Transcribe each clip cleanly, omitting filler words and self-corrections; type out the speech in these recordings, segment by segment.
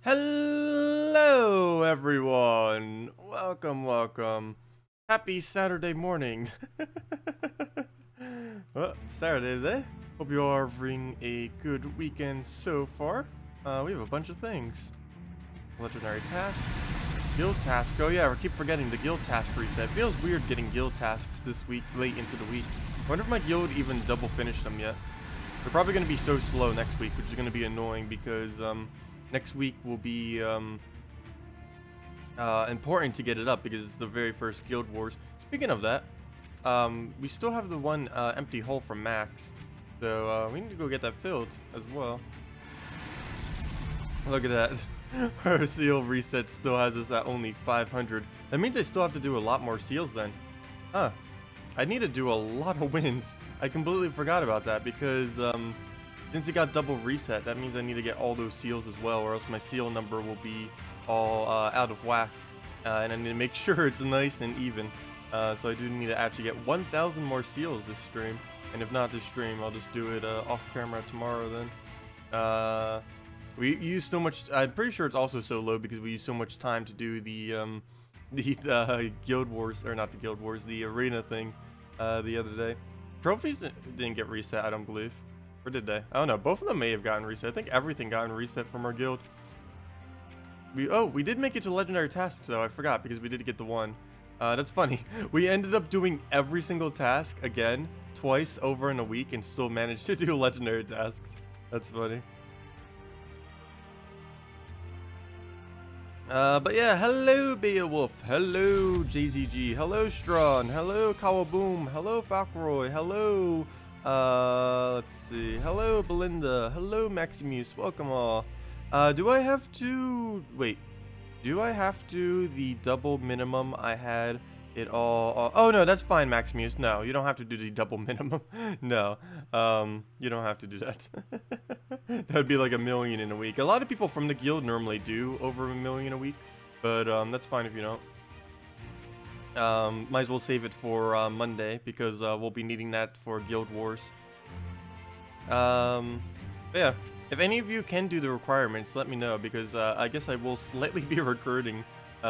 Hello everyone! Welcome. Happy Saturday morning. Well, it's Saturday today. Hope you all are having a good weekend so far. We have a bunch of things. Legendary task. Guild task. Oh yeah, I keep forgetting the guild task reset. Feels weird getting guild tasks this week, late into the week. I wonder if my guild even double finished them yet. They're probably going to be so slow next week, which is going to be annoying because next week will be important to get it up because it's the very first Guild Wars. Speaking of that, we still have the one empty hole from Max, so we need to go get that filled as well. Look at that. Our seal reset still has us at only 500. That means I still have to do a lot more seals then. Huh. I need to do a lot of wins. I completely forgot about that because since it got double reset, that means I need to get all those seals as well, or else my seal number will be all out of whack. And I need to make sure it's nice and even. So I do need to actually get 1,000 more seals this stream. And if not this stream, I'll just do it off camera tomorrow then. We use so much. I'm pretty sure it's also so low because we use so much time to do the Guild Wars, or not the Guild Wars, the arena thing the other day. Trophies didn't get reset, I don't believe. Or did they? I don't know. Both of them may have gotten reset. I think everything got reset from our guild. We did make it to legendary tasks though. I forgot because we did get the one. That's funny. We ended up doing every single task again twice over in a week and still managed to do legendary tasks. That's funny. But yeah, hello Beowulf, hello JZG, hello Strawn, hello Kawaboom, hello Falkroy, hello, let's see, hello Belinda, hello Maximus, welcome all. Do I have to the double minimum I had it all? Oh no, that's fine Maximus, no, you don't have to do the double minimum, no, you don't have to do that. That'd be like 1 million in a week. A lot of people from the guild normally do over 1 million a week, but that's fine if you don't. Might as well save it for Monday because we'll be needing that for Guild Wars. Yeah, if any of you can do the requirements, let me know because I guess I will slightly be recording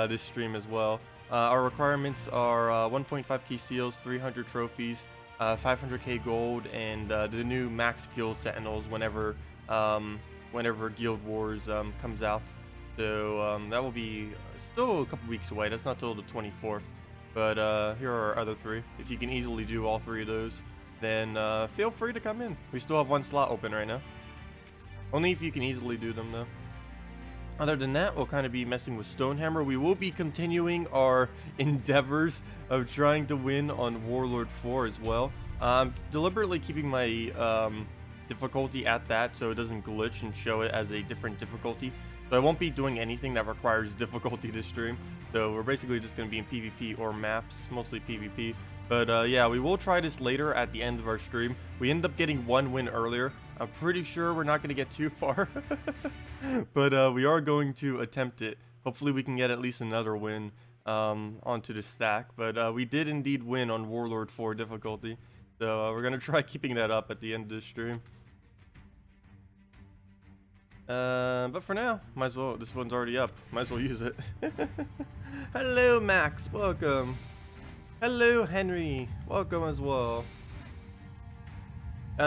this stream as well. Our requirements are 1.5k seals, 300 trophies, 500k gold, and the new max guild sentinels whenever Guild Wars comes out. So that will be still a couple weeks away. That's not till the 24th. But here are our other three. If you can easily do all three of those, then feel free to come in. We still have one slot open right now. Only if you can easily do them though. Other than that, we'll kind of be messing with Stonehammer. We will be continuing our endeavors of trying to win on Warlord 4 as well. I'm deliberately keeping my difficulty at that so it doesn't glitch and show it as a different difficulty. So I won't be doing anything that requires difficulty this stream. So we're basically just going to be in PvP or maps, mostly PvP. But yeah, we will try this later at the end of our stream. We ended up getting 1 win earlier. I'm pretty sure we're not going to get too far. But we are going to attempt it. Hopefully we can get at least another win onto the stack. But we did indeed win on Warlord 4 difficulty. So we're going to try keeping that up at the end of the stream. But for now, might as well, this one's already up. Might as well use it. Hello Max, welcome. Hello Henry, welcome as well.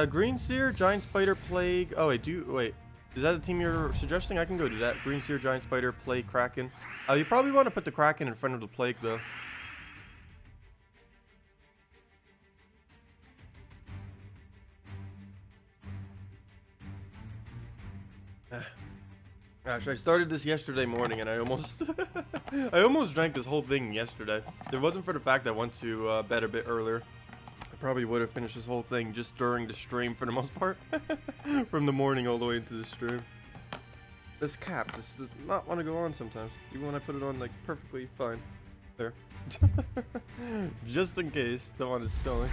Green Seer, Giant Spider, Plague. Oh wait, is that the team you're suggesting? I can go do that. Green Seer, Giant Spider, Plague, Kraken. You probably want to put the Kraken in front of the Plague though. Gosh, I started this yesterday morning and I almost I almost drank this whole thing yesterday. If it wasn't for the fact that I went to bed a bit earlier, I probably would have finished this whole thing just during the stream for the most part. From the morning all the way into the stream. This cap just does not want to go on sometimes, even when I put it on like perfectly fine. There. Just in case, don't want to spill it.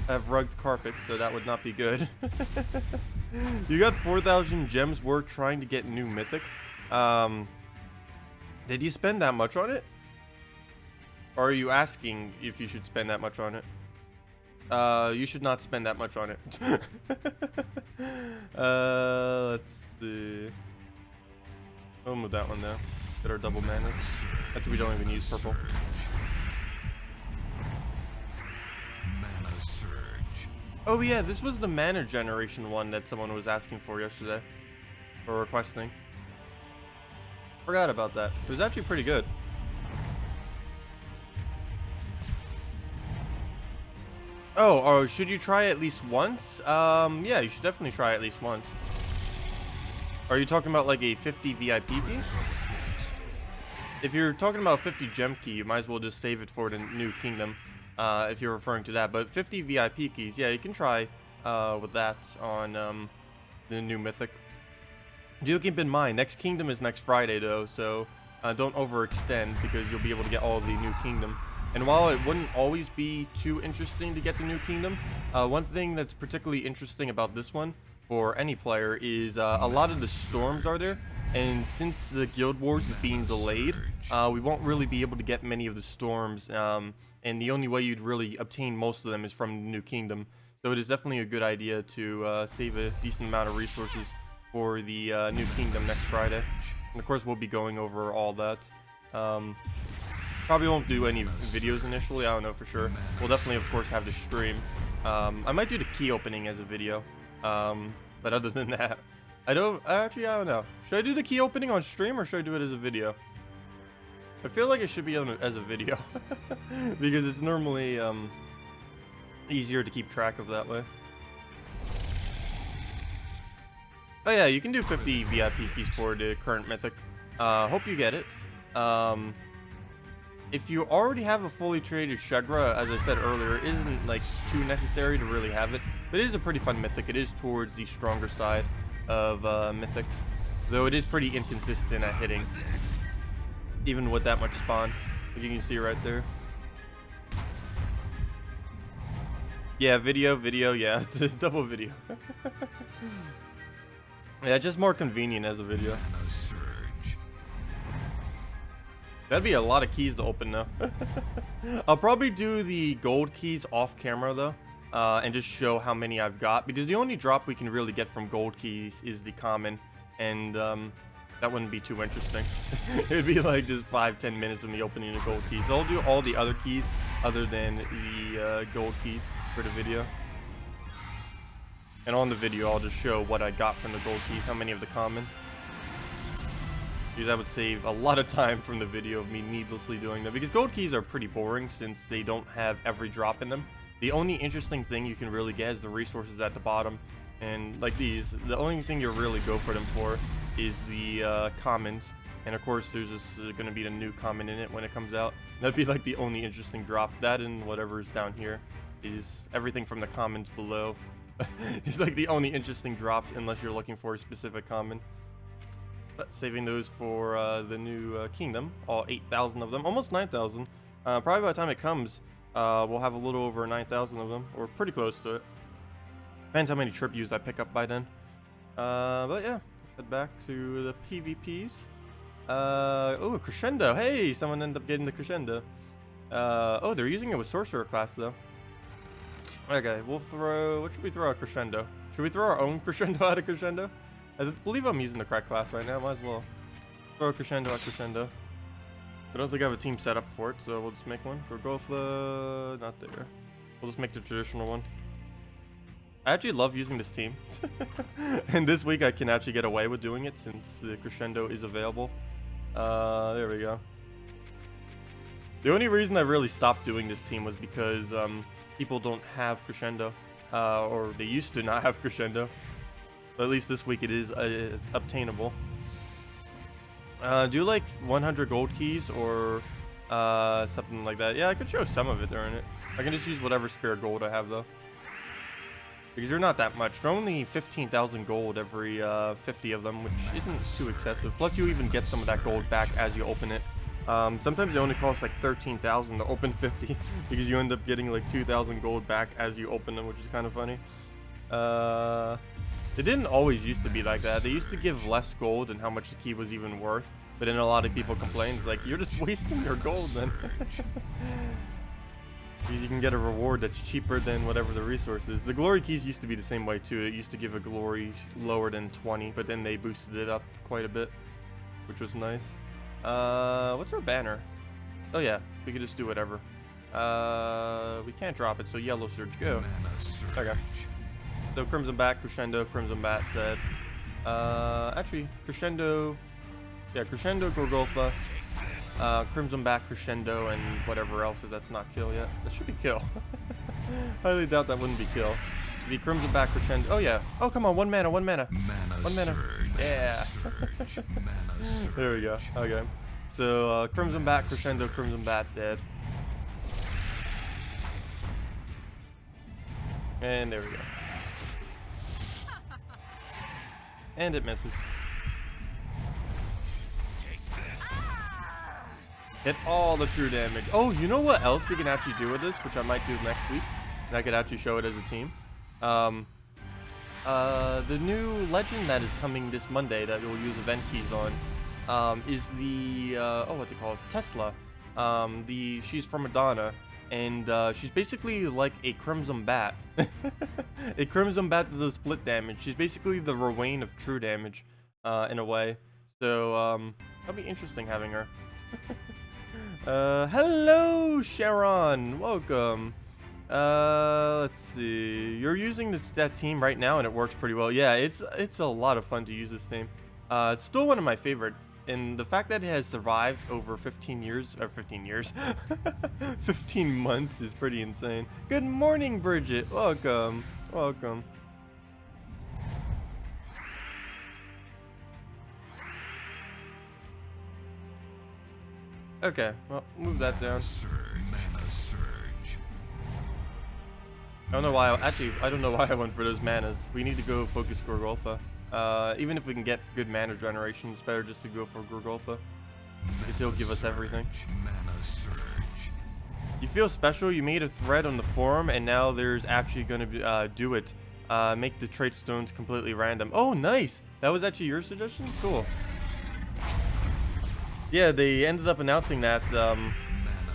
I have rugged carpet, so that would not be good. You got 4,000 gems worth trying to get new mythic. Did you spend that much on it? Or are you asking if you should spend that much on it? You should not spend that much on it. Let's see. We'll move that one though. Get our double mana. Actually, we don't even use purple. Mana surge. Oh yeah, this was the mana generation one that someone was asking for yesterday. Or requesting. Forgot about that. It was actually pretty good. Oh, should you try at least once? Yeah, you should definitely try at least once. Are you talking about like a 50 VIP key? If you're talking about 50 gem key, you might as well just save it for the new kingdom, if you're referring to that. But 50 VIP keys, yeah, you can try with that on the new mythic. Do keep in mind, next kingdom is next Friday though, so don't overextend because you'll be able to get all the new kingdom. And while it wouldn't always be too interesting to get the new kingdom, one thing that's particularly interesting about this one for any player is a lot of the storms are there. And since the Guild Wars is being delayed, we won't really be able to get many of the storms. And the only way you'd really obtain most of them is from the new kingdom. So it is definitely a good idea to save a decent amount of resources for the new kingdom next Friday. And of course, we'll be going over all that. Probably won't do any videos initially, I don't know for sure. We'll definitely, of course, have the stream. I might do the key opening as a video. But other than that, I don't know. Should I do the key opening on stream or should I do it as a video? I feel like it should be as a video. Because it's normally easier to keep track of that way. Oh yeah, you can do 50 VIP keys for the current mythic. Hope you get it. If you already have a fully traded Shegra, as I said earlier, it isn't like too necessary to really have it. But it is a pretty fun mythic. It is towards the stronger side of mythics, though it is pretty inconsistent at hitting, even with that much spawn, like you can see right there. Yeah, video, yeah, double video. Yeah, just more convenient as a video. That'd be a lot of keys to open though. I'll probably do the gold keys off camera though, and just show how many I've got, because the only drop we can really get from gold keys is the common, and that wouldn't be too interesting. It'd be like just 5-10 minutes of me opening the gold keys. So I'll do all the other keys other than the gold keys for the video. And on the video, I'll just show what I got from the gold keys, how many of the common. Because that would save a lot of time from the video of me needlessly doing them. Because gold keys are pretty boring since they don't have every drop in them. The only interesting thing you can really get is the resources at the bottom. And like these, the only thing you really go for them for is the commons. And of course, there's just going to be the new common in it when it comes out. That'd be like the only interesting drop. That and whatever's down here is everything from the commons below. It's like the only interesting drops unless you're looking for a specific common. But saving those for the new kingdom, all 8,000 of them, almost 9,000. Probably by the time it comes, we'll have a little over 9,000 of them, or pretty close to it. Depends how many tributes I pick up by then. But yeah, let's head back to the PvPs. Oh, Crescendo. Hey, someone ended up getting the Crescendo. Oh, they're using it with Sorcerer class though. Okay, we'll throw... What should we throw at Crescendo? Should we throw our own Crescendo out of Crescendo? I believe I'm using the correct class right now. Might as well throw a Crescendo at Crescendo. I don't think I have a team set up for it, so we'll just make one. We'll go with the... Not there. We'll just make the traditional one. I actually love using this team. And this week I can actually get away with doing it since the Crescendo is available. There we go. The only reason I really stopped doing this team was because people don't have Crescendo. Or they used to not have Crescendo. But at least this week it is obtainable. Do like 100 gold keys or something like that? Yeah, I could show some of it during it. I can just use whatever spare gold I have though. Because they're not that much. They're only 15,000 gold every 50 of them, which isn't too excessive. Plus you even get some of that gold back as you open it. Sometimes they only cost like 13,000 to open 50 because you end up getting like 2,000 gold back as you open them, which is kind of funny. It didn't always used to be like that. They used to give less gold than how much the key was even worth. But then a lot of people complain, it's like, you're just wasting your gold then. Because you can get a reward that's cheaper than whatever the resource is. The glory keys used to be the same way too. It used to give a glory lower than 20, but then they boosted it up quite a bit. which was nice. What's our banner? Oh yeah, we could just do whatever. We can't drop it, so yellow surge, go. Okay. So Crimson Bat, Crescendo, Crimson Bat, dead. Actually, Crescendo, yeah, Crescendo, Gorgolfa, Crimson Bat, Crescendo, and whatever else if that's not kill yet. That should be kill. Highly doubt that wouldn't be kill. It'd be Crimson Bat, Crescendo. Oh yeah. Oh come on, one mana, one mana. One mana. Yeah. There we go. Okay. So Crimson Bat, Crescendo, Crimson Bat, dead. And there we go. And it misses. Hit all the true damage. Oh, you know what else we can actually do with this, which I might do next week, and I could actually show it as a team. The new legend that is coming this Monday that we'll use event keys on, is the oh, what's it called? Tesla. She's from Madonna, and she's basically like a Crimson Bat. A Crimson Bat that does split damage. She's basically the Rowan of true damage, in a way. So that'll be interesting having her. Hello Sharon, welcome. Let's see, you're using that team right now and it works pretty well. Yeah, it's a lot of fun to use this team. It's still one of my favorite, and the fact that it has survived over 15 years, or 15 years, 15 months is pretty insane. Good morning, Bridget, welcome, welcome. Okay, well, move that down. I don't know why. Actually, I don't know why I went for those manas. We need to go focus Gorgolfa. Even if we can get good mana generation, it's better just to go for Gorgolfa, because he'll give us everything. You feel special. You made a thread on the forum, and now there's actually going to be do it. Make the trait stones completely random. Oh, nice. That was actually your suggestion. Cool. Yeah, they ended up announcing that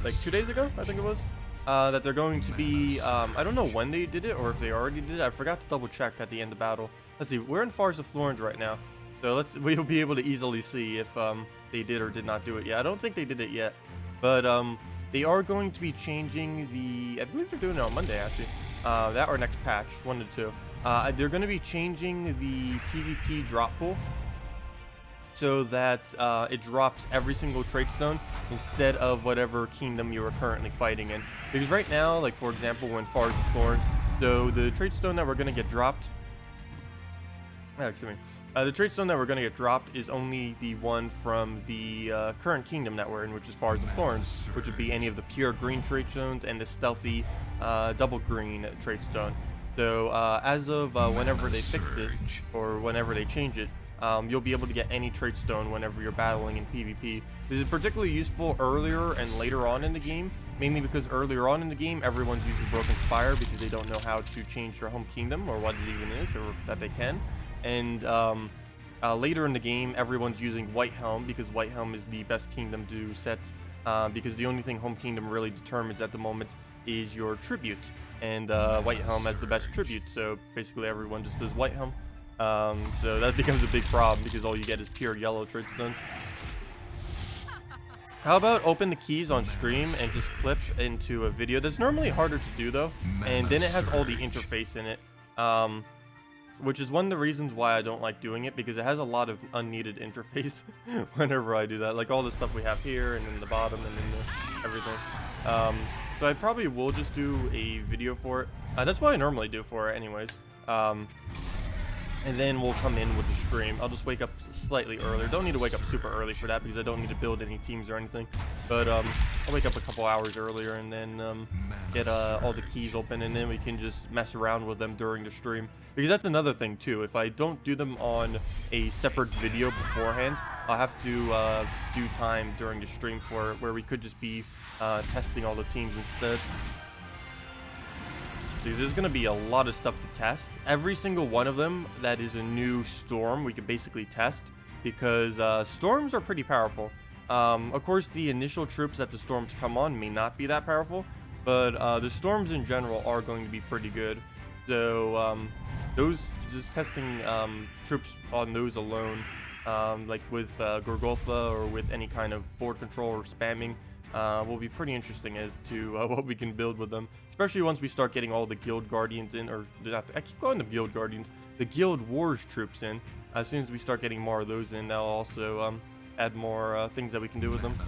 like 2 days ago, I think it was, that they're going to be, I don't know when they did it or if they already did it. I forgot to double check at the end of battle. Let's see, we're in Fars of Florence right now, so we'll be able to easily see if they did or did not do it yet. I don't think they did it yet, but they are going to be changing the, I believe they're doing it on Monday actually, that or next patch, 1 to 2. They're going to be changing the PvP drop pool, so that it drops every single trait stone instead of whatever kingdom you are currently fighting in. Because right now, like for example, we're in Fars of Thorns, so the trait stone that we're going to get dropped, the trait stone that we're going to get dropped is only the one from the current kingdom that we're in, which is Fars of Thorns, which would be any of the pure green trait stones and the stealthy double green trait stone. So as of whenever they fix this, or whenever they change it, you'll be able to get any trait stone whenever you're battling in PvP. This is particularly useful earlier and later on in the game, mainly because earlier on in the game, everyone's using Broken Spire because they don't know how to change their home kingdom or what it even is, or that they can. And later in the game, everyone's using White Helm because White Helm is the best kingdom to set, because the only thing home kingdom really determines at the moment is your tribute, and White Helm has the best tribute, so basically everyone just does White Helm. So that becomes a big problem because all you get is pure yellow trait stones. How about open the keys on stream and just clip into a video? That's normally harder to do though, and then it has all the interface in it, which is one of the reasons why I don't like doing it, because it has a lot of unneeded interface whenever I do that, like all the stuff we have here and in the bottom and in the everything. So I probably will just do a video for it. That's what I normally do for it anyways. And then we'll come in with the stream. I'll just wake up slightly earlier. Don't need to wake up super early for that because I don't need to build any teams or anything. But I'll wake up a couple hours earlier and then get all the keys open, and then we can just mess around with them during the stream. Because that's another thing too. If I don't do them on a separate video beforehand, I'll have to do time during the stream for it, where we could just be testing all the teams instead. There's going to be a lot of stuff to test. Every single one of them that is a new storm we can basically test, because storms are pretty powerful. Of course, the initial troops that the storms come on may not be that powerful, but the storms in general are going to be pretty good. So those, just testing troops on those alone like with Gorgolfa or with any kind of board control or spamming, will be pretty interesting as to what we can build with them. Especially once we start getting all the Guild Guardians in, or not, I keep calling them Guild Guardians, the Guild Wars troops in. As soon as we start getting more of those in, that'll also add more things that we can do with them.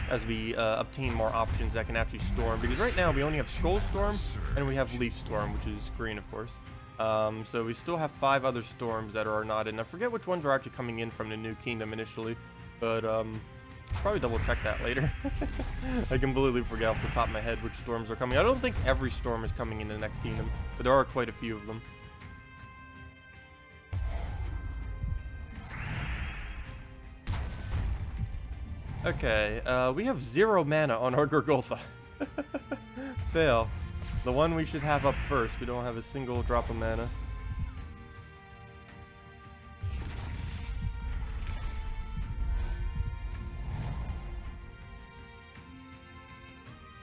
As we obtain more options that can actually storm, because right now we only have Skull Storm and we have Leaf Storm, which is green, of course. So we still have 5 other storms that are not in. I forget which ones are actually coming in from the new kingdom initially, but should probably double check that later. I completely forget off the top of my head which storms are coming. I don't think every storm is coming in the next kingdom, but there are quite a few of them. Okay, we have 0 mana on our Gorgolfa. Fail. The one we should have up first. We don't have a single drop of mana.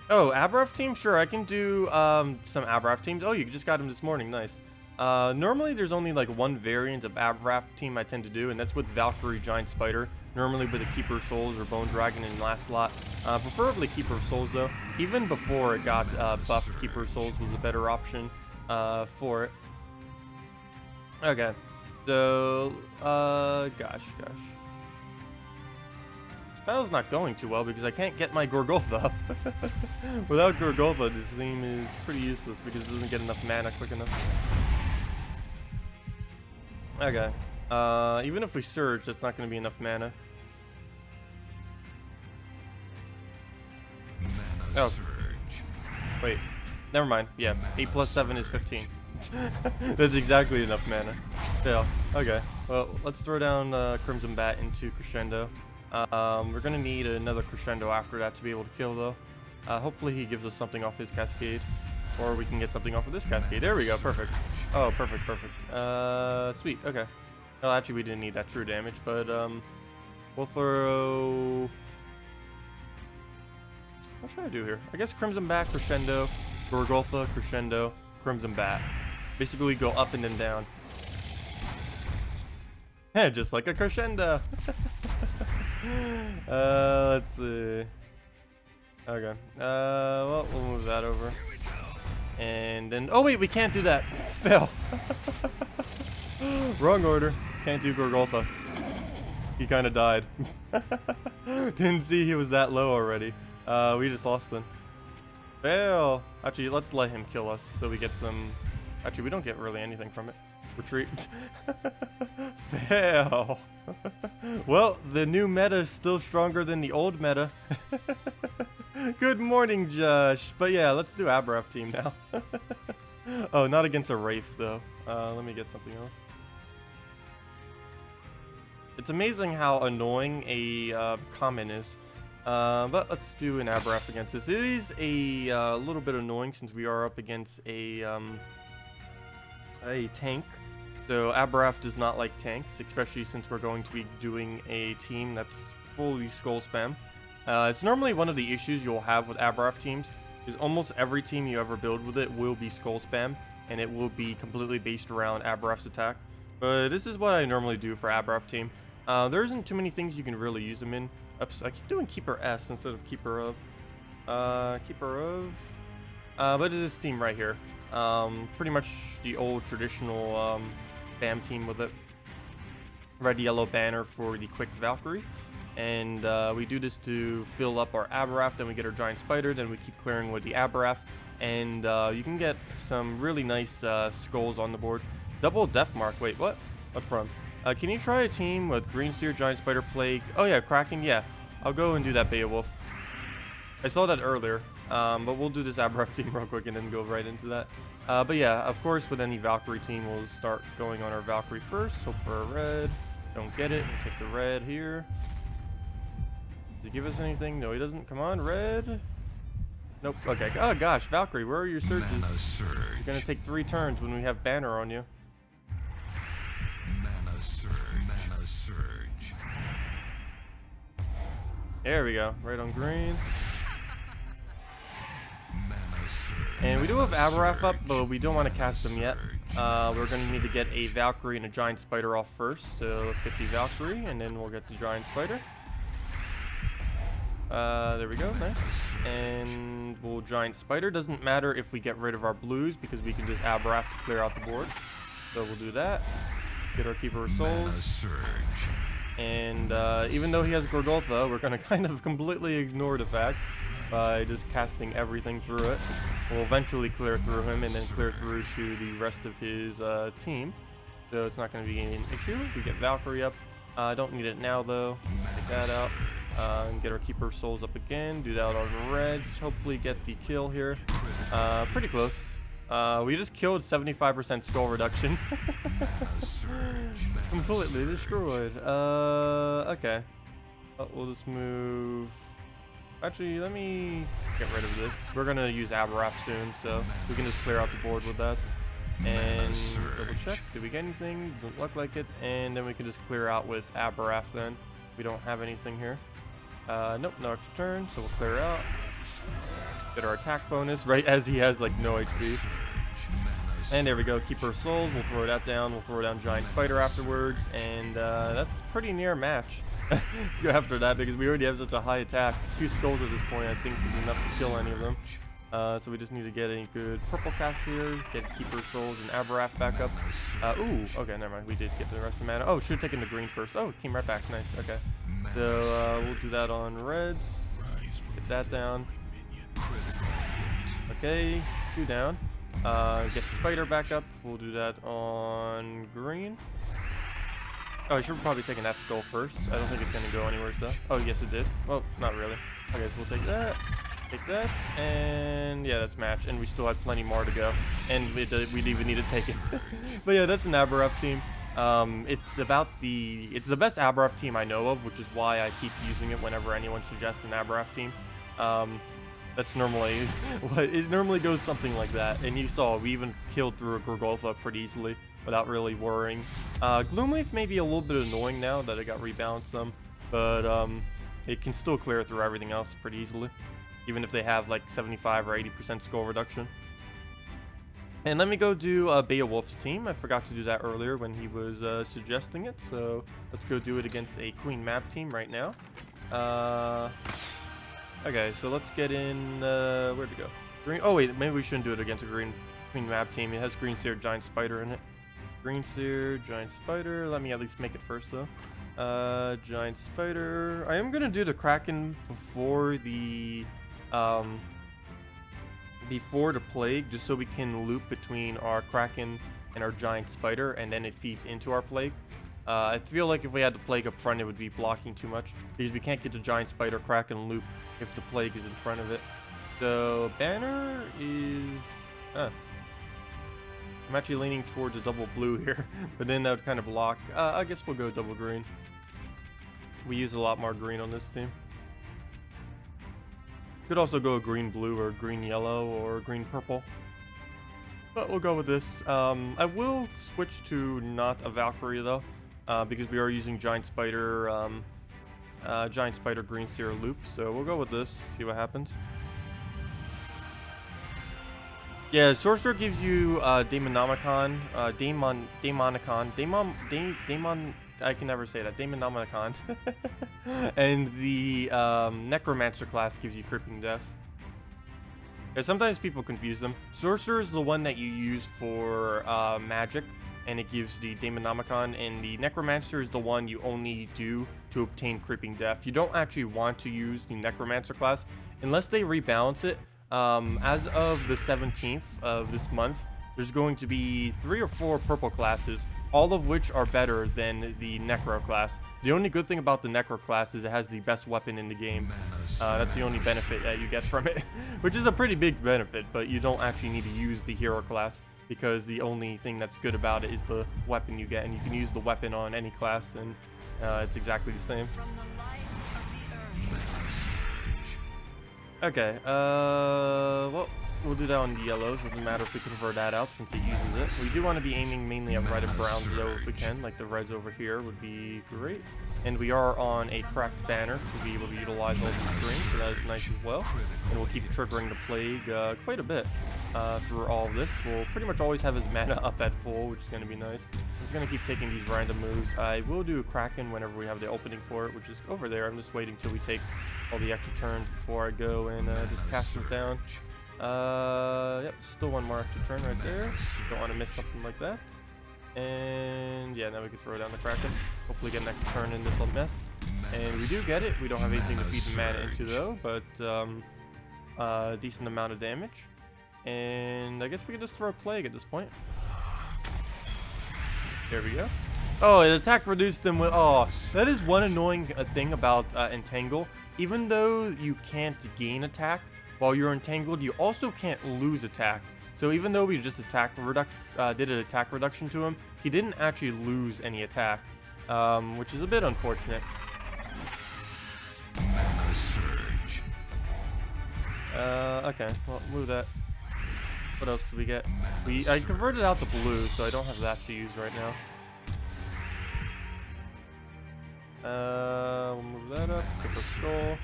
Oh, Abraf team? Sure, I can do some Abraf teams. Oh, you just got him this morning. Nice. Normally there's only like one variant of Abraf team I tend to do, and that's with Valkyrie Giant Spider. Normally with a Keeper of Souls or Bone Dragon in last slot. Preferably Keeper of Souls though. Even before it got buffed, Keeper of Souls was a better option for it. Okay, so gosh. This battle's not going too well because I can't get my Gorgolfa up. Without Gorgolfa, this team is pretty useless because it doesn't get enough mana quick enough. Okay. Even if we surge, that's not going to be enough mana. Oh. Wait. Never mind. Yeah. 8 plus 7 is 15. That's exactly enough mana. Fail. Okay. Well, let's throw down Crimson Bat into Crescendo. We're going to need another Crescendo after that to be able to kill, though. Hopefully he gives us something off his Cascade. Or we can get something off of this Cascade. There we go. Perfect. Oh, perfect. Sweet. Okay. Well, actually, we didn't need that true damage, but we'll throw... What should I do here? I guess Crimson Bat, Crescendo, Gorgolfa, Crescendo, Crimson Bat. Basically go up and then down. Yeah, just like a Crescendo. Let's see. Okay. Well, we'll move that over. And then... Oh, wait, we can't do that. Fail. Wrong order. Can't do Gorgolfa. He kind of died. Didn't see he was that low already. We just lost him. Fail. Actually, let's let him kill us so we get some... Actually, we don't get really anything from it. Retreat. Fail. Well, the new meta is still stronger than the old meta. Good morning, Josh. But yeah, let's do Abraf team now. Oh, not against a Wraith, though. Let me get something else. It's amazing how annoying a common is. But let's do an Abraf against this. It is a little bit annoying since we are up against a tank. So Abraf does not like tanks, especially since we're going to be doing a team that's fully skull spam. It's normally one of the issues you'll have with Abraf teams, is almost every team you ever build with it will be skull spam, and it will be completely based around Abraf's attack. But this is what I normally do for Abraf team. There isn't too many things you can really use them in. Oops, I keep doing Keeper S instead of Keeper of. But it's this team right here. Pretty much the old traditional spam team with it. Red yellow banner for the quick Valkyrie. And we do this to fill up our Aberaf, then we get our giant spider, then we keep clearing with the Aberaf. And you can get some really nice skulls on the board. Double death mark, wait, what? What from? Can you try a team with Green Seer, Giant Spider, Plague? Oh yeah, Kraken, yeah. I'll go and do that Beowulf. I saw that earlier, but we'll do this Aberaf team real quick and then go right into that. But yeah, of course, with any Valkyrie team, we'll start going on our Valkyrie first. Hope for a red. Don't get it. We'll take the red here. Does he give us anything? No, he doesn't. Come on, red. Nope. Okay. Oh gosh, Valkyrie, where are your surges? You're gonna take 3 turns when we have banner on you. Mana surge. There we go. Right on green. And we do have Aberrath up, but we don't want to cast them yet. We're going to need to get a Valkyrie and a Giant Spider off first. So let's get the Valkyrie, and then we'll get the Giant Spider. There we go, nice. And we'll Giant Spider. Doesn't matter if we get rid of our blues, because we can just Aberrath to clear out the board. So we'll do that. Get our Keeper of Souls. And even though he has Gorgolfa, we're going to kind of completely ignore the fact by just casting everything through it. We'll eventually clear through him and then clear through to the rest of his team. So it's not going to be an issue. We get Valkyrie up. Don't need it now though. Take that out. And get our Keeper of Souls up again. Do that on reds. Hopefully get the kill here. Pretty close. We just killed 75% skull reduction. Completely destroyed. Okay. We'll just move. Actually, let me get rid of this. We're gonna use Aberrath soon, so we can just clear out the board with that. And double check. Did we get anything? Doesn't look like it. And then we can just clear out with Aberrath then. We don't have anything here. Nope, no extra turn, so we'll clear out. Get our attack bonus right as he has like no HP. And there we go, Keeper of Souls. We'll throw that down. We'll throw down Giant Spider afterwards, and that's pretty near match after that, because we already have such a high attack. 2 skulls at this point, I think, is enough to kill any of them. So we just need to get a good purple cast here, get Keeper of Souls and Aberrath back up. Ooh, okay, never mind. We did get the rest of the mana. Oh, should have taken the green first. Oh, it came right back. Nice. Okay. So we'll do that on reds. Get that down. Okay, 2 down. Get Spider back up. We'll do that on green. Oh, I should have probably taken that skull first. I don't think it's going to go anywhere though. Oh, yes it did. Well, not really. Okay, so we'll take that. Take that. And yeah, that's match. And we still have plenty more to go. And we'd even need to take it. But yeah, that's an Aberrath team. It's the best Aberrath team I know of, which is why I keep using it whenever anyone suggests an Aberrath team. That's normally what it normally goes, something like that. And you saw we even killed through a Gorgolfa pretty easily without really worrying. Gloomleaf may be a little bit annoying now that it got rebalanced some, but it can still clear through everything else pretty easily, even if they have like 75 or 80% skull reduction. And let me go do Beowulf's team. I forgot to do that earlier when he was suggesting it, so let's go do it against a Queen map team right now. Okay, so let's get in, where'd it go? Green, oh wait, maybe we shouldn't do it against a Queen map team. It has Green Seer, Giant Spider in it. Green Seer, Giant Spider, let me at least make it first though. Giant Spider, I am gonna do the Kraken before the Plague, just so we can loop between our Kraken and our Giant Spider, and then it feeds into our Plague. I feel like if we had the Plague up front, it would be blocking too much, because we can't get the Giant Spider Kraken loop if the Plague is in front of it. So banner is I'm actually leaning towards a double blue here, but then that would kind of block. I guess we'll go double green. We use a lot more green on this team. Could also go green blue or green yellow or green purple, but we'll go with this. I will switch to not a Valkyrie though, because we are using Giant Spider Green Seer loop, so we'll go with this, see what happens. Yeah, Sorcerer gives you Daemonomicon, I can never say that, Daemonomicon. And the Necromancer class gives you Crippling Death. Yeah, sometimes people confuse them. Sorcerer is the one that you use for magic, and it gives the Daemonomicon, and the Necromancer is the one you only do to obtain Creeping Death. You don't actually want to use the Necromancer class unless they rebalance it. As of the 17th of this month, there's going to be 3 or 4 purple classes, all of which are better than the Necro class. The only good thing about the Necro class is it has the best weapon in the game. That's the only benefit that you get from it, which is a pretty big benefit, but you don't actually need to use the hero class, because the only thing that's good about it is the weapon you get, and you can use the weapon on any class, and it's exactly the same. Okay, well, we'll do that on the yellows. Doesn't matter if we convert that out since it uses it. We do want to be aiming mainly at red and browns though if we can, like the reds over here would be great. And we are on a cracked banner to be able to utilize all these strings, so that is nice as well. And we'll keep triggering the Plague quite a bit. through all of this. We'll pretty much always have his mana up at full, which is going to be nice. I'm just going to keep taking these random moves. I will do a Kraken whenever we have the opening for it, which is over there. I'm just waiting till we take all the extra turns before I go and just cast it down. Yep, still one more extra turn right there. Don't want to miss something like that. And yeah, now we can throw down the Kraken. Hopefully get an extra turn in this little mess. And we do get it. We don't have anything to feed the mana into though, but decent amount of damage. And I guess we can just throw a Plague at this point. There we go. Oh, it attack reduced them with... Oh, that is one annoying thing about Entangle. Even though you can't gain attack while you're entangled, you also can't lose attack. So even though we just did an attack reduction to him, he didn't actually lose any attack, which is a bit unfortunate. Okay, well, move that. What else do we get? I converted out the blue, so I don't have that to use right now. We'll move that up. Super Skull.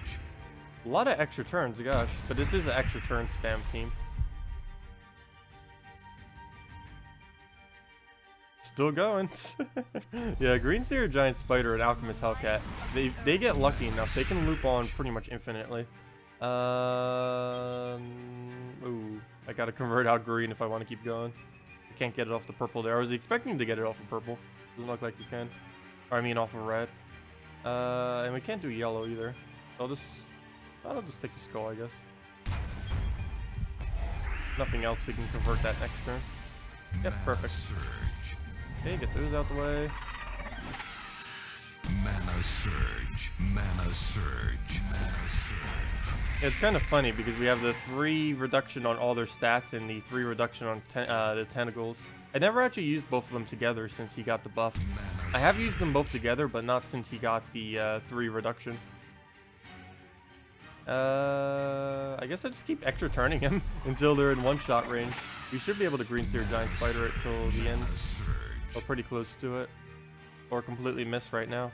A lot of extra turns, gosh. But this is an extra turn spam team. Still going. Yeah, Green Seer, Giant Spider, and Alchemist Hellcat. They get lucky enough. They can loop on pretty much infinitely. Ooh, I gotta convert out green if I want to keep going. I can't get it off the purple there. I was expecting to get it off of purple. Doesn't look like you can. Or I mean off of red. And we can't do yellow either. So I'll just take the skull, I guess. Nothing else, we can convert that next turn. Yep, perfect. Okay, get those out the way. Mana surge, mana surge, mana surge. It's kind of funny because we have the 3 reduction on all their stats and the 3 reduction on the tentacles. I never actually used both of them together since he got the buff. I have used them both together, but not since he got the 3 reduction. I guess I just keep extra turning him until they're in one-shot range. We should be able to Green Seer Giant Spider it till the end. Or pretty close to it. Or completely miss right now.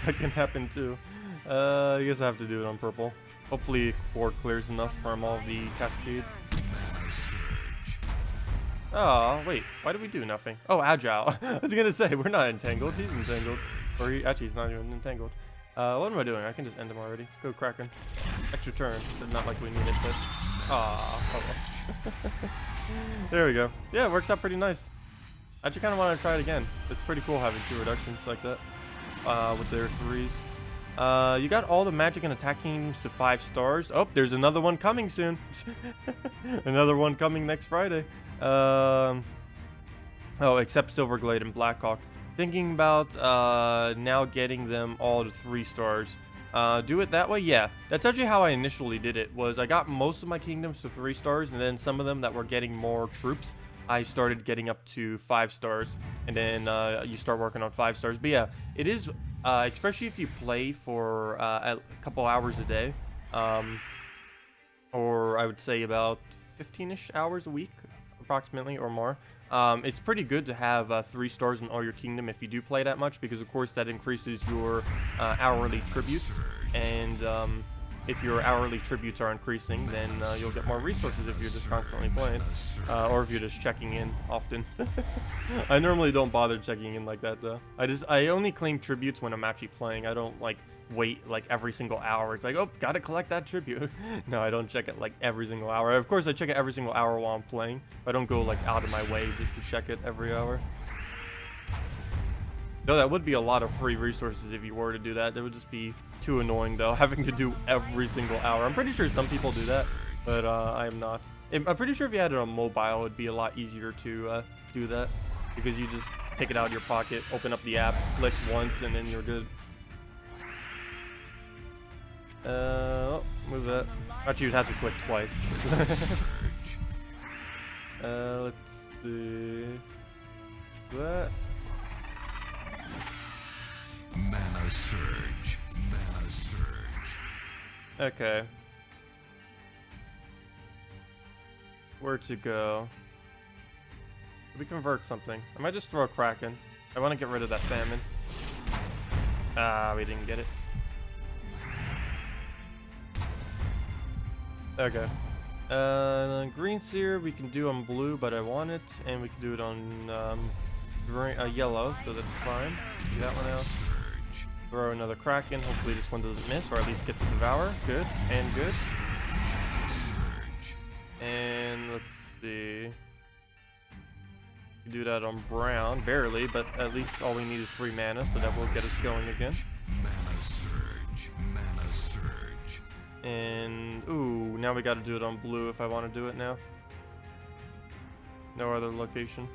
That can happen too. I guess I have to do it on purple. Hopefully board clears enough from all the cascades. Oh, wait. Why did we do nothing? Oh, Agile. I was gonna say, we're not entangled. He's entangled. Or actually, he's not even entangled. What am I doing? I can just end him already. Go Kraken. Extra turn. Not like we need it, but... Oh well. There we go. Yeah, it works out pretty nice. I actually kind of want to try it again. It's pretty cool having 2 reductions like that. With their 3s. You got all the magic and attack teams to 5 stars. Oh, there's another one coming soon. Another one coming next Friday. Oh, except Silverglade and Blackhawk. Thinking about now getting them all to 3 stars. Do it that way? Yeah. That's actually how I initially did it. Was I got most of my kingdoms to 3 stars, and then some of them that were getting more troops, I started getting up to 5 stars, and then you start working on 5 stars. But yeah, it is, especially if you play for a couple hours a day, or I would say about 15-ish hours a week, approximately, or more. It's pretty good to have 3 stars in all your kingdom if you do play that much, because of course that increases your hourly tributes, and if your hourly tributes are increasing, then you'll get more resources if you're just constantly playing, or if you're just checking in often. I normally don't bother checking in like that though. I only claim tributes when I'm actually playing. I don't like wait like every single hour. It's like, oh, gotta collect that tribute. No, I don't check it like every single hour. Of course I check it every single hour while I'm playing, but I don't go like out of my way just to check it every hour. No, that would be a lot of free resources if you were to do that. That would just be too annoying though, having to do every single hour. I'm pretty sure some people do that, but I am not. I'm pretty sure if you had it on mobile, it'd be a lot easier to do that, because you just take it out of your pocket, open up the app, click once, and then you're good. Move that. Actually, you'd have to click twice. Let's see. That. Mana surge, mana surge. Okay. Where to go? We convert something. I might just throw a Kraken. I want to get rid of that famine. Ah, we didn't get it. Okay. Green Seer we can do on blue, but I want it, and we can do it on green, yellow, so that's fine. Do that one out. Throw another Kraken. Hopefully this one doesn't miss, or at least gets a Devour. Good and good. And let's see. We do that on brown, barely, but at least all we need is 3 mana, so that will get us going again. Mana surge. Mana surge. And ooh, now we got to do it on blue if I want to do it now. No other location.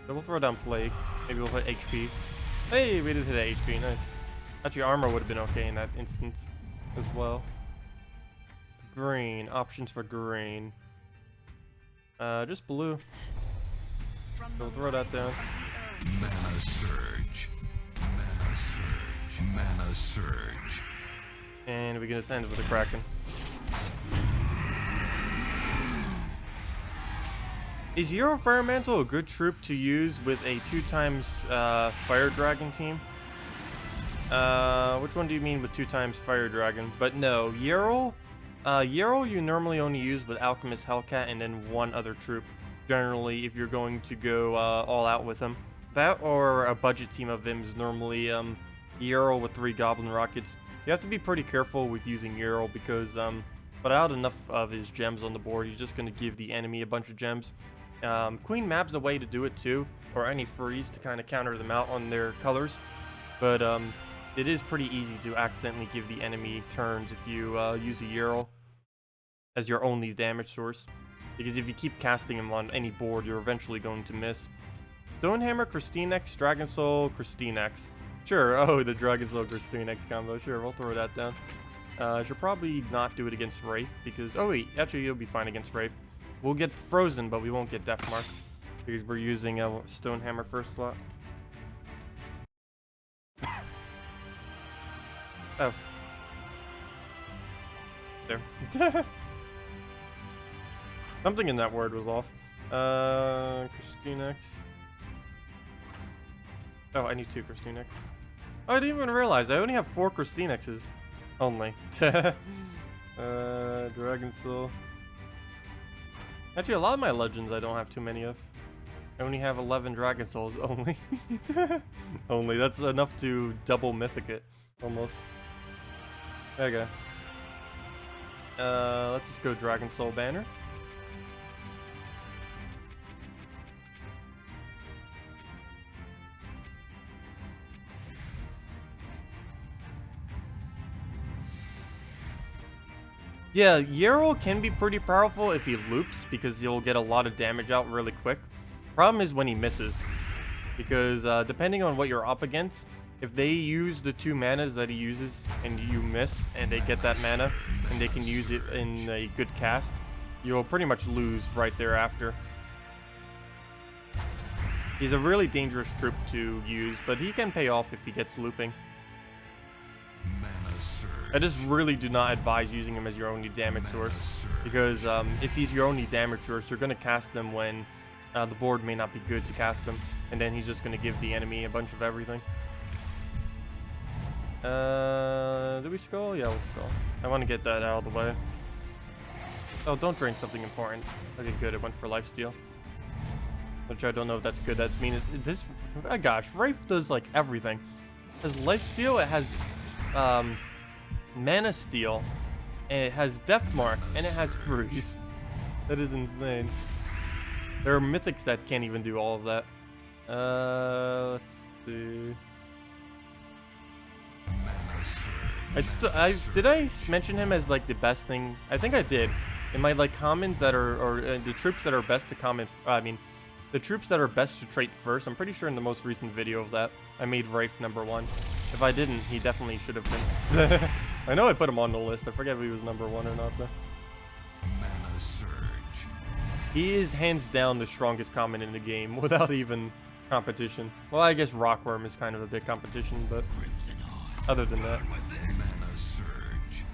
So we'll throw down Plague. Maybe we'll hit HP. Hey, we did hit HP. Nice. Actually, armor would have been okay in that instance as well. Green. Options for green. Just blue. So we'll throw that down. Mana surge. Mana surge. Mana surge. And we can just end it with a Kraken. Is Euro Fire Mantle a good troop to use with a 2x Fire Dragon team? Which one do you mean with 2x Fire Dragon? But no, Euro you normally only use with Alchemist Hellcat and then one other troop. Generally, if you're going to go all out with them. That or a budget team of him is normally Euro with 3 Goblin Rockets. You have to be pretty careful with using Euro because without enough of his gems on the board, he's just going to give the enemy a bunch of gems. Queen Mab's a way to do it too, or any freeze to kind of counter them out on their colors. But it is pretty easy to accidentally give the enemy turns if you use a Euro as your only damage source. Because if you keep casting him on any board, you're eventually going to miss. Stonehammer, Christinex, Dragon Soul, Christinex. Sure, oh, the Dragon Soul, Christinex combo. Sure, we'll throw that down. Should probably not do it against Wraith because... Oh wait, actually you'll be fine against Wraith. We'll get frozen, but we won't get death marked because we're using a Stonehammer first slot. Oh. There. Something in that word was off. Christinex. Oh, I need 2 Christinex. Oh, I didn't even realize. I only have 4 Christinexes. Only. Dragon Soul. Actually, a lot of my legends I don't have too many of. I only have 11 Dragon Souls only. Only. That's enough to double Mythic it. Almost. Okay. Let's just go Dragon Soul Banner. Yeah, Yarrow can be pretty powerful if he loops, because he'll get a lot of damage out really quick. Problem is when he misses, because depending on what you're up against, if they use the 2 manas that he uses and you miss, and they get that mana, and they can use it in a good cast, you'll pretty much lose right thereafter. He's a really dangerous troop to use, but he can pay off if he gets looping. I just really do not advise using him as your only damage source, because if he's your only damage source, you're going to cast him when the board may not be good to cast him, and then he's just going to give the enemy a bunch of everything. Do we skull? Yeah, we'll skull. I want to get that out of the way. Oh, don't drain something important. Okay, good. It went for lifesteal. Which I don't know if that's good. That's mean this. Oh gosh, Wraith does like everything. It has lifesteal. It has mana steal, and it has death mark, and it has freeze. That is insane. There are mythics that can't even do all of that. Let's see. Did I mention him as like the best thing? I think I did. In my like commons that are, or the troops that are best to comment. I mean, the troops that are best to trait first. I'm pretty sure in the most recent video of that, I made Wraith #1. If I didn't, he definitely should have been. I know I put him on the list. I forget if he was #1 or not though. Mana surge. He is hands down the strongest common in the game without even competition. Well, I guess Rockworm is kind of a big competition, but other than that. Mana surge.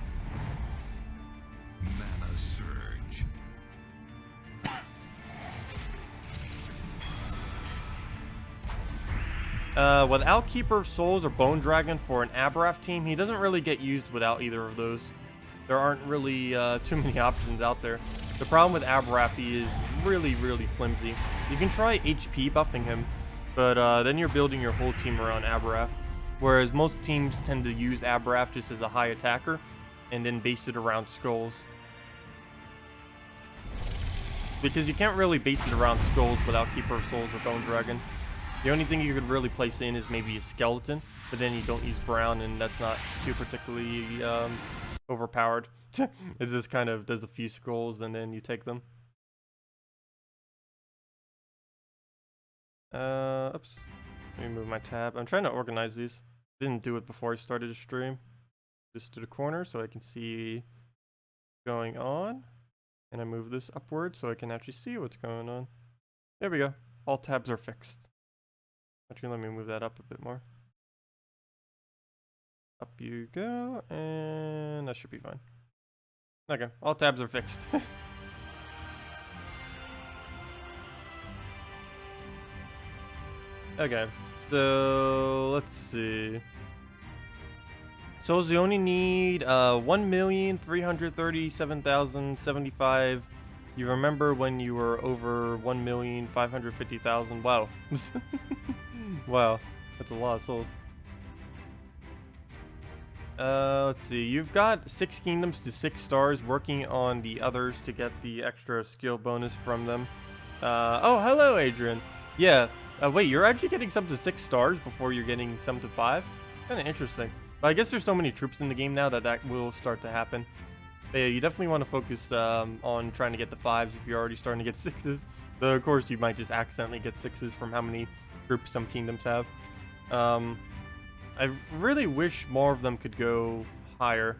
Mana surge. Without Keeper of Souls or Bone Dragon for an Aberrath team, he doesn't really get used without either of those. There aren't really too many options out there. The problem with Abrafi is really, really flimsy. You can try HP buffing him, but then you're building your whole team around Abraf. Whereas most teams tend to use Abraf just as a high attacker, and then base it around skulls. Because you can't really base it around skulls without Keeper of Souls or Bone Dragon. The only thing you could really place in is maybe a skeleton, but then you don't use brown, and that's not too particularly overpowered. It just kind of does a few skulls, and then you take them. Oops. Let me move my tab. I'm trying to organize these. Didn't do it before I started the stream. Just to the corner so I can see what's going on. And I move this upward so I can actually see what's going on. There we go. All tabs are fixed. Actually, let me move that up a bit more. Up you go, and that should be fine. Okay, all tabs are fixed. Okay, so let's see. So you only need 1,337,075. You remember when you were over 1,550,000? Wow. Wow, that's a lot of souls. Let's see. You've got 6 kingdoms to 6 stars, working on the others to get the extra skill bonus from them. Oh, hello, Adrian. Yeah. Wait, you're actually getting some to 6 stars before you're getting some to 5? It's kind of interesting. But I guess there's so many troops in the game now that that will start to happen. But yeah, you definitely want to focus on trying to get the 5s if you're already starting to get 6s. Though, of course, you might just accidentally get 6s from how many troops some kingdoms have. I really wish more of them could go higher.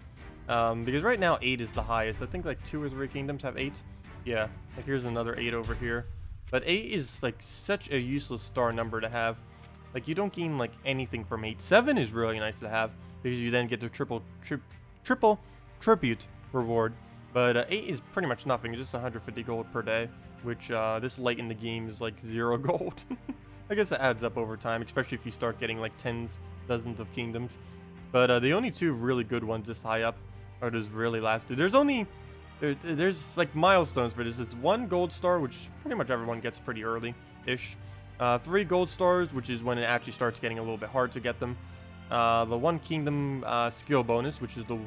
Because right now 8 is the highest. I think like 2 or 3 kingdoms have 8. Yeah, like here's another 8 over here. But 8 is like such a useless star number to have. Like you don't gain like anything from 8. 7 is really nice to have because you then get the triple tribute reward. But 8 is pretty much nothing. It's just 150 gold per day, which this late in the game is like 0 gold. I guess it adds up over time, especially if you start getting like dozens of kingdoms. But the only 2 really good ones this high up are those really last 2. There's like milestones for this. It's 1 gold star, which pretty much everyone gets pretty early-ish. 3 gold stars, which is when it actually starts getting a little bit hard to get them. The 1 kingdom skill bonus, which is the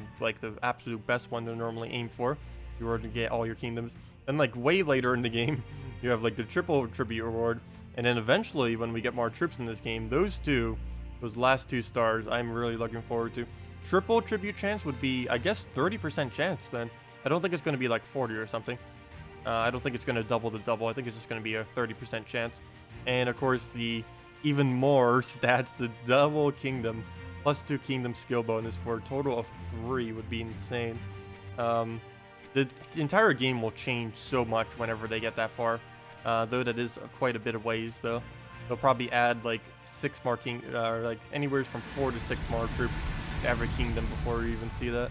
absolute best one to normally aim for if you were to get all your kingdoms. And like way later in the game, you have like the triple tribute reward. And then eventually, when we get more troops in this game, those last 2 stars, I'm really looking forward to. Triple tribute chance would be, I guess, 30% chance then. I don't think it's going to be like 40 or something. I don't think it's going to double the double. I think it's just going to be a 30% chance. And of course, the even more stats, the double kingdom, plus 2 kingdom skill bonus for a total of 3 would be insane. The entire game will change so much whenever they get that far. Though that is quite a bit of ways, though. They'll probably add like 6 more or like anywhere from 4 to 6 more troops to every kingdom before you even see that.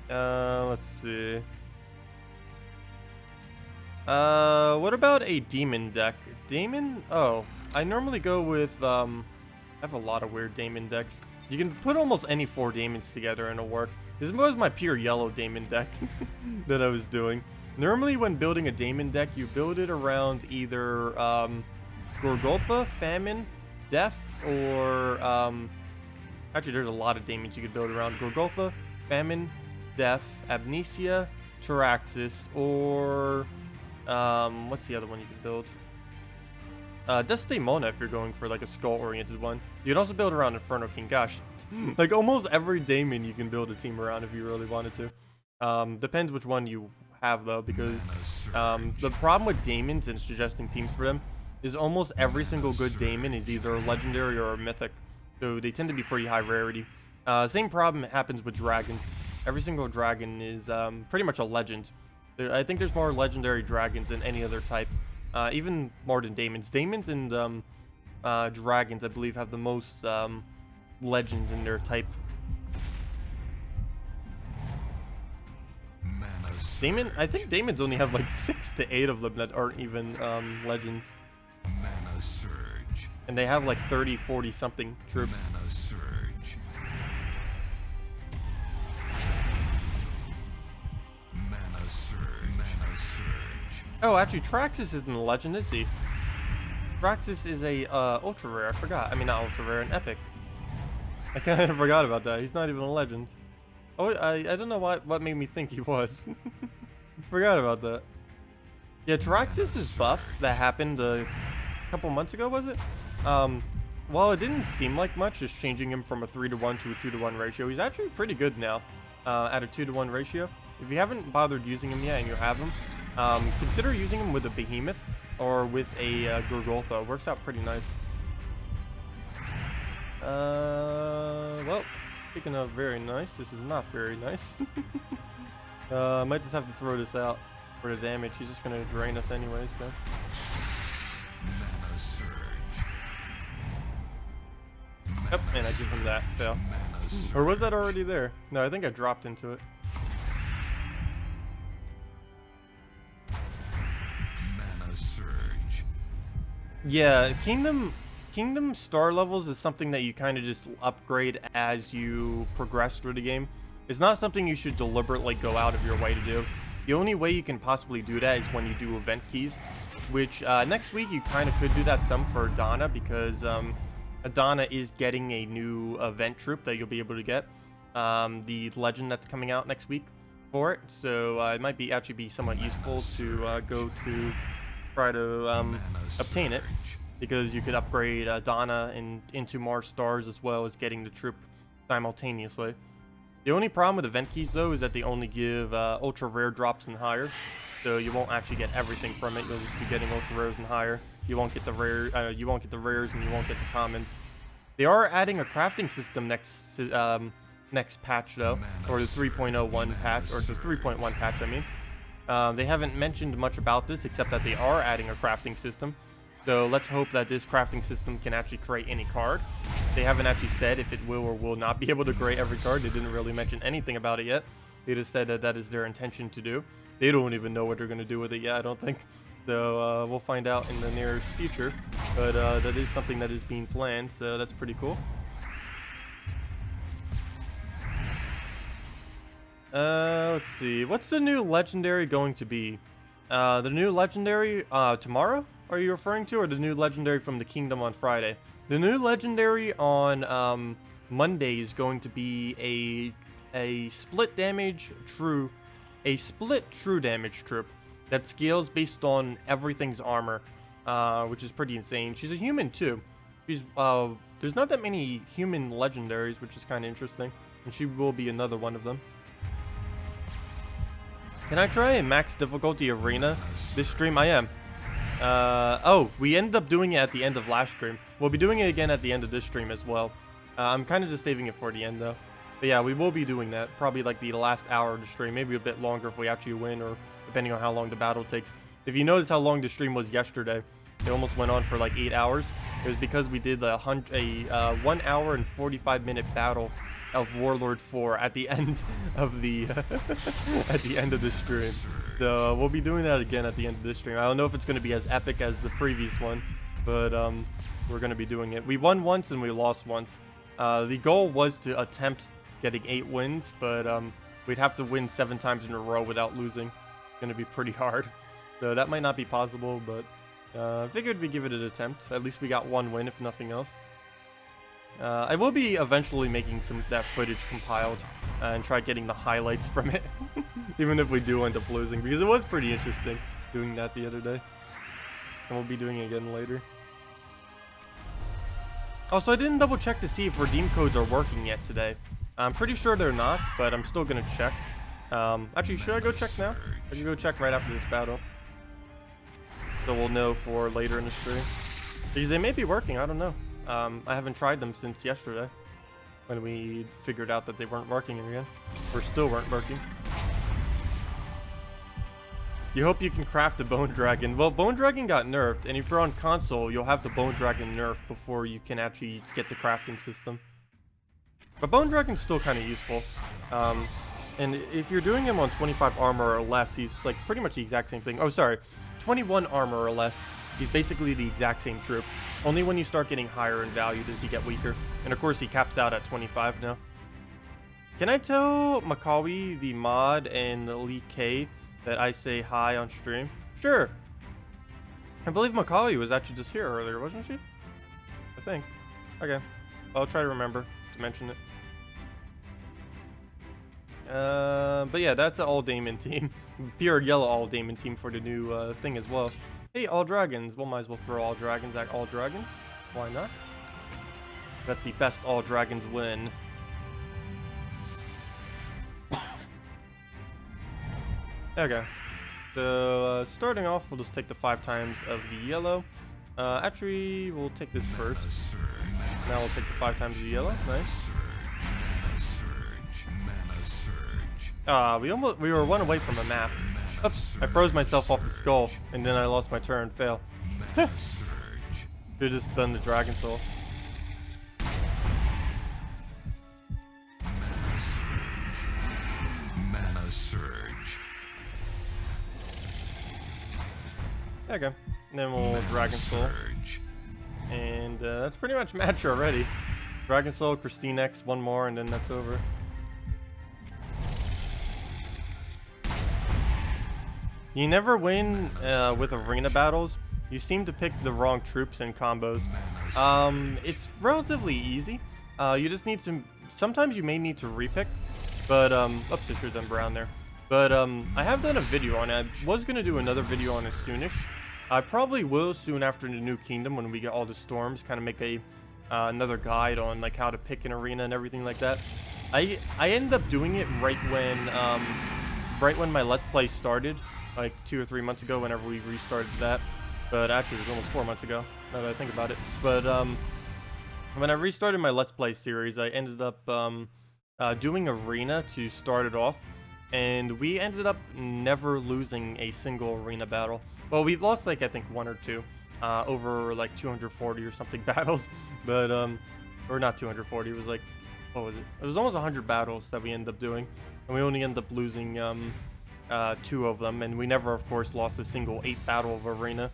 Let's see. What about a demon deck? Demon? Oh, I normally go with, I have a lot of weird demon decks. You can put almost any 4 demons together and it'll work. This was my pure yellow demon deck that I was doing. Normally when building a demon deck, you build it around either, Gorgotha, Famine, Death, or, actually there's a lot of demons you could build around. Gorgotha, Famine, Death, Amnesia, Taraxis, or what's the other one you can build? Desdemona if you're going for like a skull-oriented one. You can also build around Inferno King. Gosh, like almost every daemon you can build a team around if you really wanted to. Depends which one you have though, because the problem with daemons and suggesting teams for them is almost every single good daemon is either a legendary or a mythic, so they tend to be pretty high rarity. Same problem happens with dragons. Every single dragon is pretty much a legend. I think there's more legendary dragons than any other type, even more than daemons. Daemons and dragons, I believe, have the most legends in their type. I think daemons only have like 6 to 8 of them that aren't even legends. Mana surge. And they have like 30, 40 something troops. Mana surge. Oh, actually, Traxxas isn't a legend, is he? Traxxas is a ultra rare. I forgot. I mean, not ultra rare, an epic. I kind of forgot about that. He's not even a legend. Oh, I don't know what made me think he was. Forgot about that. Yeah, Traxxas' buff that happened a couple months ago, was it? Well, it didn't seem like much, just changing him from a 3-to-1 to a 2-to-1 ratio. He's actually pretty good now at a 2-to-1 ratio. If you haven't bothered using him yet and you have him, consider using him with a Behemoth or with a Gurgultha. It works out pretty nice. Well, speaking of very nice, this is not very nice. I might just have to throw this out for the damage. He's just gonna drain us anyway, so. Mana surge. Yep, and I give him that. Fail. Or was that already there? No, I think I dropped into it. Mana surge. Yeah, Kingdom star levels is something that you kind of just upgrade as you progress through the game. It's not something you should deliberately go out of your way to do. The only way you can possibly do that is when you do event keys, which next week you kind of could do that some for Donna, because Donna is getting a new event troop that you'll be able to get. The legend that's coming out next week for it, so it might be actually be somewhat useful to go to try to obtain it, because you could upgrade Donna into more stars as well as getting the troop simultaneously. The only problem with event keys though is that they only give ultra rare drops and higher, so you won't actually get everything from it. You'll just be getting ultra rares and higher. You won't get the rare. You won't get the rares, and you won't get the commons. They are adding a crafting system next patch though, or the 3.01 patch, or the 3.1 patch. I mean, they haven't mentioned much about this except that they are adding a crafting system. So let's hope that this crafting system can actually create any card. They haven't actually said if it will or will not be able to create every card. They didn't really mention anything about it yet. They just said that that is their intention to do. They don't even know what they're going to do with it yet, I don't think. So we'll find out in the nearest future. But that is something that is being planned, so that's pretty cool. Let's see. What's the new legendary going to be? The new legendary tomorrow? Are you referring to, or the new legendary from the Kingdom on Friday? The new legendary on Monday is going to be a split true damage troop that scales based on everything's armor, which is pretty insane. She's a human too. She's there's not that many human legendaries, which is kind of interesting, and she will be another one of them. Can I try a max difficulty arena this stream? I am. Oh, we ended up doing it at the end of last stream. We'll be doing it again at the end of this stream as well. I'm kind of just saving it for the end though. But yeah, we will be doing that. Probably like the last hour of the stream. Maybe a bit longer if we actually win, or depending on how long the battle takes. If you notice how long the stream was yesterday, it almost went on for like 8 hours. It was because we did a 1 hour and 45-minute battle of Warlord 4 at the end of the at the end of the stream. So we'll be doing that again at the end of this stream. I don't know if it's going to be as epic as the previous one, but we're going to be doing it. We won once and we lost once. The goal was to attempt getting 8 wins, but we'd have to win 7 times in a row without losing. It's going to be pretty hard. So that might not be possible, but I figured we'd give it an attempt. At least we got 1 win, if nothing else. I will be eventually making that footage compiled and try getting the highlights from it, even if we do end up losing, because it was pretty interesting doing that the other day. And we'll be doing it again later. Also, I didn't double check to see if redeem codes are working yet today. I'm pretty sure they're not, but I'm still gonna check. Actually, should I go check now? I can go check right after this battle, so we'll know for later in the stream. Because they may be working, I don't know. I haven't tried them since yesterday, when we figured out that they weren't working again, or still weren't working. You hope you can craft a Bone Dragon. Well, Bone Dragon got nerfed, and if you're on console, you'll have the Bone Dragon nerf before you can actually get the crafting system. But Bone Dragon's still kind of useful. And if you're doing him on 25 armor or less, he's like pretty much the exact same thing. Oh, sorry, 21 armor or less. He's basically the exact same troop. Only when you start getting higher in value does he get weaker. And of course he caps out at 25 now. Can I tell Makawi, the mod, and Lee K that I say hi on stream? Sure. I believe Macaulay was actually just here earlier, wasn't she? I think. Okay. I'll try to remember to mention it. But yeah, that's an all Damon team. Pure yellow all Damon team for the new thing as well. Hey, all dragons. Well, might as well throw all dragons at all dragons. Why not? Let the best all dragons win. Okay. So, starting off, we'll just take the 5 times of the yellow. Actually, we'll take this first. Now we'll take the 5 times of the yellow. Nice. We were 1 away from a map. Oops, I froze myself off the skull, and then I lost my turn. Fail. Should've just done the Dragon Soul. Mana Surge. There you go. And then we'll Dragon Soul. And that's pretty much match already. Dragon Soul, Christine X, 1 more, and then that's over. You never win with arena battles. You seem to pick the wrong troops and combos. It's relatively easy. You just need to... Sometimes you may need to repick. But, oops, I should have done brown there. But, I have done a video on it. I was going to do another video on it soonish. I probably will soon after the New Kingdom when we get all the storms. Kind of make a another guide on, like, how to pick an arena and everything like that. I ended up doing it right when my Let's Play started. Like 2 or 3 months ago, whenever we restarted that. But actually, it was almost 4 months ago, now that I think about it. But when I restarted my Let's Play series, I ended up doing Arena to start it off. And we ended up never losing a single arena battle. Well, we've lost, like, I think 1 or 2 over, like, 240 or something battles. But, or not 240, it was like, what was it? It was almost 100 battles that we ended up doing. And we only ended up losing 2 of them, and we never, of course, lost a single 8 battle of arena.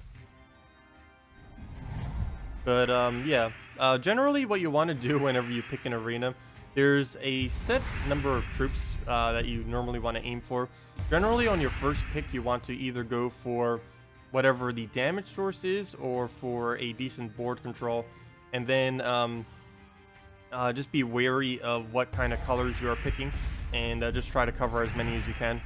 But yeah, generally what you want to do whenever you pick an arena, there's a set number of troops that you normally want to aim for. Generally, on your first pick, you want to either go for whatever the damage source is, or for a decent board control, and then just be wary of what kind of colors you are picking, and just try to cover as many as you can.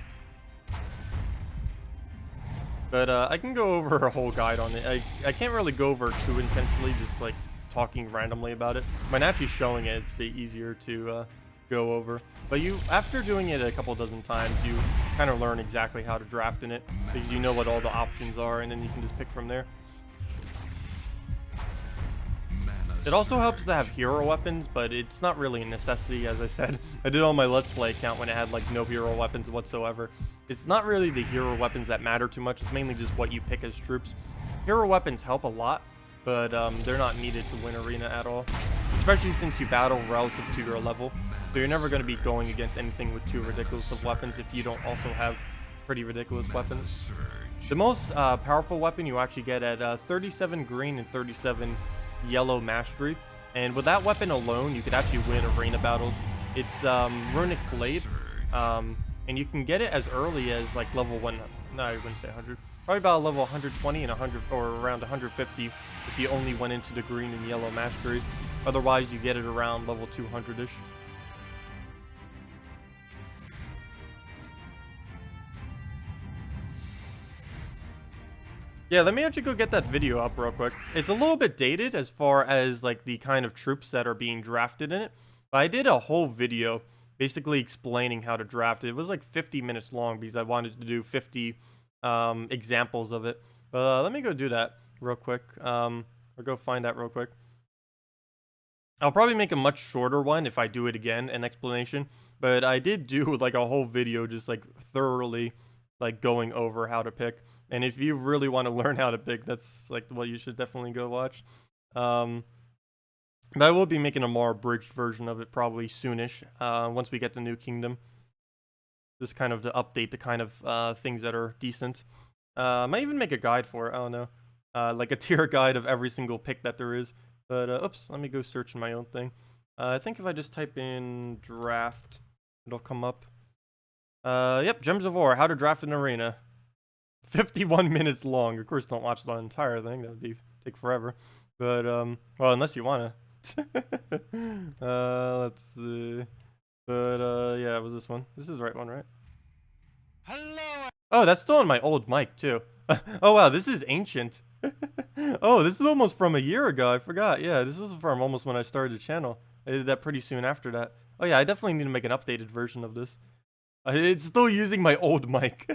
But I can go over a whole guide on it. I can't really go over too intensely, just like talking randomly about it. When actually showing it, it's a bit easier to go over. But after doing it a couple dozen times, you kind of learn exactly how to draft in it, because you know what all the options are, and then you can just pick from there. It also helps to have hero weapons, but it's not really a necessity, as I said. I did on my Let's Play account when it had like no hero weapons whatsoever. It's not really the hero weapons that matter too much, it's mainly just what you pick as troops. Hero weapons help a lot, but they're not needed to win arena at all. Especially since you battle relative to your level. So you're never going to be going against anything with too ridiculous of weapons if you don't also have pretty ridiculous weapons. The most powerful weapon you actually get at 37 green and 37 yellow mastery, and with that weapon alone you could actually win arena battles. It's Runic Blade, and you can get it as early as like level 1, no, I wouldn't say 100, probably about level 120 and 100 or around 150 if you only went into the green and yellow mastery. Otherwise you get it around level 200ish. Yeah, let me actually go get that video up real quick. It's a little bit dated as far as like the kind of troops that are being drafted in it. But I did a whole video basically explaining how to draft it. It was like 50 minutes long because I wanted to do 50 examples of it. But let me go do that real quick. Or go find that real quick. I'll probably make a much shorter one if I do it again, an explanation. But I did do like a whole video just like thoroughly like going over how to pick. And if you really want to learn how to pick, that's like what you should definitely go watch. But I will be making a more abridged version of it probably soonish, once we get the New Kingdom. Just kind of to update the kind of things that are decent. Might even make a guide for it, I don't know. Like a tier guide of every single pick that there is. But, oops, let me go search in my own thing. I think if I just type in draft, it'll come up. Yep, Gems of War, how to draft an arena. 51 minutes long. Of course, don't watch the entire thing. That would take forever. But well, unless you wanna. Let's see. But yeah, it was this one. This is the right one, right? Hello. Oh, that's still on my old mic too. Oh wow, this is ancient. Oh, this is almost from a year ago. I forgot. Yeah, this was from almost when I started the channel. I did that pretty soon after that. Oh yeah, I definitely need to make an updated version of this. It's still using my old mic.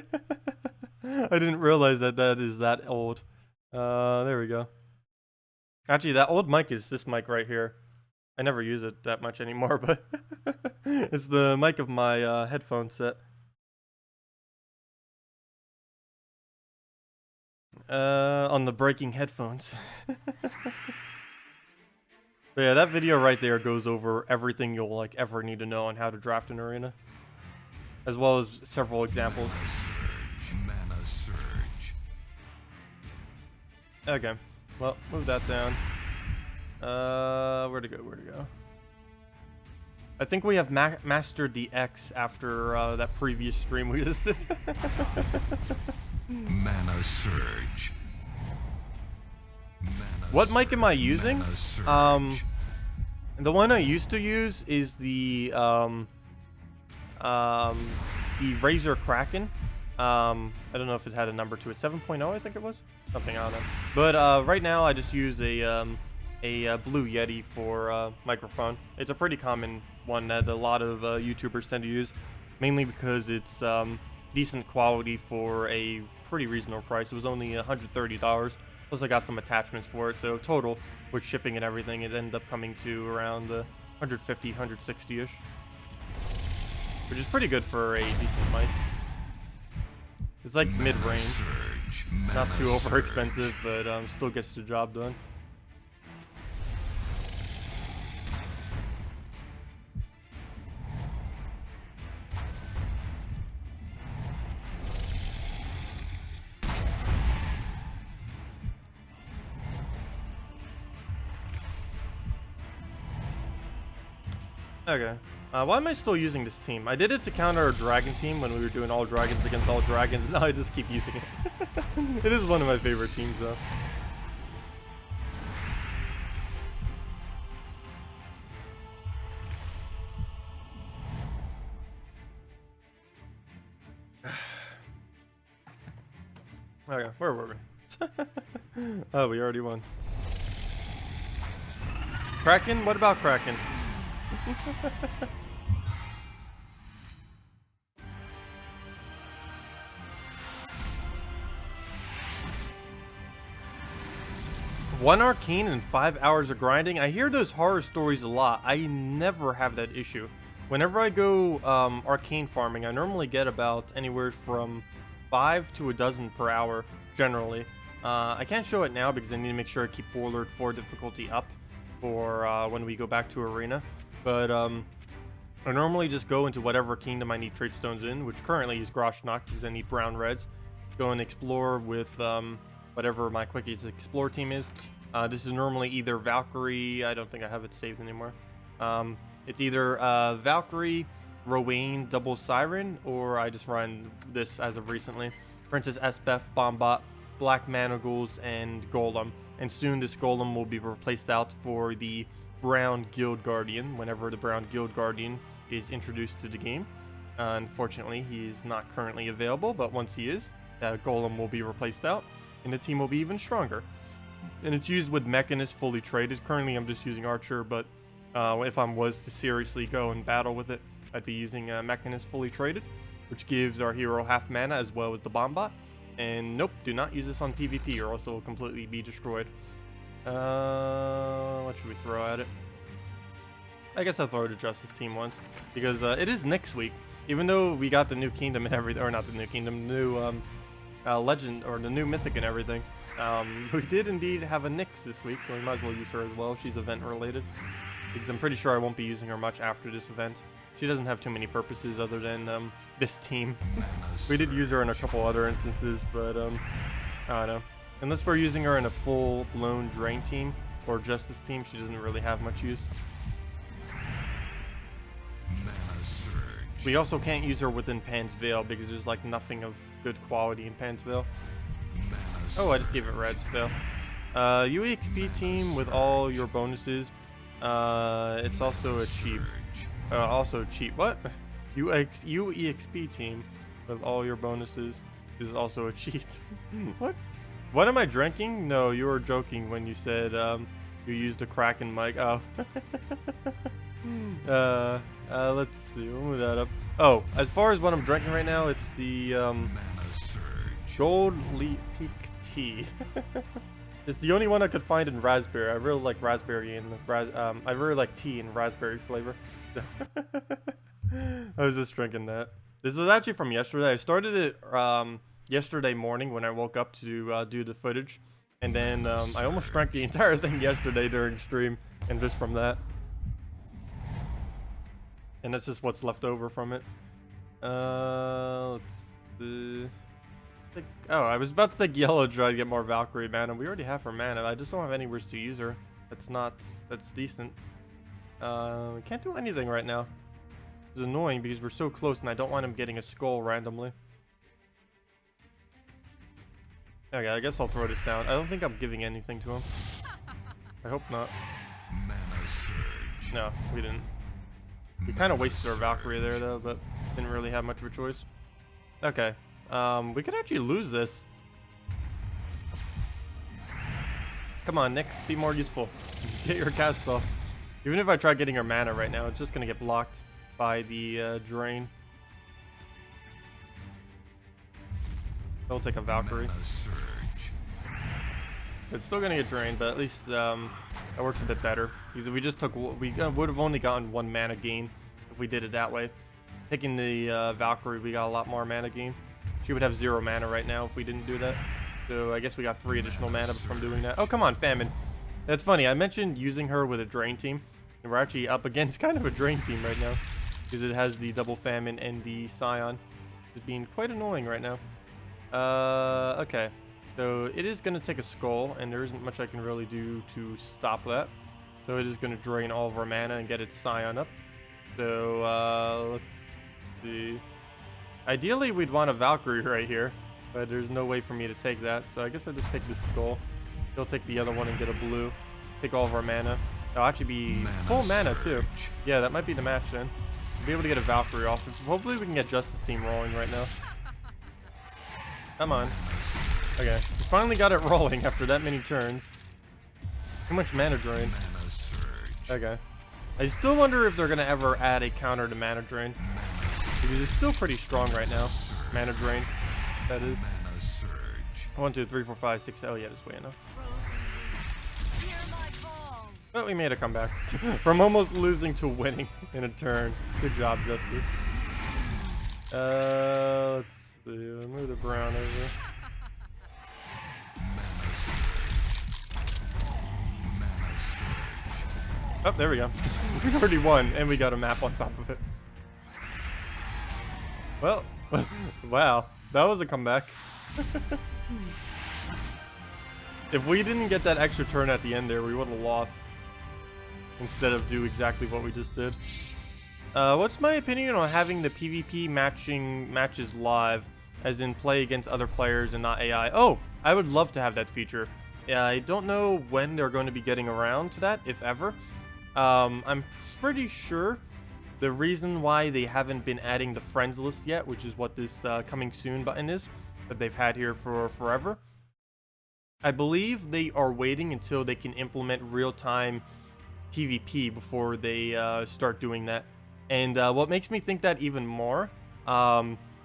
I didn't realize that that is that old. There we go. Actually, that old mic is this mic right here. I never use it that much anymore, but it's the mic of my headphone set. On the breaking headphones. But yeah, that video right there goes over everything you'll like ever need to know on how to draft an arena, as well as several examples. Mana surge. Okay, well, move that down. Where to go? Where to go? I think we have mastered the X after that previous stream we just did. Mana surge. What mic am I using? Mana surge. The one I used to use is the Razer Kraken. I don't know if it had a number to it. 7.0, I think it was. Something, I don't know. But right now I just use a Blue Yeti for microphone. It's a pretty common one that a lot of YouTubers tend to use, mainly because it's decent quality for a pretty reasonable price. It was only $130. Plus I got some attachments for it, so total with shipping and everything, it ended up coming to around 150, 160-ish, which is pretty good for a decent mic. It's like mid-range, not too over expensive, but still gets the job done. Okay. Why am I still using this team? I did it to counter our dragon team when we were doing all dragons against all dragons. Now I just keep using it. It is one of my favorite teams, though. Okay, where were we? Oh, we already won. Kraken? What about Kraken? One arcane and 5 hours of grinding. I hear those horror stories a lot. I never have that issue. Whenever I go arcane farming, I normally get about anywhere from 5 to a dozen per hour, generally. I can't show it now because I need to make sure I keep Warlord 4 difficulty up for when we go back to arena. But I normally just go into whatever kingdom I need trade stones in, which currently is Groshnak because I need brown reds. Go and explore with whatever my quickest explore team is. This is normally either Valkyrie, I don't think I have it saved anymore. It's either Valkyrie, Rowan, Double Siren, or I just run this as of recently. Princess Esbeth, Bombot, Black Manacles, and Golem. And soon this Golem will be replaced out for the Brown Guild Guardian whenever the Brown Guild Guardian is introduced to the game. Unfortunately, he is not currently available, but once he is, that Golem will be replaced out, and the team will be even stronger. And it's used with Mechanist fully traded. Currently, I'm just using Archer, but if I was to seriously go and battle with it, I'd be using Mechanist fully traded, which gives our hero half mana as well as the Bombot. And nope, do not use this on PvP or else it will completely be destroyed. What should we throw at it? I guess I'll throw it at Justice Team once, because it is next week. Even though we got the new kingdom and everything, or not the new kingdom, new legend, or the new mythic and everything, we did indeed have a Nyx this week, so we might as well use her as well. She's event related, because I'm pretty sure I won't be using her much after this event. She doesn't have too many purposes other than this team. We did use her in a couple other instances, but I don't know. Unless we're using her in a full-blown Drain team or Justice team, she doesn't really have much use. Mana surge. We also can't use her within Pan's Veil because there's like nothing of good quality in Pan's Veil. Oh, I just gave it Red's Veil. UEXP team with all your bonuses. It's also a cheap. Also cheap. What? UEXP team with all your bonuses is also a cheat. What? What am I drinking? No, you were joking when you said you used a Kraken mic. Oh. Let's see. We'll move that up. Oh, as far as what I'm drinking right now, it's the Gold Leap Peak Tea. It's the only one I could find in raspberry. I really like raspberry and I really like tea in raspberry flavor. I was just drinking that. This was actually from yesterday. I started it yesterday morning when I woke up to do the footage, and then I almost drank the entire thing yesterday during stream, and just from that. And that's just what's left over from it. Let's see. Oh, I was about to take yellow to try to get more Valkyrie mana. We already have her mana. I just don't have anywhere to use her. That's decent. We can't do anything right now. It's annoying because we're so close and I don't want him getting a skull randomly. Okay, I guess I'll throw this down. I don't think I'm giving anything to him. I hope not. No, we didn't. We kind of wasted our Valkyrie there though, but didn't really have much of a choice. Okay. We could actually lose this. Come on, Nyx, be more useful. Get your cast off. Even if I try getting her mana right now, it's just gonna get blocked by the drain. Don't take a Valkyrie. It's still gonna get drained, but at least that works a bit better. Because if we just took, we would have only gotten 1 mana gain if we did it that way. Taking the Valkyrie, we got a lot more mana gain. She would have 0 mana right now if we didn't do that. So I guess we got 3 additional mana from doing that. Oh, come on, Famine. That's funny. I mentioned using her with a drain team. And we're actually up against kind of a drain team right now. Because it has the double Famine and the Scion. It's being quite annoying right now. Okay. So it is going to take a skull. And there isn't much I can really do to stop that. So it is going to drain all of our mana and get its Scion up. So let's see. Ideally, we'd want a Valkyrie right here, but there's no way for me to take that, so I guess I'll just take this skull. He'll take the other one and get a blue. Take all of our mana. That'll actually be full mana, too. Yeah, that might be the match, then. We'll be able to get a Valkyrie off. Hopefully, we can get Justice Team rolling right now. Come on. Okay, we finally got it rolling after that many turns. Too much mana drain. Okay. I still wonder if they're going to ever add a counter to mana drain. Because it's still pretty strong right now. Mana drain, that is. 1, 2, 3, 4, 5, 6. Oh yeah, that's way enough. But we made a comeback. From almost losing to winning in a turn. Good job, Justice. Let's see. I'll move the brown over. Oh, there we go. We already won, and we got a map on top of it. Well, wow, that was a comeback. If we didn't get that extra turn at the end there, we would have lost. Instead of do exactly what we just did. What's my opinion on having the PvP matches live, as in play against other players and not AI? Oh, I would love to have that feature. Yeah, I don't know when they're going to be getting around to that, if ever. I'm pretty sure the reason why they haven't been adding the friends list yet, which is what this coming soon button is, that they've had here for forever. I believe they are waiting until they can implement real-time PvP before they start doing that. And what makes me think that even more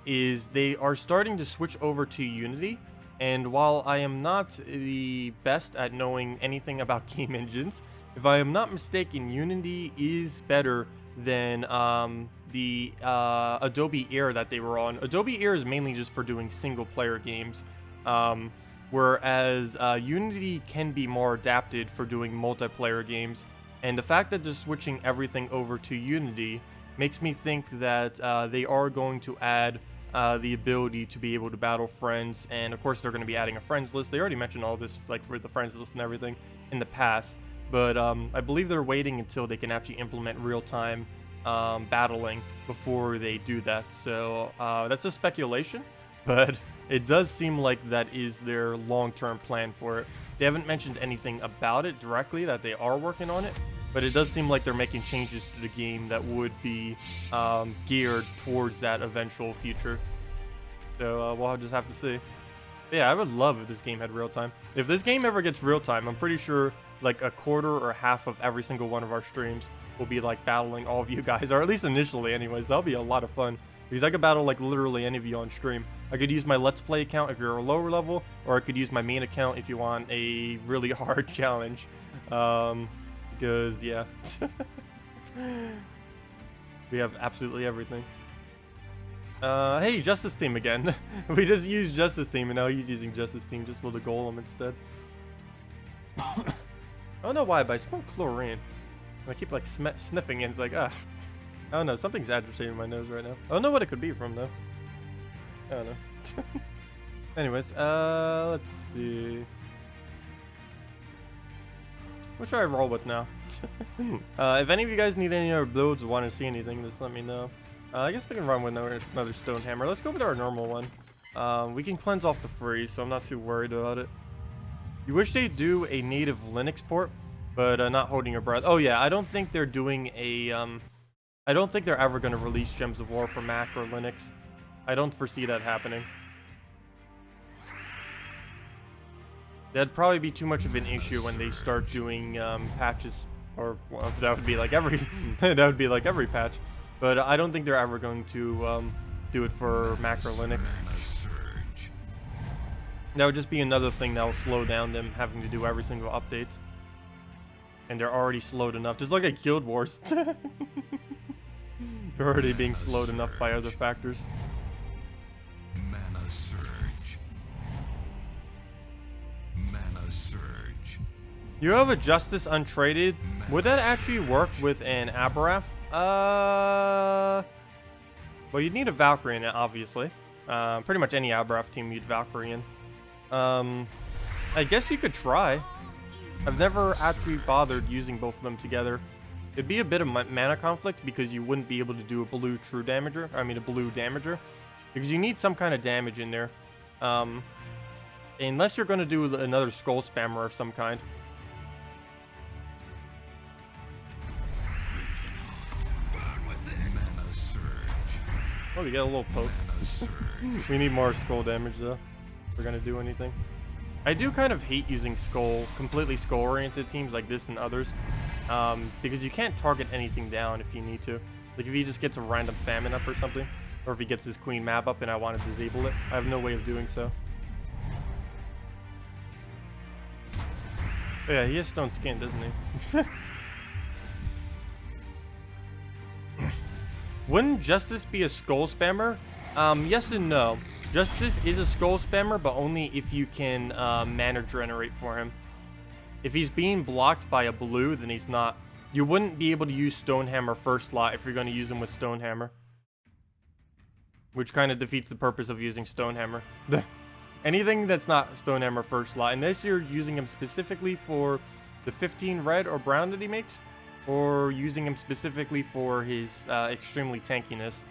is they are starting to switch over to Unity. And while I am not the best at knowing anything about game engines, if I am not mistaken, Unity is better than the Adobe Air that they were on. Adobe Air is mainly just for doing single-player games, whereas Unity can be more adapted for doing multiplayer games. And the fact that they're switching everything over to Unity makes me think that they are going to add the ability to be able to battle friends, and of course they're going to be adding a friends list. They already mentioned all this, like for the friends list and everything in the past, but I believe they're waiting until they can actually implement real-time battling before they do that. So that's a speculation, but it does seem like that is their long-term plan for it. They haven't mentioned anything about it directly that they are working on it, but it does seem like they're making changes to the game that would be geared towards that eventual future. So we'll just have to see. But yeah, I would love if this game had real time. If this game ever gets real time, I'm pretty sure like a quarter or half of every single one of our streams will be like battling all of you guys, or at least initially anyways. That'll be a lot of fun, because I could battle like literally any of you on stream. I could use my Let's Play account if you're a lower level, or I could use my main account if you want a really hard challenge. Because yeah, we have absolutely everything. Hey, Justice Team again. We just used Justice Team, and now he's using Justice Team just for the Golem instead. I don't know why, but I smell chlorine. I keep like sniffing, and it's like, I don't know, something's agitating my nose right now. I don't know what it could be from though. I don't know. Anyways, let's see. What should I roll with now? If any of you guys need any other builds or want to see anything, just let me know. I guess we can run with another Stonehammer. Let's go with our normal one. We can cleanse off the freeze, so I'm not too worried about it. You wish they'd do a native Linux port, but not holding your breath. Oh yeah, I don't think they're doing a I don't think they're ever going to release Gems of War for Mac or Linux. I don't foresee that happening. That'd probably be too much of an issue when they start doing patches, or well, that would be like every that would be like every patch. But I don't think they're ever going to do it for Mac or Linux. That would just be another thing that will slow down them having to do every single update. And they're already slowed enough. Just like at Guild Wars. They're already being slowed enough by other factors. Mana surge. Mana surge. You have a Justice untraded. Would that actually work with an Aberrath? Well, you'd need a Valkyrie in it, obviously. Pretty much any Aberrath team you'd Valkyrie in. I guess you could try. I've never actually bothered using both of them together. It'd be a bit of mana conflict because you wouldn't be able to do a blue true damager. I mean, a blue damager. Because you need some kind of damage in there. Unless you're going to do another skull spammer of some kind. Oh, we got a little poke. We need more skull damage though, if we're gonna do anything. I do kind of hate using completely skull-oriented teams like this and others, because you can't target anything down if you need to. Like if he just gets a random famine up or something, or if he gets his queen map up and I want to disable it, I have no way of doing so. Oh, yeah, he has stone skin, doesn't he? Wouldn't Justice be a skull spammer? Yes and no. Justice is a skull spammer, but only if you can mana generate for him. If he's being blocked by a blue, then he's not. You wouldn't be able to use Stonehammer first slot if you're going to use him with Stonehammer. Which kind of defeats the purpose of using Stonehammer. Anything that's not Stonehammer first slot, unless you're using him specifically for the 15 red or brown that he makes, or using him specifically for his extremely tankiness.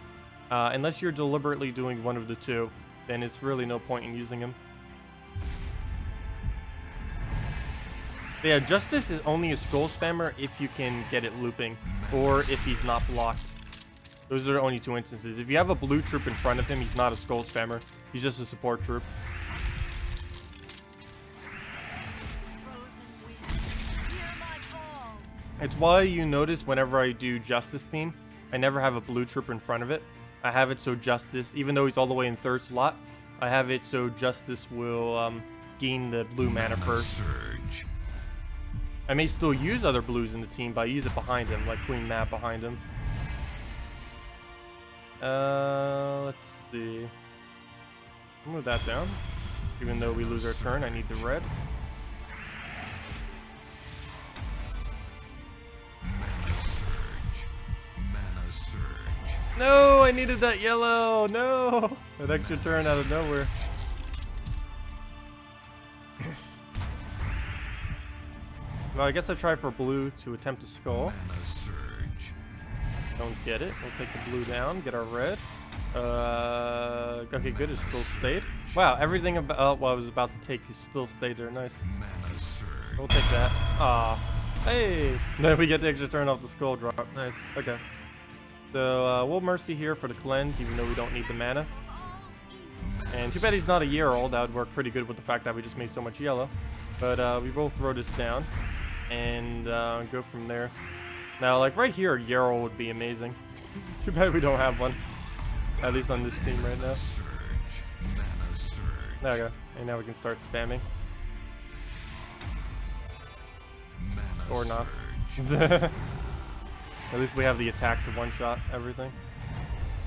Unless you're deliberately doing one of the two, then it's really no point in using him. But yeah, Justice is only a skull spammer if you can get it looping, or if he's not blocked. Those are the only two instances. If you have a blue troop in front of him, he's not a skull spammer. He's just a support troop. It's why you notice whenever I do Justice team, I never have a blue troop in front of it. I have it so Justice, even though he's all the way in third slot, I have it so Justice will gain the blue mana first. Surge. I may still use other blues in the team, but I use it behind him, like Queen Map behind him. Let's see. Move that down. Even though we lose our turn, I need the red. Mana surge. Mana surge. No, I needed that yellow. No, that extra turn out of nowhere. Well, I guess I try for blue to attempt a skull. Mana surge. Don't get it. We'll take the blue down, get our red. Okay, good. It still stayed. Wow, everything about what I was about to take is still stayed there. Nice. Mana surge. We'll take that. Ah, hey. Then we get the extra turn off the skull drop. Nice. Okay. So we'll mercy here for the cleanse, even though we don't need the mana. And too bad he's not a year old. That would work pretty good with the fact that we just made so much yellow. But we will throw this down and go from there. Now, like right here, a Yarrow would be amazing. Too bad we don't have one. At least on this team right now. Surge. Mana surge. There we go. And now we can start spamming. Mana Or not. surge. At least we have the attack to one-shot everything.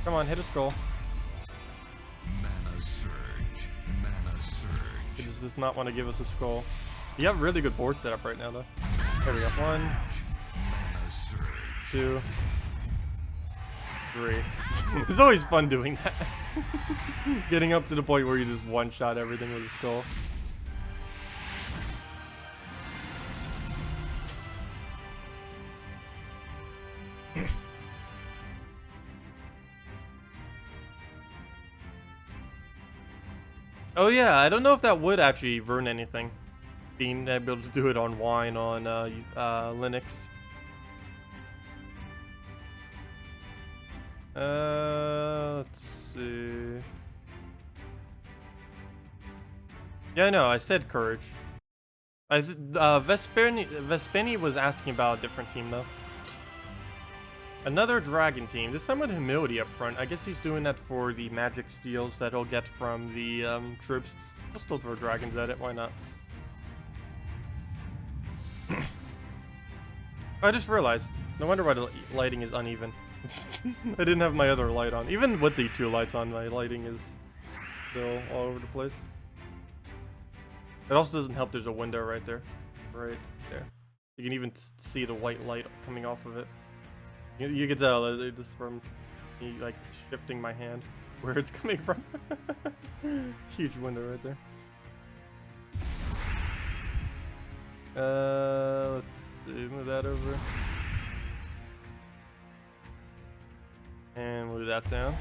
Come on, hit a skull. Mana surge. Mana surge. He just does not want to give us a skull. You have really good board setup right now, though. There we go. 1, Mana surge. 2, 3. It's always fun doing that. Getting up to the point where you just one-shot everything with a skull. Oh yeah, I don't know if that would actually ruin anything. Being able to do it on Wine on Linux. Let's see. Yeah, no, I said Courage. Vespeni was asking about a different team though. Another dragon team. This time with humility up front. I guess he's doing that for the magic steals that he'll get from the troops. I'll still throw dragons at it. Why not? I just realized. No wonder why the lighting is uneven. I didn't have my other light on. Even with the 2 lights on, my lighting is still all over the place. It also doesn't help there's a window right there. Right there. You can even see the white light coming off of it. You can tell it's just from me like shifting my hand where it's coming from. Huge window right there. Let's move that over. And move that down.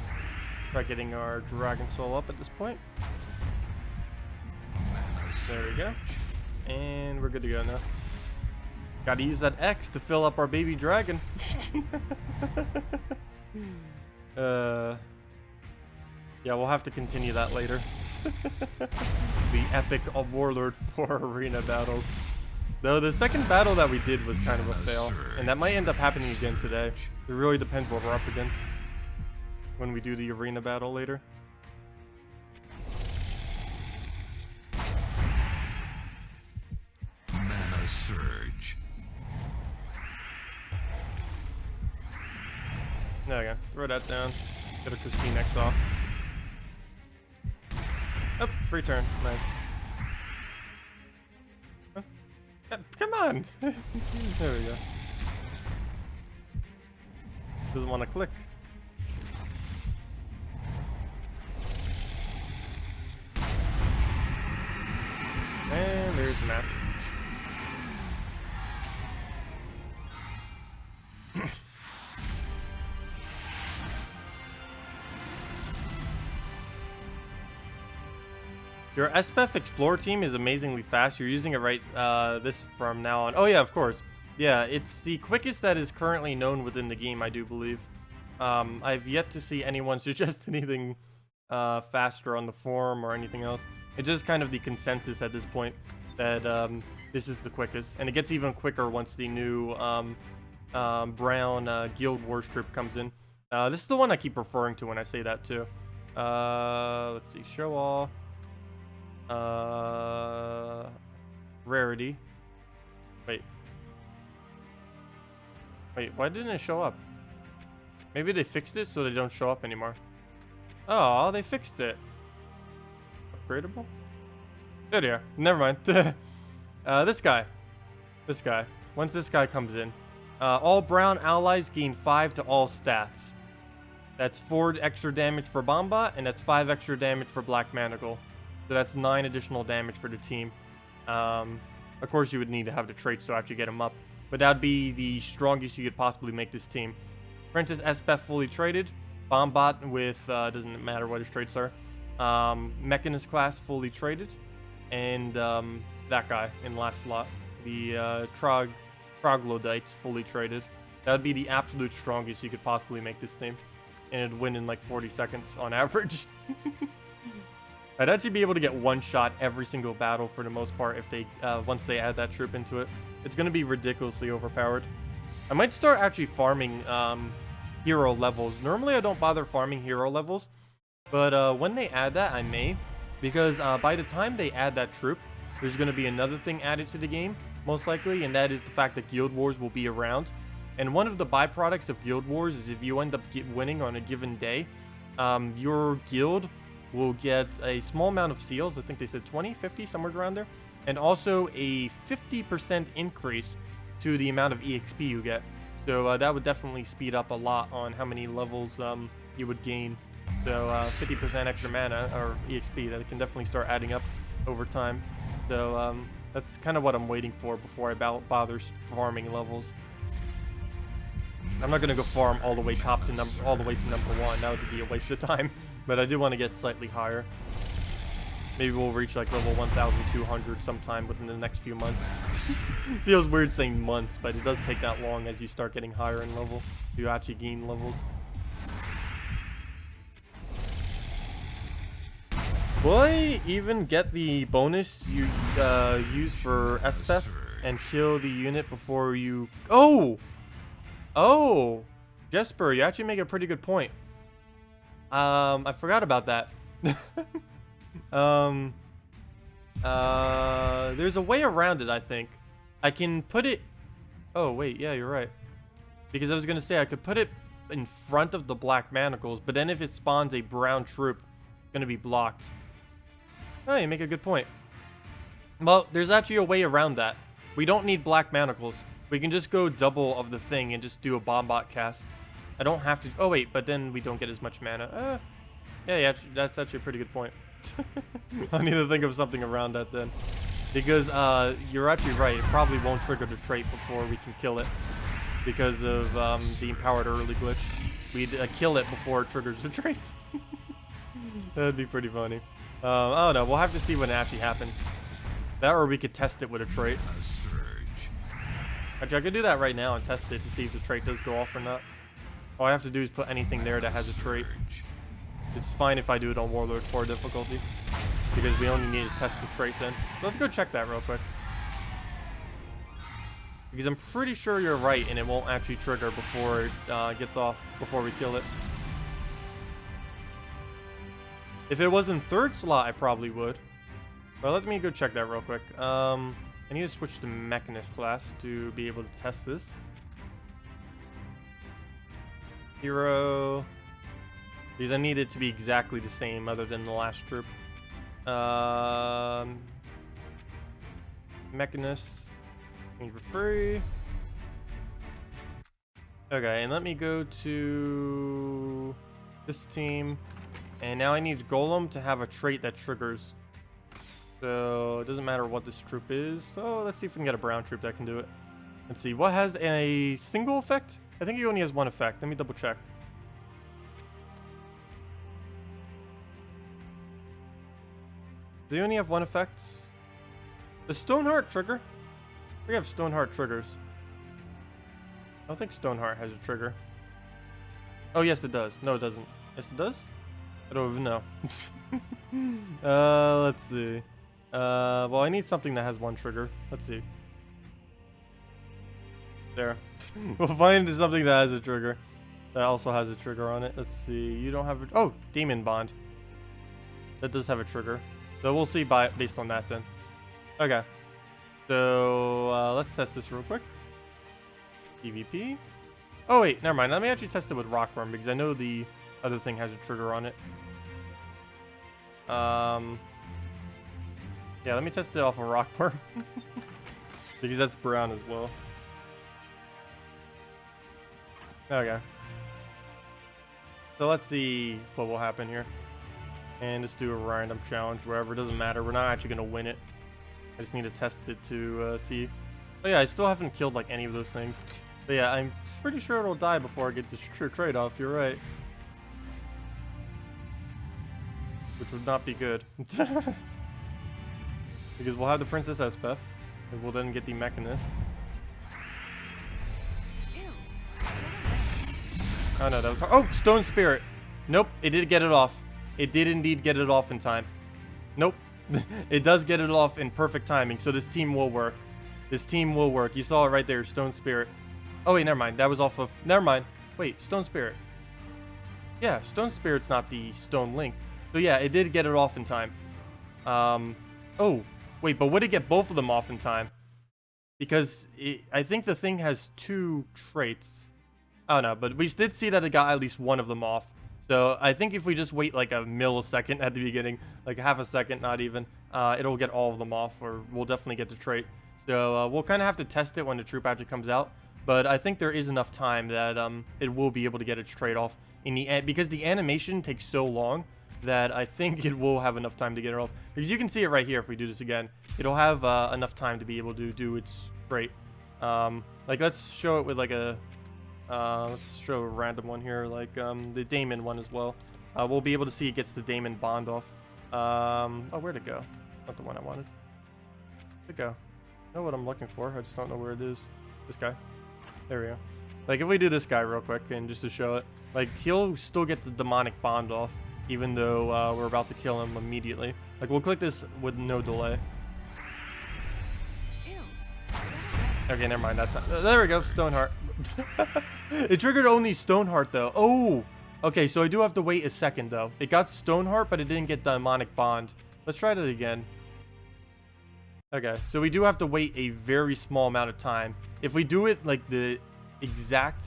Try getting our Dragon Soul up at this point. There we go. And we're good to go now. Gotta use that X to fill up our baby dragon. Yeah, we'll have to continue that later. The epic of Warlord 4 arena battles. Though the second battle that we did was kind of a fail. And that might end up happening again today. It really depends what we're up against when we do the arena battle later. Mana surge. There we go. Throw that down. Get a Christine X off. Oh, free turn. Nice. Oh, come on! There we go. Doesn't want to click. And there's the match. Your SPF Explorer team is amazingly fast. You're using it right this from now on. Oh yeah, of course. Yeah, it's the quickest that is currently known within the game, I do believe. I've yet to see anyone suggest anything faster on the forum or anything else. It's just kind of the consensus at this point that this is the quickest. And it gets even quicker once the new brown Guild Wars trip comes in. This is the one I keep referring to when I say that too. Let's see, show all. Rarity. Wait, why didn't it show up? Maybe they fixed it so they don't show up anymore. Oh, they fixed it. Upgradable? There they are. Never mind. This guy. Once this guy comes in, all brown allies gain 5 to all stats. That's 4 extra damage for Bomba, and that's 5 extra damage for Black Manacle. So that's 9 additional damage for the team. Of course, you would need to have the traits to actually get him up. But that would be the strongest you could possibly make this team. Apprentice Espeth fully traded. Bombot with, doesn't matter what his traits are. Mechanist class fully traded. And that guy in last slot. The Troglodytes fully traded. That would be the absolute strongest you could possibly make this team. And it'd win in like 40 seconds on average. I'd actually be able to get one shot every single battle for the most part if they once they add that troop into it. It's going to be ridiculously overpowered. I might start actually farming hero levels. Normally I don't bother farming hero levels, but when they add that, I may. Because by the time they add that troop, there's going to be another thing added to the game, most likely, and that is the fact that Guild Wars will be around. And one of the byproducts of Guild Wars is if you end up winning on a given day, your guild will get a small amount of seals. I think they said 20, 50, somewhere around there. And also a 50% increase to the amount of EXP you get. So that would definitely speed up a lot on how many levels you would gain. So 50% extra mana or EXP, that can definitely start adding up over time. So that's kind of what I'm waiting for before I bother farming levels. I'm not gonna go farm all the way to number 1. That would be a waste of time. But I do want to get slightly higher. Maybe we'll reach like level 1,200 sometime within the next few months. Feels weird saying months, but it does take that long as you start getting higher in level. You actually gain levels. Will I even get the bonus you use for Espeth and kill the unit before you... Oh! Oh! Jesper, you actually make a pretty good point. I forgot about that. There's a way around it, I think. I can put it... Oh, wait, yeah, you're right. Because I was gonna say I could put it in front of the black manacles, but then if it spawns a brown troop, it's gonna be blocked. Oh, you make a good point. Well, there's actually a way around that. We don't need black manacles. We can just go double of the thing and just do a bombot cast. I don't have to... Oh, wait, but then we don't get as much mana. Yeah, that's actually a pretty good point. I need to think of something around that then. Because you're actually right. It probably won't trigger the trait before we can kill it. Because of the empowered early glitch. We'd kill it before it triggers the traits. That'd be pretty funny. I don't know. We'll have to see when it actually happens. That or we could test it with a trait. Actually, I could do that right now and test it to see if the trait does go off or not. All I have to do is put anything there that has a trait. It's fine if I do it on Warlord 4 difficulty. Because we only need to test the trait then. So let's go check that real quick. Because I'm pretty sure you're right and it won't actually trigger before it gets off, before we kill it. If it was in 3rd slot, I probably would. But let me go check that real quick. I need to switch to Mechanist class to be able to test this. Hero. Because I need it to be exactly the same other than the last troop. Mechanist. Change for free. Okay, and let me go to this team. And now I need Golem to have a trait that triggers. So it doesn't matter what this troop is. So let's see if we can get a brown troop that can do it. Let's see, what has a single effect? I think he only has one effect. Let me double check. Do you only have one effect? Does Stoneheart trigger? We have Stoneheart triggers. I don't think Stoneheart has a trigger. Oh, yes, it does. No, it doesn't. Yes, it does? I don't even know. Let's see. Well, I need something that has one trigger. Let's see. There. We'll find something that has a trigger. That also has a trigger on it. Let's see. You don't have a... Oh, Demon Bond. That does have a trigger. So we'll see based on that then. Okay. So let's test this real quick. PvP. Oh wait, never mind. Let me actually test it with Rockworm because I know the other thing has a trigger on it. Yeah, let me test it off of Rockworm. Because that's brown as well. Okay. So let's see what will happen here. And just do a random challenge wherever. It doesn't matter. We're not actually going to win it. I just need to test it to see. Oh yeah, I still haven't killed like any of those things. But yeah, I'm pretty sure it'll die before it gets its trade-off. You're right. Which would not be good. Because we'll have the Princess Espef, and we'll then get the Mechanist. Oh no, that was hard. Oh, Stone Spirit. Nope, it did get it off. It did indeed get it off in time. Nope. It does get it off in perfect timing, so this team will work. This team will work. You saw it right there, Stone Spirit. Oh wait, never mind. That was off of... Never mind. Wait, Stone Spirit. Yeah, Stone Spirit's not the Stone Link. So yeah, it did get it off in time. Oh, wait, but would it get both of them off in time? Because I think the thing has 2 traits. Oh no, but we did see that it got at least one of them off. So I think if we just wait like a millisecond at the beginning, like half a second, not even, it'll get all of them off, or we'll definitely get the trait. So we'll kind of have to test it when the troop actually comes out. But I think there is enough time that it will be able to get its trait off in the end, because the animation takes so long that I think it will have enough time to get it off. Because you can see it right here if we do this again. It'll have enough time to be able to do its trait. Like let's show it with like a... let's show a random one here, like the Daemon one as well. We'll be able to see it gets the Daemon bond off. Oh, where'd it go? Not the one I wanted. Where'd it go? I know what I'm looking for. I just don't know where it is. This guy. There we go. Like if we do this guy real quick, and just to show it, like he'll still get the demonic bond off, even though we're about to kill him immediately. Like we'll click this with no delay. Okay, never mind. That's not... There we go. Stoneheart. It triggered only Stoneheart though. Oh, okay. So I do have to wait a second though. It got Stoneheart, but it didn't get demonic bond. Let's try that again. Okay, so we do have to wait a very small amount of time. If we do it like the exact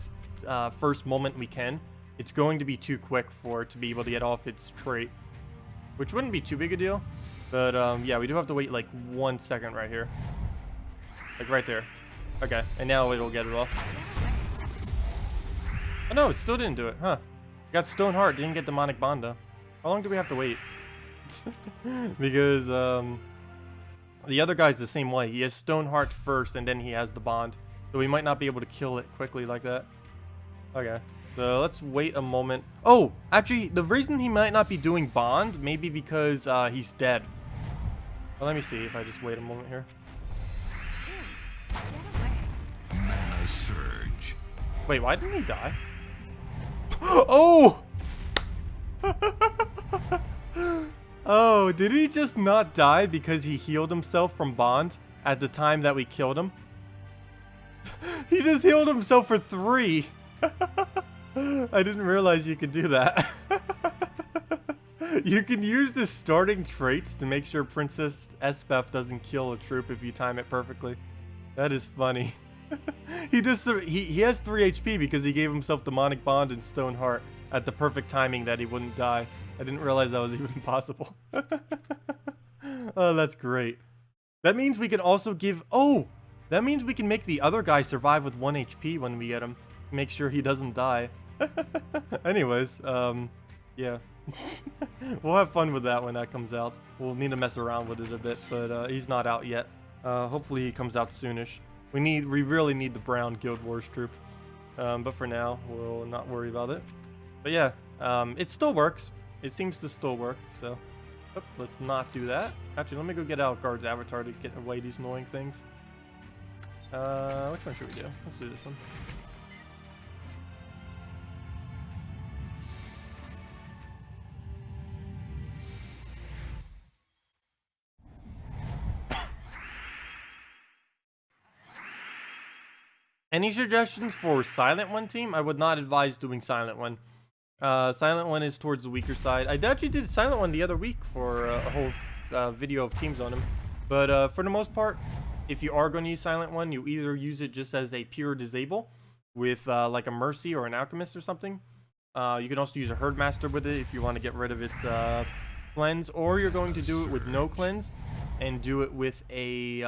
first moment we can, it's going to be too quick for it to be able to get off its trait, which wouldn't be too big a deal. But yeah, we do have to wait like 1 second right here, like right there. Okay, and now it'll get it off. Oh no, it still didn't do it, huh? Got Stoneheart, didn't get demonic bond though. How long do we have to wait? Because the other guy's the same way. He has Stoneheart first, and then he has the bond. So we might not be able to kill it quickly like that. Okay, so let's wait a moment. Oh, actually, the reason he might not be doing bond, maybe because he's dead. Well, let me see if I just wait a moment here. Mana surge. Wait, why didn't he die? Oh! Oh, did he just not die because he healed himself from bond at the time that we killed him? He just healed himself for 3. I didn't realize you could do that. You can use the starting traits to make sure Princess Espef doesn't kill a troop if you time it perfectly. That is funny. He has 3 HP because he gave himself demonic bond and Stoneheart at the perfect timing that he wouldn't die. I didn't realize that was even possible. Oh, that's great. That means we can also give... Oh! That means we can make the other guy survive with 1 HP when we get him. To make sure he doesn't die. Anyways, yeah. We'll have fun with that when that comes out. We'll need to mess around with it a bit, but he's not out yet. Hopefully he comes out soonish. We really need the brown Guild Wars troop. But for now, we'll not worry about it. But yeah, it still works. It seems to still work, so... Oh, let's not do that. Actually, let me go get out Guard's avatar to get away these annoying things. Which one should we do? Let's do this one. Any suggestions for Silent One team? I would not advise doing Silent One. Silent One is towards the weaker side. I actually did Silent One the other week for a whole video of teams on him. But for the most part, if you are going to use Silent One, you either use it just as a pure disable with like a Mercy or an Alchemist or something. You can also use a Herdmaster with it if you want to get rid of its cleanse, or you're going to do it with no cleanse and do it with a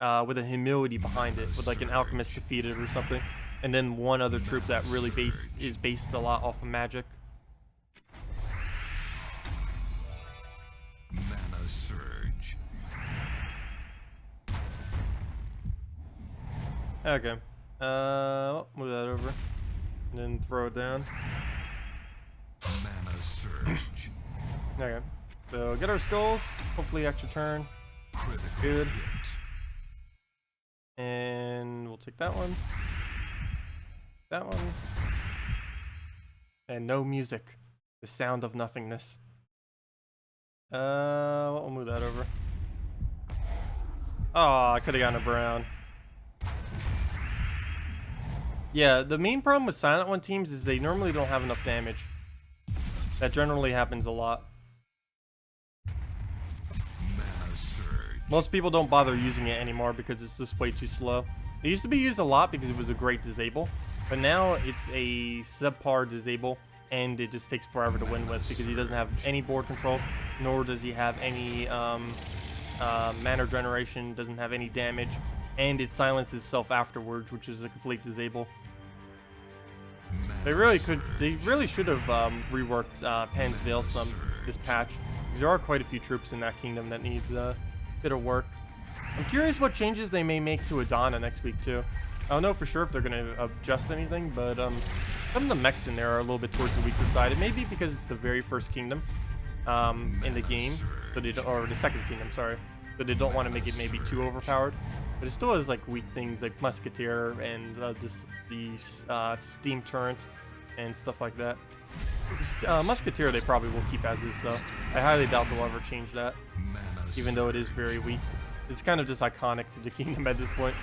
humility behind it, with like an Alchemist defeated or something, and then one other troop that really is based a lot off of magic. Mana surge. Okay, Move that over. And then throw it down. Mana surge. Okay. So get our skulls. Hopefully extra turn. Critical Good. hit. And we'll take that one. That one. And no music. The sound of nothingness. We'll move that over. Oh, I could have gotten a brown. Yeah, the main problem with Silent One teams is they normally don't have enough damage. That generally happens a lot. Mana surge. Most people don't bother using it anymore because it's just way too slow. It used to be used a lot because it was a great disable, but now it's a subpar disable, and it just takes forever to win with because he doesn't have any board control, nor does he have any mana generation, doesn't have any damage, and it silences itself afterwards, which is a complete disable. They really should have reworked Pan's Veil some this patch, because there are quite a few troops in that kingdom that needs a bit of work. I'm curious what changes they may make to Adana next week too. I don't know for sure if they're going to adjust anything, but some of the mechs in there are a little bit towards the weaker side. It may be because it's the very first kingdom in the game, so or the second kingdom, sorry. So they don't want to make it maybe too overpowered. But it still has like weak things like Musketeer and just the Steam Turret and stuff like that. Musketeer they probably will keep as is though. I highly doubt they'll ever change that, even though it is very weak. It's kind of just iconic to the kingdom at this point.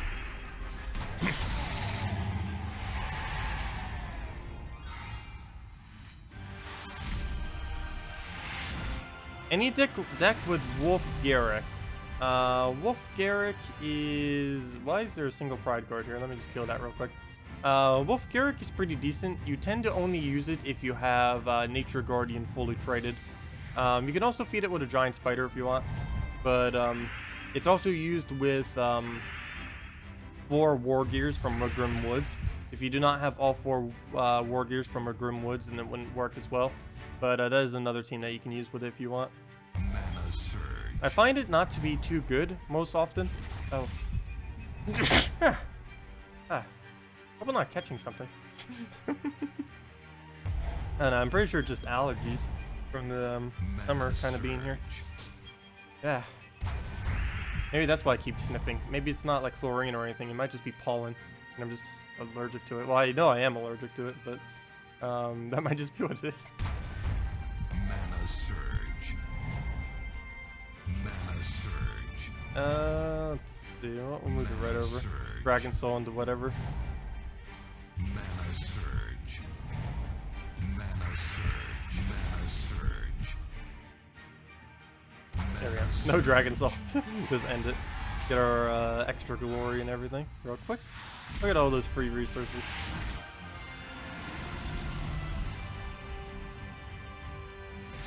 Any deck with Wolf Garrick. Wolf Garrick is... Why is there a single pride card here? Let me just kill that real quick. Wolf Garrick is pretty decent. You tend to only use it if you have Nature Guardian fully traded. You can also feed it with a Giant Spider if you want. But it's also used with 4 War Gears from Grim Woods. If you do not have all 4 War Gears from Grim Woods, then it wouldn't work as well. But that is another team that you can use with it if you want. Mana surge. I find it not to be too good most often. Oh. Hope I'm not catching something. And I'm pretty sure it's just allergies from the summer kind of being here. Yeah. Maybe that's why I keep sniffing. Maybe it's not like chlorine or anything. It might just be pollen, and I'm just allergic to it. Well, I know I am allergic to it, but that might just be what it is. Mana surge. Mana surge. Let's see. We'll move it right over. Dragon Soul into whatever. Mana surge. Mana surge. Mana surge. There we go. No Dragon Soul. Just end it. Get our extra glory and everything real quick. Look at all those free resources.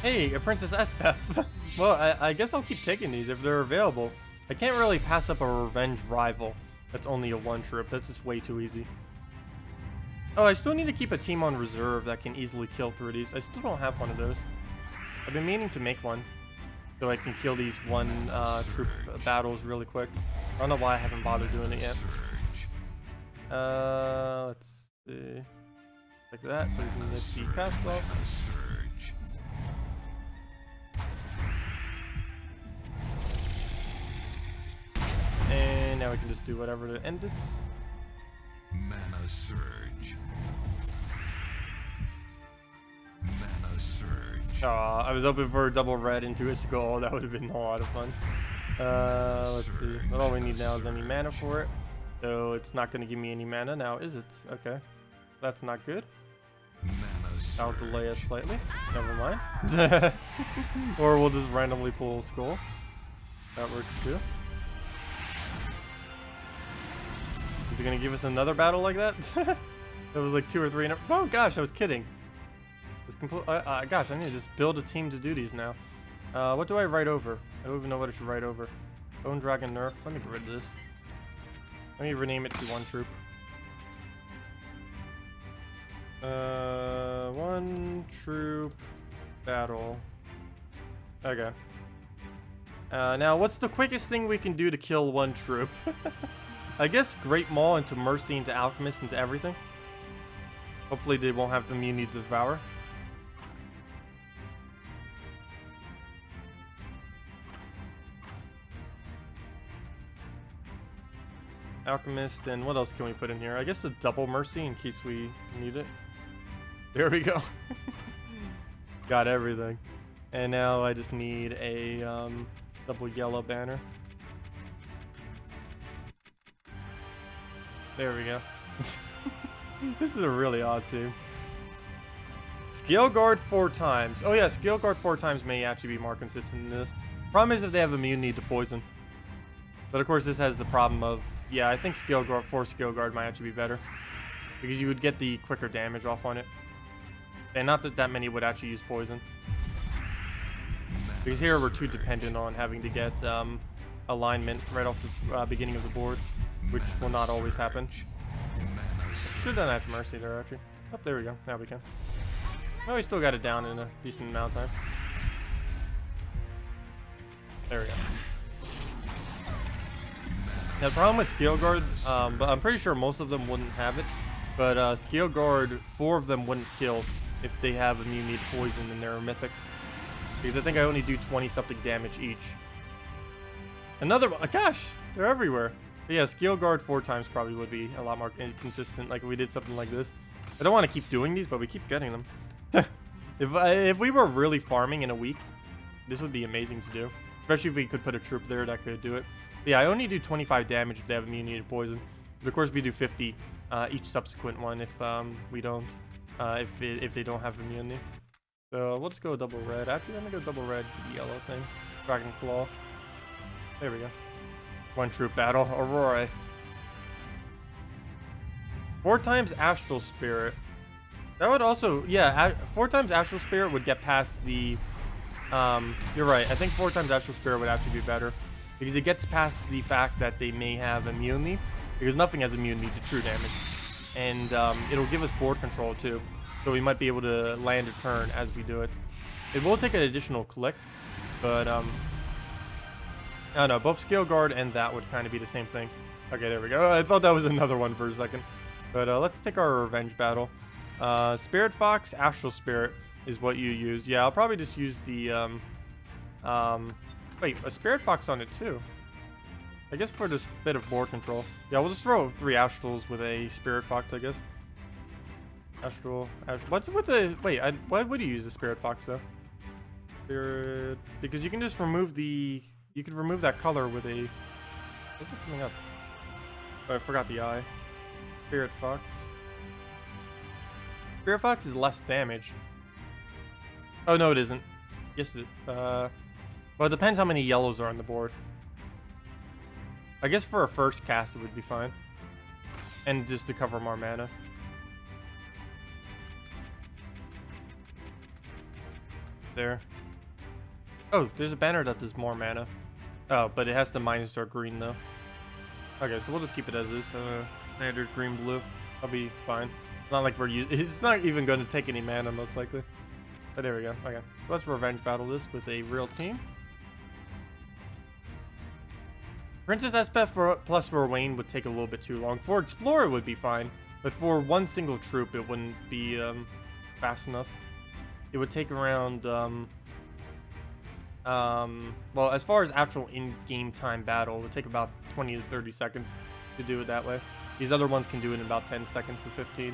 Hey, a Princess Espeth. Well, I guess I'll keep taking these if they're available. I can't really pass up a Revenge Rival. That's only a 1 troop. That's just way too easy. Oh, I still need to keep a team on reserve that can easily kill through these. I still don't have one of those. I've been meaning to make one, so I can kill these 1 troop battles really quick. I don't know why I haven't bothered doing it yet. Let's see. Like that, so we can just see cast off. And now we can just do whatever to end it. Mana surge. Mana surge. I was hoping for a double red into a skull. That would have been a lot of fun. Let's see. But all we need now is any mana for it. So it's not going to give me any mana now, is it? Okay. That's not good. I'll delay us slightly. Never mind. Or we'll just randomly pull a skull. That works too. Is it gonna give us another battle like that? That was like 2 or 3. Oh gosh, I was kidding. It's gosh, I need to just build a team to do these now. What do I write over? I don't even know what I should write over. Bone Dragon Nerf. Let me get rid of this. Let me rename it to 1 troop. 1 troop battle. Okay. Now, what's the quickest thing we can do to kill 1 troop? I guess Great Maul into Mercy into Alchemist into everything. Hopefully they won't have the immunity to Devour. Alchemist, and what else can we put in here? I guess a double Mercy in case we need it. There we go. Got everything. And now I just need a double yellow banner. There we go. This is a really odd team. Scale Guard 4 times. Oh yeah, Scale Guard 4 times may actually be more consistent in this. Problem is if they have immunity to poison. But of course this has the problem of, yeah, I think Scale Guard 4 Scale Guard might actually be better. Because you would get the quicker damage off on it. And not that many would actually use poison. Because here we're too dependent on having to get alignment right off the beginning of the board. Which will not always happen. Should have done that to Mercy there actually. Oh, there we go. Now we can. Oh, we still got it down in a decent amount of time. There we go. Now, the problem with Scale Guard, but I'm pretty sure most of them wouldn't have it. But Scale Guard, 4 of them wouldn't kill if they have immunity to poison in their mythic. Because I think I only do 20 something damage each. Another one. Gosh, they're everywhere. But yeah, Scale Guard 4 times probably would be a lot more consistent, like if we did something like this. I don't want to keep doing these, but we keep getting them. If we were really farming in a week, this would be amazing to do. Especially if we could put a troop there that could do it. But yeah, I only do 25 damage if they have immunity to poison. But of course, we do 50 each subsequent one if we don't, if they don't have immunity. So we'll just go double red. Actually, I'm gonna go double red yellow thing. Dragon Claw. There we go. One troop battle, Aurora. 4 times Astral Spirit. That would also, yeah, 4 times Astral Spirit would get past the, you're right, I think 4 times Astral Spirit would actually be better. Because it gets past the fact that they may have immunity. Because nothing has immunity to true damage. And it'll give us board control too. So we might be able to land a turn as we do it. It will take an additional click, but I don't know, both Scale Guard and that would kind of be the same thing. Okay, there we go. I thought that was another one for a second. But let's take our revenge battle. Spirit Fox, Astral Spirit is what you use. Yeah, I'll probably just use the, wait, a Spirit Fox on it too. I guess for this bit of board control. Yeah, we'll just throw 3 Astrals with a Spirit Fox, I guess. Astral. What's with the, wait, why would you use the Spirit Fox though? Spirit, because you can just remove the, you could remove that color with a... What's it coming up? Oh, I forgot the eye. Spirit Fox. Spirit Fox is less damage. Oh, no, it isn't. Yes, it... well, it depends how many yellows are on the board. I guess for a first cast, it would be fine. And just to cover more mana. There. Oh, there's a banner that does more mana. Oh, but it has to minus our green though. Okay, so we'll just keep it as is. Standard green blue. I'll be fine. It's not like we're using. It's not even going to take any mana most likely. But there we go. Okay, so let's revenge battle this with a real team. Princess Espeth plus for Wayne would take a little bit too long. For Explorer it would be fine, but for one single troop it wouldn't be fast enough. It would take around well, as far as actual in-game time battle, it would take about 20 to 30 seconds to do it that way. These other ones can do it in about 10 seconds to 15.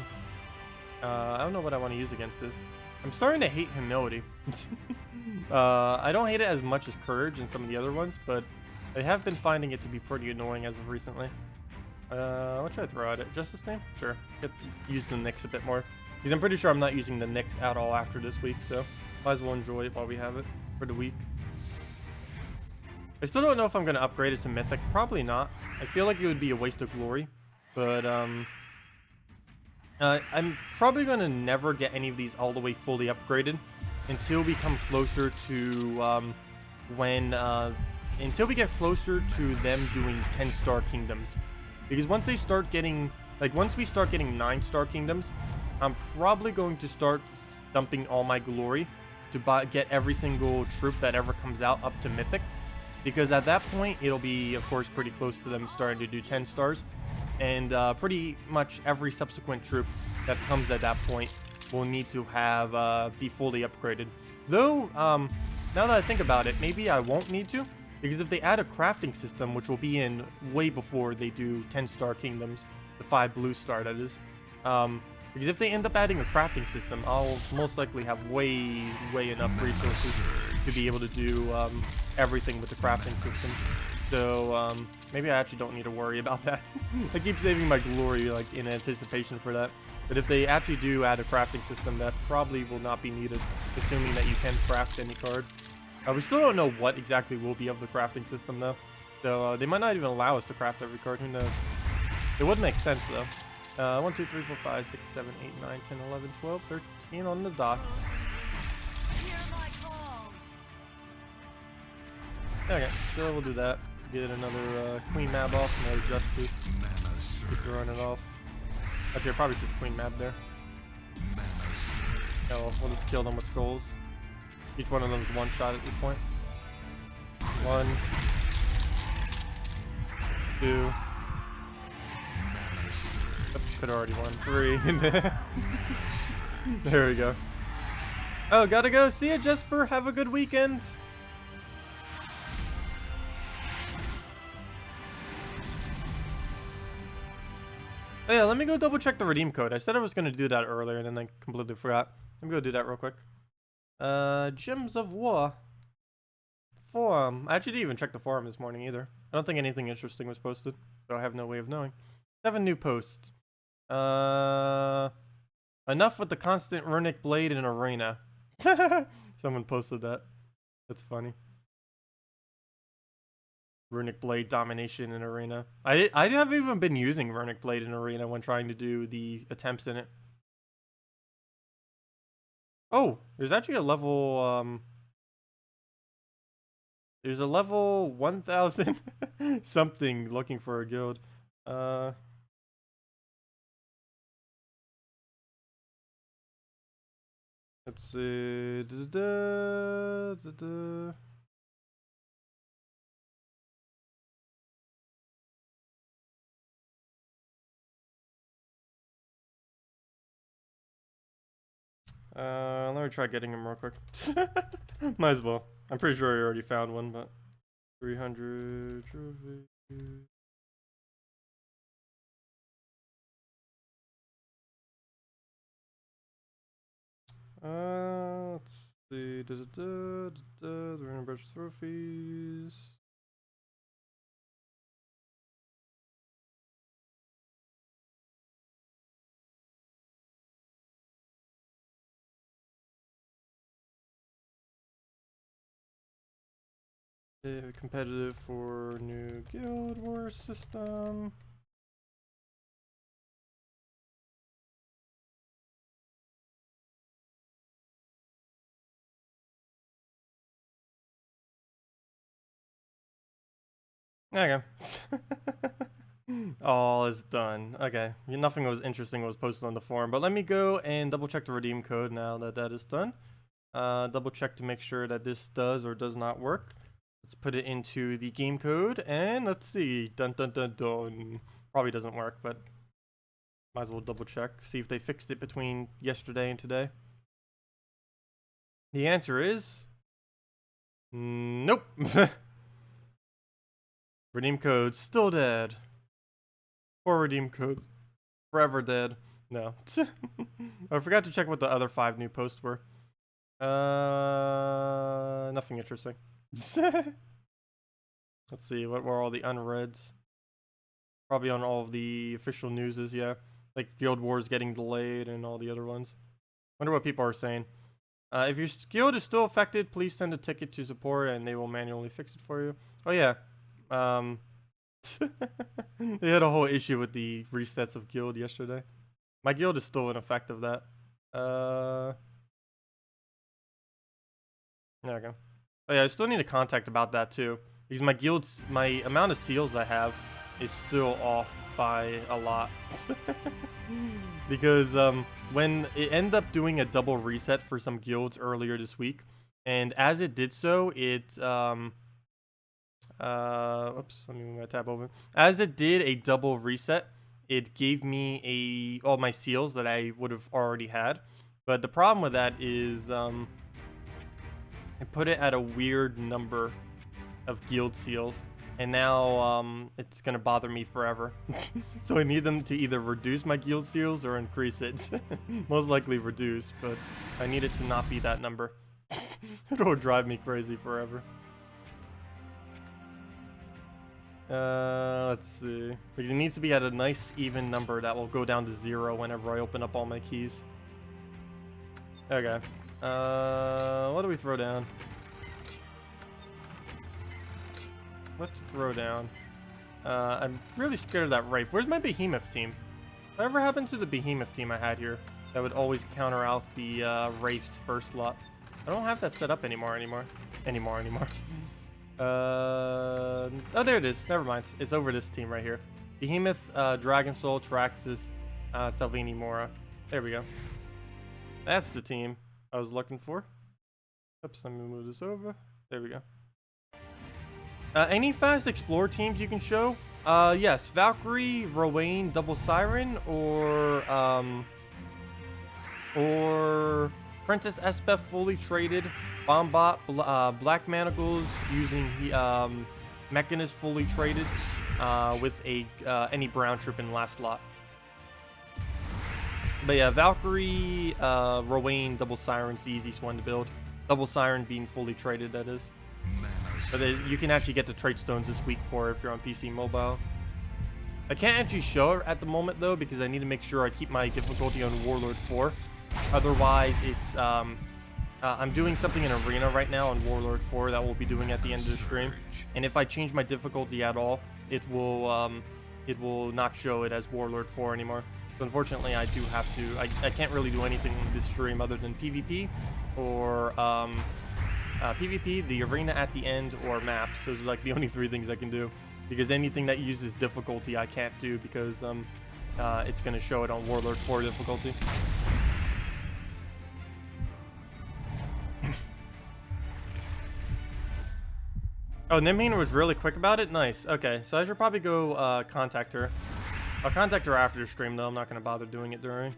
I don't know what I want to use against this. I'm starting to hate Humility. I don't hate it as much as Courage and some of the other ones, but I have been finding it to be pretty annoying as of recently. What should I throw at it? Justice Name? Sure. Use the Nyx a bit more. Because I'm pretty sure I'm not using the Nyx at all after this week, so might as well enjoy it while we have it for the week. I still don't know if I'm going to upgrade it to Mythic. Probably not. I feel like it would be a waste of glory. But, I'm probably going to never get any of these all the way fully upgraded until we come closer to, until we get closer to them doing 10-star kingdoms. Because once they start getting, like, once we start getting 9-star kingdoms, I'm probably going to start dumping all my glory to get every single troop that ever comes out up to Mythic. because at that point it'll be, of course, pretty close to them starting to do 10 stars, and pretty much every subsequent troop that comes at that point will need to have be fully upgraded. Though, now that I think about it, maybe I won't need to, because if they add a crafting system, which will be in way before they do 10-star kingdoms, the 5 blue star that is, because if they end up adding a crafting system, I'll most likely have way enough resources to be able to do everything with the crafting system. So maybe I actually don't need to worry about that. I keep saving my glory like in anticipation for that. But if they actually do add a crafting system, that probably will not be needed, assuming that you can craft any card. We still don't know what exactly will be of the crafting system though. So they might not even allow us to craft every card, who knows. It would make sense though. 1, 2, 3, 4, 5, 6, 7, 8, 9, 10, 11, 12, 13 on the dots. Okay, so we'll do that. Get another Queen Mab off, another Justice. Keep running off. Actually, I probably should Queen Mab there. Oh, we'll just kill them with skulls. Each one of them is one shot at this point. 1, 2. Could have already won 3. There we go. Oh, gotta go. See ya, Jesper. Have a good weekend. Oh yeah, let me go double check the redeem code. I said I was gonna do that earlier and then I completely forgot. Let me go do that real quick. Gems of War. Forum. I actually didn't even check the forum this morning either. I don't think anything interesting was posted, so I have no way of knowing. 7 new posts. Enough with the constant runic blade in arena. Someone posted that. That's funny. Runic blade domination in arena. I haven't even been using runic blade in arena when trying to do the attempts in it. Oh, there's actually a level there's a level 1000 something looking for a guild. Let's see. Let me try getting him real quick. Might as well. I'm pretty sure I already found one, but 300 trophies. Let's see. We're gonna brush trophies. Competitive for new guild war system. Okay. All is done. Okay. Nothing was interesting was posted on the forum, but let me go and double check the redeem code now that that is done. Double check to make sure that this does or does not work. Let's put it into the game code and let's see. Dun dun dun dun. Probably doesn't work, but might as well double check. See if they fixed it between yesterday and today. The answer is nope. Redeem code still dead. Or redeem code forever dead. No. I forgot to check what the other 5 new posts were. Nothing interesting. Let's see, what were all the unreads? Probably on all of the official newses, yeah. Like Guild Wars getting delayed and all the other ones. Wonder what people are saying. If your guild is still affected, please send a ticket to support and they will manually fix it for you. Oh yeah. They had a whole issue with the resets of guild yesterday. My guild is still in effect of that. There we go. Oh yeah, I still need a contact about that too. Because my amount of seals I have is still off by a lot. Because when it ended up doing a double reset for some guilds earlier this week, and as it did so, it Oops, let me move my tab over. As it did a double reset, it gave me all my seals that I would have already had. But the problem with that is I put it at a weird number of guild seals, and now it's gonna bother me forever. So I need them to either reduce my guild seals or increase it. Most likely reduce, but I need it to not be that number. It'll drive me crazy forever. Let's see. Because it needs to be at a nice even number that will go down to 0 whenever I open up all my keys. Okay. What do we throw down? What to throw down? I'm really scared of that Wraith. Where's my Behemoth team? Whatever happened to the Behemoth team I had here that would always counter out the Wraith's first lot? I don't have that set up anymore. Oh, there it is. Never mind. It's over this team right here. Behemoth, Dragon Soul, Traxxas, Salvini Mora. There we go. That's the team I was looking for. Oops, let me move this over. There we go. Any fast Explorer teams you can show? Yes. Valkyrie, Rowan, Double Siren, or Princess Espeth fully traded, Bombot, Black Manacles using Mechanist fully traded, with any brown troop in the last slot. But yeah, Valkyrie, Rowan, Double Siren's the easiest one to build. Double Siren being fully traded, that is. But you can actually get the trait stones this week for if you're on PC mobile. I can't actually show it at the moment though, because I need to make sure I keep my difficulty on Warlord 4. Otherwise, it's I'm doing something in Arena right now on Warlord 4 that we'll be doing at the end of the stream. And if I change my difficulty at all, it will not show it as Warlord 4 anymore. So unfortunately, I do have to. I can't really do anything in this stream other than PvP or PvP, the arena at the end, or maps. Those are like the only 3 things I can do. Because anything that uses difficulty, I can't do because it's going to show it on Warlord 4 difficulty. Oh, Nimhina was really quick about it? Nice. Okay, so I should probably go contact her. I'll contact her after the stream, though. I'm not going to bother doing it during.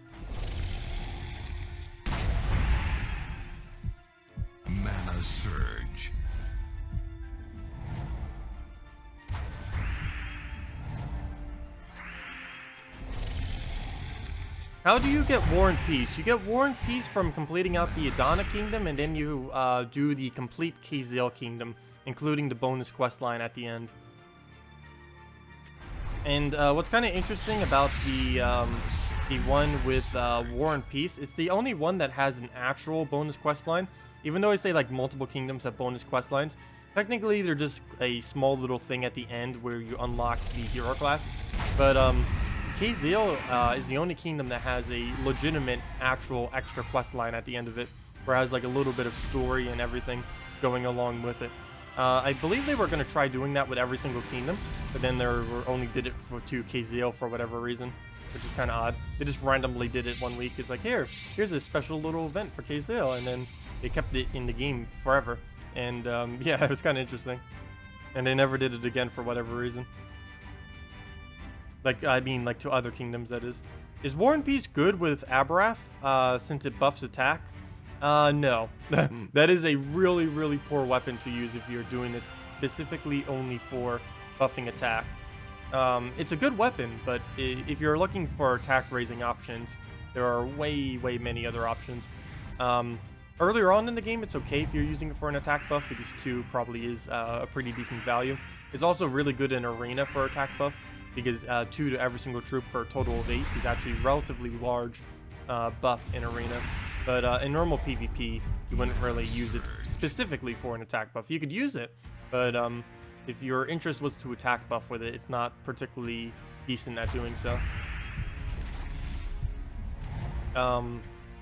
Mana Surge. How do you get War and Peace? You get War and Peace from completing out the Adana Kingdom, and then you do the complete Kazale Kingdom, including the bonus quest line at the end. And what's kind of interesting about the one with War and Peace, it's the only one that has an actual bonus quest line. Even though I say like multiple kingdoms have bonus quest lines, technically they're just a small little thing at the end where you unlock the hero class. But Kazale is the only kingdom that has a legitimate actual extra quest line at the end of it, where it has like a little bit of story and everything going along with it. I believe they were going to try doing that with every single kingdom, but then they only did it to Kazale for whatever reason, which is kind of odd. They just randomly did it one week. It's like, here's a special little event for Kazale, and then they kept it in the game forever. And yeah, it was kind of interesting. And they never did it again for whatever reason. Like, I mean, like to other kingdoms, that is. Is War and Peace good with Abrath, since it buffs attack? No. That is a really, really poor weapon to use if you're doing it specifically only for buffing attack. It's a good weapon, but if you're looking for attack raising options, there are way, way many other options. Earlier on in the game, it's okay if you're using it for an attack buff, because 2 probably is a pretty decent value. It's also really good in Arena for attack buff, because 2 to every single troop for a total of 8 is actually relatively large buff in Arena. But in normal PvP, you wouldn't really use it specifically for an attack buff. You could use it, but if your interest was to attack buff with it, it's not particularly decent at doing so.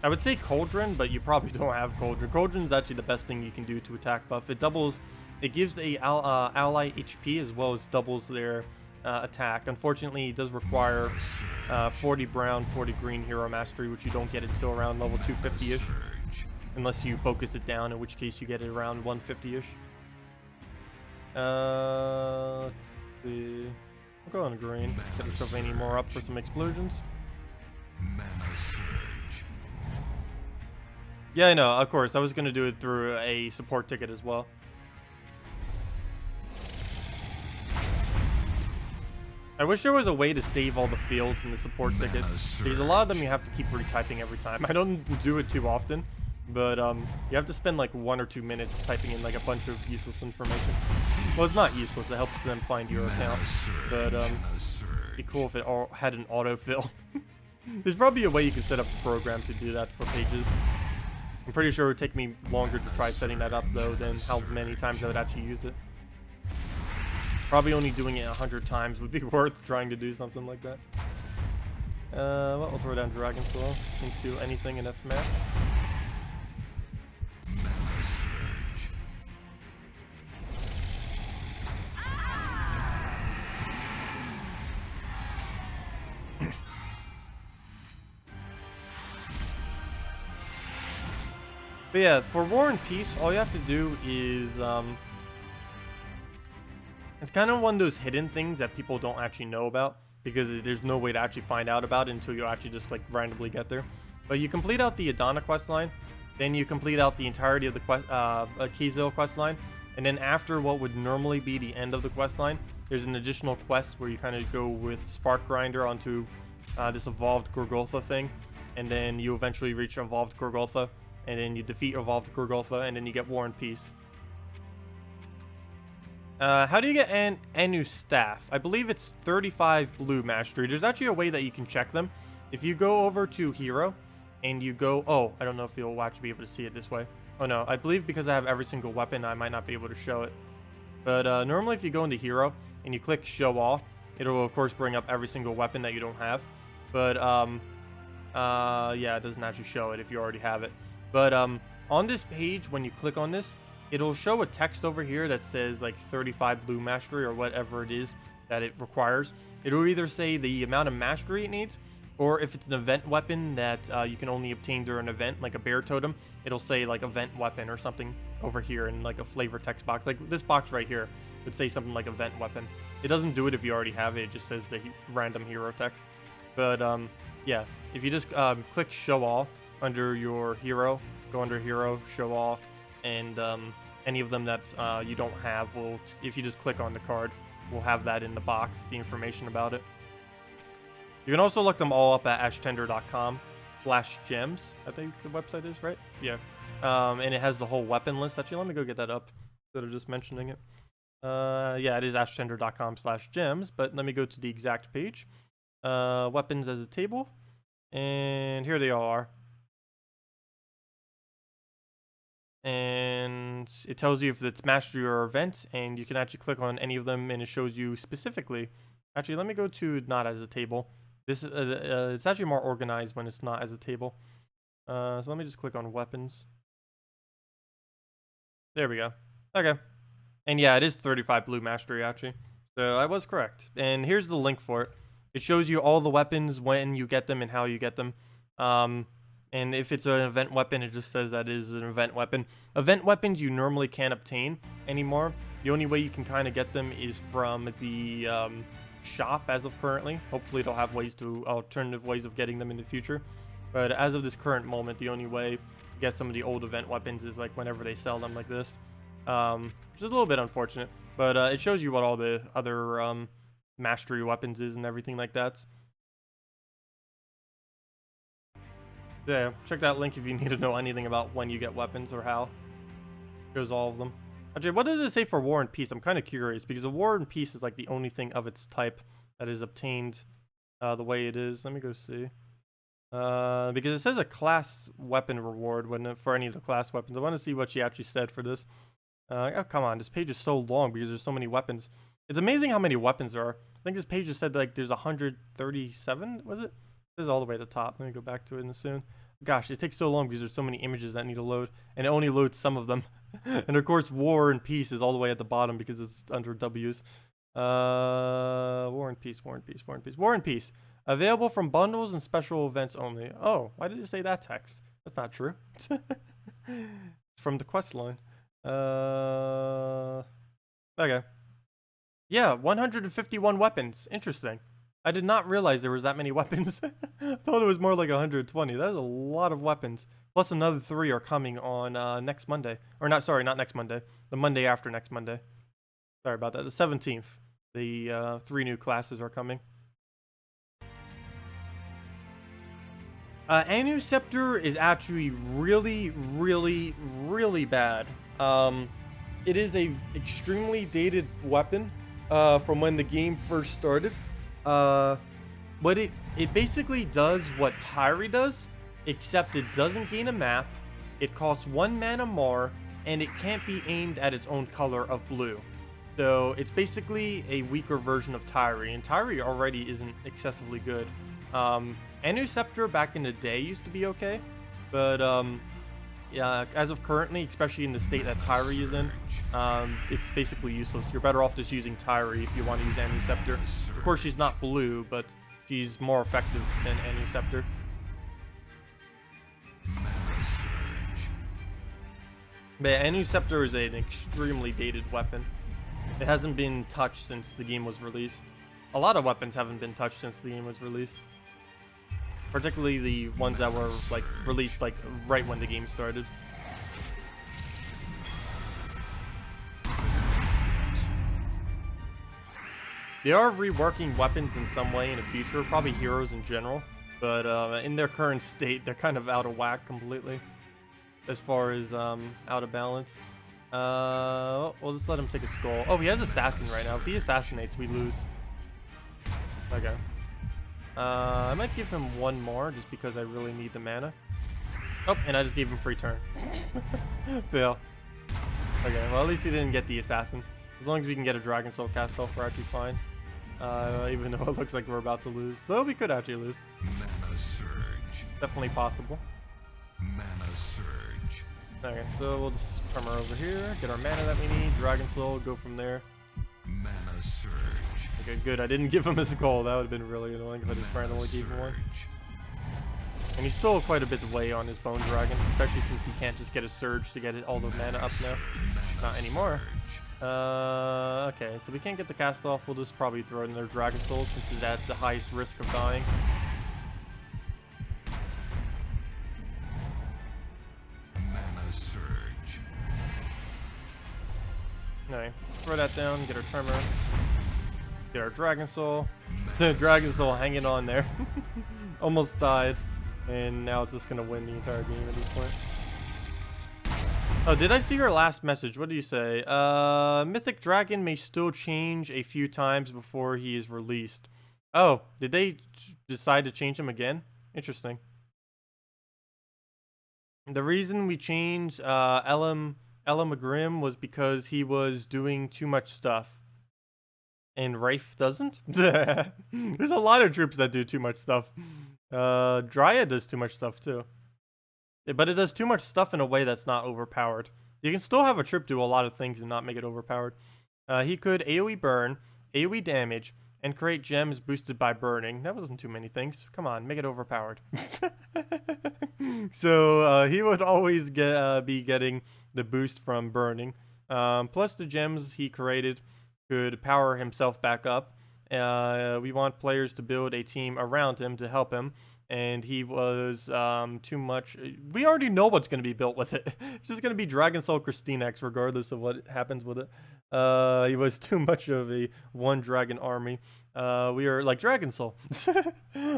I would say Cauldron, but you probably don't have Cauldron. Cauldron is actually the best thing you can do to attack buff. It doubles, it gives a ally HP as well as doubles their attack. Unfortunately, it does require 40 brown, 40 green hero mastery, which you don't get until around level 250-ish. Unless you focus it down, in which case you get it around 150-ish. Let's see. I'll go on green. Get the Sylvania more up for some explosions. Mana surge. Yeah, I know. Of course, I was gonna do it through a support ticket as well. I wish there was a way to save all the fields in the support ticket, because a lot of them you have to keep retyping every time. I don't do it too often, but you have to spend like 1 or 2 minutes typing in like a bunch of useless information. Well, it's not useless. It helps them find your account, but it'd be cool if it all had an autofill. There's probably a way you could set up a program to do that for pages. I'm pretty sure it would take me longer to try setting that up though than how many times I would actually use it. Probably only doing it 100 times would be worth trying to do something like that. Well, we'll throw down Dragon Soul into anything in this map. But yeah, for War and Peace, all you have to do is, it's kind of one of those hidden things that people don't actually know about, because there's no way to actually find out about it until you actually just like randomly get there. But you complete out the Adana quest line, then you complete out the entirety of the quest, Keyzil quest line, and then after what would normally be the end of the quest line, there's an additional quest where you kind of go with Spark Grinder onto this evolved Gorgoltha thing, and then you eventually reach evolved Gorgoltha, and then you defeat evolved Gorgoltha, and then you get War and Peace. How do you get Anu Staff? I believe it's 35 blue mastery. There's actually a way that you can check them. If you go over to Hero, and you go... Oh, I don't know if you'll actually be able to see it this way. Oh no, I believe because I have every single weapon, I might not be able to show it. But normally if you go into Hero, and you click Show All, it'll of course bring up every single weapon that you don't have. But, yeah, it doesn't actually show it if you already have it. But on this page, when you click on this, it'll show a text over here that says like 35 blue mastery or whatever it is that it requires. It'll either say the amount of mastery it needs, or if it's an event weapon that you can only obtain during an event, like a bear totem, it'll say like event weapon or something over here in like a flavor text box. Like this box right here would say something like event weapon. It doesn't do it if you already have it. It just says the random hero text. But yeah, if you just click show all under your hero, go under hero, show all, and any of them that you don't have will, if you just click on the card, we'll have that in the box, the information about it. You can also look them all up at ashtender.com/gems, I think the website is, right? Yeah. And it has the whole weapon list. Actually, let me go get that up instead of just mentioning it. Yeah, it is ashtender.com/gems, but let me go to the exact page. Weapons as a table, and here they all are. And it tells you if it's mastery or event, and you can actually click on any of them and it shows you specifically. Actually, let me go to not as a table. This it's actually more organized when it's not as a table. So let me just click on weapons. There we go. Okay. And yeah, it is 35 blue mastery actually. So I was correct. And here's the link for it. It shows you all the weapons, when you get them and how you get them. And if it's an event weapon, it just says that it is an event weapon. Event weapons you normally can't obtain anymore. The only way you can kind of get them is from the shop as of currently. Hopefully they'll have alternative ways of getting them in the future. But as of this current moment, the only way to get some of the old event weapons is like whenever they sell them like this. Which is a little bit unfortunate. But it shows you what all the other mastery weapons is and everything like that. Yeah, check that link if you need to know anything about when you get weapons or how. Shows all of them. Actually, what does it say for War and Peace? I'm kind of curious, because a War and Peace is like the only thing of its type that is obtained the way it is. Let me go see. Because it says a class weapon reward for any of the class weapons. I want to see what she actually said for this. Oh, come on, this page is so long because there's so many weapons. It's amazing how many weapons there are. I think this page just said like there's 137, was it? This is all the way at the top. Let me go back to it in soon. Gosh, it takes so long because there's so many images that need to load, and it only loads some of them. And of course, War and Peace is all the way at the bottom because it's under W's. War and Peace, War and Peace, War and Peace, War and Peace. Available from bundles and special events only. Oh, why did it say that text? That's not true. It's from the quest line. Okay. Yeah, 151 weapons. Interesting. I did not realize there was that many weapons. I thought it was more like 120. That is a lot of weapons. Plus another 3 are coming on next Monday. Or not, sorry, not next Monday. The Monday after next Monday. Sorry about that. The 17th. The 3 new classes are coming. Anusceptor is actually really, really, really bad. It is a extremely dated weapon from when the game first started. But it basically does what Tyri does, except it doesn't gain a map, it costs 1 mana more, and it can't be aimed at its own color of blue. So it's basically a weaker version of Tyri, and Tyri already isn't excessively good. Anusceptor back in the day used to be okay, but yeah, as of currently, especially in the state that Tyri is in, it's basically useless. You're better off just using Tyri if you want to use Anusceptor. Of course, she's not blue, but she's more effective than Anusceptor. But yeah, Anusceptor is an extremely dated weapon. It hasn't been touched since the game was released. A lot of weapons haven't been touched since the game was released. Particularly the ones that were like released like right when the game started. They are reworking weapons in some way in the future, probably heroes in general, but in their current state, they're kind of out of whack completely, as far as out of balance. We'll just let him take a skull. Oh, he has assassin right now. If he assassinates, we lose. Okay. I might give him 1 more just because I really need the mana. Oh, and I just gave him free turn. Fail. Okay, well at least he didn't get the assassin. As long as we can get a Dragon Soul cast off, we're actually fine. Even though it looks like we're about to lose. Though we could actually lose. Mana surge. Definitely possible. Mana surge. Okay, so we'll just come over here, get our mana that we need, Dragon Soul, go from there. Mana surge. Okay, good. I didn't give him a skull. That would have been really annoying if I just randomly gave him one. And he's still quite a bit away on his Bone Dragon, especially since he can't just get a Surge to get all the mana up now. Not anymore. Okay, so we can't get the cast off. We'll just probably throw in their Dragon Soul since it's at the highest risk of dying. Mana surge. Alright, throw that down, get our Tremor. Get our Dragon Soul. The Dragon Soul hanging on there. Almost died. And now it's just going to win the entire game at this point. Oh, did I see your last message? What do you say? Mythic Dragon may still change a few times before he is released. Oh, did they decide to change him again? Interesting. The reason we changed Elam Grim was because he was doing too much stuff. And Rafe doesn't? There's a lot of troops that do too much stuff. Dryad does too much stuff too. But it does too much stuff in a way that's not overpowered. You can still have a troop do a lot of things and not make it overpowered. He could AoE burn, AoE damage, and create gems boosted by burning. That wasn't too many things. Come on, make it overpowered. So he would always be getting the boost from burning. Plus the gems he created could power himself back up. We want players to build a team around him to help him, and he was too much. We already know what's going to be built with it. It's just going to be Dragon Soul Christinex, regardless of what happens with it. He was too much of a one dragon army. We are like Dragon Soul.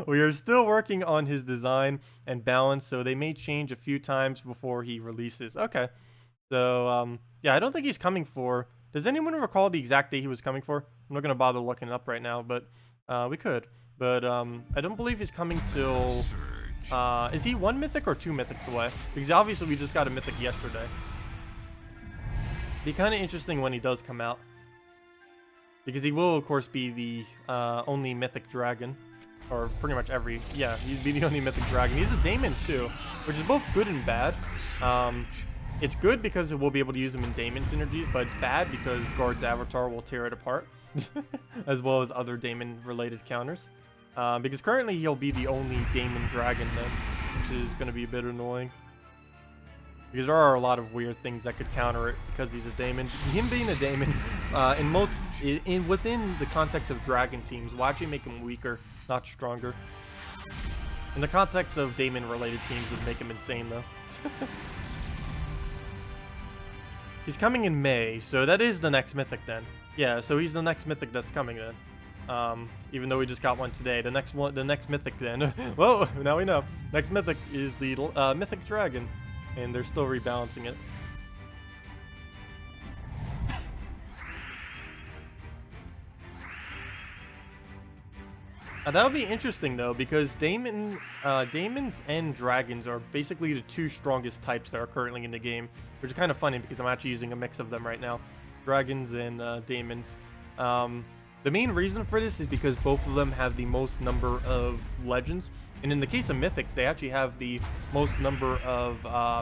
We are still working on his design and balance, so they may change a few times before he releases. Okay, so yeah, I don't think he's coming for. Does anyone recall the exact date he was coming for? I'm not going to bother looking it up right now, but we could. But I don't believe he's coming till... is he 1 mythic or 2 mythics away? Because obviously we just got a mythic yesterday. Be kind of interesting when he does come out. Because he will, of course, be the only mythic dragon. Or pretty much every... Yeah, he'd be the only mythic dragon. He's a daemon too, which is both good and bad. It's good because we'll be able to use him in daemon synergies, but it's bad because Guard's Avatar will tear it apart. As well as other daemon-related counters. Because currently he'll be the only daemon dragon then, which is going to be a bit annoying. Because there are a lot of weird things that could counter it because he's a daemon. Him being a daemon in most within the context of dragon teams, will actually make him weaker, not stronger. In the context of Daemon related teams, would make him insane though. He's coming in May, so that is the next mythic then. Yeah, so he's the next mythic that's coming then. Even though we just got one today, the next mythic then. Whoa, now we know. Next mythic is the mythic dragon, and they're still rebalancing it. That would be interesting though, because daemons and dragons are basically the two strongest types that are currently in the game, which is kind of funny because I'm actually using a mix of them right now, dragons and daemons. The main reason for this is because both of them have the most number of legends, and in the case of mythics, they actually have the most number of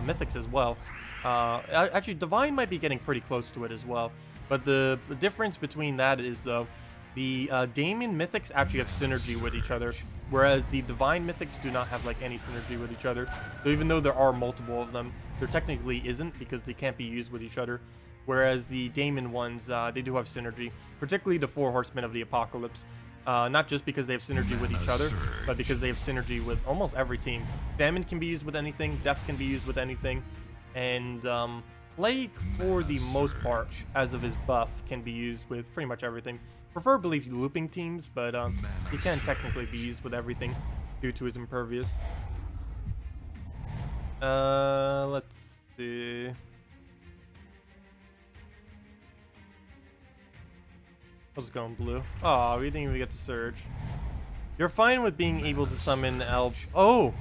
mythics as well. Actually, divine might be getting pretty close to it as well, but the difference between that is though, the Daemon mythics actually have synergy with each other, whereas the divine mythics do not have like any synergy with each other. So even though there are multiple of them, there technically isn't because they can't be used with each other. Whereas the Daemon ones, they do have synergy, particularly the Four Horsemen of the Apocalypse. Not just because they have synergy with each other, but because they have synergy with almost every team. Famine can be used with anything, Death can be used with anything, and Plague, for the most part, as of his buff, can be used with pretty much everything. Preferably looping teams, but he can technically be used with everything due to his impervious. Let's see. What's going blue? Oh, we didn't even get to surge. You're fine with being able to summon Oh!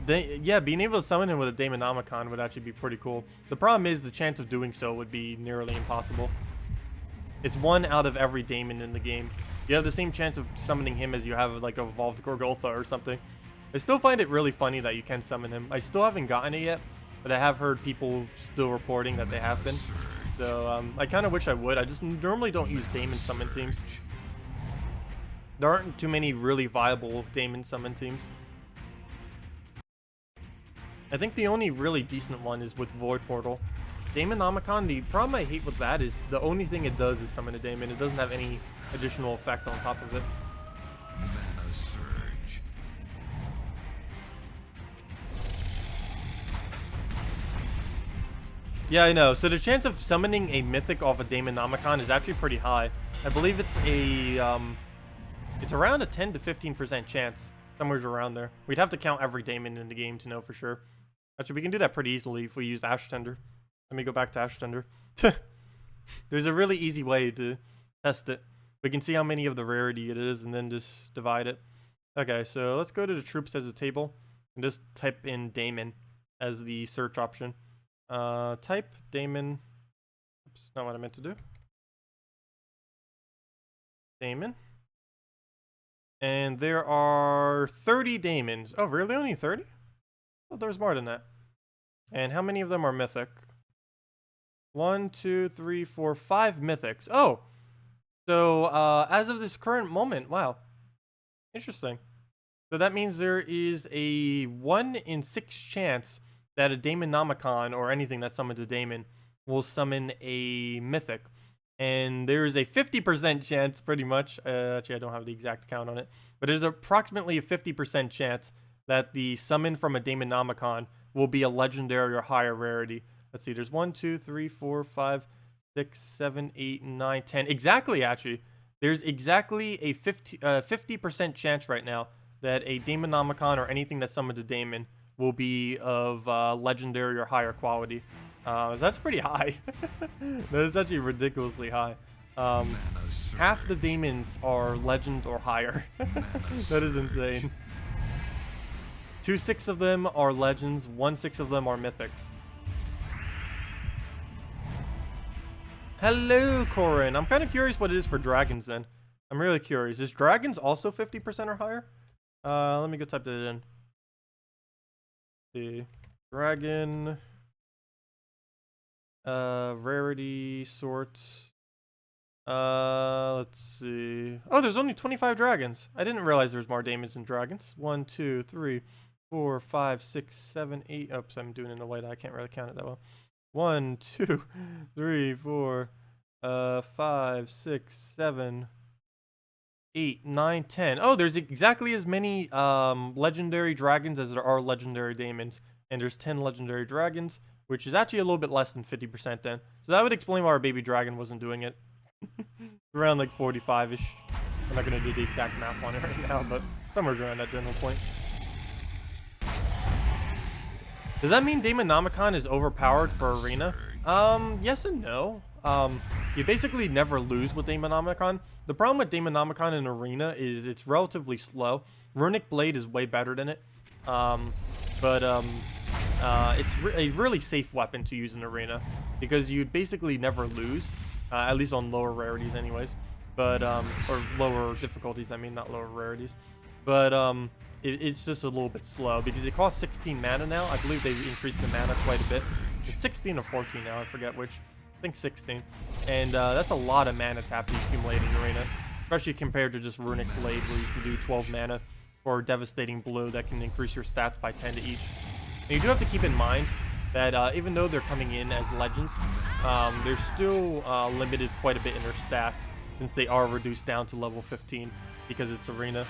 Yeah, being able to summon him with a Daemonomicon would actually be pretty cool. The problem is the chance of doing so would be nearly impossible. It's one out of every Daemon in the game. You have the same chance of summoning him as you have like a Evolved Gorgoltha or something. I still find it really funny that you can summon him. I still haven't gotten it yet, but I have heard people still reporting that they have been. So I kind of wish I would. I just normally don't use Daemon summon teams. There aren't too many really viable Daemon summon teams. I think the only really decent one is with Void Portal. Daemonomicon, the problem I hate with that is the only thing it does is summon a Daemon. It doesn't have any additional effect on top of it. Mana surge. Yeah, I know. So the chance of summoning a mythic off a Daemonomicon is actually pretty high. I believe it's a it's around a 10 to 15% chance, somewhere around there. We'd have to count every Daemon in the game to know for sure. Actually, we can do that pretty easily if we use Ash Tender. Let me go back to Ash Tender. There's a really easy way to test it. We can see how many of the rarity it is and then just divide it. Okay, so let's go to the troops as a table and just type in Daemon as the search option. Type Daemon. Oops, not what I meant to do. Daemon. And there are 30 Daemons. Oh, really? Only 30? Oh, there's more than that. And how many of them are mythic? 1, 2, 3, 4, 5 mythics. Oh! So, as of this current moment, wow. Interesting. So that means there is a 1 in 6 chance that a Daemonomicon, or anything that summons a Daemon, will summon a mythic. And there's a 50% chance, pretty much, actually I don't have the exact count on it, but there's approximately a 50% chance that the summon from a Daemonomicon will be a legendary or higher rarity. Let's see, there's 1, 2, 3, 4, 5, 6, 7, 8, 9, 10. Exactly, actually. There's exactly a 50% chance right now that a Daemonomicon or anything that summons a Daemon will be of legendary or higher quality. So that's pretty high. That is actually ridiculously high. Half the Daemons are legend or higher. That is insane. 2/6 of them are legends, 1/6 of them are mythics. Hello, Corin. I'm kind of curious what it is for dragons then. I'm really curious. Is dragons also 50% or higher? Let me go type that in. The dragon rarity sort. Let's see. Oh, there's only 25 dragons. I didn't realize there's more Daemons than dragons. 1, 2, 3, 4, 5, 6, 7, 8. Oops, I'm doing it in a way that I can't really count it that well. 1, 2, 3, 4, 5, 6, 7, 8, 9, 10. Oh, there's exactly as many legendary dragons as there are legendary daemons. And there's 10 legendary dragons, which is actually a little bit less than 50% then. So that would explain why our baby dragon wasn't doing it. Around like 45-ish. I'm not going to do the exact math on it right now, but somewhere around that general point. Does that mean Daemonomicon is overpowered for Arena? Yes and no. You basically never lose with Daemonomicon. The problem with Daemonomicon in Arena is it's relatively slow. Runic Blade is way better than it. It's a really safe weapon to use in Arena because you basically never lose, at least on lower rarities anyways. But, or lower difficulties, I mean, not lower rarities. But, it's just a little bit slow because it costs 16 mana now. I believe they've increased the mana quite a bit. It's 16 or 14 now, I forget which. I think 16. And that's a lot of mana to have to accumulate in Arena, especially compared to just Runic Blade where you can do 12 mana or Devastating Blow that can increase your stats by 10 to each. And you do have to keep in mind that even though they're coming in as legends, they're still limited quite a bit in their stats since they are reduced down to level 15 because it's Arena.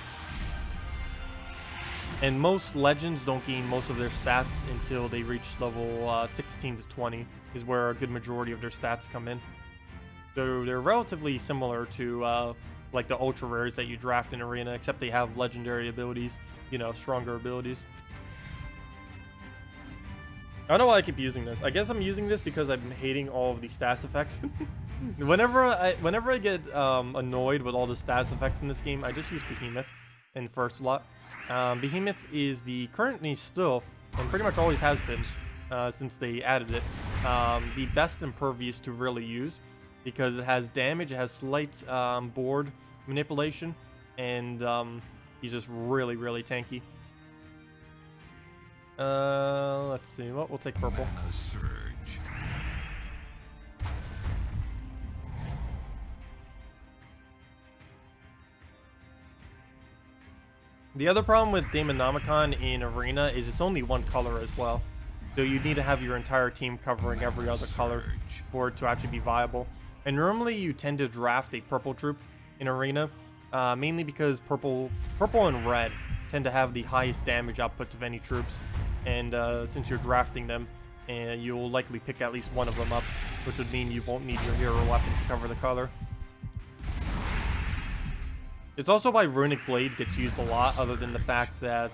And most legends don't gain most of their stats until they reach level 16 to 20 is where a good majority of their stats come in. So they're relatively similar to like the ultra rares that you draft in Arena, except they have legendary abilities, you know, stronger abilities. I don't know why I keep using this. I guess I'm using this because I'm hating all of the stats effects. Whenever I get annoyed with all the stats effects in this game, I just use Behemoth in first slot. Behemoth is the currently still, and pretty much always has been, since they added it, the best impervious to really use because it has damage, it has slight board manipulation, and he's just really, really tanky. Let's see. Well, we'll take purple. Mana surge. The other problem with Daemonomicon in Arena is it's only one color as well. So you need to have your entire team covering every other color for it to actually be viable. And normally you tend to draft a purple troop in Arena, mainly because purple and red tend to have the highest damage output of any troops. And since you're drafting them, you'll likely pick at least one of them up, which would mean you won't need your hero weapon to cover the color. It's also why Runic Blade gets used a lot, other than the fact that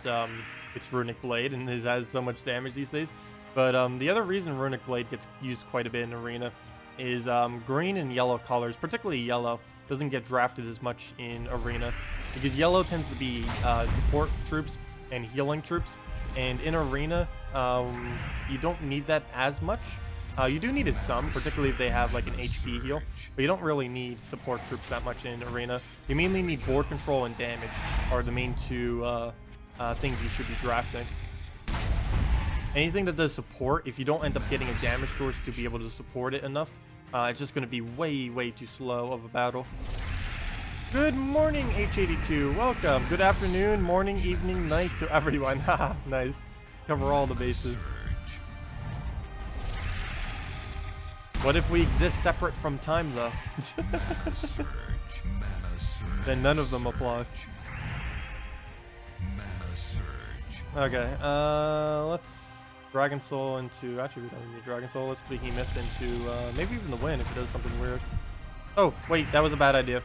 it's Runic Blade and it has so much damage these days. But the other reason Runic Blade gets used quite a bit in Arena is green and yellow colors, particularly yellow, doesn't get drafted as much in Arena because yellow tends to be support troops and healing troops. And in Arena, you don't need that as much. You do need it some, particularly if they have like an HP heal, but you don't really need support troops that much in Arena. You mainly need board control and damage are the main two things you should be drafting. Anything that does support, if you don't end up getting a damage source to be able to support it enough, it's just going to be way, way too slow of a battle. Good morning, H82. Welcome. Good afternoon, morning, evening, night to everyone. Haha, nice. Cover all the bases. What if we exist separate from time, though? Mana surge. Mana surge. Then none of them apply. Mana surge. Okay, let's Dragon Soul into... Actually, we don't need Dragon Soul. Let's Behemoth into maybe even the win if it does something weird. Oh, wait, that was a bad idea.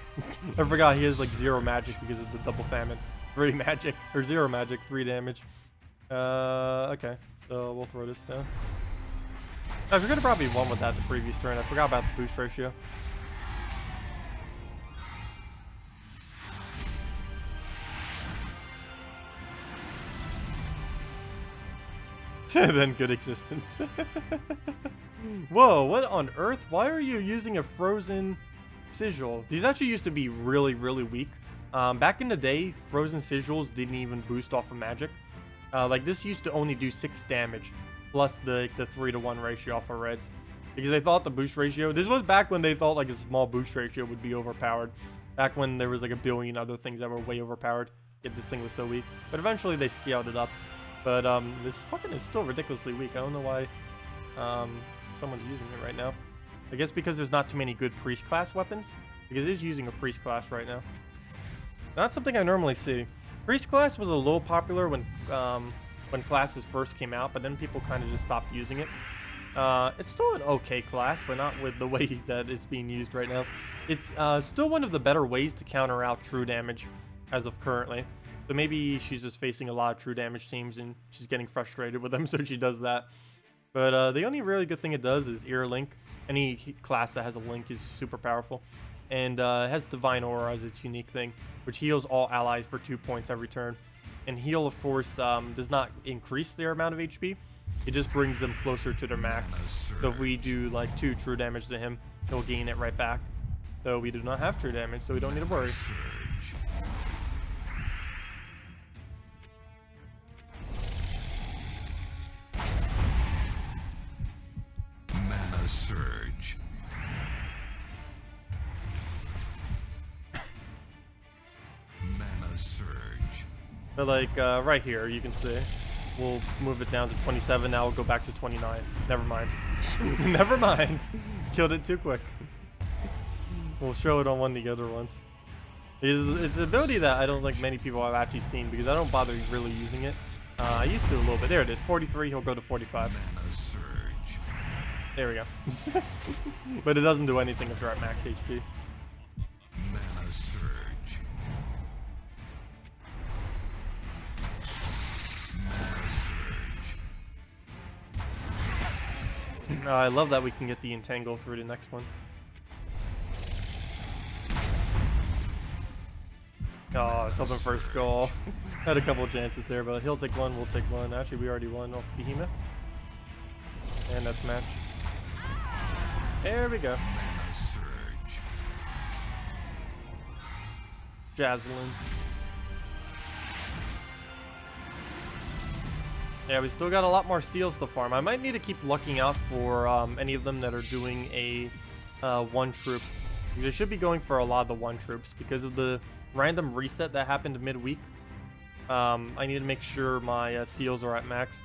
I forgot he has like 0 magic because of the double famine. 3 magic, or 0 magic, 3 damage. Okay, so we'll throw this down. I could have probably won with that the previous turn. I forgot about the boost ratio. Then good existence. Whoa, what on earth? Why are you using a frozen sigil? These actually used to be really, really weak. Back in the day, frozen sigils didn't even boost off of magic. Like this used to only do 6 damage. Plus the 3-to-1 ratio off of reds. Because they thought the boost ratio... This was back when they thought like a small boost ratio would be overpowered. Back when there was like a billion other things that were way overpowered. Yet this thing was so weak. But eventually they scaled it up. But this fucking is still ridiculously weak. I don't know why someone's using it right now. I guess because there's not too many good priest class weapons. Because he's using a priest class right now. Not something I normally see. Priest class was a little popular when classes first came out, but then people kind of just stopped using it. It's still an okay class, but not with the way that it's being used right now. It's still one of the better ways to counter out true damage as of currently. So maybe she's just facing a lot of true damage teams and she's getting frustrated with them, so she does that. But the only really good thing it does is ear link. Any class that has a link is super powerful. And it has Divine Aura as its unique thing, which heals all allies for 2 points every turn. And heal, of course, does not increase their amount of HP. It just brings them closer to their max. So if we do like 2 true damage to him, he'll gain it right back. Though we do not have true damage, so we don't need to worry. Mana Surge. Mana Surge. But like right here, you can see. We'll move it down to 27. Now we'll go back to 29. Never mind. Never mind. Killed it too quick. We'll show it on one of the other ones. It's an ability that I don't think many people have actually seen because I don't bother really using it. I used to a little bit. There it is. 43. He'll go to 45. Mana Surge. There we go. But it doesn't do anything if they're at max HP. Mana Surge. Mana Surge. I love that we can get the Entangle through the next one. Oh, I was hoping for a skull. Had a couple chances there, but he'll take one, we'll take one. Actually, we already won off Behemoth. And that's match. There we go. Mana Surge. Jazzlin. Yeah, we still got a lot more seals to farm. I might need to keep looking out for any of them that are doing a one troop. Because I should be going for a lot of the one troops because of the random reset that happened midweek. I need to make sure my seals are at max.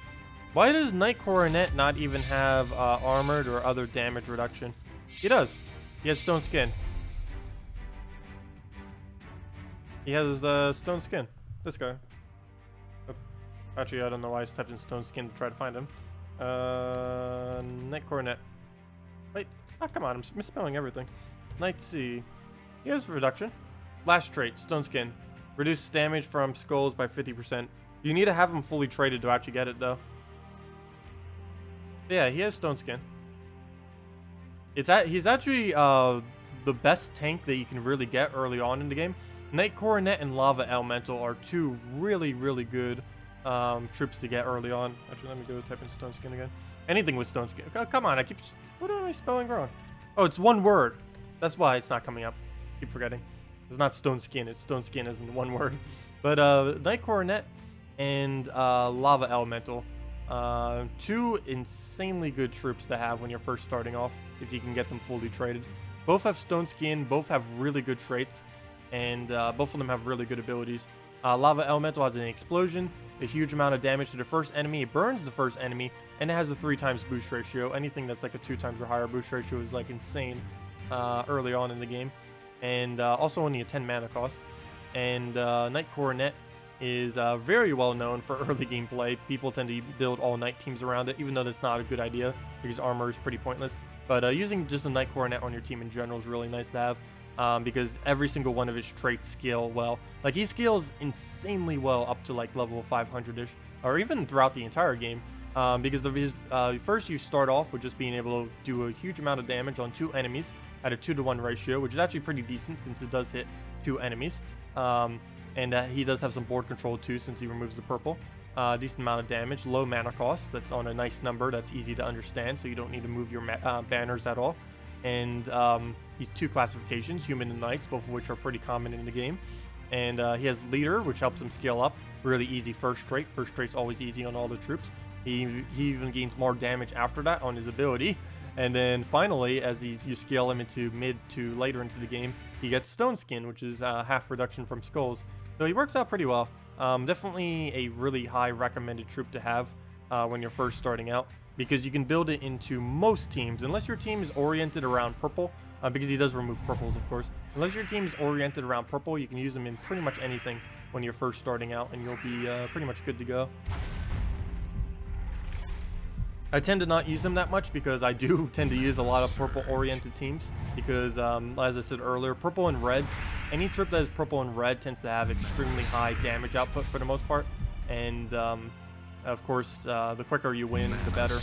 Why does Knight Coronet not even have armored or other damage reduction? He does. He has stone skin. He has stone skin. This guy. Oh, actually, I don't know why I just typed in stone skin to try to find him. Knight Coronet. Wait. Oh, come on. I'm misspelling everything. Knight C. He has reduction. Last trait. Stone skin. Reduce damage from skulls by 50%. You need to have him fully traded to actually get it, though. Yeah, he has stone skin. He's actually the best tank that you can really get early on in the game. Knight Coronet and Lava Elemental are two really, really good troops to get early on. Actually, let me go type in stone skin again. Anything with stone skin. Oh, come on, what am I spelling wrong? Oh, it's one word. That's why it's not coming up. Keep forgetting. It's not stone skin. It's stone skin as in one word. But Knight Coronet and Lava Elemental. Two insanely good troops to have when you're first starting off, if you can get them fully traded. Both have stone skin, both have really good traits, and both of them have really good abilities. Lava Elemental has an explosion, a huge amount of damage to the first enemy, it burns the first enemy, and it has a 3 times boost ratio. Anything that's like a 2 times or higher boost ratio is like insane early on in the game. And also only a 10 mana cost. And Knight Coronet is very well known for early gameplay. People tend to build all Knight teams around it, even though that's not a good idea because armor is pretty pointless. But using just a Knight Coronet on your team in general is really nice to have because every single one of his traits scale well. Like he scales insanely well up to like level 500-ish, or even throughout the entire game. Because of his first you start off with just being able to do a huge amount of damage on 2 enemies at a 2-to-1 ratio, which is actually pretty decent since it does hit 2 enemies. And he does have some board control too since he removes the purple. Decent amount of damage, low mana cost. That's on a nice number that's easy to understand, so you don't need to move your banners at all. And he's 2 classifications, human and ice, both of which are pretty common in the game. And he has leader, which helps him scale up. Really easy first trait. First trait's always easy on all the troops. He even gains more damage after that on his ability. And then finally, as you scale him into mid to later into the game, he gets Stone Skin, which is half reduction from skulls. So he works out pretty well. Definitely a really high recommended troop to have when you're first starting out. because you can build it into most teams, unless your team is oriented around purple, because he does remove purples, of course. Unless your team is oriented around purple, you can use them in pretty much anything when you're first starting out, and you'll be pretty much good to go. I tend to not use them that much because I do tend to use a lot of purple-oriented teams because, as I said earlier, purple and reds, any troop that is purple and red tends to have extremely high damage output for the most part, and of course, the quicker you win, the better.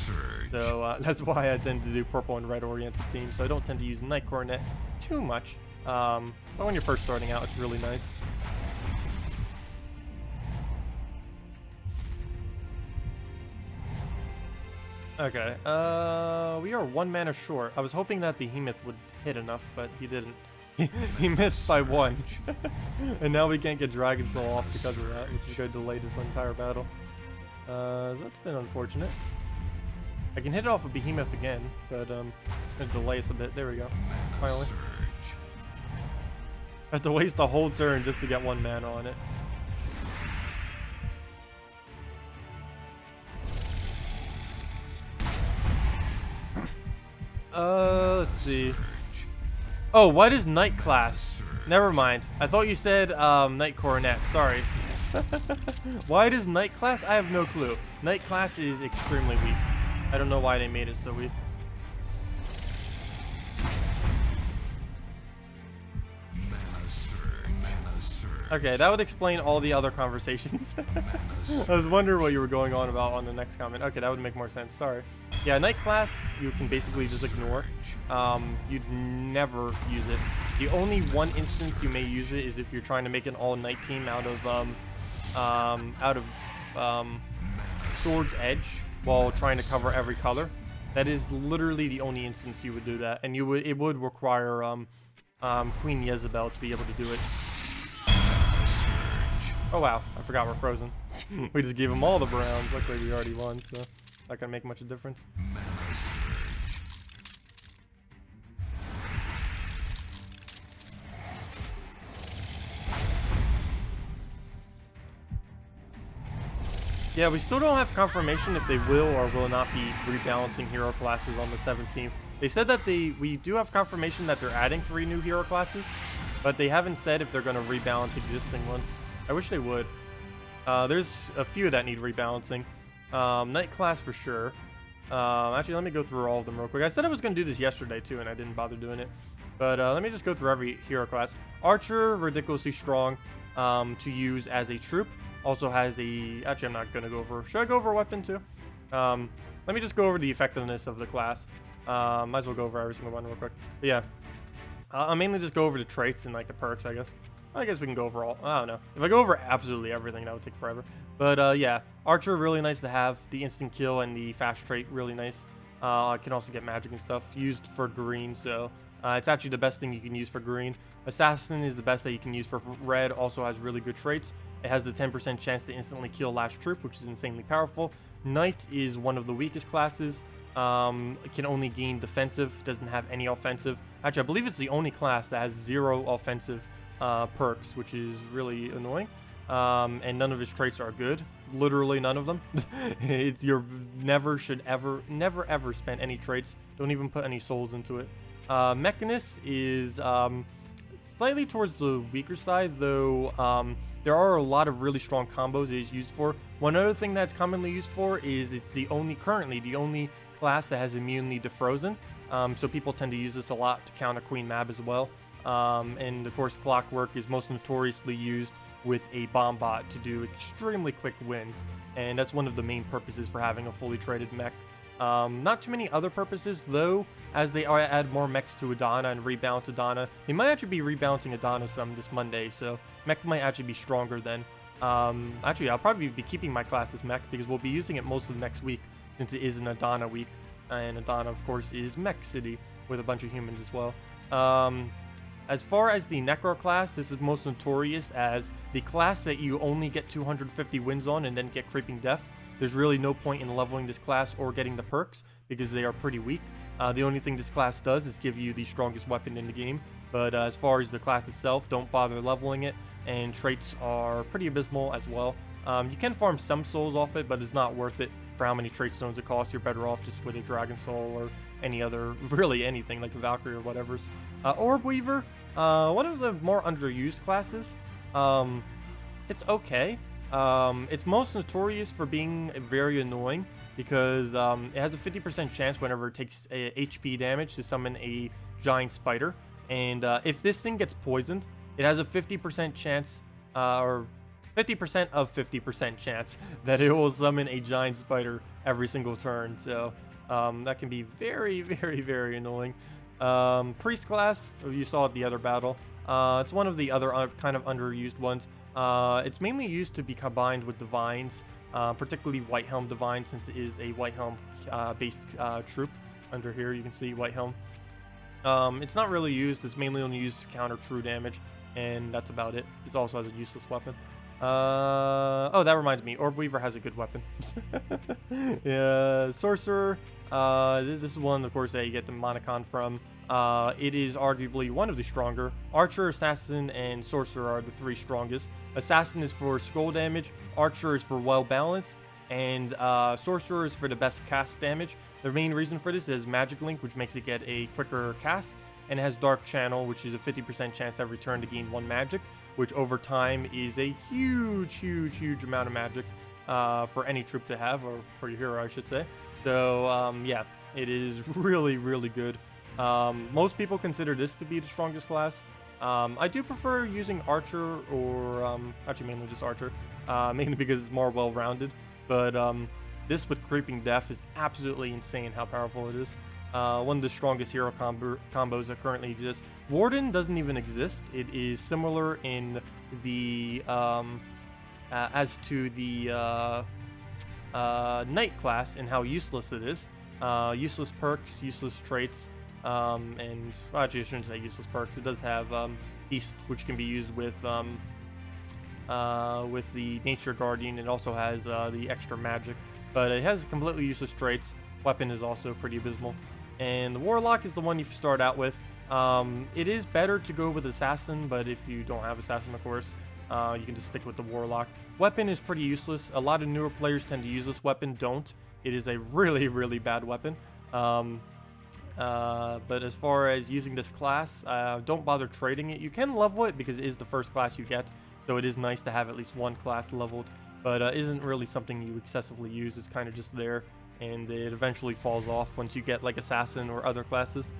So that's why I tend to do purple and red-oriented teams, so I don't tend to use Night Coronet too much, but when you're first starting out, it's really nice. Okay, we are 1 mana short. I was hoping that Behemoth would hit enough, but he didn't. He missed by 1. And now we can't get Dragon Soul off because of that, which is going to delay this entire battle. So that's been unfortunate. I can hit it off of Behemoth again, but going to delay us a bit. There we go. Finally. I have to waste a whole turn just to get 1 mana on it. Let's see. Oh, what is Knight class? Never mind. I thought you said Knight Coronet. Sorry. Why does Knight class? I have no clue. Knight class is extremely weak. I don't know why they made it so weak. Okay, that would explain all the other conversations. I was wondering what you were going on about on the next comment. Okay, that would make more sense. Sorry. Yeah, Knight class, you can basically just ignore. You'd never use it. The only one instance you may use it is if you're trying to make an all-night team out of Sword's Edge while trying to cover every color. That is literally the only instance you would do that, and it would require Queen Jezebel to be able to do it. Oh wow, I forgot we're frozen. We just gave them all the browns. Luckily we already won, so not gonna make much of a difference. Yeah, we still don't have confirmation if they will or will not be rebalancing hero classes on the 17th. They said that we do have confirmation that they're adding 3 new hero classes, but they haven't said if they're going to rebalance existing ones. I wish they would. There's a few that need rebalancing. Knight class for sure. Actually, let me go through all of them real quick. I said I was going to do this yesterday too, and I didn't bother doing it. But let me just go through every hero class. Archer, ridiculously strong to use as a troop. Also has a... Actually, I'm not going to go over... Should I go over weapon too? Let me just go over the effectiveness of the class. Might as well go over every single one real quick. But yeah. I'll mainly just go over the traits and like the perks, I guess. I guess we can go over all. I don't know. If I go over absolutely everything, that would take forever. But yeah, Archer, really nice to have. The instant kill and the fast trait, really nice. I can also get magic and stuff used for green, so it's actually the best thing you can use for green. Assassin is the best that you can use for red, also has really good traits. It has the 10% chance to instantly kill last troop, which is insanely powerful. Knight is one of the weakest classes. It can only gain defensive, doesn't have any offensive. Actually, I believe it's the only class that has 0 offensive perks, which is really annoying. And none of his traits are good. Literally none of them. It's never ever spend any traits. Don't even put any souls into it. Mechanist is slightly towards the weaker side, though. There are a lot of really strong combos it is used for. One other thing that's commonly used for is it's currently the only class that has immunity to frozen. So people tend to use this a lot to counter Queen Mab as well. And of course, Clockwork is most notoriously used with a bomb bot to do extremely quick wins, and that's one of the main purposes for having a fully traded mech. Not too many other purposes though, as they add more mechs to Adana and rebalance Adana. They might actually be rebalancing Adana some this Monday, so mech might actually be stronger then. Actually, I'll probably be keeping my class as mech because we'll be using it most of next week since it is an Adana week, and Adana of course is mech city with a bunch of humans as well. As far as the Necro class, this is most notorious as the class that you only get 250 wins on and then get Creeping Death. There's really no point in leveling this class or getting the perks because they are pretty weak. The only thing this class does is give you the strongest weapon in the game. But as far as the class itself, don't bother leveling it. and traits are pretty abysmal as well. You can farm some souls off it, but it's not worth it for how many trait stones it costs. You're better off just with a dragon soul or any other, really anything like a Valkyrie or whatever's. Orb Weaver, one of the more underused classes. It's okay. It's most notorious for being very annoying because it has a 50% chance whenever it takes a HP damage to summon a giant spider. And if this thing gets poisoned, it has a 50% chance, or 50% of 50% chance that it will summon a giant spider every single turn. So that can be very, very, very annoying. Priest class, you saw it the other battle. It's one of the other kind of underused ones. It's mainly used to be combined with divines, particularly White Helm Divine, since it is a White Helm based troop. Under here you can see White Helm. It's not really used. It's mainly only used to counter true damage, and that's about it. It also has a useless weapon. Oh, that reminds me, Orb Weaver has a good weapon. Yeah, Sorcerer. This is one, of course, that you get the Monocon from. It is arguably one of the stronger. Archer, Assassin, and Sorcerer are the three strongest. Assassin is for skull damage, Archer is for well balanced, and Sorcerer is for the best cast damage. The main reason for this is Magic Link, which makes it get a quicker cast, and it has Dark Channel, which is a 50% chance every turn to gain 1 magic, which over time is a huge, huge, huge amount of magic for any troop to have, or for your hero, I should say. So, yeah, it is really, really good. Most people consider this to be the strongest class. I do prefer using Archer, or actually mainly just Archer, mainly because it's more well-rounded. But this with Creeping Death is absolutely insane how powerful it is. One of the strongest hero combos that currently exist. Warden doesn't even exist. It is similar in the as to the Knight class and how useless it is. Useless perks, useless traits, and well, actually I shouldn't say useless perks. It does have Beast, which can be used with the Nature Guardian. It also has the extra magic, but it has completely useless traits. Weapon is also pretty abysmal. And the Warlock is the one you start out with. It is better to go with Assassin, but if you don't have Assassin, of course, you can just stick with the Warlock. Weapon is pretty useless. A lot of newer players tend to use this weapon. Don't. It is a really, really bad weapon. But as far as using this class, don't bother trading it. You can level it because it is the first class you get, so it is nice to have at least one class leveled, but isn't really something you excessively use. It's kind of just there, and it eventually falls off once you get like Assassin or other classes.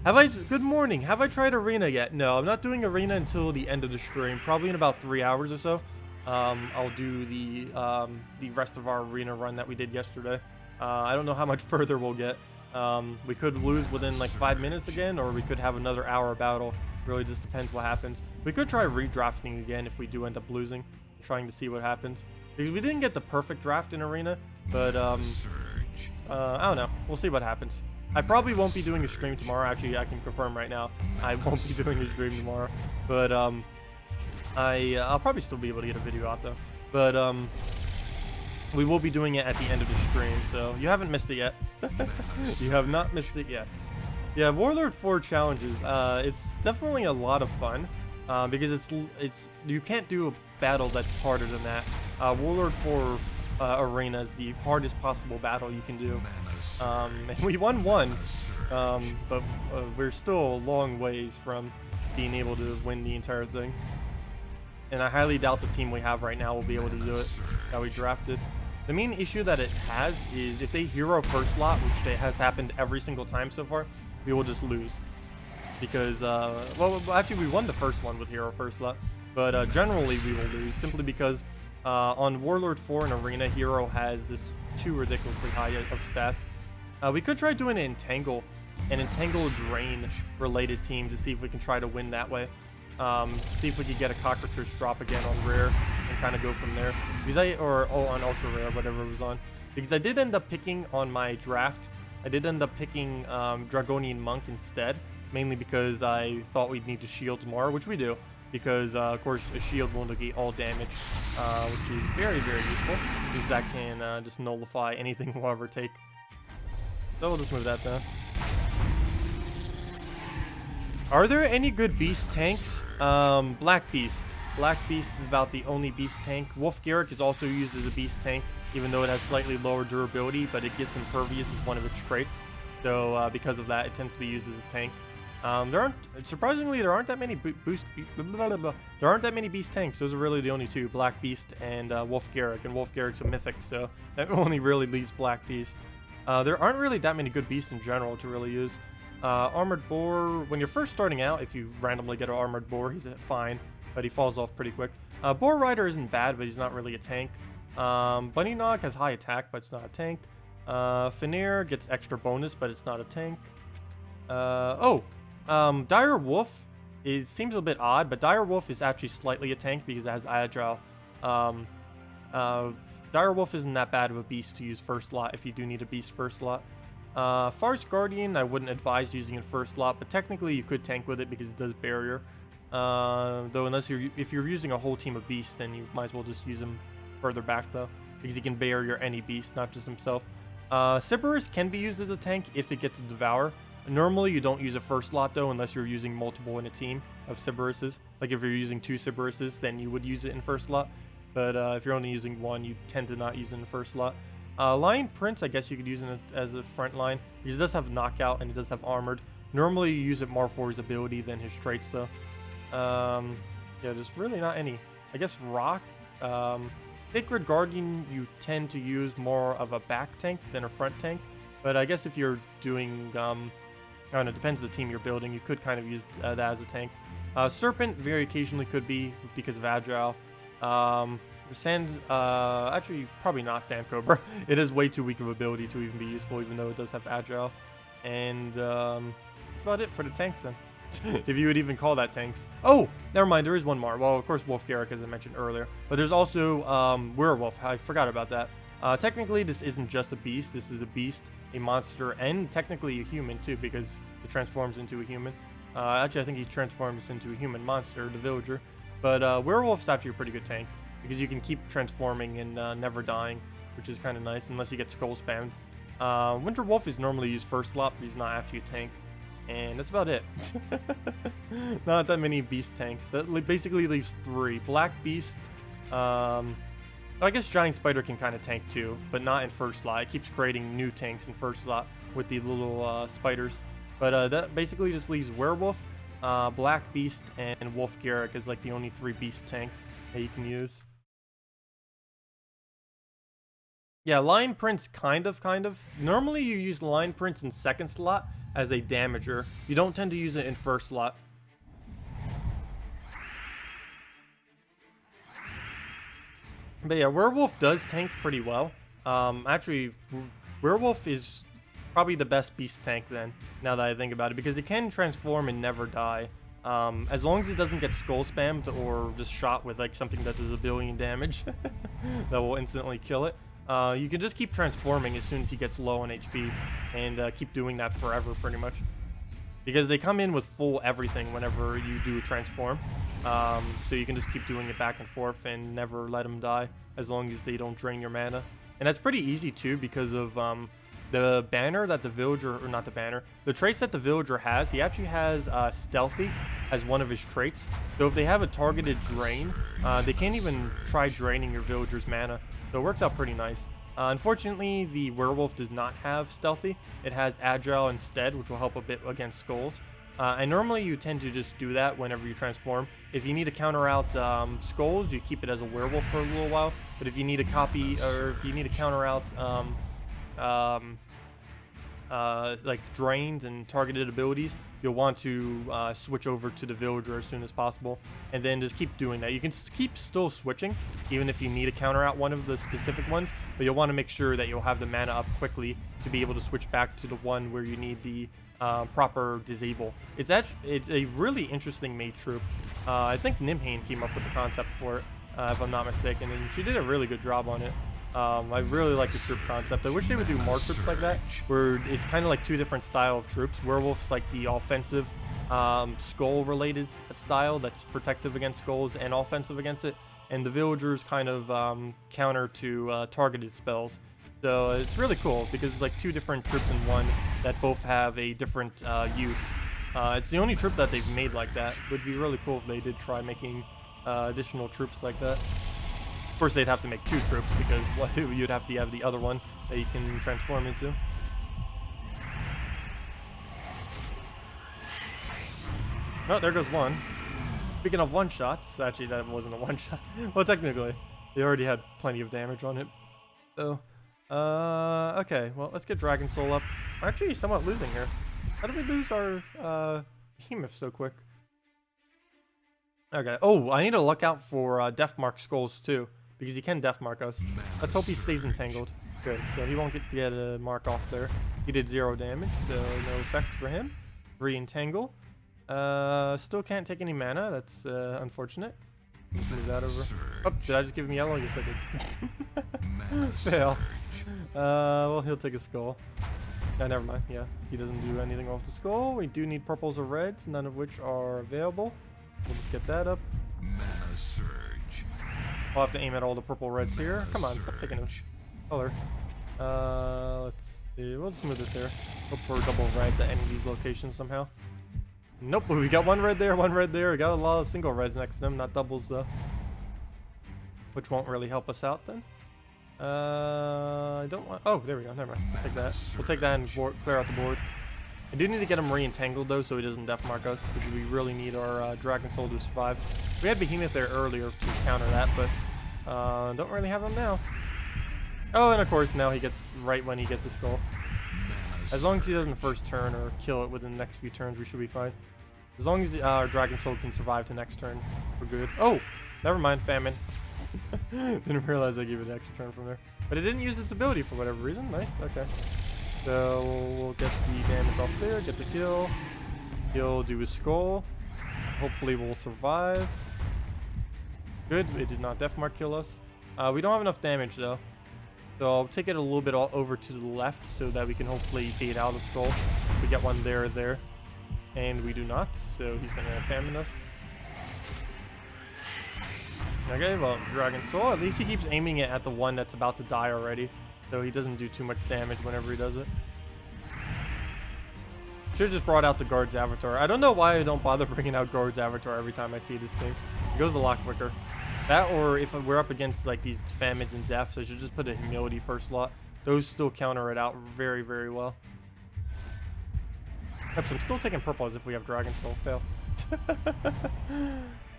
Good morning. Have I tried Arena yet? No, I'm not doing Arena until the end of the stream, probably in about 3 hours or so. I'll do the rest of our Arena run that we did yesterday. I don't know how much further we'll get. We could lose within like 5 minutes again, or we could have another hour battle. Really just depends what happens. We could try redrafting again if we do end up losing, trying to see what happens. Because we didn't get the perfect draft in Arena, but I don't know. We'll see what happens. I probably won't be doing a stream tomorrow. Actually, I can confirm right now I won't be doing a stream tomorrow. But I'll probably still be able to get a video out though. But we will be doing it at the end of the stream, so you haven't missed it yet. You have not missed it yet. Yeah, Warlord 4 challenges. It's definitely a lot of fun because it's you can't do a battle that's harder than that. Warlord 4 Arena is the hardest possible battle you can do. And we won one, but we're still a long ways from being able to win the entire thing. And I highly doubt the team we have right now will be able to do it that we drafted. The main issue that it has is if they hero first lot, which has happened every single time so far, we will just lose. Because, well, actually we won the first one with hero first lot, but generally we will lose simply because on Warlord 4 in Arena, hero has this too ridiculously high of stats. We could try doing an Entangle Drain related team to see if we can try to win that way. See if we could get a Cockatrice drop again on rare and kind of go from there. Because on ultra rare, whatever it was on. Because I did end up picking on my draft. I did end up picking Dragonian Monk instead, mainly because I thought we'd need to shield more, which we do. Because of course a shield will negate all damage, which is very, very useful. Because that can just nullify anything we'll ever take. So we'll just move that down. Are there any good beast tanks? Black Beast. Black Beast is about the only beast tank. Wolf Garrick is also used as a beast tank, even though it has slightly lower durability, but it gets impervious as one of its traits. So because of that, it tends to be used as a tank. Surprisingly, there aren't that many there aren't that many beast tanks. Those are really the only two, Black Beast and Wolf Garrick, and Wolf Garrick's a mythic, so that only really leaves Black Beast. There aren't really that many good beasts in general to really use. Armored Boar, when you're first starting out, if you randomly get an Armored Boar, he's fine, but he falls off pretty quick. Boar Rider isn't bad, but he's not really a tank. Bunny Nog has high attack, but it's not a tank. Fenrir gets extra bonus, but it's not a tank. Dire Wolf, it seems a bit odd, but Dire Wolf is actually slightly a tank because it has Agile. Dire Wolf isn't that bad of a beast to use first slot if you do need a beast first slot. Farce Guardian, I wouldn't advise using in first slot, but technically you could tank with it because it does barrier. Though if you're using a whole team of beasts, then you might as well just use him further back though, because he can barrier any beast, not just himself. Sybaris can be used as a tank if it gets a Devour. Normally you don't use a first slot though unless you're using multiple in a team of Sybarises. Like if you're using 2 Sybarises, then you would use it in first slot. But if you're only using 1, you tend to not use it in the first slot. Lion Prince, I guess you could use it as a front line, because it does have knockout and it does have armored. Normally you use it more for his ability than his traits though. Yeah, there's really not any. I guess Rock. Sacred Guardian you tend to use more of a back tank than a front tank. But I guess if you're doing, I don't know, it depends on the team you're building, you could kind of use that as a tank. Serpent very occasionally could be because of Agile. Actually probably not Sand Cobra. It is way too weak of ability to even be useful, even though it does have Agile. And that's about it for the tanks then. If you would even call that tanks. Oh, never mind, there is one more. Well, of course, Wolf Garrick, as I mentioned earlier. But there's also Werewolf. I forgot about that. Technically, this isn't just a beast. This is a beast, a monster, and technically a human, too, because it transforms into a human. Actually, I think he transforms into a human monster, the villager. But Werewolf's actually a pretty good tank, because you can keep transforming and never dying, which is kind of nice, unless you get skull spammed. Winter Wolf is normally used first slot, but he's not actually a tank. And that's about it. Not that many beast tanks. That basically leaves 3. Black Beast. I guess Giant Spider can kind of tank too, but not in first slot. It keeps creating new tanks in first slot with the little spiders. But that basically just leaves Werewolf, Black Beast, and Wolf Garrick as like the only 3 beast tanks that you can use. Yeah, Lion Prince kind of. Normally you use Lion Prince in second slot as a damager. You don't tend to use it in first slot. But yeah, Werewolf does tank pretty well. Actually, Werewolf is probably the best beast tank then, now that I think about it, because it can transform and never die. As long as it doesn't get skull spammed or just shot with like something that does 1 billion damage that will instantly kill it. You can just keep transforming as soon as he gets low on HP, and keep doing that forever, pretty much. Because they come in with full everything whenever you do transform. So you can just keep doing it back and forth and never let them die, as long as they don't drain your mana. And that's pretty easy too, because of the banner that the villager, or not the banner, the traits that the villager has. He actually has Stealthy as one of his traits. So if they have a targeted drain, they can't even try draining your villager's mana. So it works out pretty nice. Unfortunately, the Werewolf does not have Stealthy. It has Agile instead, which will help a bit against Skulls. And normally you tend to just do that whenever you transform. If you need to counter out Skulls, you keep it as a Werewolf for a little while. But if you need to copy, or if you need to counter out like drains and targeted abilities, you'll want to switch over to the villager as soon as possible, and then just keep doing that. You can keep still switching even if you need to counter out one of the specific ones, but you'll want to make sure that you'll have the mana up quickly to be able to switch back to the one where you need the proper disable. It's a really interesting made troop. I think Nimhane came up with the concept for it, if I'm not mistaken, and she did a really good job on it. I really like the troop concept. I wish they would do more troops like that, where it's kind of like 2 different style of troops. Werewolf's like the offensive, skull-related style that's protective against skulls and offensive against it, and the villagers kind of counter to targeted spells. So it's really cool because it's like 2 different troops in one that both have a different use. It's the only troop that they've made like that. Would be really cool if they did try making additional troops like that. Of course, they'd have to make 2 troops because you'd have to have the other one that you can transform into. Oh, there goes one. Speaking of one-shots, actually that wasn't a one-shot. Well, technically, they already had plenty of damage on it. So, okay, well, let's get Dragon Soul up. We're actually somewhat losing here. How did we lose our behemoth so quick? Okay. Oh, I need to look out for Death Mark skulls too, because he can Death Mark us. Let's hope he stays entangled. Good. So he won't get a mark off there. He did 0 damage, so no effect for him. Re-entangle. Still can't take any mana. That's unfortunate. Let's move that over. Oh, did I just give him yellow? Yes, I did. Fail. Well, he'll take a skull. Never mind. Yeah, he doesn't do anything off the skull. We do need purples or reds, none of which are available. We'll just get that up. Mana surge. I'll have to aim at all the purple reds here. Come on, stop taking a color. Let's see. We'll just move this here. Look for double reds at any of these locations somehow. Nope, we got 1 red there, 1 red there. We got a lot of single reds next to them, not doubles though. Which won't really help us out then. I don't want. Oh, there we go. Never mind. We'll take that. We'll take that and clear out the board. I do need to get him re-entangled though, so he doesn't Death Mark us, because we really need our Dragon Soul to survive. We had Behemoth there earlier to counter that, but don't really have him now. Oh, and of course now he gets right when he gets the skull. As long as he doesn't first turn or kill it within the next few turns, we should be fine. As long as our Dragon Soul can survive to next turn, we're good. Oh, never mind. Famine. Didn't realize I gave it an extra turn from there. But it didn't use its ability for whatever reason. Nice. Okay. So we'll get the damage off there, get the kill. He'll do his skull. Hopefully we'll survive. Good. It did not Death Mark kill us. We don't have enough damage though. So I'll take it a little bit all over to the left so that we can hopefully bait out a skull. We get one there or there. And we do not, so he's going to famine us. Okay, well, Dragon Soul. At least he keeps aiming it at the one that's about to die already. So he doesn't do too much damage whenever he does it. Should've just brought out the Guard's Avatar. I don't know why I don't bother bringing out Guard's Avatar every time I see this thing. It goes a lot quicker. That, or if we're up against like these famines and deaths, I should just put a humility first slot. Those still counter it out very, very well. Yep, so I'm still taking purple as if we have Dragon Soul. Fail.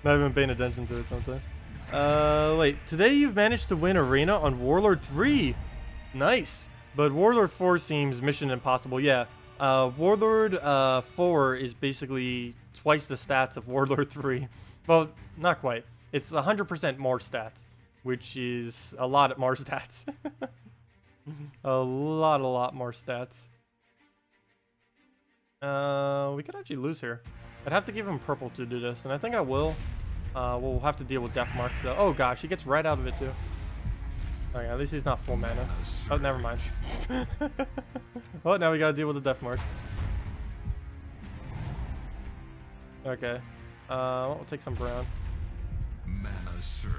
Not even paying attention to it sometimes. Wait. Today you've managed to win Arena on Warlord 3. Nice. But Warlord 4 seems mission impossible. Yeah. Warlord 4 is basically twice the stats of Warlord 3. Well, not quite. It's 100% more stats, which is a lot more stats. a lot more stats. We could actually lose here. I'd have to give him purple to do this, and I think I will. We'll have to deal with Death Marks though. Oh gosh, he gets right out of it too. Okay, at least he's not full mana. Oh, never mind. Well, now we gotta deal with the Death Marks. Okay. We'll take some brown. Mana surge.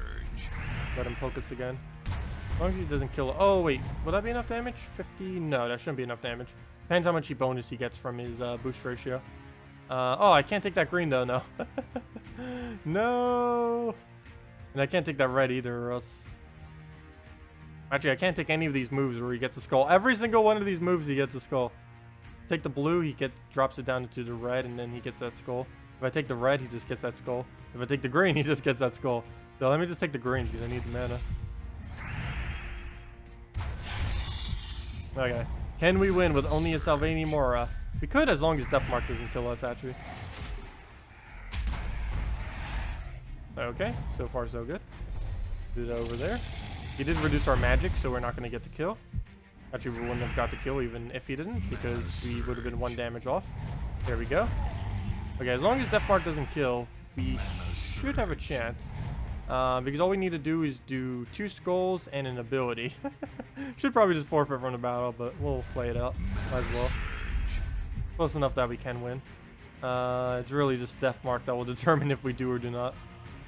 Let him poke us again. As long as he doesn't kill. Oh wait, will that be enough damage? 50? No, that shouldn't be enough damage. Depends how much bonus he gets from his boost ratio. Oh, I can't take that green though. No. No. And I can't take that red either, or else. Actually, I can't take any of these moves where he gets a skull. Every single one of these moves, he gets a skull. Take the blue, he drops it down into the red, and then he gets that skull. If I take the red, he just gets that skull. If I take the green, he just gets that skull. So let me just take the green because I need the mana. Okay. Can we win with only a Salvani Mora? We could, as long as Death Mark doesn't kill us, actually. Okay, so far so good. Do that over there. He did reduce our magic, so we're not going to get the kill. Actually, we wouldn't have got the kill even if he didn't, because we would have been 1 damage off. There we go. Okay, as long as Death Mark doesn't kill, we should have a chance. Because all we need to do is do 2 skulls and an ability. Should probably just forfeit from the battle, but we'll play it out. Might as well. Close enough that we can win. It's really just Death Mark that will determine if we do or do not.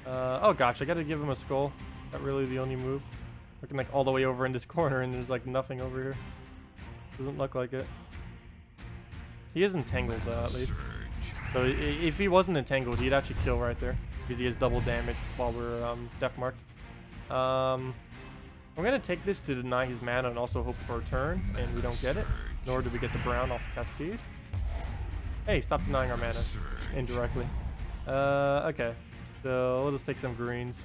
Oh gosh, I gotta give him a skull. That really the only move. Looking like all the way over in this corner and there's like nothing over here. Doesn't look like it. He is entangled though, at least. So if he wasn't entangled, he'd actually kill right there because he has double damage while we're death marked. I'm gonna take this to deny his mana and also hope for a turn, and we don't get it. Nor do we get the brown off the Cascade. Hey, stop denying our mana indirectly. Okay. So we'll just take some greens.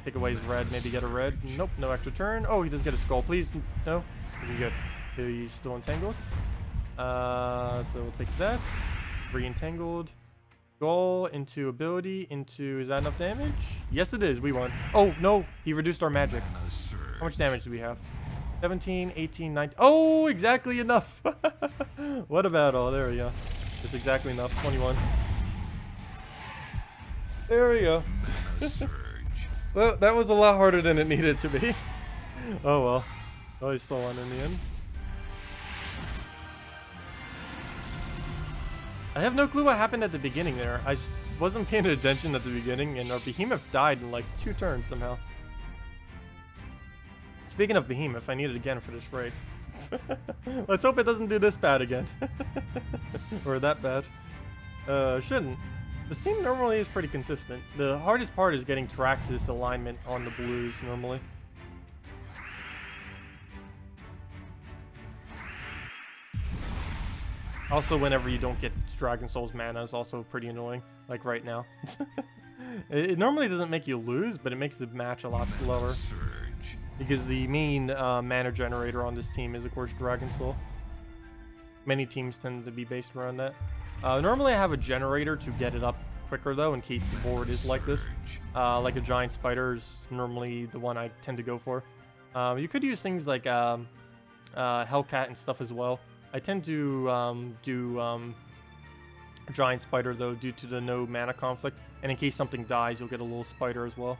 Take away his red, maybe get a red. Nope, no extra turn. Oh, he does get a skull. Please, no. He's good. He's still entangled. So we'll take that. Re-entangled. Goal into ability into... Is that enough damage? Yes, it is. We won. Oh, no. He reduced our magic. How much damage do we have? 17, 18, 19... Oh, exactly enough. What about all? There we go. It's exactly enough. 21. There we go. Well, that was a lot harder than it needed to be. Oh, well. Oh, he still won in the end. I have no clue what happened at the beginning there. I wasn't paying attention at the beginning, and our behemoth died in like 2 turns somehow. Speaking of behemoth, I need it again for this raid. Let's hope it doesn't do this bad again. Or that bad. Shouldn't. The team normally is pretty consistent. The hardest part is getting tracked to this alignment on the blues normally. Also, whenever you don't get Dragon Soul's mana is also pretty annoying, like right now. It normally doesn't make you lose, but it makes the match a lot slower. Because the main mana generator on this team is, of course, Dragon Soul. Many teams tend to be based around that. Normally I have a generator to get it up quicker, though, in case the board is like this. Like a giant spider is normally the one I tend to go for. You could use things like Hellcat and stuff as well. I tend to do giant spider, though, due to the no mana conflict. And in case something dies, you'll get a little spider as well.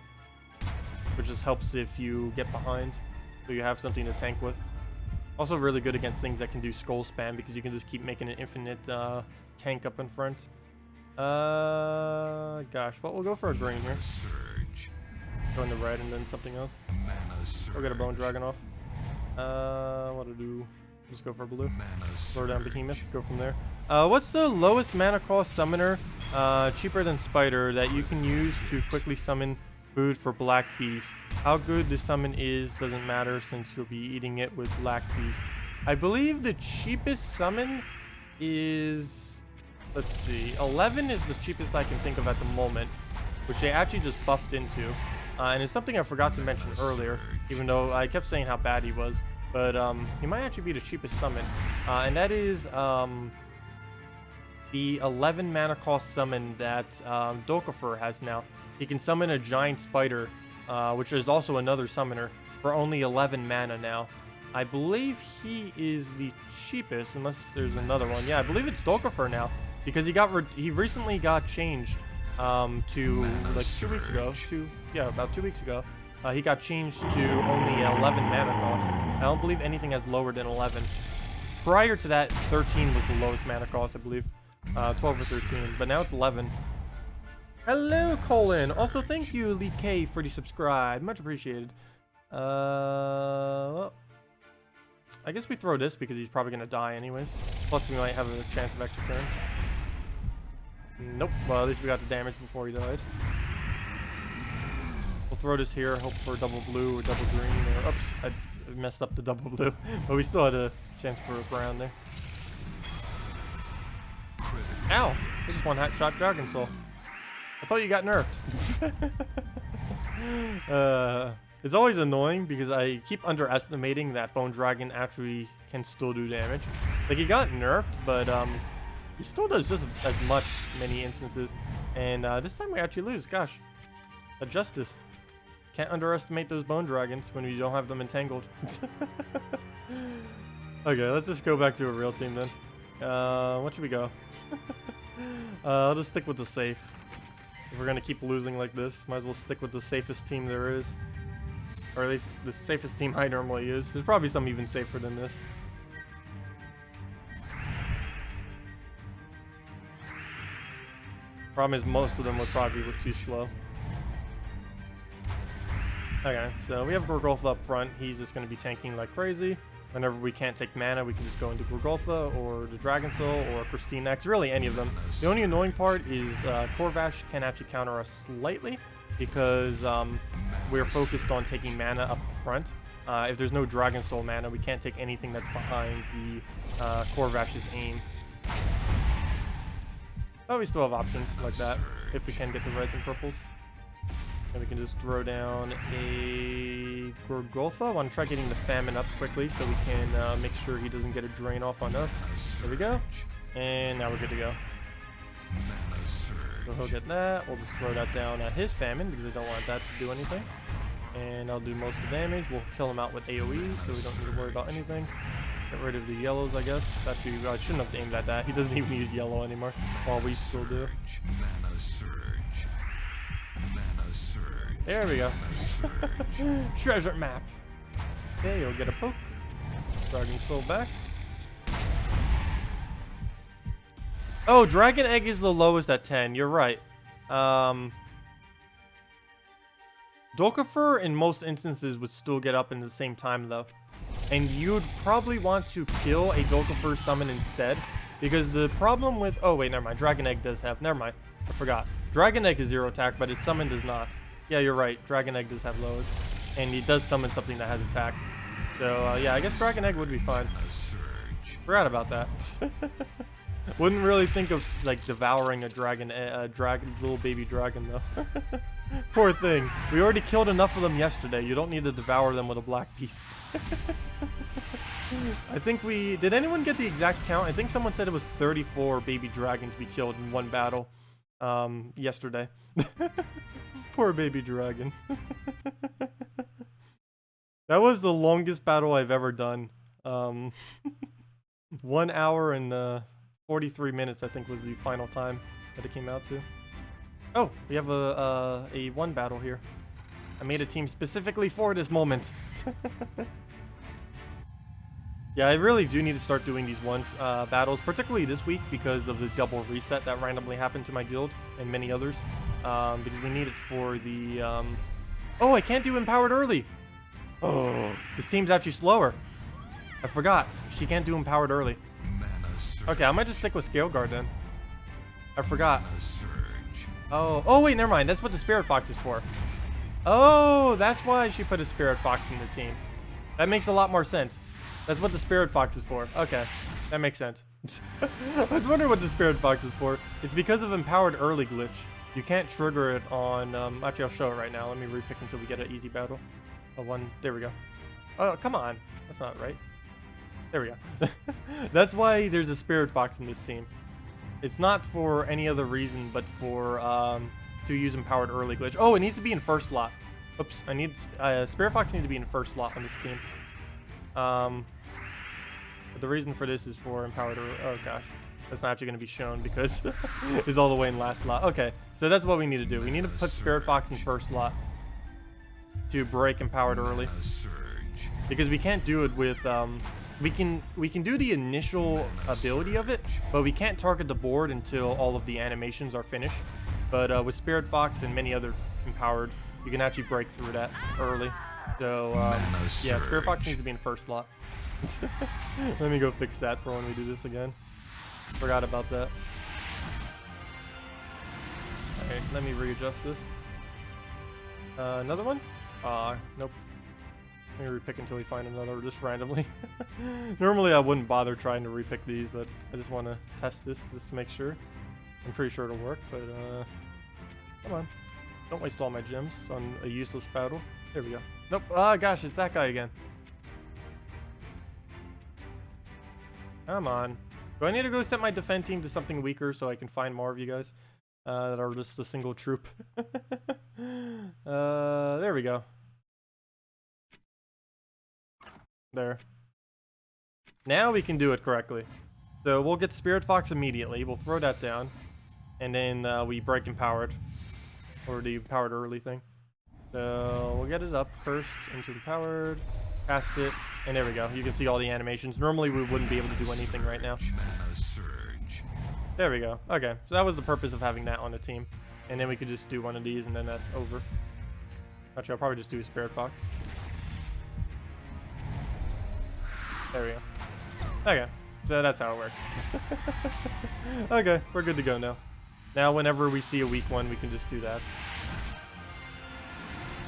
Which just helps if you get behind, so you have something to tank with. Also really good against things that can do skull spam, because you can just keep making an infinite tank up in front. Gosh, well, we'll go for a green here. Go in the red and then something else. We'll get a bone dragon off. What to do? Just go for blue. Slow down behemoth. Go from there. What's the lowest mana cost summoner, cheaper than spider, that you can use to quickly summon food for black teas? How good the summon is doesn't matter, since you'll be eating it with black teas. I believe the cheapest summon is, let's see, 11 is the cheapest I can think of at the moment, which they actually just buffed into, and it's something I forgot to mention earlier, even though I kept saying how bad he was. But he might actually be the cheapest summon, and that is the 11 mana cost summon that Dokkafer has now. He can summon a giant spider, which is also another summoner, for only 11 mana now. I believe he is the cheapest, unless there's another one. Yeah, I believe it's Dokkafer now, because he recently got changed to like 2 weeks ago. About 2 weeks ago. He got changed to only 11 mana cost. I don't believe anything has lower than 11. Prior to that, 13 was the lowest mana cost, I believe. 12 or 13, but now it's 11. Hello, Colin. Also, thank you, Lee K, for the subscribe. Much appreciated. Well, I guess we throw this because he's probably going to die anyways. Plus, we might have a chance of extra turn. Nope. Well, at least we got the damage before he died. We'll throw this here, hope for double blue or double green. Or, oops, I messed up the double blue. But we still had a chance for a brown there. Ow! This is one hot shot Dragon Soul. I thought you got nerfed. It's always annoying because I keep underestimating that Bone Dragon actually can still do damage. Like, he got nerfed, but he still does just as much in many instances. And this time we actually lose. Gosh. A justice. Can't underestimate those Bone Dragons when we don't have them entangled. Okay, let's just go back to a real team then. What should we go? I'll just stick with the safe. If we're gonna keep losing like this, might as well stick with the safest team there is. Or at least the safest team I normally use. There's probably some even safer than this. Problem is most of them would probably look too slow. Okay, so we have Gorgolf up front. He's just going to be tanking like crazy. Whenever we can't take mana, we can just go into Gorgoltha or the Dragon Soul or Pristine X, really any of them. The only annoying part is Corvash can actually counter us slightly because we're focused on taking mana up the front. If there's no Dragon Soul mana, we can't take anything that's behind the Corvash's aim. But we still have options like that if we can get the reds and purples. And we can just throw down a Gorgoltha. I want to try getting the Famine up quickly so we can make sure he doesn't get a drain off on us. There we go. And now we're good to go. So he'll get that. We'll just throw that down at his Famine because I don't want that to do anything. And I'll do most of the damage. We'll kill him out with AoE so we don't need to worry about anything. Get rid of the yellows, I guess. Actually, I shouldn't have aimed at that. He doesn't even use yellow anymore, while we still do. There we go. Treasure map. Okay, you'll get a poke. Dragon Soul back. Oh, Dragon Egg is the lowest at 10. You're right. Dolkifer in most instances would still get up in the same time though. And you'd probably want to kill a Dolkifer summon instead. Because the problem with... Oh, wait, never mind. Dragon Egg does have... Never mind. I forgot. Dragon Egg is 0 attack, but his summon does not. Yeah, you're right. Dragon Egg does have lowest. And he does summon something that has attack. So, yeah, I guess Dragon Egg would be fine. Forgot about that. Wouldn't really think of, like, devouring a little baby dragon, though. Poor thing. We already killed enough of them yesterday. You don't need to devour them with a black beast. I think we... Did anyone get the exact count? I think someone said it was 34 baby dragons we killed in one battle yesterday. Poor baby dragon. That was the longest battle I've ever done. 1 hour and 43 minutes, I think, was the final time that it came out to. Oh, we have a one battle here. I made a team specifically for this moment. Yeah, I really do need to start doing these one battles, particularly this week because of the double reset that randomly happened to my guild and many others. Because we need it for the... Oh, I can't do Empowered early! Oh, this team's actually slower. I forgot. She can't do Empowered early. Okay, I might just stick with Scale Guard then. I forgot. Oh, wait, never mind. That's what the Spirit Fox is for. Oh, that's why she put a Spirit Fox in the team. That makes a lot more sense. That's what the Spirit Fox is for. Okay, that makes sense. I was wondering what the Spirit Fox is for. It's because of Empowered Early glitch. You can't trigger it on... actually, I'll show it right now. Let me repick until we get an easy battle. There we go. Oh, come on. That's not right. There we go. That's why there's a Spirit Fox in this team. It's not for any other reason, but for to use Empowered Early glitch. Oh, it needs to be in first slot. Oops, I need Spirit Fox needs to be in first slot on this team. But the reason for this is for Empowered Early. Oh gosh, that's not actually going to be shown because it's all the way in last slot. Okay, so that's what we need to do. We need to put Spirit Fox in first slot to break Empowered Early because we can't do it with we can do the initial ability of it, but we can't target the board until all of the animations are finished. But with Spirit Fox and many other Empowered, you can actually break through that early. So yeah, Spirit Fox needs to be in first slot. Let me go fix that for when we do this again. Forgot about that. Alright, let me readjust this. Another one? Nope. Let me repick until we find another, just randomly. Normally I wouldn't bother trying to repick these, but I just want to test this just to make sure. I'm pretty sure it'll work, but come on. Don't waste all my gems on a useless battle. There we go. Nope. Ah, gosh, it's that guy again. Come on. Do I need to go set my defend team to something weaker so I can find more of you guys that are just a single troop? There we go. There. Now we can do it correctly. So we'll get Spirit Fox immediately. We'll throw that down. And then we break Empowered. Or the Empowered Early thing. So we'll get it up first into Empowered. Cast it. And there we go. You can see all the animations. Normally we wouldn't be able to do anything right now. There we go. Okay. So that was the purpose of having that on the team. And then we could just do one of these and then that's over. Actually, I'll probably just do Spirit Fox. There we go. Okay, so that's how it works. Okay, we're good to go now. Now whenever we see a weak one, we can just do that.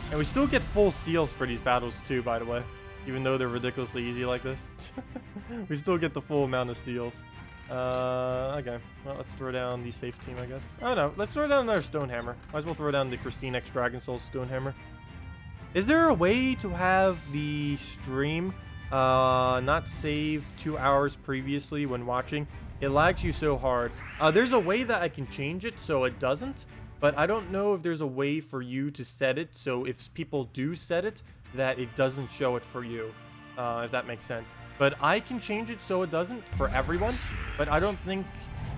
And we still get full seals for these battles too, by the way. Even though they're ridiculously easy like this. We still get the full amount of seals. Okay. Well, let's throw down the safe team, I guess. Oh no, let's throw down another Stonehammer. Might as well throw down the Christine X Dragon Soul Stonehammer. Is there a way to have the stream not save 2 hours previously when watching? It lags you so hard. There's a way that I can change it so it doesn't, but I don't know if there's a way for you to set it so if people do set it, that it doesn't show it for you, if that makes sense. But I can change it so it doesn't for everyone, but I don't think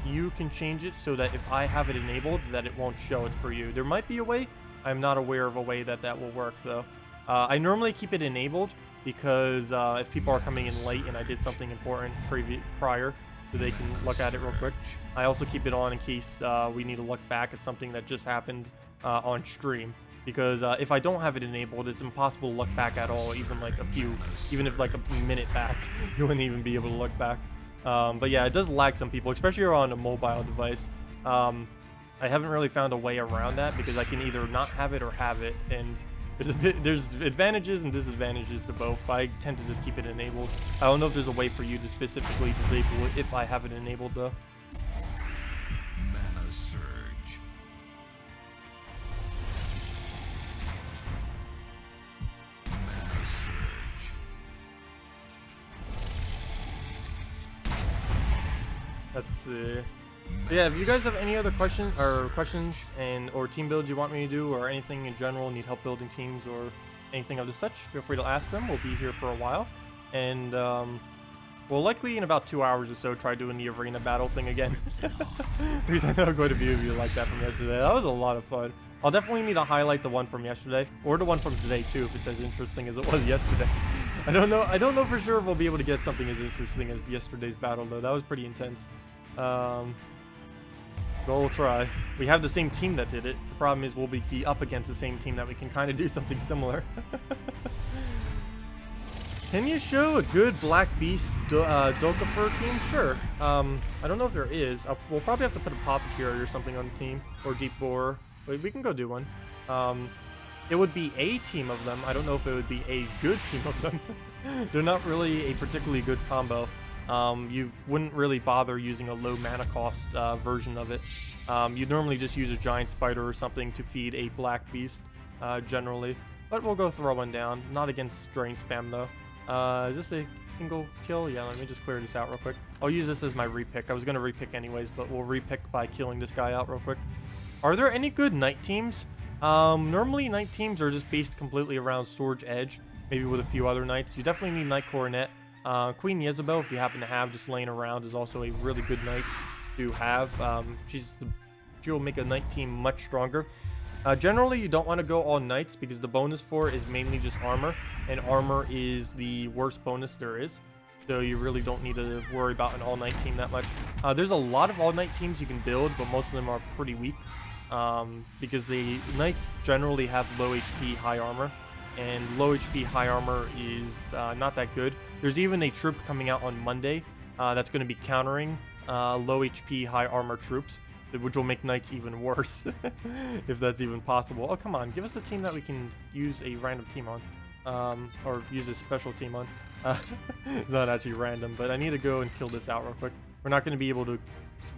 you can change it so that if I have it enabled, that it won't show it for you. There might be a way. I'm not aware of a way that that will work, though. I normally keep it enabled because if people are coming in late and I did something important prior, so they can look at it real quick. I also keep it on in case we need to look back at something that just happened on stream. Because if I don't have it enabled, it's impossible to look back at all, even if like a minute back, you wouldn't even be able to look back. But yeah, it does lag some people, especially on a mobile device. I haven't really found a way around that because I can either not have it or have it, and there's advantages and disadvantages to both. I tend to just keep it enabled. I don't know if there's a way for you to specifically disable it if I have it enabled though. Mana surge. Mana surge. Let's see. Yeah, if you guys have any other questions or team builds you want me to do, or anything in general, need help building teams or anything of the such, feel free to ask them. We'll be here for a while, and we'll likely in about 2 hours or so try doing the arena battle thing again. Because I know quite a few of you like that from yesterday. That was a lot of fun. I'll definitely need to highlight the one from yesterday, or the one from today too, if it's as interesting as it was yesterday. I don't know for sure if we'll be able to get something as interesting as yesterday's battle though. That was pretty intense. But we'll try. We have the same team that did it. The problem is we'll be up against the same team that we can kind of do something similar. Can you show a good Black Beast Dokafur team? Sure. I don't know if there is. We'll probably have to put a Apothecary or something on the team. Or Deep Boar. Wait, we can go do one. It would be a team of them. I don't know if it would be a good team of them. They're not really a particularly good combo. You wouldn't really bother using a low mana cost version of it. You'd normally just use a giant spider or something to feed a black beast, generally. But we'll go throw one down. Not against drain spam though. Is this a single kill? Yeah, let me just clear this out real quick. I'll use this as my repick. I was gonna repick anyways, but we'll repick by killing this guy out real quick. Are there any good knight teams? Normally knight teams are just based completely around Sword's Edge, maybe with a few other knights. You definitely need Knight Coronet. Queen Jezebel, if you happen to have just laying around, is also a really good knight to have. She'll make a knight team much stronger. Generally, you don't want to go all knights because the bonus for it is mainly just armor, and armor is the worst bonus there is. So you really don't need to worry about an all-knight team that much. There's a lot of all-knight teams you can build, but most of them are pretty weak because the knights generally have low HP, high armor. And low HP, high armor is not that good. There's even a troop coming out on Monday that's going to be countering low HP, high armor troops, which will make knights even worse, if that's even possible. Oh, come on. Give us a team that we can use a random team on, or use a special team on. It's not actually random, but I need to go and kill this out real quick. We're not going to be able to,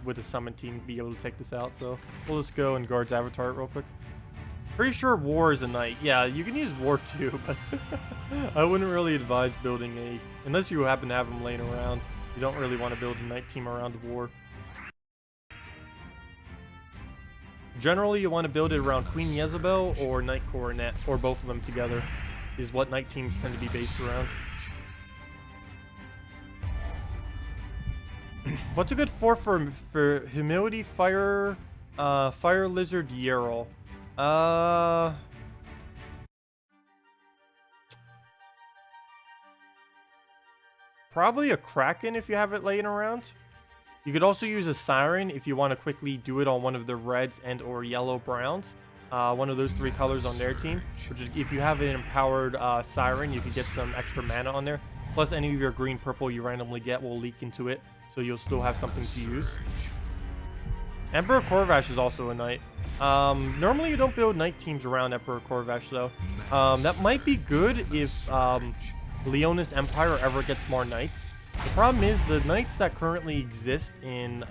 with a summon team, be able to take this out, so we'll just go and guard's avatar it real quick. Pretty sure War is a knight. Yeah, you can use War too, but I wouldn't really advise building unless you happen to have them laying around. You don't really want to build a knight team around War. Generally, you want to build it around Queen Jezebel or Knight Coronet, or both of them together, is what knight teams tend to be based around. What's a good for Humility Fire Lizard Yarrow? Probably a Kraken if you have it laying around. You could also use a Siren if you want to quickly do it on one of the reds and or yellow browns. One of those three colors on their team. Which is, if you have an empowered Siren, you could get some extra mana on there. Plus any of your green purple you randomly get will leak into it, so you'll still have something to use. Emperor Corvash is also a knight. Normally you don't build knight teams around Emperor Corvash though. That might be good if Leonis Empire ever gets more knights. The problem is the knights that currently exist in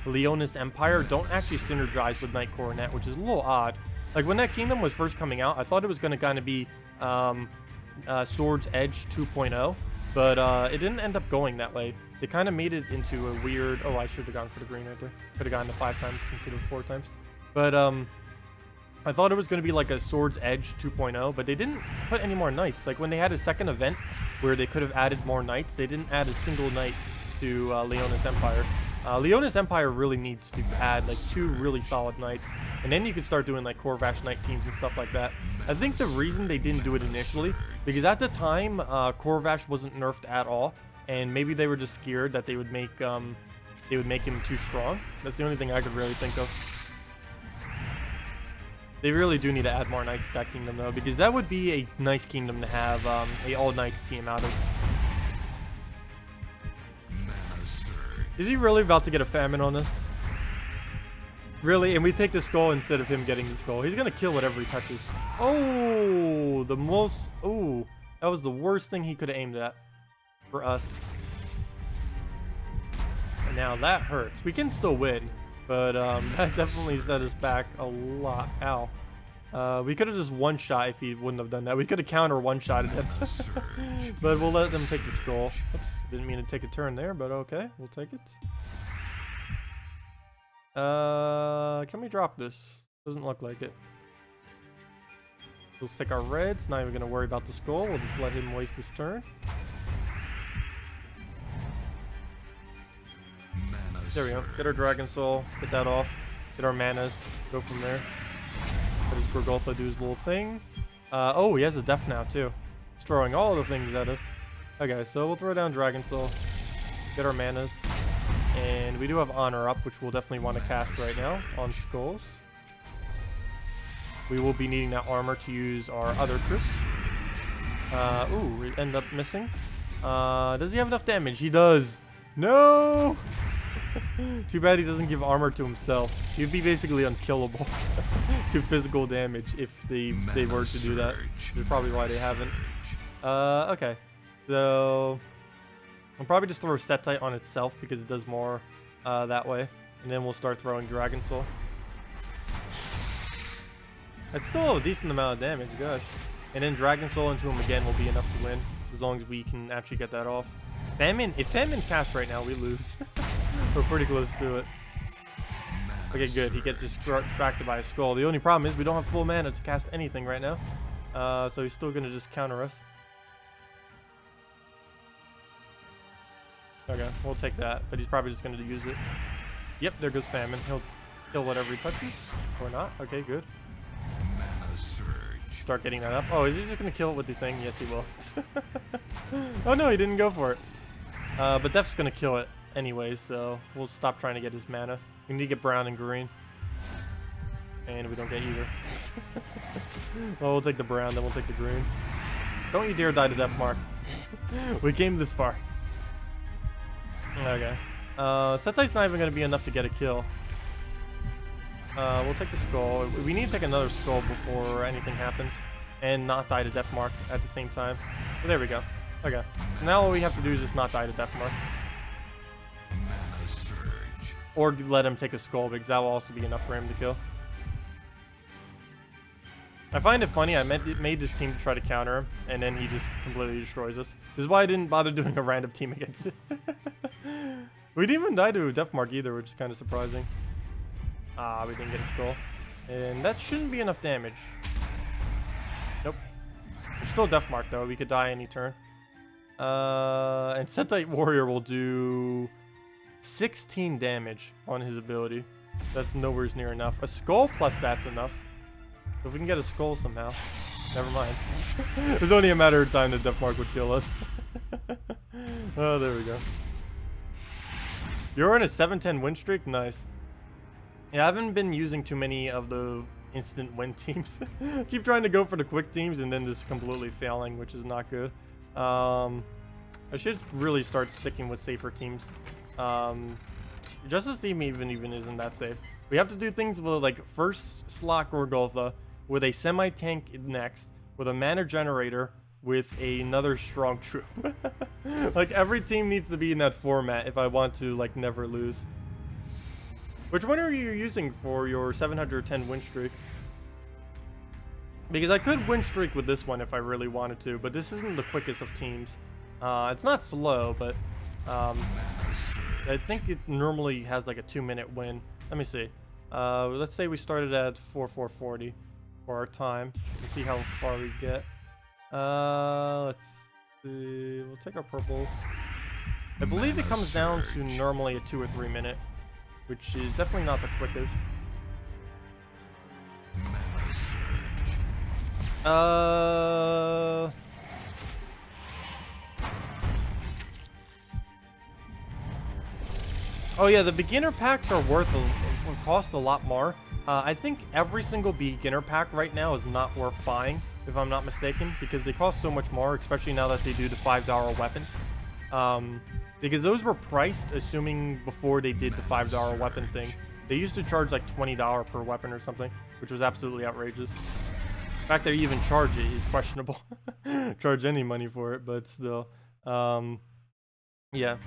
Leonis Empire don't actually synergize with Knight Coronet, which is a little odd. Like when that kingdom was first coming out, I thought it was going to kind of be Sword's Edge 2.0, but it didn't end up going that way. They kind of made it into a weird... Oh, I should have gone for the green right there. Could have gone to 5 times instead of 4 times. But I thought it was going to be like a Sword's Edge 2.0, but they didn't put any more knights. Like when they had a second event where they could have added more knights, they didn't add a single knight to Leonis Empire. Leonis Empire really needs to add like 2 really solid knights, and then you could start doing like Corvash knight teams and stuff like that. I think the reason they didn't do it initially, because at the time Corvash wasn't nerfed at all, and maybe they were just scared that they would make him too strong. That's the only thing I could really think of. They really do need to add more knights to that kingdom though, because that would be a nice kingdom to have a all knights team out of. Is he really about to get a famine on us? Really? And we take the skull instead of him getting the skull. He's gonna kill whatever he touches. Oh, the most... Oh, that was the worst thing he could have aimed at for us. And now that hurts. We can still win, but that definitely set us back a lot. Ow. We could have just one-shot if he wouldn't have done that. We could have counter one-shotted him. But we'll let them take the skull. Oops, didn't mean to take a turn there, but okay, we'll take it. Can we drop this? Doesn't look like it. Let's take our reds. Not even gonna worry about the skull. We'll just let him waste his turn. There we go. Get our Dragon Soul. Get that off. Get our manas. Go from there. Let his Gorgolfa do his little thing. Oh, he has a death now too. He's throwing all the things at us. Okay, so we'll throw down Dragon Soul. Get our manas. And we do have Honor up, which we'll definitely want to cast right now on skulls. We will be needing that armor to use our other troops. Ooh, we end up missing. Does he have enough damage? He does. No! Too bad he doesn't give armor to himself. He'd be basically unkillable to physical damage if they were to do that. That's probably why they haven't. Okay. So I'll probably just throw Setite on itself because it does more that way. And then we'll start throwing Dragon Soul. That's still a decent amount of damage, gosh. And then Dragon Soul into him again will be enough to win, as long as we can actually get that off. Famine, if Famine casts right now, we lose. We're pretty close to it. Okay, good. He gets distracted by a skull. The only problem is we don't have full mana to cast anything right now. So he's still going to just counter us. Okay, we'll take that. But he's probably just going to use it. Yep, there goes Famine. He'll kill whatever he touches. Or not. Okay, good. Start getting that up. Oh, is he just going to kill it with the thing? Yes, he will. Oh, no, he didn't go for it. But Def's going to kill it anyway, so we'll stop trying to get his mana. We need to get brown and green. And we don't get either. Well, we'll take the brown, then we'll take the green. Don't you dare die to Death Mark. We came this far. Okay. Setite's not even going to be enough to get a kill. We'll take the skull. We need to take another skull before anything happens. And not die to Death Mark at the same time. So there we go. Okay. So now all we have to do is just not die to Death Mark. Or let him take a skull, because that will also be enough for him to kill. I find it funny, I made this team to try to counter him, and then he just completely destroys us. This is why I didn't bother doing a random team against it. We didn't even die to Death Mark either, which is kind of surprising. Ah, we didn't get a skull. And that shouldn't be enough damage. Nope. There's still Death Mark though, we could die any turn. And Setite Warrior will do 16 damage on his ability. That's nowhere near enough. A skull plus that's enough. If we can get a skull somehow. Never mind. It was only a matter of time that Death Mark would kill us. Oh, there we go. You're in a 7-10 win streak? Nice. Yeah, I haven't been using too many of the instant win teams. Keep trying to go for the quick teams and then just completely failing, which is not good. I should really start sticking with safer teams. Justice Team even isn't that safe. We have to do things with like first slot Gorgoltha, with a semi-tank next, with a mana generator, with another strong troop. Like every team needs to be in that format if I want to like never lose. Which one are you using for your 710 win streak? Because I could win streak with this one if I really wanted to, but this isn't the quickest of teams. It's not slow, but I think it normally has like a 2-minute win. Let me see. Let's say we started at 4:40 for our time. Let's see how far we get. Let's see. We'll take our purples. I believe it comes down to normally a 2 or 3 minute, which is definitely not the quickest. Oh yeah, the beginner packs are cost a lot more. I think every single beginner pack right now is not worth buying, if I'm not mistaken, because they cost so much more, especially now that they do the $5 weapons. Because those were priced assuming before they did the $5 weapon thing. They used to charge like $20 per weapon or something, which was absolutely outrageous. The fact that they even charge it is questionable. Charge any money for it, but still. Yeah.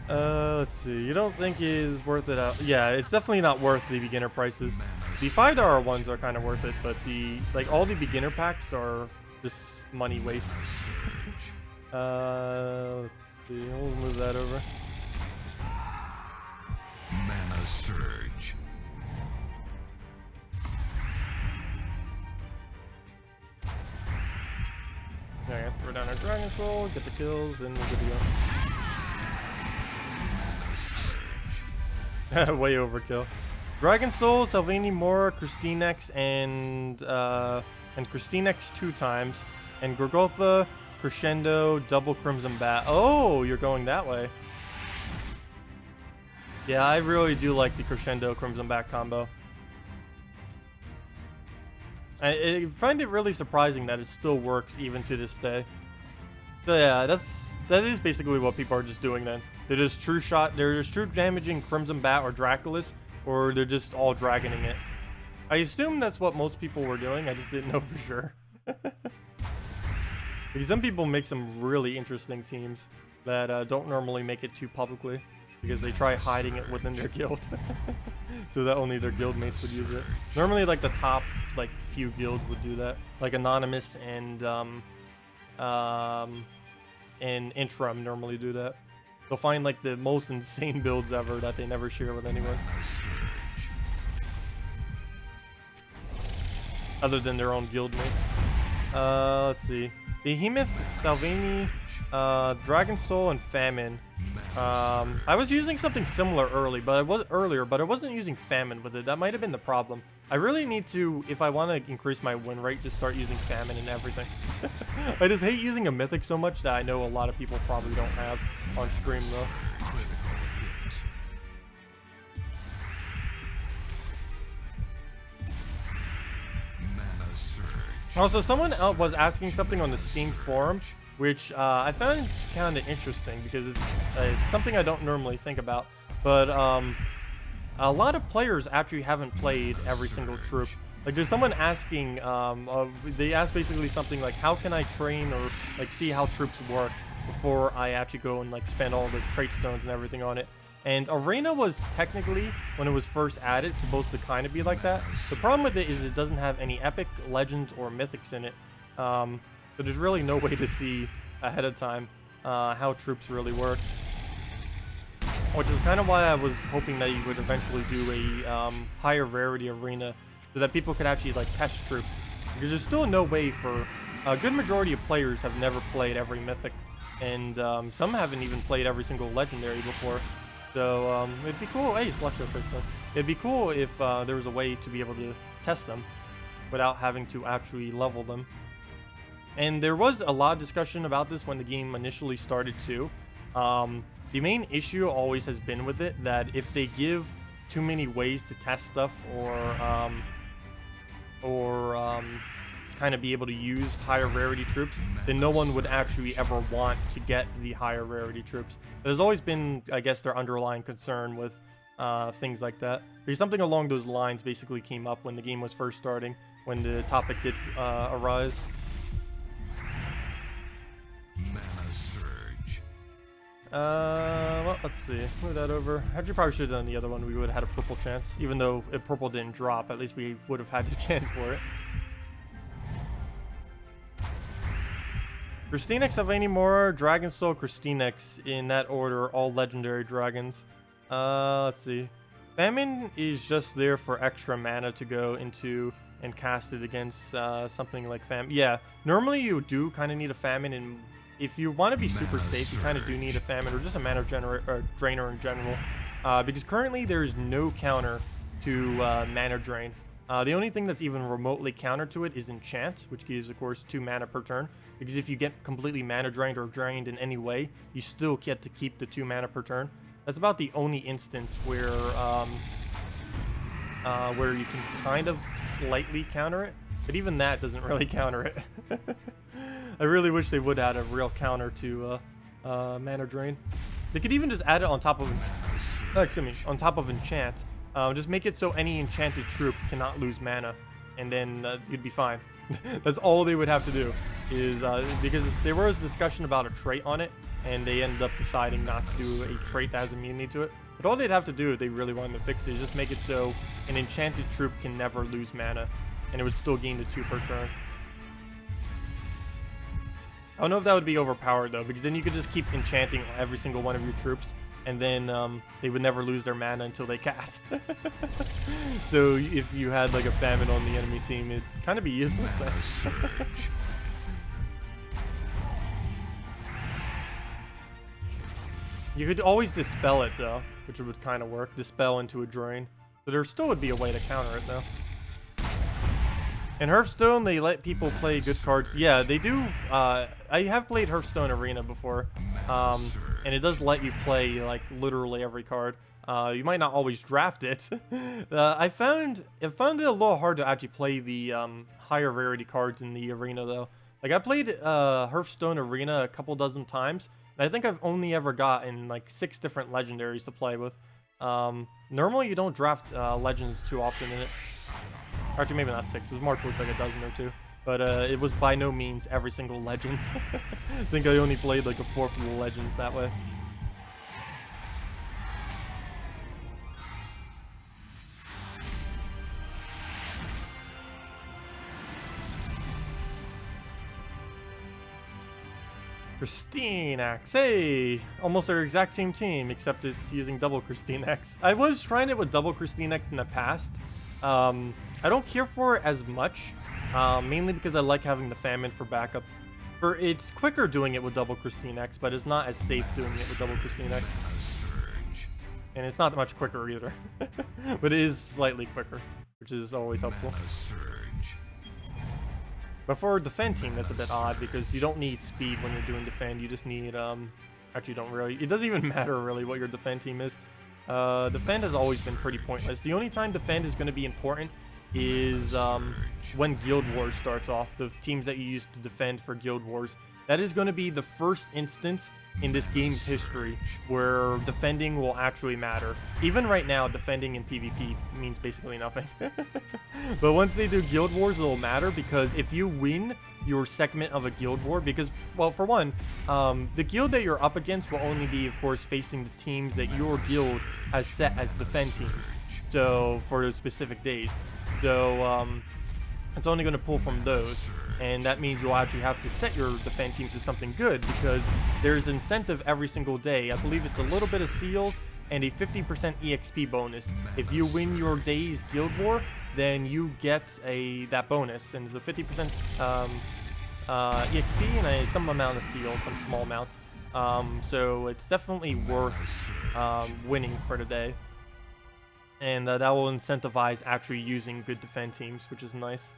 Let's see. You don't think it is worth it out? Yeah, it's definitely not worth the beginner prices. The $5 ones are kind of worth it, but the all the beginner packs are just money waste. Let's see. We'll move that over. Mana surge. Alright, throw down our Dragon Soul, get the kills, and we're good to go. Way overkill. Dragon Soul, Salvini Mora, Christinex, and Christinex 2 times, and Gorgoltha, Crescendo, double Crimson Bat. Oh, you're going that way. Yeah, I really do like the Crescendo Crimson Bat combo. I find it really surprising that it still works even to this day. So yeah, that is basically what people are just doing then. They're just true damaging Crimson Bat or Draculus, or they're just all dragoning it. I assume that's what most people were doing, I just didn't know for sure. Because some people make some really interesting teams that don't normally make it too publicly, because they try hiding it within their guild. So that only their guild mates would use it. Normally like the top like few guilds would do that. Like Anonymous and Intrum normally do that. They'll find like the most insane builds ever that they never share with anyone. Other than their own guild mates. Let's see. Behemoth, Salvini, Dragon Soul, and Famine. I was using something similar earlier, but I wasn't using Famine with it. That might have been the problem. I really need to, if I want to increase my win rate, just start using Famine and everything. I just hate using a Mythic so much that I know a lot of people probably don't have on stream though. Also, someone else was asking something on the Steam forum, which I found kind of interesting because it's something I don't normally think about. But a lot of players actually haven't played every single troop. Like, there's someone asking, they asked basically something like, how can I train or like see how troops work before I actually go and like spend all the trait stones and everything on it. And Arena was technically, when it was first added, supposed to kind of be like that. The problem with it is it doesn't have any epic, legends, or mythics in it. So there's really no way to see ahead of time how troops really work. Which is kind of why I was hoping that you would eventually do a higher rarity arena so that people could actually like test troops. Because there's still no way for a good majority of players have never played every mythic. And some haven't even played every single legendary before. So it'd be cool. Hey, Celestial Crystal. It'd be cool if there was a way to be able to test them without having to actually level them. And there was a lot of discussion about this when the game initially started too. The main issue always has been with it that if they give too many ways to test stuff or kind of be able to use higher rarity troops, then no one would actually ever want to get the higher rarity troops. There's always been, I guess, their underlying concern with things like that. Because something along those lines basically came up when the game was first starting, when the topic did arise. Mana surge. Well, let's see. Move that over. Actually, probably should have done the other one. We would have had a purple chance. Even though if purple didn't drop, at least we would have had the chance for it. Christinex have any more? Dragonsoul, Christinex in that order, all legendary dragons. Let's see. Famine is just there for extra mana to go into and cast it against something like Famine. Yeah, normally you do kind of need a Famine, and if you want to be super safe, you kind of do need a Famine or just a mana drainer in general. Because currently there's no counter to mana drain. The only thing that's even remotely counter to it is Enchant, which gives, of course, 2 mana per turn. Because if you get completely mana drained or drained in any way, you still get to keep the 2 mana per turn. That's about the only instance where you can kind of slightly counter it. But even that doesn't really counter it. I really wish they would add a real counter to mana drain. They could even just add it on top of, on top of Enchant. Just make it so any enchanted troop cannot lose mana, and then you'd be fine. That's all they would have to do, is because there was discussion about a trait on it, and they ended up deciding not to do a trait that has immunity to it. But all they'd have to do if they really wanted to fix it is just make it so an enchanted troop can never lose mana, and it would still gain the 2 per turn. I don't know if that would be overpowered though, because then you could just keep enchanting every single one of your troops, and then they would never lose their mana until they cast. So if you had like a Famine on the enemy team, it'd kind of be useless then. You could always dispel it though, which would kind of work. Dispel into a drain. But there still would be a way to counter it though. In Hearthstone, they let people play good cards. Yeah, they do. I have played Hearthstone Arena before, and it does let you play like literally every card. You might not always draft it. I found it a little hard to actually play the higher rarity cards in the arena though. Like I played Hearthstone Arena a couple dozen times, and I think I've only ever gotten like 6 different legendaries to play with. Normally you don't draft legends too often in it. Actually, maybe not 6. It was more towards like a dozen or 2. But it was by no means every single legend. I think I only played like a 4th of the legends that way. Christinex, hey! Almost our exact same team, except it's using double Christinex. I was trying it with double Christinex in the past. I don't care for it as much, mainly because I like having the Famine for backup. It's quicker doing it with double Christinex, but it's not as safe doing it with double Christinex. And it's not that much quicker either. But it is slightly quicker, which is always helpful. But for a defend team, that's a bit odd, because you don't need speed when you're doing defend. You just need, actually don't really, it doesn't even matter really what your defend team is. Defend has always been pretty pointless. The only time defend is going to be important is when Guild Wars starts off. The teams that you use to defend for Guild Wars. That is going to be the first instance in this game's history where defending will actually matter. Even right now, defending in PvP means basically nothing. But once they do Guild Wars, it'll matter, because if you win your segment of a Guild War, because, well, for one, the guild that you're up against will only be, of course, facing the teams that your guild has set as defend teams. So, for those specific days. So, it's only going to pull from those. And that means you'll actually have to set your defend teams to something good, because there's incentive every single day. I believe it's a little bit of seals and a 50% EXP bonus. If you win your day's Guild War, then you get that bonus, and it's a 50% EXP and some amount of seals, some small amount. So it's definitely worth winning for the day. And that will incentivize actually using good defend teams, which is nice.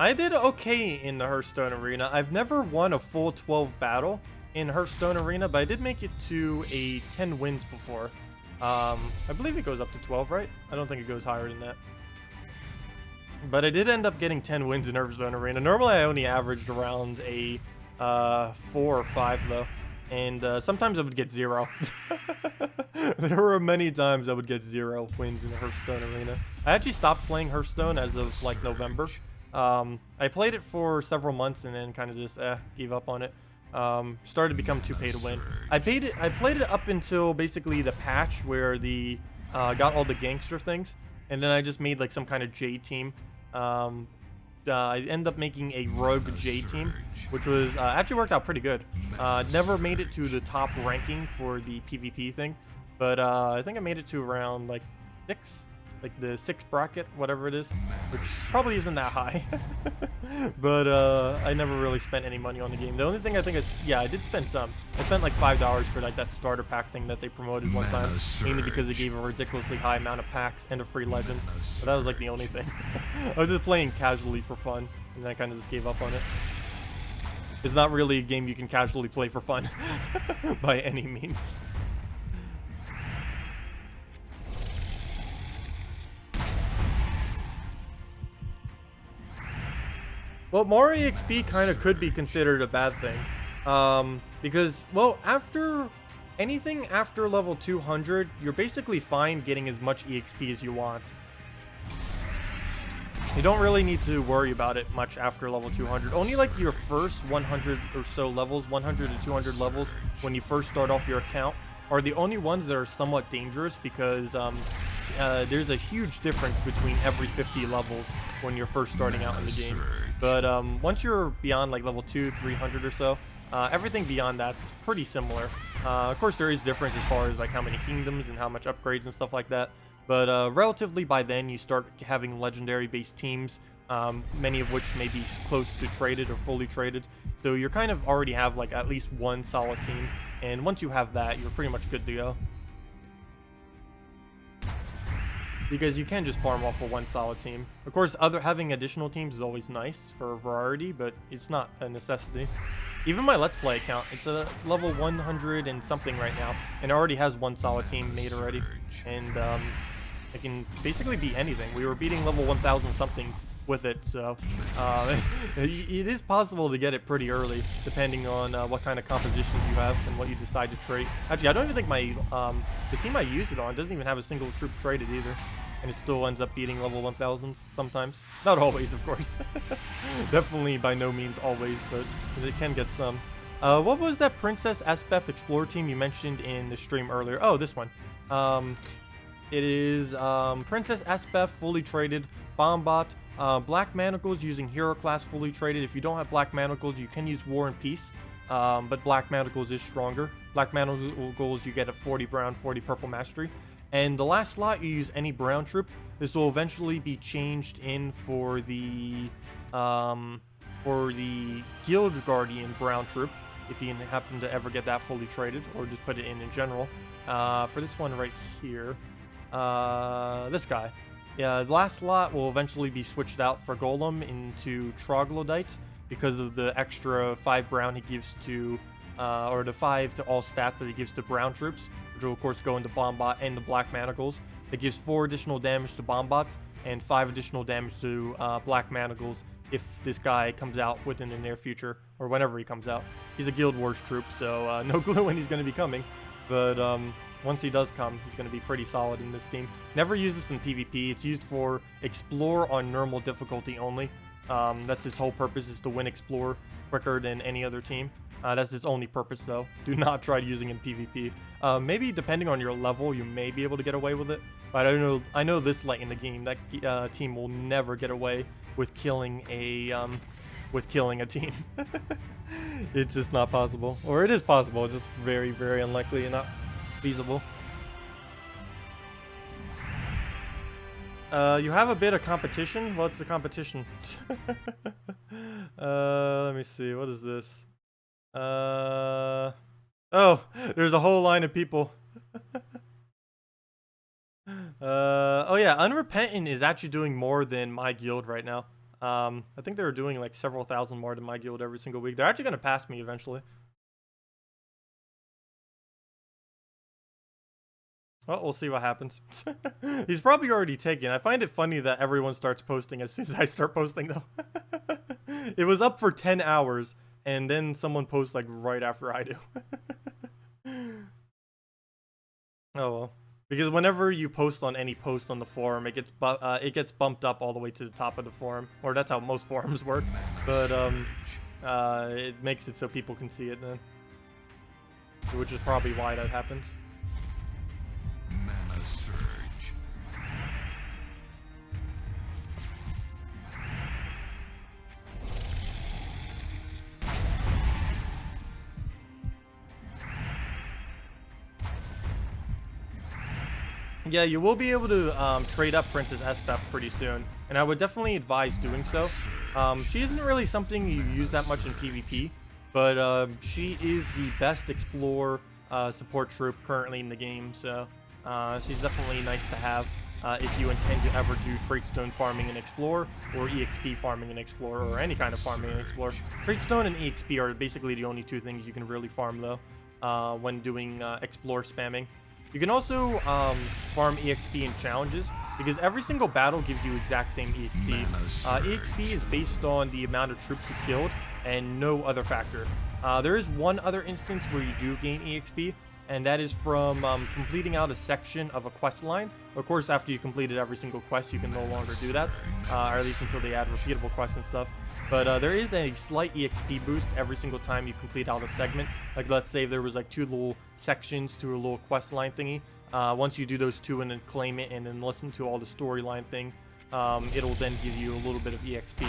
I did okay in the Hearthstone Arena. I've never won a full 12 battle in Hearthstone Arena, but I did make it to a 10 wins before. I believe it goes up to 12, right? I don't think it goes higher than that. But I did end up getting 10 wins in Hearthstone Arena. Normally, I only averaged around a 4 or 5, though. And sometimes I would get 0. There were many times I would get 0 wins in the Hearthstone Arena. I actually stopped playing Hearthstone as of, like, November. I played it for several months and then kind of just gave up on it. Started to become too pay to win. I played it up until basically the patch where the got all the gangster things, and then I just made like some kind of J team. I ended up making a rogue J team, which was actually worked out pretty good. Never made it to the top ranking for the PvP thing, but I think I made it to around like 6. Like the 6 bracket, whatever it is, which probably isn't that high. But I never really spent any money on the game. The only thing I think is, yeah, I did spend some. I spent like $5 for like that starter pack thing that they promoted one time, mainly because it gave a ridiculously high amount of packs and a free legend. But that was like the only thing. I was just playing casually for fun, and I kind of just gave up on it. It's not really a game you can casually play for fun by any means. Well, more EXP kind of could be considered a bad thing. Because, well, anything after level 200, you're basically fine getting as much EXP as you want. You don't really need to worry about it much after level 200. Only like your first 100 or so levels, 100 to 200 levels, when you first start off your account, are the only ones that are somewhat dangerous because there's a huge difference between every 50 levels when you're first starting out in the game. But once you're beyond like level 200, 300 or so, everything beyond that's pretty similar. Of course, there is difference as far as like how many kingdoms and how much upgrades and stuff like that. But relatively by then, you start having legendary-based teams, many of which may be close to traded or fully traded. So you're kind of already have like at least one solid team. And once you have that, you're pretty much good to go. Because you can just farm off of one solid team. Of course, having additional teams is always nice for variety, but it's not a necessity. Even my Let's Play account, it's a level 100 and something right now, and it already has one solid team made already. And it can basically beat anything. We were beating level 1000 somethings with it, so it is possible to get it pretty early, depending on what kind of compositions you have and what you decide to trade. Actually, I don't even think my the team I used it on doesn't even have a single troop traded either, and it still ends up beating level 1000s sometimes. Not always, of course. Definitely by no means always, but it can get some. What was that Princess Aspef Explorer team you mentioned in the stream earlier? Oh, this one. It is Princess Aspef fully traded, Bombot, Black Manacles using Hero Class fully traded. If you don't have Black Manacles, you can use War and Peace, but Black Manacles is stronger. Black Manacles, you get a 40 brown, 40 purple mastery. And the last slot, you use any brown troop. This will eventually be changed in for the Guild Guardian brown troop, if you happen to ever get that fully traded, or just put it in general. For this one right here, this guy. Yeah, the last slot will eventually be switched out for Golem into Troglodyte because of the extra 5 brown he gives to, or the 5 to all stats that he gives to brown troops, which will of course go into Bombot and the Black Manacles. It gives 4 additional damage to Bombot and 5 additional damage to Black Manacles if this guy comes out within the near future, or whenever he comes out. He's a Guild Wars troop, so no clue when he's going to be coming, but once he does come, he's going to be pretty solid in this team. Never use this in PvP. It's used for Explore on normal difficulty only. That's his whole purpose, is to win Explore quicker than any other team. That's his only purpose, though. Do not try using it in PvP. Maybe depending on your level, you may be able to get away with it. But I know this late in the game, that team will never get away with killing a team. It's just not possible. Or it is possible. It's just very, very unlikely and not feasible. You have a bit of competition? What's the competition? Let me see. What is this? Oh, there's a whole line of people. Oh yeah, Unrepentant is actually doing more than my guild right now. I think they were doing like several thousand more than my guild every single week. They're actually going to pass me eventually. Well, we'll see what happens. He's probably already taken. I find it funny that everyone starts posting as soon as I start posting, though. It was up for 10 hours, and then someone posts like right after I do. Oh well. Because whenever you post on any post on the forum, it gets bumped up all the way to the top of the forum, or that's how most forums work. But it makes it so people can see it then, which is probably why that happens. Mana Surge. Yeah, you will be able to trade up Princess Esbeth pretty soon, and I would definitely advise doing so. She isn't really something you use that much in PvP, but she is the best Explore support troop currently in the game, so she's definitely nice to have if you intend to ever do Tradestone farming in Explore, or EXP farming in Explore, or any kind of farming in Explore. Tradestone and EXP are basically the only two things you can really farm, though, when doing Explore spamming. You can also farm EXP in challenges, because every single battle gives you exact same EXP. EXP is based on the amount of troops you killed, and no other factor. There is one other instance where you do gain EXP, and that is from completing out a section of a quest line. Of course, after you completed every single quest, you can no longer do that, or at least until they add repeatable quests and stuff. But there is a slight EXP boost every single time you complete out a segment. Like, let's say there was like 2 little sections to a little quest line thingy. Once you do those 2 and then claim it and then listen to all the storyline thing, it'll then give you a little bit of EXP,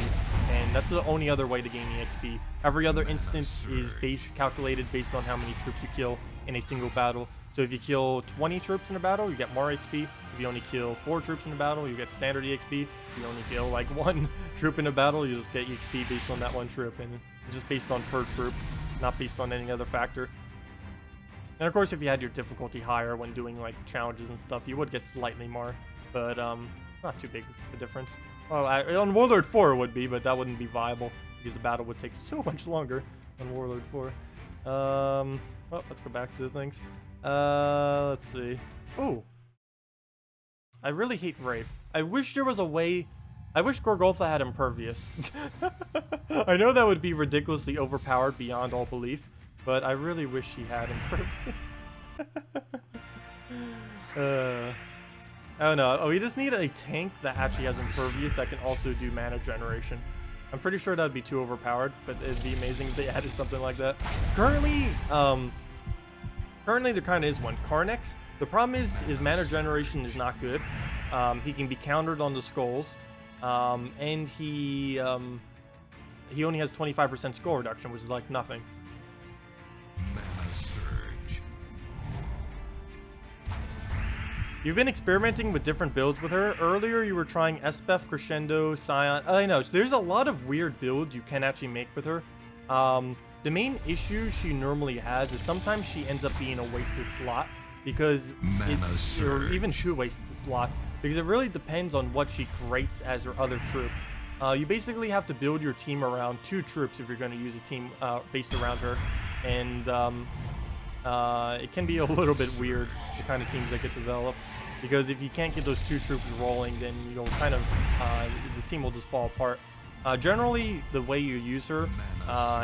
and that's the only other way to gain EXP. Every other instance is calculated based on how many troops you kill in a single battle. So if you kill 20 troops in a battle, you get more XP. If you only kill 4 troops in a battle, you get standard EXP. If you only kill like 1 troop in a battle, you just get EXP based on that 1 troop, and just based on per troop, not based on any other factor. And of course, if you had your difficulty higher when doing like challenges and stuff, you would get slightly more, but it's not too big of a difference. Well, on Warlord 4 it would be, but that wouldn't be viable because the battle would take so much longer on Warlord 4. Well, let's go back to the things. Let's see. Oh, I really hate Wraith. I wish there was a way. I wish Gorgolfa had Impervious. I know that would be ridiculously overpowered beyond all belief, but I really wish he had Impervious. I don't know. Oh, we just need a tank that actually has Impervious that can also do mana generation. I'm pretty sure that would be too overpowered, but it'd be amazing if they added something like that. Currently there kind of is one. Carnex. The problem is his mana generation is not good. He can be countered on the skulls, and he only has 25% skull reduction, which is like nothing. Mana Surge. You've been experimenting with different builds with her. Earlier, you were trying Esbeth, Crescendo, Scion. I know, so there's a lot of weird builds you can actually make with her. The main issue she normally has is sometimes she ends up being a wasted slot, because or even 2 wasted slots, because it really depends on what she creates as her other troop. You basically have to build your team around 2 troops if you're going to use a team based around her, and it can be a little bit weird, the kind of teams that get developed, because if you can't get those 2 troops rolling, then you'll kind of the team will just fall apart. Generally, the way you use her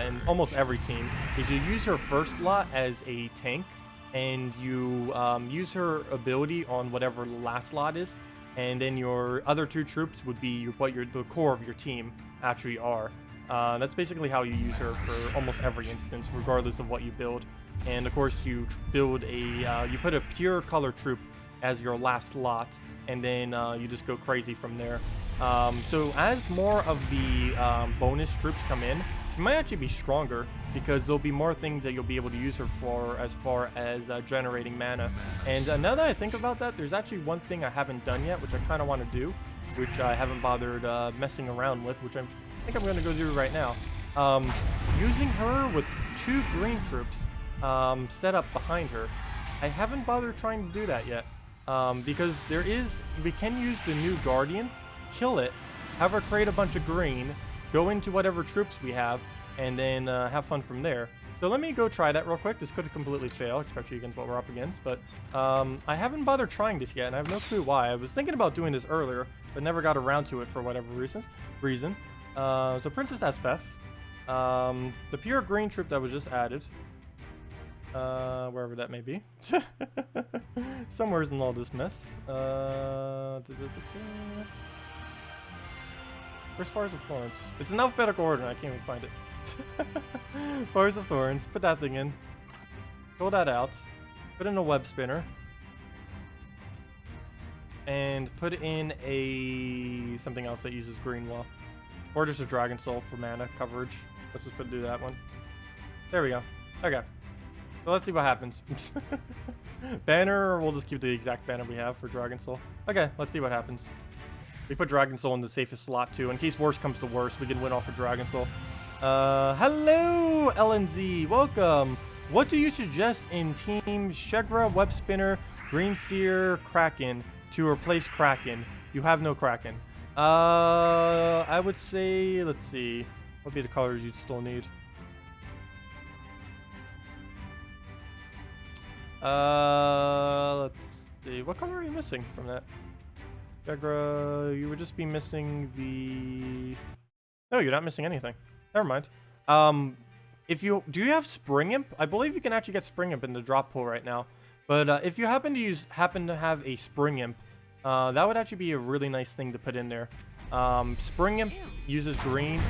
in almost every team is you use her first lot as a tank, and you use her ability on whatever last slot is, and then your other 2 troops would be the core of your team actually are. That's basically how you use her for almost every instance, regardless of what you build. And of course, you build you put a pure color troop as your last slot, and then you just go crazy from there. So as more of the bonus troops come in, she might actually be stronger, because there'll be more things that you'll be able to use her for as far as generating mana. And now that I think about that, there's actually one thing I haven't done yet, which I kind of want to do, which I haven't bothered messing around with, which I think I'm going to go do right now. Using her with 2 green troops set up behind her. I haven't bothered trying to do that yet, because we can use the new Guardian, kill it, have her create a bunch of green, go into whatever troops we have, and then have fun from there. So let me go try that real quick. This could completely fail, especially against what we're up against, but I haven't bothered trying this yet, and I have no clue why. I was thinking about doing this earlier, but never got around to it for whatever reason. So Princess Aspeth, the pure green troop that was just added, wherever that may be, somewhere's in all this mess. Where's Fires of Thorns? It's in alphabetical order, and I can't even find it. Fires of Thorns. Put that thing in. Pull that out. Put in a web spinner. And put in a something else that uses green wall. Or just a Dragon Soul for mana coverage. Let's just do that one. There we go. Okay. So let's see what happens. Banner, or we'll just keep the exact banner we have for Dragon Soul. Okay, let's see what happens. We put Dragon Soul in the safest slot too. In case worse comes to worse, we can win off of Dragon Soul. Hello, LNZ. Welcome. What do you suggest in Team Shegra, Web Spinner, Green Seer, Kraken to replace Kraken? You have no Kraken. I would say, let's see. What would be the colors you'd still need? Let's see. What color are you missing from that? Shegra, you would just be missing the... No, you're not missing anything. Never mind. Do you have Spring Imp? I believe you can actually get Spring Imp in the drop pool right now. But if you happen to have a Spring Imp, that would actually be a really nice thing to put in there. Spring Imp uses green.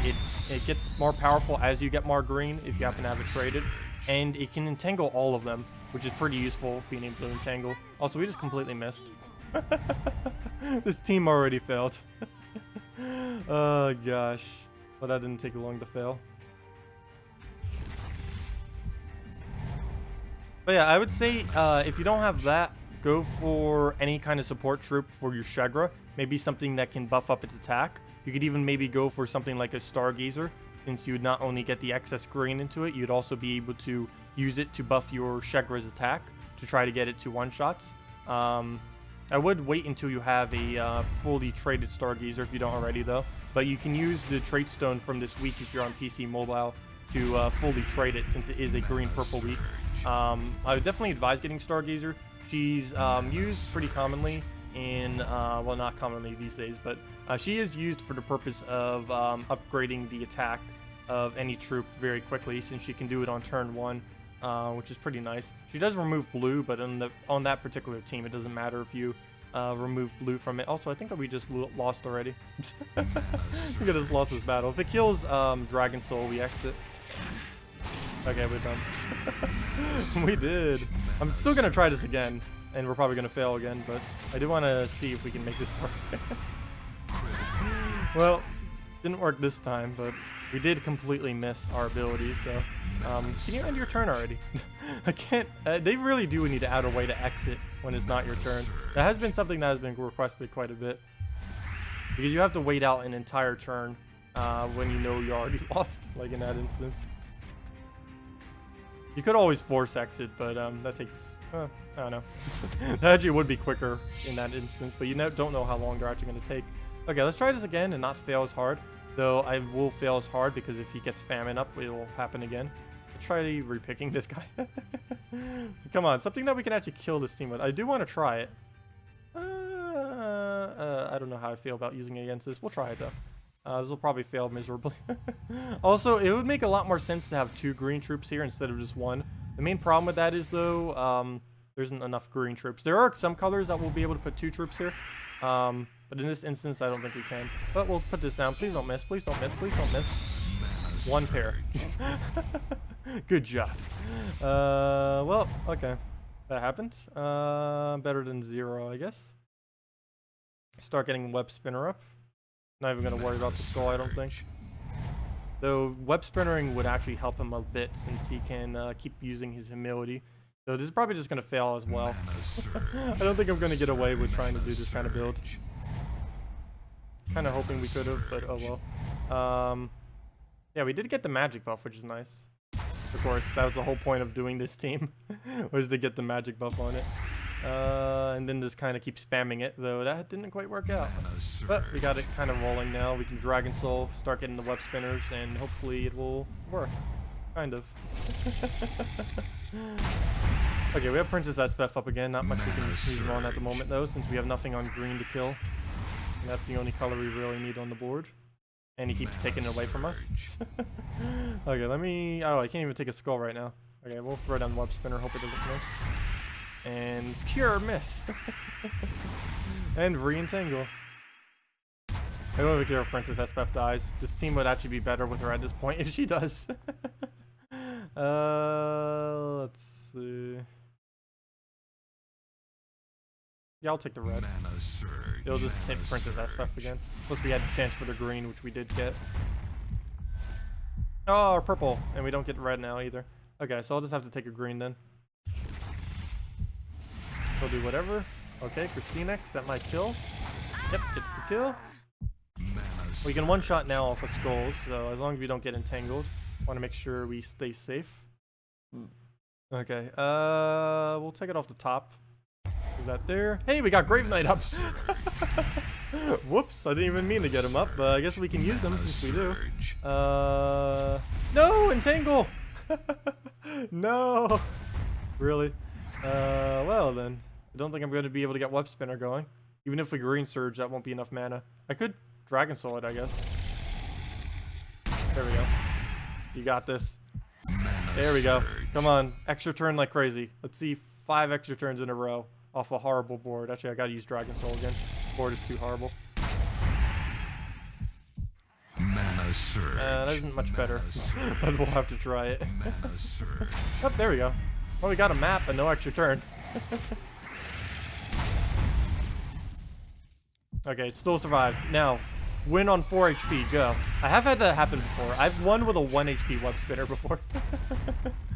It gets more powerful as you get more green if you happen to have it traded. And it can entangle all of them, which is pretty useful, being able to entangle. Also, we just completely missed. This team already failed. Oh gosh. Well, that didn't take long to fail. But yeah, I would say if you don't have that, go for any kind of support troop for your Shegra. Maybe something that can buff up its attack. You could even maybe go for something like a Stargazer, since you would not only get the excess green into it, you'd also be able to use it to buff your Shegra's attack to try to get it to one-shots. I would wait until you have a fully traded Stargazer if you don't already, though. But you can use the trait stone from this week if you're on PC Mobile to fully trade it, since it is a green-purple week. I would definitely advise getting Stargazer. She's used pretty commonly in, well, not commonly these days, but she is used for the purpose of upgrading the attack of any troop very quickly, since she can do it on turn 1. Which is pretty nice. She does remove blue, but on that particular team, it doesn't matter if you remove blue from it. Also, I think that we just lost already. We just lost this battle. If it kills Dragon Soul, we exit. Okay, we're done. We did. I'm still going to try this again, and we're probably going to fail again, but I do want to see if we can make this work. Well, didn't work this time, but we did completely miss our abilities, so can you end your turn already? I can't. They really do need to add a way to exit when it's not your turn. That has been something that has been requested quite a bit, because you have to wait out an entire turn when you know you already lost, like in that instance. You could always force exit, but that takes, I don't know. That actually would be quicker in that instance, but you don't know how long they're actually going to take. Okay, let's try this again and not fail as hard. Though I will fail as hard because if he gets famine up, it will happen again. Let's try repicking this guy. Come on, something that we can actually kill this team with. I do want to try it. I don't know how I feel about using it against this. We'll try it though. This will probably fail miserably. Also, it would make a lot more sense to have 2 green troops here instead of just 1. The main problem with that is, though, there isn't enough green troops. There are some colors that will be able to put 2 troops here. But in this instance, I don't think we can. But we'll put this down. Please don't miss. Please don't miss. Please don't miss. 1 pair. Good job. Well, okay. That happened. Better than 0, I guess. Start getting web spinner up. Not even going to worry about the skull, I don't think. Though web spinnering would actually help him a bit, since he can keep using his humility. So this is probably just going to fail as well. I don't think I'm going to get away with trying to do this kind of build. Kind of hoping we could have, but oh well. Yeah, we did get the magic buff, which is nice. Of course, that was the whole point of doing this team, was to get the magic buff on it. And then just kind of keep spamming it, though that didn't quite work out. Mana surge. But we got it kind of rolling now. We can Dragon Soul, start getting the web spinners, and hopefully it will work. Kind of. Okay, we have Princess Espef up again. Not much we can use him on at the moment, though, since we have nothing on green to kill. And that's the only color we really need on the board. And he keeps taking it away from us. Okay, let me... Oh, I can't even take a skull right now. Okay, we'll throw down the web spinner, hope it doesn't miss. And pure miss. And re-entangle. I don't even care if Princess Espef dies. This team would actually be better with her at this point if she does. Let's see. Yeah, I'll take the red. Mana surge. It'll just hit Mana Princess surge. Espef again. Plus we had a chance for the green, which we did get. Oh, purple. And we don't get red now either. Okay, so I'll just have to take a green then. He'll do whatever. Okay, Christinex, that might kill. Yep, gets the kill. Mana We can one-shot now off of skulls, so as long as we don't get entangled. Want to make sure we stay safe. Okay, we'll take it off the top. Do that there. Hey, we got Grave Knight up! Whoops, I didn't even mean to get him up, but I guess we can use them since we do. surge. No, entangle! No! Really? Well then. I don't think I'm going to be able to get Web Spinner going. Even if we Green Surge, that won't be enough mana. I could Dragon Soul it, I guess. There we go. You got this. Mana There we go. surge. Come on. Extra turn like crazy. Let's see 5 extra turns in a row off a horrible board. Actually, I gotta use Dragon Soul again. Board is too horrible. Mana surge. That isn't much better. Mana surge. But we'll have to try it. Mana surge. Oh, there we go. Well, we got a map, but no extra turn. Okay, still survived. Now, win on 4 HP, go. I have had that happen before. I've won with a 1 HP web spinner before.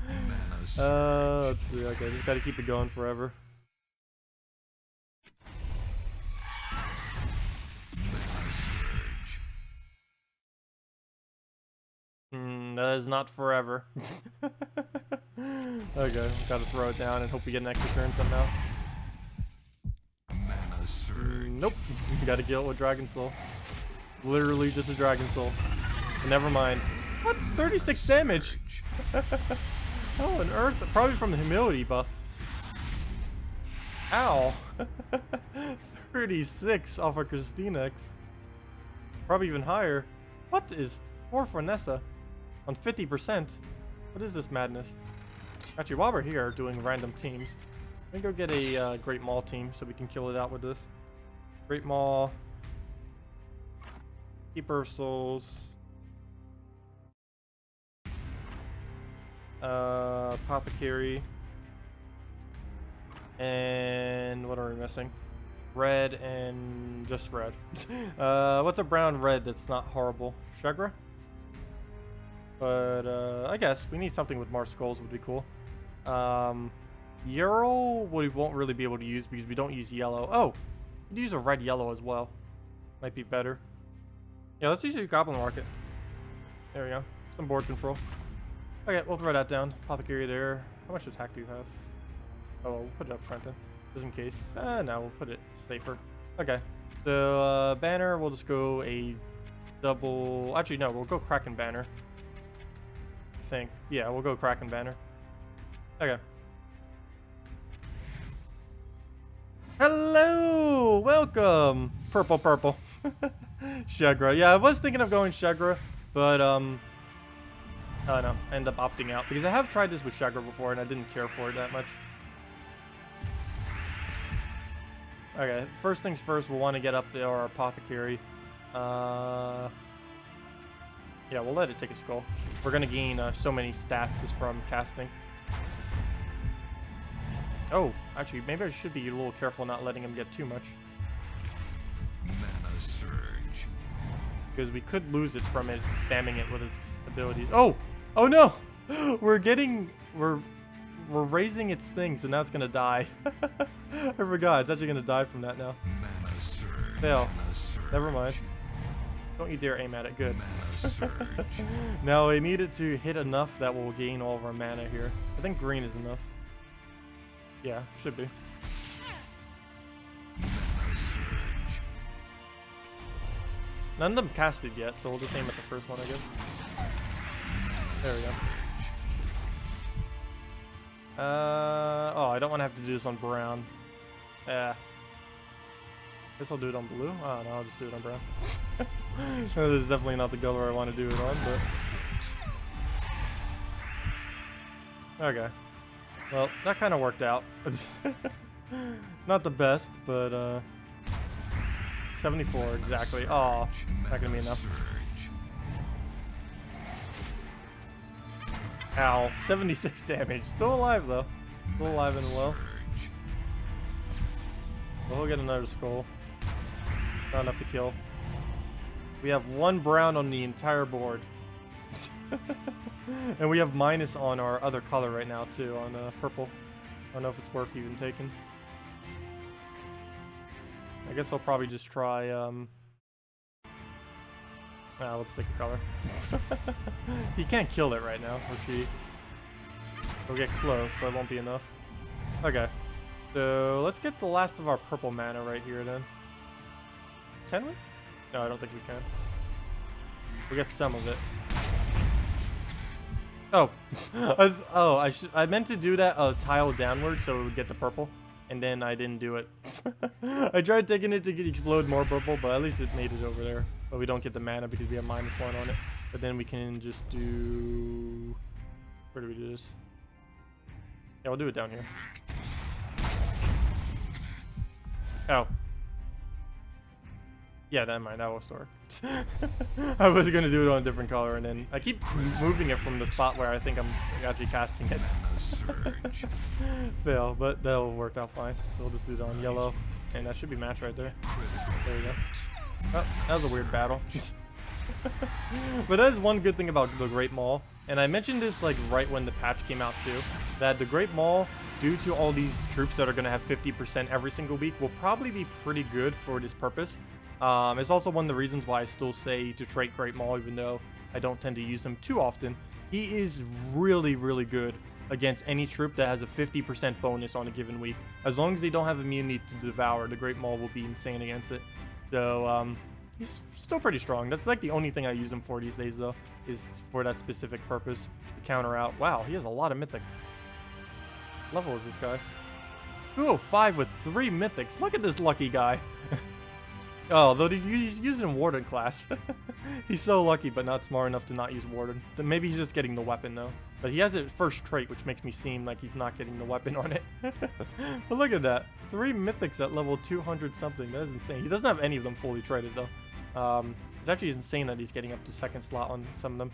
Mana surge. Let's see. Okay, just gotta keep it going forever. Mana surge. That is not forever. Okay, we gotta throw it down and hope we get an extra turn somehow. Mana surge. Nope. We gotta kill it with Dragon Soul. Literally just a Dragon Soul. But never mind. What? 36 damage? How on earth? Probably from the humility buff. Ow. 36 off of Christinex. Probably even higher. What is 4 for Nessa? On 50%? What is this madness? Actually, while we're here doing random teams, let me go get a Great Maul team so we can kill it out with this. Great Maul. Keeper of Souls. Apothecary. And what are we missing? Red and just red. What's a brown red that's not horrible? Shagra? But I guess we need something with more skulls would be cool. Ural we won't really be able to use because we don't use yellow. Oh, we could use a red yellow as well. Might be better. Yeah, let's use your Goblin Market. There we go. Some board control. Okay, we'll throw that down. Apothecary there. How much attack do you have? Oh, we'll put it up front then. Just in case. No, we'll put it safer. Okay. So, banner, we'll just go a double... Actually, no, we'll go Kraken banner. I think. Yeah, we'll go Kraken banner. Okay. Hello! Welcome! Purple, purple. Shagra. Yeah, I was thinking of going Shagra, but, I don't know. I ended up opting out because I have tried this with Shagra before and I didn't care for it that much. Okay, first things first, we'll want to get up our Apothecary. Yeah, we'll let it take a skull. We're going to gain so many stats just from casting. Oh, actually, maybe I should be a little careful not letting him get too much. Mana surge. Because we could lose it from it spamming it with its abilities. Oh! Oh no! We're raising its things and now it's gonna die. I forgot, it's actually gonna die from that now. Mana surge. Fail. Mana surge. Never mind. Don't you dare aim at it. Good. Mana surge. Now we need it to hit enough that we'll gain all of our mana here. I think green is enough. Yeah, should be. None of them casted yet, so we'll just aim at the first one, I guess. There we go. Oh, I don't want to have to do this on brown. Guess I'll do it on blue. Oh, no, I'll just do it on brown. This is definitely not the color I want to do it on, but... Okay. Well, that kind of worked out. Not the best, but, 74, exactly. Oh, not gonna be enough. Ow, 76 damage. Still alive, though. Still alive and well. We'll get another skull. Not enough to kill. We have 1 brown on the entire board. And we have minus on our other color right now, too, on purple. I don't know if it's worth even taking. I guess I'll probably just try, let's take a color. He can't kill it right now, or she. We'll get close, but it won't be enough. Okay. So, let's get the last of our purple mana right here, then. Can we? No, I don't think we can. We'll get some of it. Oh. I meant to do that tile downward so it would get the purple. And then I didn't do it. I tried taking it to explode more purple, but at least it made it over there. But we don't get the mana because we have -1 on it. But then we can just do... Where do we do this? Yeah, we'll do it down here. Oh. Yeah, never mind. That will work. I was going to do it on a different color, and then I keep moving it from the spot where I think I'm actually casting it. Fail, but that'll work out fine. So we'll just do it on yellow, and that should be matched right there. There we go. Oh, that was a weird battle. But that is one good thing about the Great Maul, and I mentioned this like right when the patch came out too, that the Great Maul, due to all these troops that are going to have 50% every single week, will probably be pretty good for this purpose. It's also one of the reasons why I still say to trait Great Maul, even though I don't tend to use him too often. He is really, really good against any troop that has a 50% bonus on a given week. As long as they don't have immunity to Devour, the Great Maul will be insane against it. So, he's still pretty strong. That's like the only thing I use him for these days, though, is for that specific purpose, to counter out. Wow, he has a lot of mythics. What level is this guy? 205 with 3 mythics. Look at this lucky guy. Oh, though he's using Warden class. He's so lucky, but not smart enough to not use Warden. Then maybe he's just getting the weapon, though. But he has it first trait, which makes me seem like he's not getting the weapon on it. But look at that. 3 mythics at level 200 something. That is insane. He doesn't have any of them fully traded, though. It's actually insane that he's getting up to 2nd slot on some of them.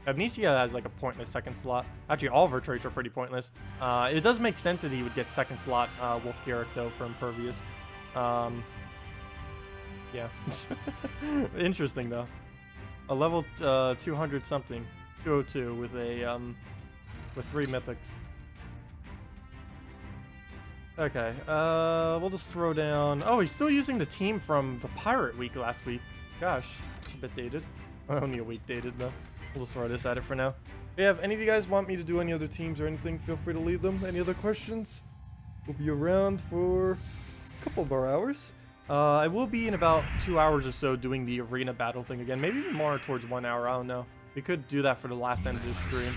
Amnesia has like a pointless 2nd slot. Actually, all of her traits are pretty pointless. It does make sense that he would get 2nd slot Wolf Garrick, though, for Impervious. Yeah. Interesting, though. A level 200 something. 202 with a with 3 mythics. Okay, we'll just throw down... Oh, he's still using the team from the Pirate Week last week. Gosh, it's a bit dated. Only a week dated, though. We'll just throw this at it for now. Yeah, if any of you guys want me to do any other teams or anything, feel free to leave them. Any other questions? We'll be around for a couple more hours. I will be in about 2 hours or so doing the arena battle thing again. Maybe even more towards 1 hour, I don't know. We could do that for the last end of the stream.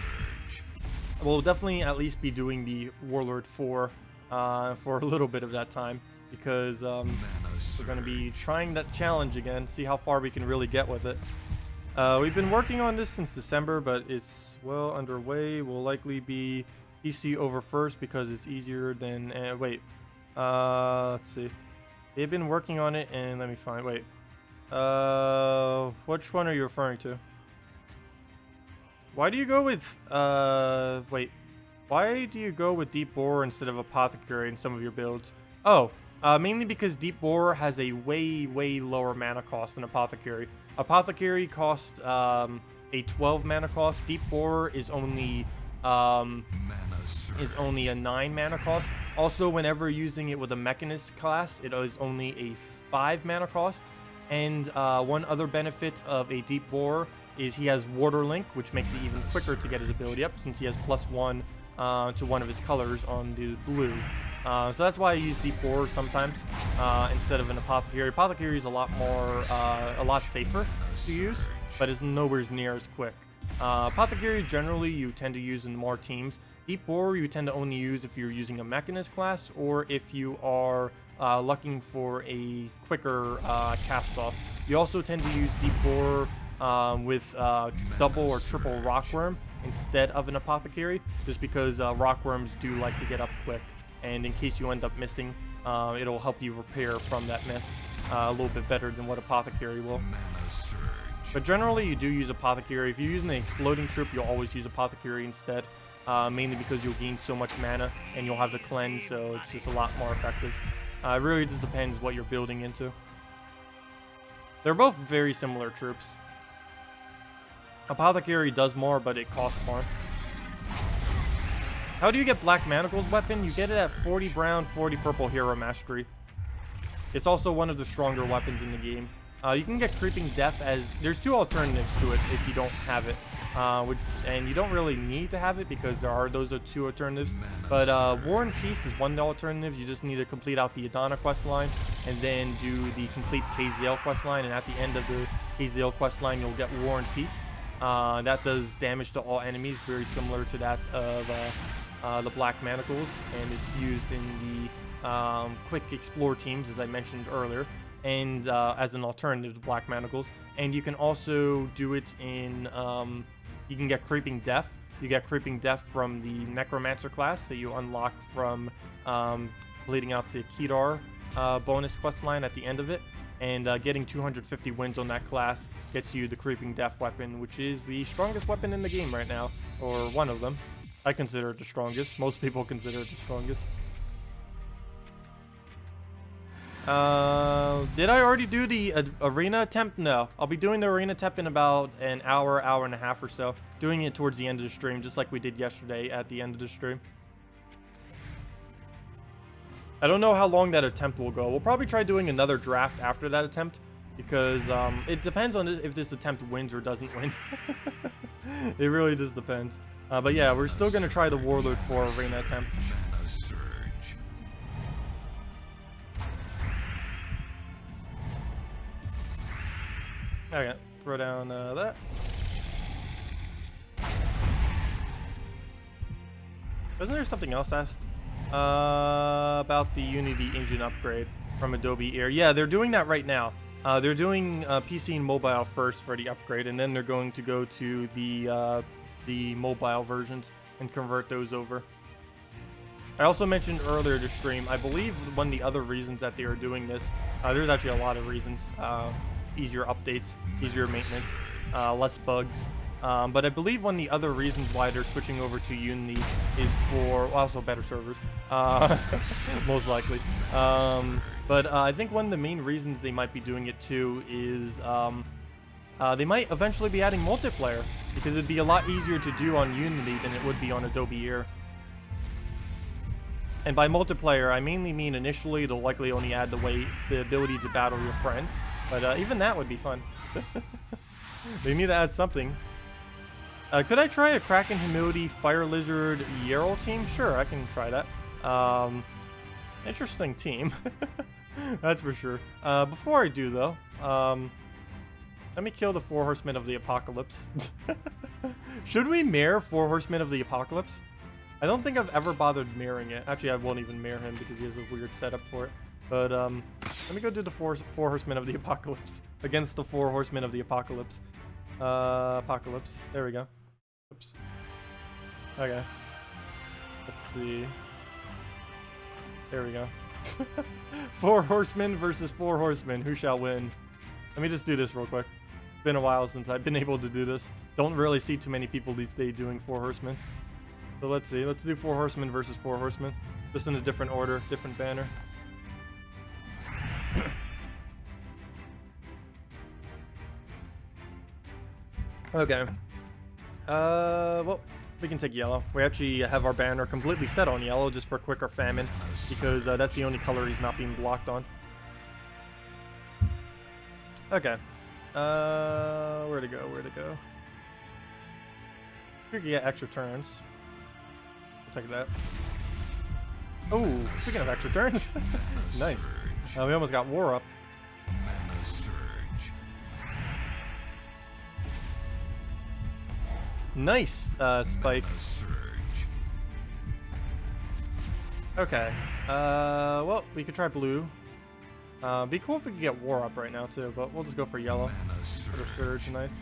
We'll definitely at least be doing the Warlord 4 for a little bit of that time. Because we're going to be trying that challenge again, see how far we can really get with it. We've been working on this since December, but it's well underway. We'll likely be PC over first because it's easier than... let's see. They've been working on it, and let me find... Wait. Which one are you referring to? Why do you go with... Wait. Why do you go with Deep Borer instead of Apothecary in some of your builds? Oh, mainly because Deep Borer has a way, way lower mana cost than Apothecary. Apothecary costs a 12 mana cost. Deep Borer is only... is only a 9 mana cost. Also, whenever using it with a Mechanist class, it is only a 5 mana cost. And one other benefit of a Deep Borer is he has Water Link, which makes it even quicker to get his ability up, since he has +1 to one of his colors on the blue. So that's why I use deep boar sometimes instead of an apothecary. Apothecary is a lot safer to use, but it's nowhere near as quick. Apothecary generally you tend to use in more teams. Deep boar you tend to only use if you're using a mechanist class or if you are looking for a quicker cast off. You also tend to use deep boar with double or triple rockworm instead of an apothecary, just because rockworms do like to get up quick, and in case you end up missing, it'll help you repair from that miss a little bit better than what apothecary will. Mana surge. But generally you do use apothecary. If you're using an exploding troop, you'll always use apothecary instead, mainly because you'll gain so much mana and you'll have to cleanse, so it's just a lot more effective. It really just depends what you're building into. They're both very similar troops. Apothecary does more, but it costs more. How do you get Black Manacle's weapon? You get it at 40 brown, 40 purple hero mastery. It's also one of the stronger weapons in the game. You can get Creeping Death as... There's two alternatives to it if you don't have it. And you don't really need to have it because those are two alternatives. But War and Peace is one of the alternatives. You just need to complete out the Adana questline and then do the complete KZL questline. And at the end of the KZL questline, you'll get War and Peace. That does damage to all enemies, very similar to that of the Black Manacles, and is used in the quick explore teams, as I mentioned earlier, and as an alternative to Black Manacles. And you can also do it in, you can get Creeping Death. You get Creeping Death from the Necromancer class that you unlock from completing out the Kedar bonus questline at the end of it. And getting 250 wins on that class gets you the Creeping Death weapon, which is the strongest weapon in the game right now, or one of them. I consider it the strongest. Most people consider it the strongest. Did I already do the arena attempt? No. I'll be doing the arena attempt in about an hour, hour and a half or so. Doing it towards the end of the stream, just like we did yesterday at the end of the stream. I don't know how long that attempt will go. We'll probably try doing another draft after that attempt, because it depends on if this attempt wins or doesn't win. It really just depends. But yeah, we're still going to try the Warlord 4 arena attempt. Mana surge. Okay, throw down that. Wasn't there something else asked? About the Unity engine upgrade from Adobe Air. Yeah, they're doing that right now. They're doing PC and mobile first for the upgrade, and then they're going to go to the mobile versions and convert those over. I also mentioned earlier to stream, I believe one of the other reasons that they are doing this, there's actually a lot of reasons. Easier updates, easier maintenance, less bugs. But I believe one of the other reasons why they're switching over to Unity is for also better servers, most likely. But I think one of the main reasons they might be doing it too is they might eventually be adding multiplayer, because it'd be a lot easier to do on Unity than it would be on Adobe Air. And by multiplayer, I mainly mean initially they'll likely only add the ability to battle your friends, but even that would be fun. They need to add something. Could I try a Kraken Humility Fire Lizard Yarrow team? Sure, I can try that. Interesting team. That's for sure. Before I do, though, let me kill the 4 Horsemen of the Apocalypse. Should we mirror 4 Horsemen of the Apocalypse? I don't think I've ever bothered mirroring it. Actually, I won't even mirror him because he has a weird setup for it. But let me go do the 4 Horsemen of the Apocalypse against the 4 Horsemen of the Apocalypse. Apocalypse. There we go. Oops. Okay. Let's see. There we go. 4 horsemen versus 4 horsemen. Who shall win? Let me just do this real quick. Been a while since I've been able to do this. Don't really see too many people these days doing 4 horsemen. So let's see. Let's do 4 horsemen versus 4 horsemen. Just in a different order, different banner. Okay. Well, we can take yellow. We actually have our banner completely set on yellow just for quicker famine, because that's the only color he's not being blocked on. Okay. Where to go? Where to go? We can get extra turns. We'll take that. Oh, speaking of extra turns. Nice. We almost got war up. Mana surge. Nice, Spike. Mana surge. Okay. Well, we could try blue. Be cool if we could get war up right now too, but we'll just go for yellow. Mana For surge. surge, nice.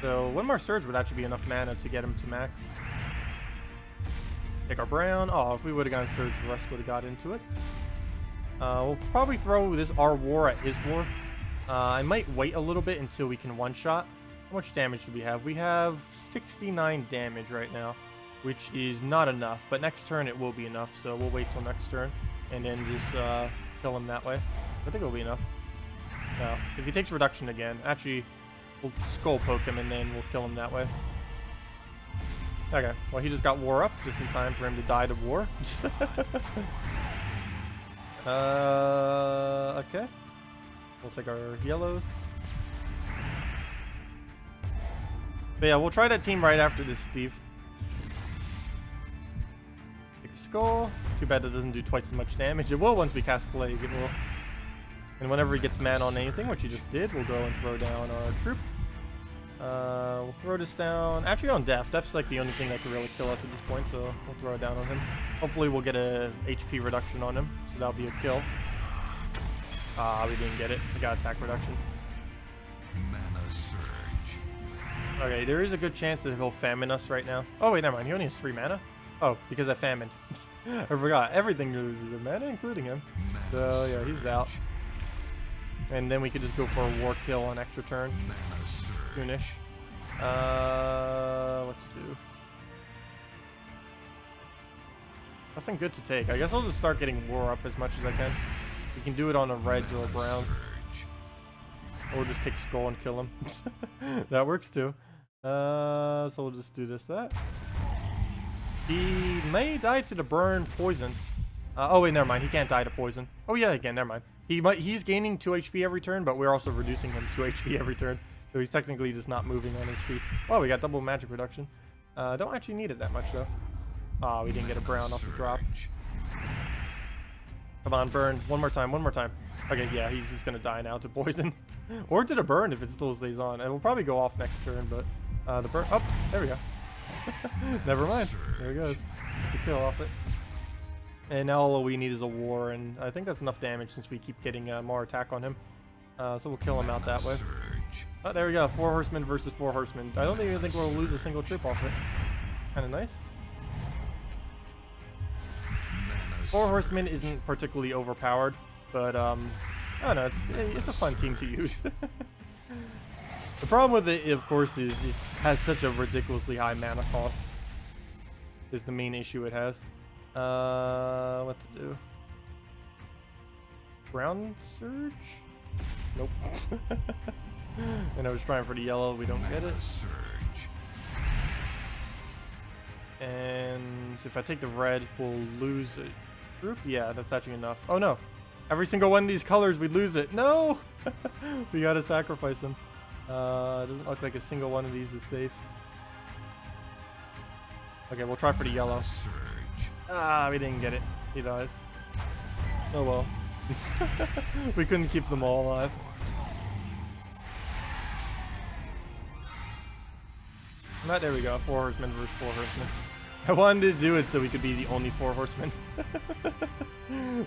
So one more surge would actually be enough mana to get him to max. Take our brown. Oh, if we would have gotten surge, the rest would have got into it. We'll probably throw this our war at his war. I might wait a little bit until we can one-shot. How much damage do we have? We have 69 damage right now, which is not enough, but next turn it will be enough, so we'll wait till next turn and then just kill him that way. I think it'll be enough. So, if he takes reduction again, actually, we'll skull poke him and then we'll kill him that way. Okay, well he just got war up, just in time for him to die to war. Okay. We'll take our yellows. But yeah, we'll try that team right after this, Steve. Take a skull. Too bad that doesn't do twice as much damage. It will once we cast Plague, it will. And whenever he gets mana on anything, which he just did, we'll go and throw down our troop. We'll throw this down. Actually on Def. Def's like the only thing that can really kill us at this point, so we'll throw it down on him. Hopefully we'll get a HP reduction on him, so that'll be a kill. Ah, we didn't get it. We got attack reduction. Mana surge. Okay, there is a good chance that he'll famine us right now. Oh wait, never mind. He only has 3 mana. Oh, because I famined. I forgot. Everything loses a mana, including him. So yeah, he's out. And then we could just go for a war kill on extra turn. Mana surge. Soonish. What to do? Nothing good to take. I guess I'll just start getting war up as much as I can. We can do it on the reds or browns. Surge. Or just take skull and kill him. That works too. So we'll just do this, that. He may die to the burn poison. Oh wait, never mind. He can't die to poison. Oh yeah, again, never mind. He's gaining 2 HP every turn, but we're also reducing him 2 HP every turn. So he's technically just not moving on his feet. Oh, we got double magic reduction. Don't actually need it that much though. Oh, we didn't get a brown off the drop. Come on, burn. One more time, one more time. Okay, yeah, he's just gonna die now to poison. Or to the burn if it still stays on. And we'll probably go off next turn, but the burn. Oh, there we go. Never mind. There he goes. Get the kill off it. And now all we need is a war, and I think that's enough damage since we keep getting more attack on him. So we'll kill him out that way. Oh, there we go. 4 horsemen versus 4 horsemen. I don't even think we'll lose a single trip off it. Kind of nice. 4 horsemen isn't particularly overpowered, but I don't know. It's a fun team to use. The problem with it, of course, is it has such a ridiculously high mana cost. Is the main issue it has. What to do? Brown surge? Nope. And I was trying for the yellow. We don't get it. And if I take the red, we'll lose a group. Yeah, that's actually enough. Oh no! Every single one of these colors, we lose it. No! We gotta sacrifice them. It doesn't look like a single one of these is safe. Okay, we'll try for the yellow. Ah, we didn't get it. He dies. Oh well. We couldn't keep them all alive. But there we go. 4 horsemen versus 4 horsemen. I wanted to do it so we could be the only 4 horsemen.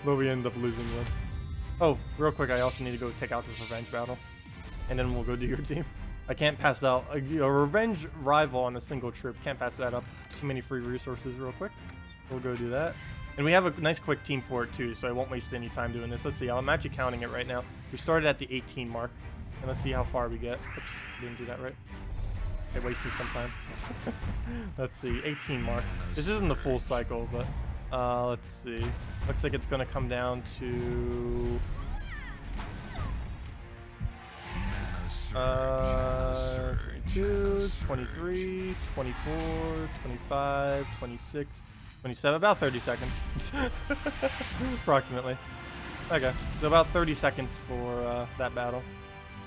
But we ended up losing one. Oh, real quick, I also need to go take out this revenge battle. And then we'll go do your team. I can't pass out a revenge rival on a single trip. Can't pass that up. Too many free resources real quick. We'll go do that. And we have a nice quick team for it too, so I won't waste any time doing this. Let's see. I'm actually counting it right now. We started at the 18 mark. And let's see how far we get. Oops, didn't do that right. I wasted some time. Let's see, 18 mark. This isn't the full cycle, but let's see. Looks like it's gonna come down to 22, 23, 24, 25, 26, 27, about 30 seconds. Approximately. Okay, so about 30 seconds for that battle.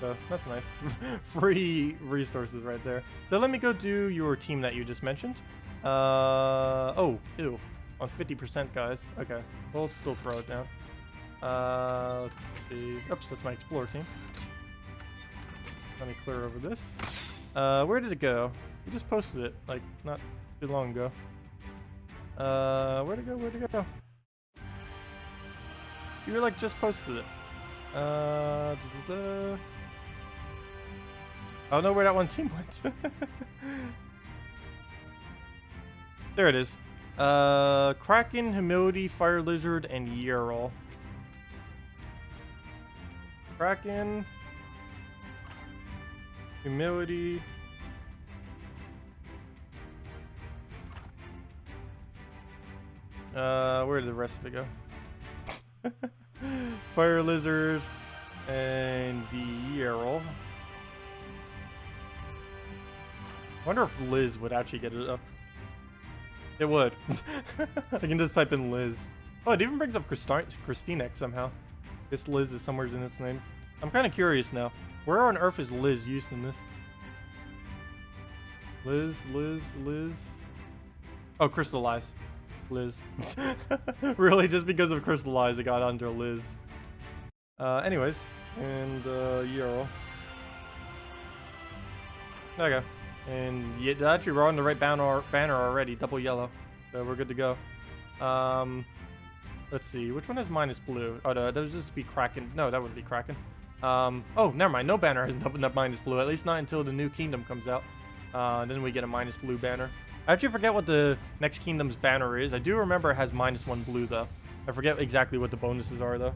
So that's nice. Free resources right there. So let me go do your team that you just mentioned. Oh, ew. on 50%, guys. Okay, we'll still throw it down. Let's see. Oops, that's my Explorer team. Let me clear over this. Where did it go? We just posted it, like, not too long ago. Where'd it go? Where'd it go? You were like just posted it. I don't know where that one team went. There it is. Kraken, Humility, Fire Lizard, and Yerl. Kraken, Humility. Where did the rest of it go? Fire Lizard and the Yerl. Wonder if Liz would actually get it up. It would. I can just type in Liz. Oh, it even brings up Christinek somehow. This Liz is somewhere in its name. I'm kind of curious now. Where on earth is Liz used in this? Liz. Oh, Crystallize. Liz. Really, just because of Crystallize, it got under Liz. Anyways, and Euro. Okay, and yeah, actually we're on the right banner already. Double yellow, so we're good to go. Let's see, which one has minus blue? Oh, no, that would just be Kraken. No, that wouldn't be Kraken. Oh, never mind. No banner has minus blue. At least not until the new kingdom comes out. Then we get a minus blue banner. I actually forget what the next kingdom's banner is. I do remember it has -1 blue, though. I forget exactly what the bonuses are, though.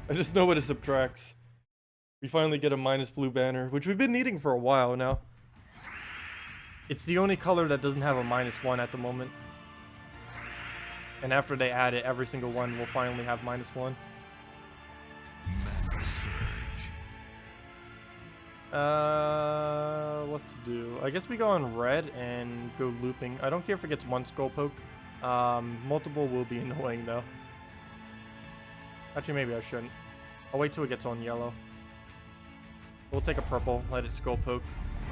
I just know what it subtracts. We finally get a minus blue banner, which we've been needing for a while now. It's the only color that doesn't have a -1 at the moment. And after they add it, every single one will finally have -1. What to do? I guess we go on red and go looping. I don't care if it gets 1 skull poke. Multiple will be annoying though. Actually, maybe I shouldn't. I'll wait till it gets on yellow. We'll take a purple, let it skull poke.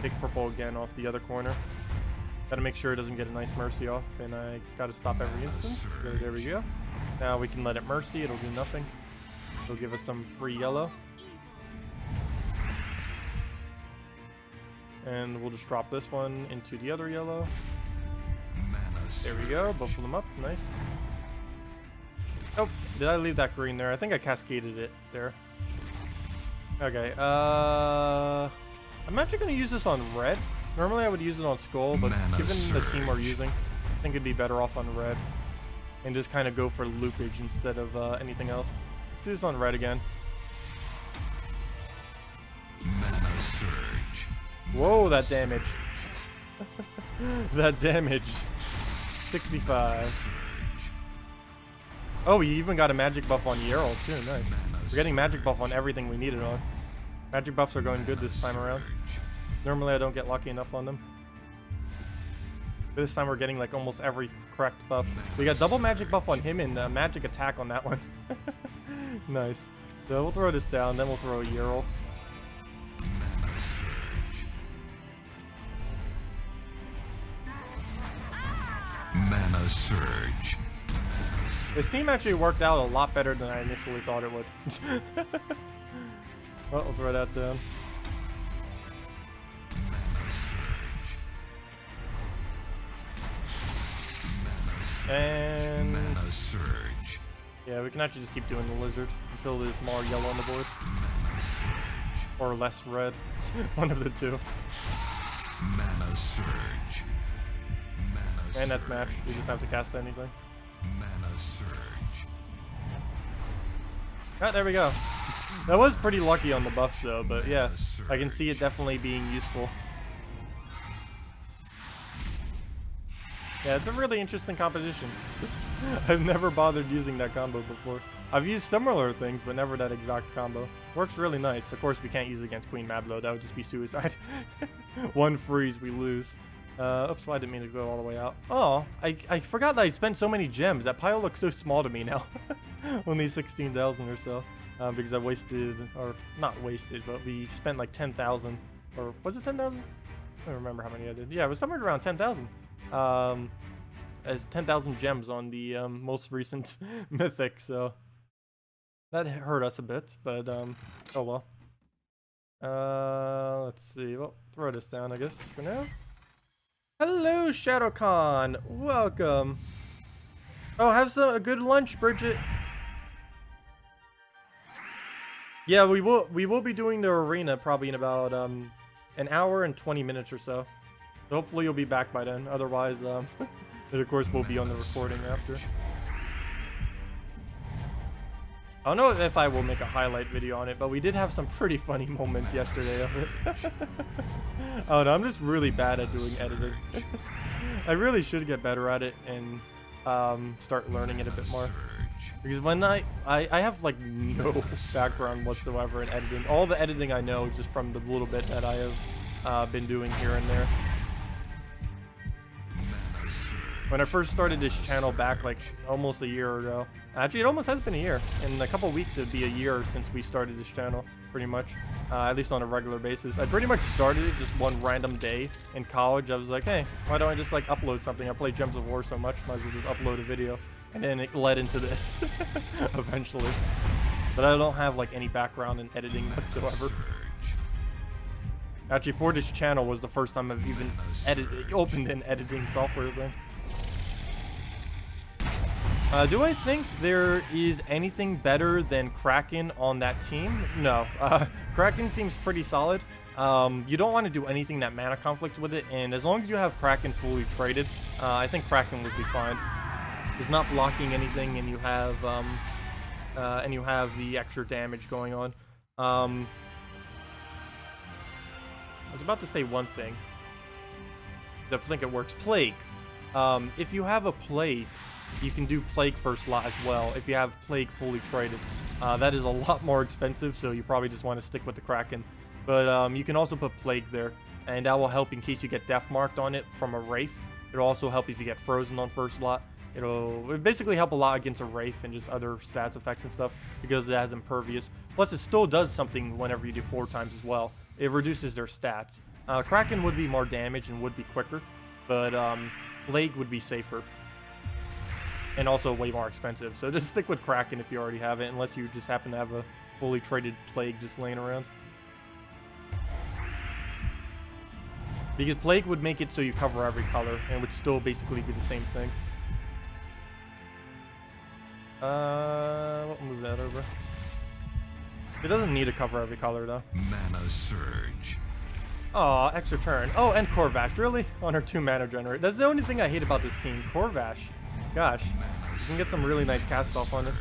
Take purple again off the other corner. Gotta make sure it doesn't get a nice mercy off, and I gotta stop every instance. There we go. Now we can let it mercy, it'll do nothing. It'll give us some free yellow. And we'll just drop this one into the other yellow. There we go, both of them up, nice. Oh, did I leave that green there? I think I cascaded it there. Okay, I'm actually gonna use this on red. Normally I would use it on skull, but given the team we're using, I think it'd be better off on red. And just kind of go for loopage instead of anything else. Let's do this on red again. Mana surge. Whoa, that damage. That damage. 65. Oh, we even got a magic buff on Yerl too, nice. We're getting magic buff on everything we needed on. Magic buffs are going good this time around. Normally I don't get lucky enough on them. But this time we're getting like almost every correct buff. We got double magic buff on him and magic attack on that one. Nice. So we'll throw this down, then we'll throw a Yerl. Mana surge. This team actually worked out a lot better than I initially thought it would. Well, we'll throw that down. And Mana surge. yeah, we can actually just keep doing the lizard until there's more yellow on the board. Or less red. One of the two. Mana surge. Mana And that's match. We just have to cast anything. Mana surge. Ah, there we go. That was pretty lucky on the buffs though, but yeah, I can see it definitely being useful. Yeah, it's a really interesting composition. I've never bothered using that combo before. I've used similar things, but never that exact combo. Works really nice. Of course, we can't use it against Queen Mablo. That would just be suicide. One freeze, we lose. Oops, I didn't mean to go all the way out. Oh, I forgot that I spent so many gems. That pile looks so small to me now. Only 16,000 or so. Because I wasted, or not wasted, but we spent like 10,000. Or was it 10,000? I don't remember how many I did. Yeah, it was somewhere around 10,000. as 10,000 gems on the most recent mythic, so that hurt us a bit, but oh well. Let's see. Well, throw this down, I guess, for now. Hello, Shadow Kahn. Welcome. Oh, have a good lunch, Bridget. Yeah, we will be doing the arena probably in about an hour and 20 minutes or so. So hopefully you'll be back by then. Otherwise, then of course we'll be on the recording after. I don't know if I will make a highlight video on it, but we did have some pretty funny moments yesterday of it. Oh no, I'm just really bad at doing editing. I really should get better at it and start learning it a bit more. Because when I have like no background whatsoever in editing. All the editing I know is just from the little bit that I have been doing here and there. When I first started this channel back like almost a year ago. Actually, it almost has been a year. In a couple weeks, it'd be a year since we started this channel, pretty much. At least on a regular basis. I pretty much started it just one random day in college. I was like, hey, why don't I just like upload something? I play Gems of War so much, might as well just upload a video. And then it led into this, eventually. But I don't have like any background in editing whatsoever. Actually, for this channel was the first time I've even opened an editing software thing. Do I think there is anything better than Kraken on that team? No. Kraken seems pretty solid. You don't want to do anything that mana conflicts with it, and as long as you have Kraken fully traded, I think Kraken would be fine. It's not blocking anything, and you have the extra damage going on. I was about to say one thing. I think it works. Plague. If you have a Plague, you can do Plague first slot as well. If you have Plague fully traded, that is a lot more expensive, so you probably just want to stick with the Kraken. But you can also put Plague there, and that will help in case you get death marked on it from a Wraith. It'll also help if you get frozen on first slot. It'll basically help a lot against a Wraith and just other stats effects and stuff because it has Impervious. Plus, it still does something whenever you do 4 times as well. It reduces their stats. Kraken would be more damage and would be quicker, but Plague would be safer. And also way more expensive. So just stick with Kraken if you already have it, unless you just happen to have a fully traded Plague just laying around. Because Plague would make it so you cover every color, and would still basically be the same thing. We'll move that over. It doesn't need to cover every color though. Mana Surge. Aw, extra turn. Oh, and Corvash, really? On her 2 mana generate. That's the only thing I hate about this team. Corvash. Gosh. We can get some really nice cast off on this.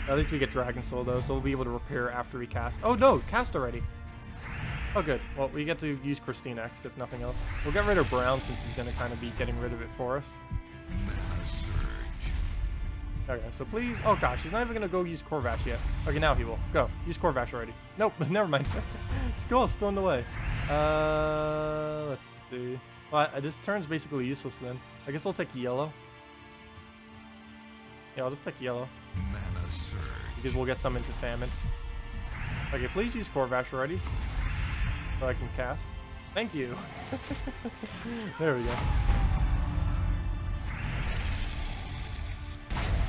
At least we get Dragon Soul though, so we'll be able to repair after we cast. Oh no, cast already. Oh good. Well, we get to use Christine X if nothing else. We'll get rid of Brown since he's going to kind of be getting rid of it for us. Mana Surge. Okay, so please. Oh gosh, he's not even gonna go use Corvash yet. Okay, now he will. Go. Use Corvash already. Nope, never mind. Skull's still in the way. Let's see. Well, this turn's basically useless then. I guess I'll take yellow. Yeah, I'll just take yellow. Mana Surge. Because we'll get some into Famine. Okay, please use Corvash already. So I can cast. Thank you. There we go.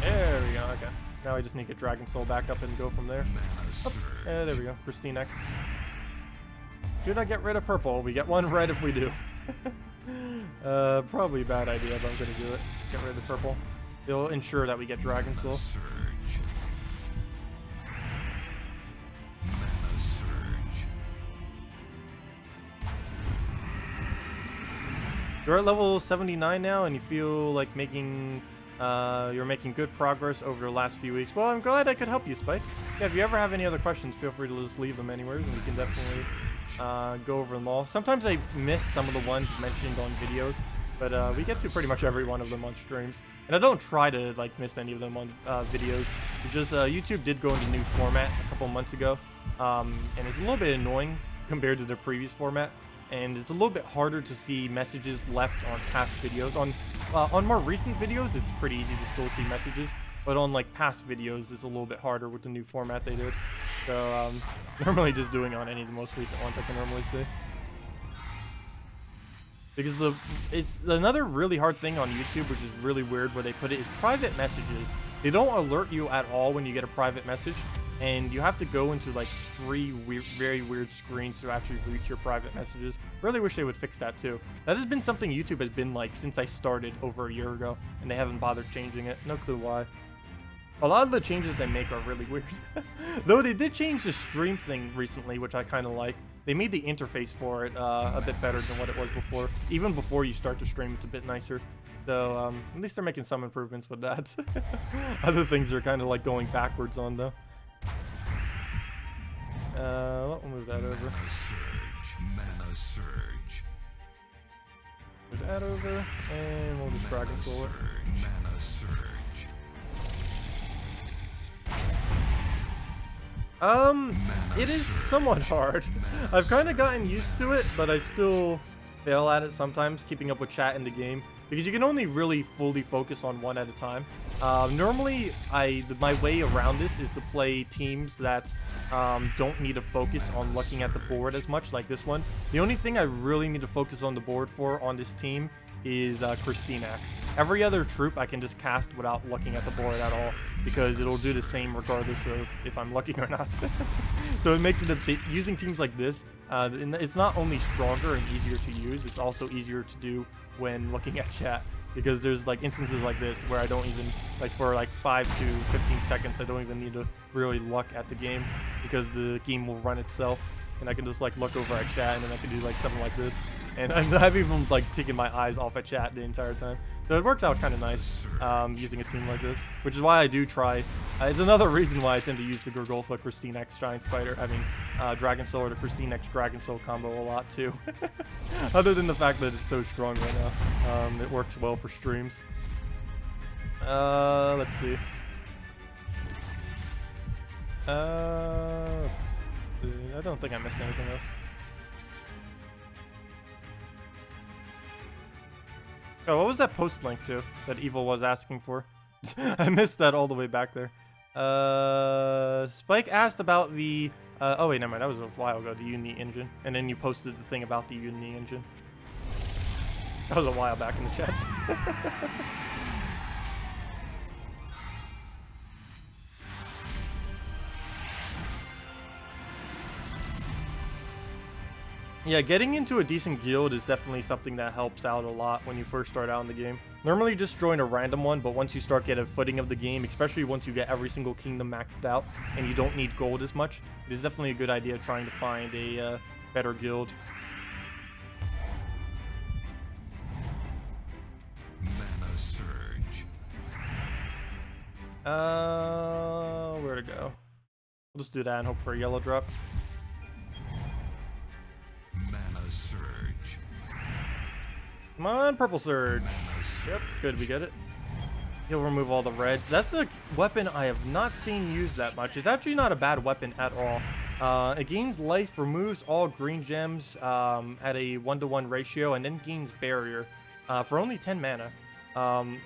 There we go, okay. Now we just need to get Dragon Soul back up and go from there. Oh, there we go, Pristine X. Do not get rid of purple, we get 1 red if we do. Probably a bad idea, but I'm gonna do it. Get rid of the purple. It'll ensure that we get Dragon Soul. Mana Surge. You're at level 79 now and you feel like you're making good progress over the last few weeks. Well, I'm glad I could help you, Spike. Yeah, if you ever have any other questions, feel free to just leave them anywhere, and we can definitely go over them all. Sometimes I miss some of the ones mentioned on videos, but we get to pretty much every one of them on streams. And I don't try to like miss any of them on videos. It's just YouTube did go into new format a couple months ago, and it's a little bit annoying compared to the previous format. And it's a little bit harder to see messages left on past videos. On more recent videos, it's pretty easy to still see messages, but on like past videos, it's a little bit harder with the new format they did. So normally just doing on any of the most recent ones I can normally see. Because it's another really hard thing on YouTube, which is really weird, where they put it is private messages. They don't alert you at all when you get a private message, and you have to go into like 3 very weird screens to actually reach your private messages. Really wish they would fix that too. That has been something YouTube has been like since I started over a year ago, and they haven't bothered changing it. No clue why. A lot of the changes they make are really weird. Though they did change the stream thing recently, which I kind of like. They made the interface for it a bit better than what it was before. Even before you start to stream, it's a bit nicer. So at least they're making some improvements with that. Other things are kind of like going backwards on though. We'll move that over. Mana surge. Move that over, and we'll just Dragon Soul it. Mana surge. It is somewhat hard. I've kind of gotten used to it, but I still fail at it sometimes, keeping up with chat in the game, because you can only really fully focus on one at a time. Normally, my way around this is to play teams that don't need to focus on looking at the board as much, like this one. The only thing I really need to focus on the board for on this team is Christinax. Every other troop I can just cast without looking at the board at all, because it'll do the same regardless of if I'm looking or not. So it makes it a bit, using teams like this, it's not only stronger and easier to use, it's also easier to do when looking at chat, because there's like instances like this where I don't even, like for like 5 to 15 seconds, I don't even need to really look at the game, because the game will run itself, and I can just like look over at chat, and then I can do like something like this. And I've even like taken my eyes off at chat the entire time. So it works out kind of nice using a team like this, which is why I do try. It's another reason why I tend to use the Gurgulfa Christinax Giant Spider, Dragon Soul or the Christinax Dragon Soul combo a lot too. Other than the fact that it's so strong right now. It works well for streams. Let's see. I don't think I missed anything else. Oh, what was that post link to that Evil was asking for? I missed that all the way back there. Spike asked about the... oh wait, never mind. That was a while ago, the Unity engine. And then you posted the thing about the Unity engine. That was a while back in the chats. Yeah, getting into a decent guild is definitely something that helps out a lot when you first start out in the game. Normally just join a random one, but once you start getting a footing of the game, especially once you get every single kingdom maxed out and you don't need gold as much, it is definitely a good idea trying to find a better guild. Mana surge. Where to go? We'll just do that and hope for a yellow drop. Mana surge. Come on, purple surge. Yep, good, we get it. He'll remove all the reds. That's a weapon I have not seen used that much. It's actually not a bad weapon at all. It gains life, removes all green gems at a 1-to-1 ratio, and then gains barrier for only 10 mana.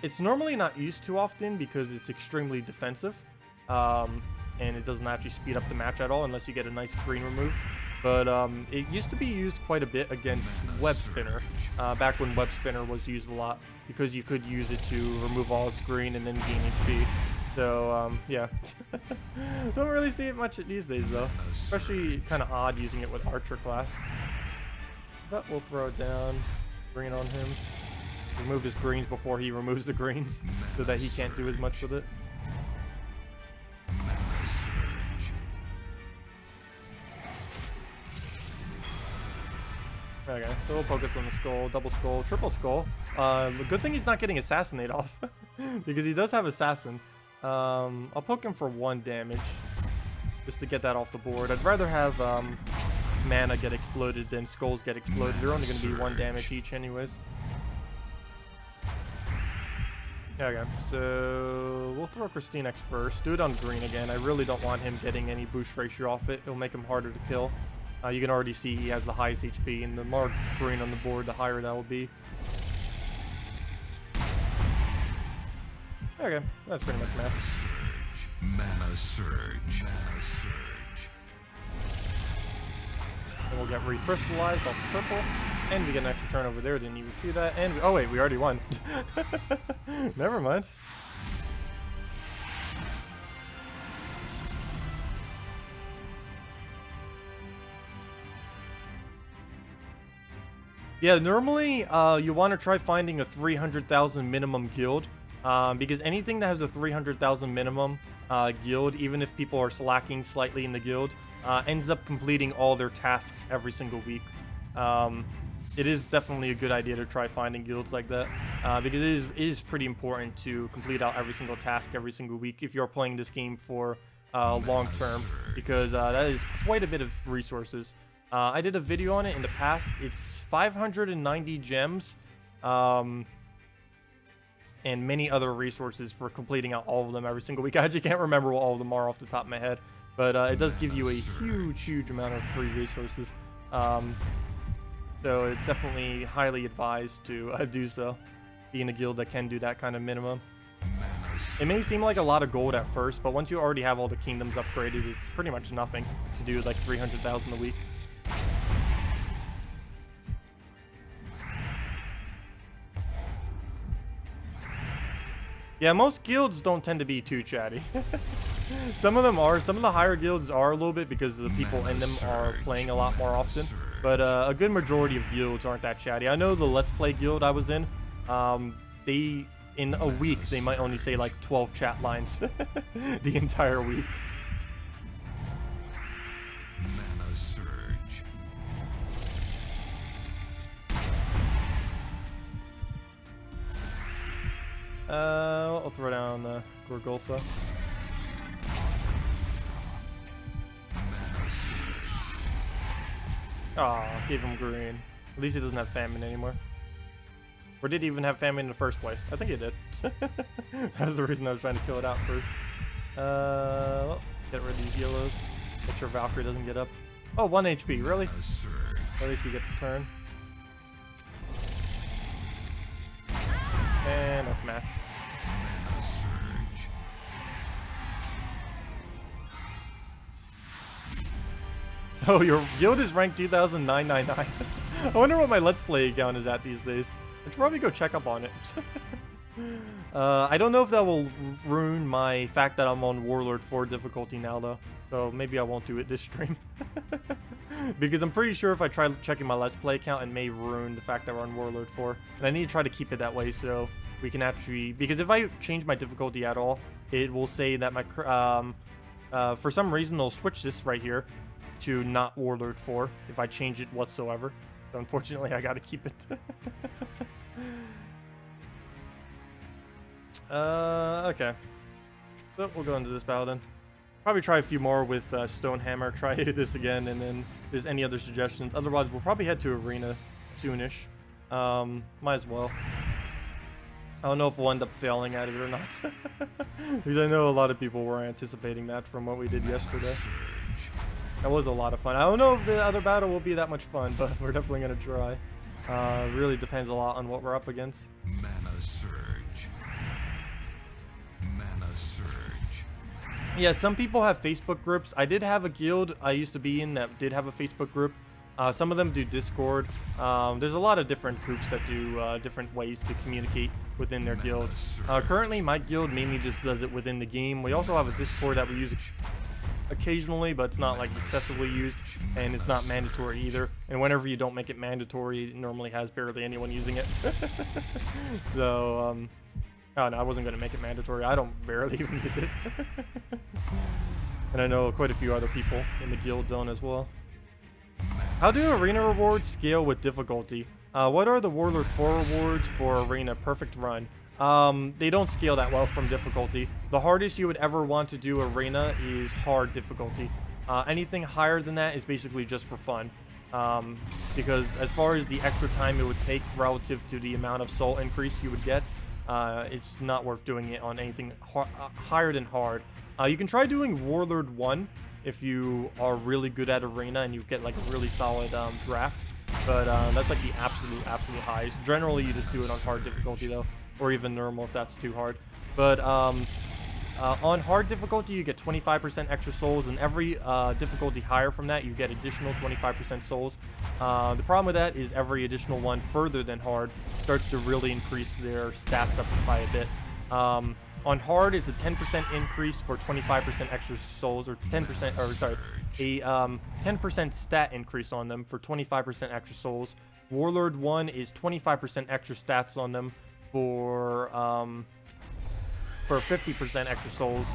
It's normally not used too often because it's extremely defensive, and it doesn't actually speed up the match at all unless you get a nice green remove. But it used to be used quite a bit against Web Spinner, back when Web Spinner was used a lot, because you could use it to remove all its green and then gain HP. So yeah, don't really see it much these days though, especially kind of odd using it with Archer class. But we'll throw it down, bring it on him, remove his greens before he removes the greens, so that he can't do as much with it. Okay, so we'll focus on the skull, double skull, triple skull. The good thing he's not getting assassinate off, because he does have assassin. I'll poke him for 1 damage, just to get that off the board. I'd rather have mana get exploded than skulls get exploded. They're only going to be 1 damage each anyways. Okay, so we'll throw Christinax first. Do it on green again. I really don't want him getting any boost ratio off it. It'll make him harder to kill. You can already see he has the highest HP, and the more green on the board, the higher that will be. Okay, that's pretty much math. Mana surge. Mana surge. And we'll get recrystallized off purple. And we get an extra turn over there. Didn't even see that. And oh wait, we already won. Never mind. Yeah, normally you want to try finding a 300,000 minimum guild, because anything that has a 300,000 minimum guild, even if people are slacking slightly in the guild, ends up completing all their tasks every single week. It is definitely a good idea to try finding guilds like that, because it is pretty important to complete out every single task every single week if you're playing this game for long term, because that is quite a bit of resources. I did a video on it in the past. It's 590 gems, and many other resources for completing out all of them every single week. I actually can't remember what all of them are off the top of my head, but it does give you a huge amount of free resources. So it's definitely highly advised to do so, being a guild that can do that kind of minimum. It may seem like a lot of gold at first, but once you already have all the kingdoms upgraded, it's pretty much nothing to do like 300,000 a week. Yeah, most guilds don't tend to be too chatty. Some of them are. Some of the higher guilds are a little bit because the people in them are playing a lot more often. But a good majority of guilds aren't that chatty. I know the Let's Play guild I was in, in a week, they might only say like 12 chat lines the entire week. Mana surge. I'll throw down Gorgulfa. Aw, gave him green. At least he doesn't have famine anymore. Or did he even have famine in the first place? I think he did. That was the reason I was trying to kill it out first. Well, get rid of these yellows. Make sure Valkyrie doesn't get up. Oh, 1 HP, really? At least we get to turn. And let's match. Mana surge. Oh, your guild is ranked 2,999. I wonder what my Let's Play account is at these days. I should probably go check up on it. I don't know if that will ruin my fact that I'm on Warlord 4 difficulty now, though. So maybe I won't do it this stream. Because I'm pretty sure if I try checking my Let's Play account, it may ruin the fact that we're on Warlord 4. And I need to try to keep it that way so we can actually... Because if I change my difficulty at all, it will say that my... for some reason, they'll switch this right here to not Warlord 4 if I change it whatsoever. So unfortunately, I gotta keep it. Okay. So we'll go into this battle then. Probably try a few more with Stonehammer. Try this again, and then if there's any other suggestions. Otherwise, we'll probably head to Arena soonish. Might as well. I don't know if we'll end up failing at it or not. Because I know a lot of people were anticipating that from what we did yesterday. That was a lot of fun. I don't know if the other battle will be that much fun, but we're definitely going to try. Really depends a lot on what we're up against. Mana surge. Mana surge. Yeah, some people have Facebook groups. I did have a guild I used to be in that did have a Facebook group. Some of them do Discord. There's a lot of different groups that do different ways to communicate within their guild. Currently, my guild mainly just does it within the game. We also have a Discord that we use occasionally, but it's not like excessively used, and it's not mandatory either. And whenever you don't make it mandatory, it normally has barely anyone using it. So, oh no, I wasn't going to make it mandatory. I don't barely even use it. And I know quite a few other people in the guild don't as well. How do arena rewards scale with difficulty? What are the Warlord 4 rewards for arena perfect run? They don't scale that well from difficulty. The hardest you would ever want to do arena is hard difficulty. Anything higher than that is basically just for fun. Because as far as the extra time it would take relative to the amount of soul increase you would get, it's not worth doing it on anything higher than hard. You can try doing Warlord 1 if you are really good at arena and you get like a really solid draft. But that's like the absolute highest. Generally, you just do it on hard difficulty though, or even normal if that's too hard. But On hard difficulty, you get 25% extra souls, and every difficulty higher from that, you get additional 25% souls. The problem with that is every additional one further than hard starts to really increase their stats up by a bit. On hard, it's a 10% increase for 25% extra souls, or 10%, or sorry, a 10% stat increase on them for 25% extra souls. Warlord 1 is 25% extra stats on them for 50% extra souls,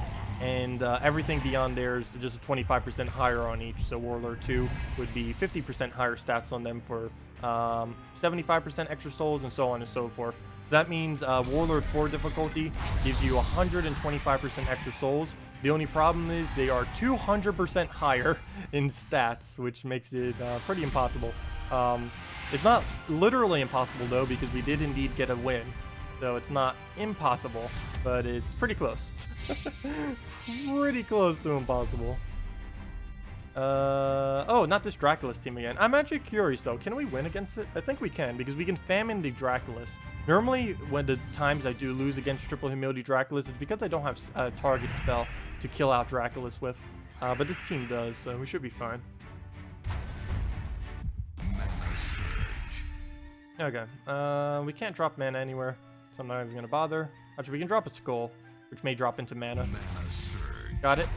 and everything beyond there is just 25% higher on each. So Warlord 2 would be 50% higher stats on them for 75% extra souls, and so on and so forth. So that means Warlord 4 difficulty gives you 125% extra souls. The only problem is they are 200% higher in stats, which makes it pretty impossible. It's not literally impossible though, because we did indeed get a win. So it's not impossible, but it's pretty close. Pretty close to impossible. Oh, not this Draculus team again. I'm actually curious though. Can we win against it? I think we can, because we can famine the Draculus. Normally, when the times I do lose against Triple Humility Draculus, it's because I don't have a target spell to kill out Draculus with. But this team does, so we should be fine. Okay. We can't drop mana anywhere, so I'm not even gonna bother. Actually, we can drop a skull, which may drop into mana. Got it.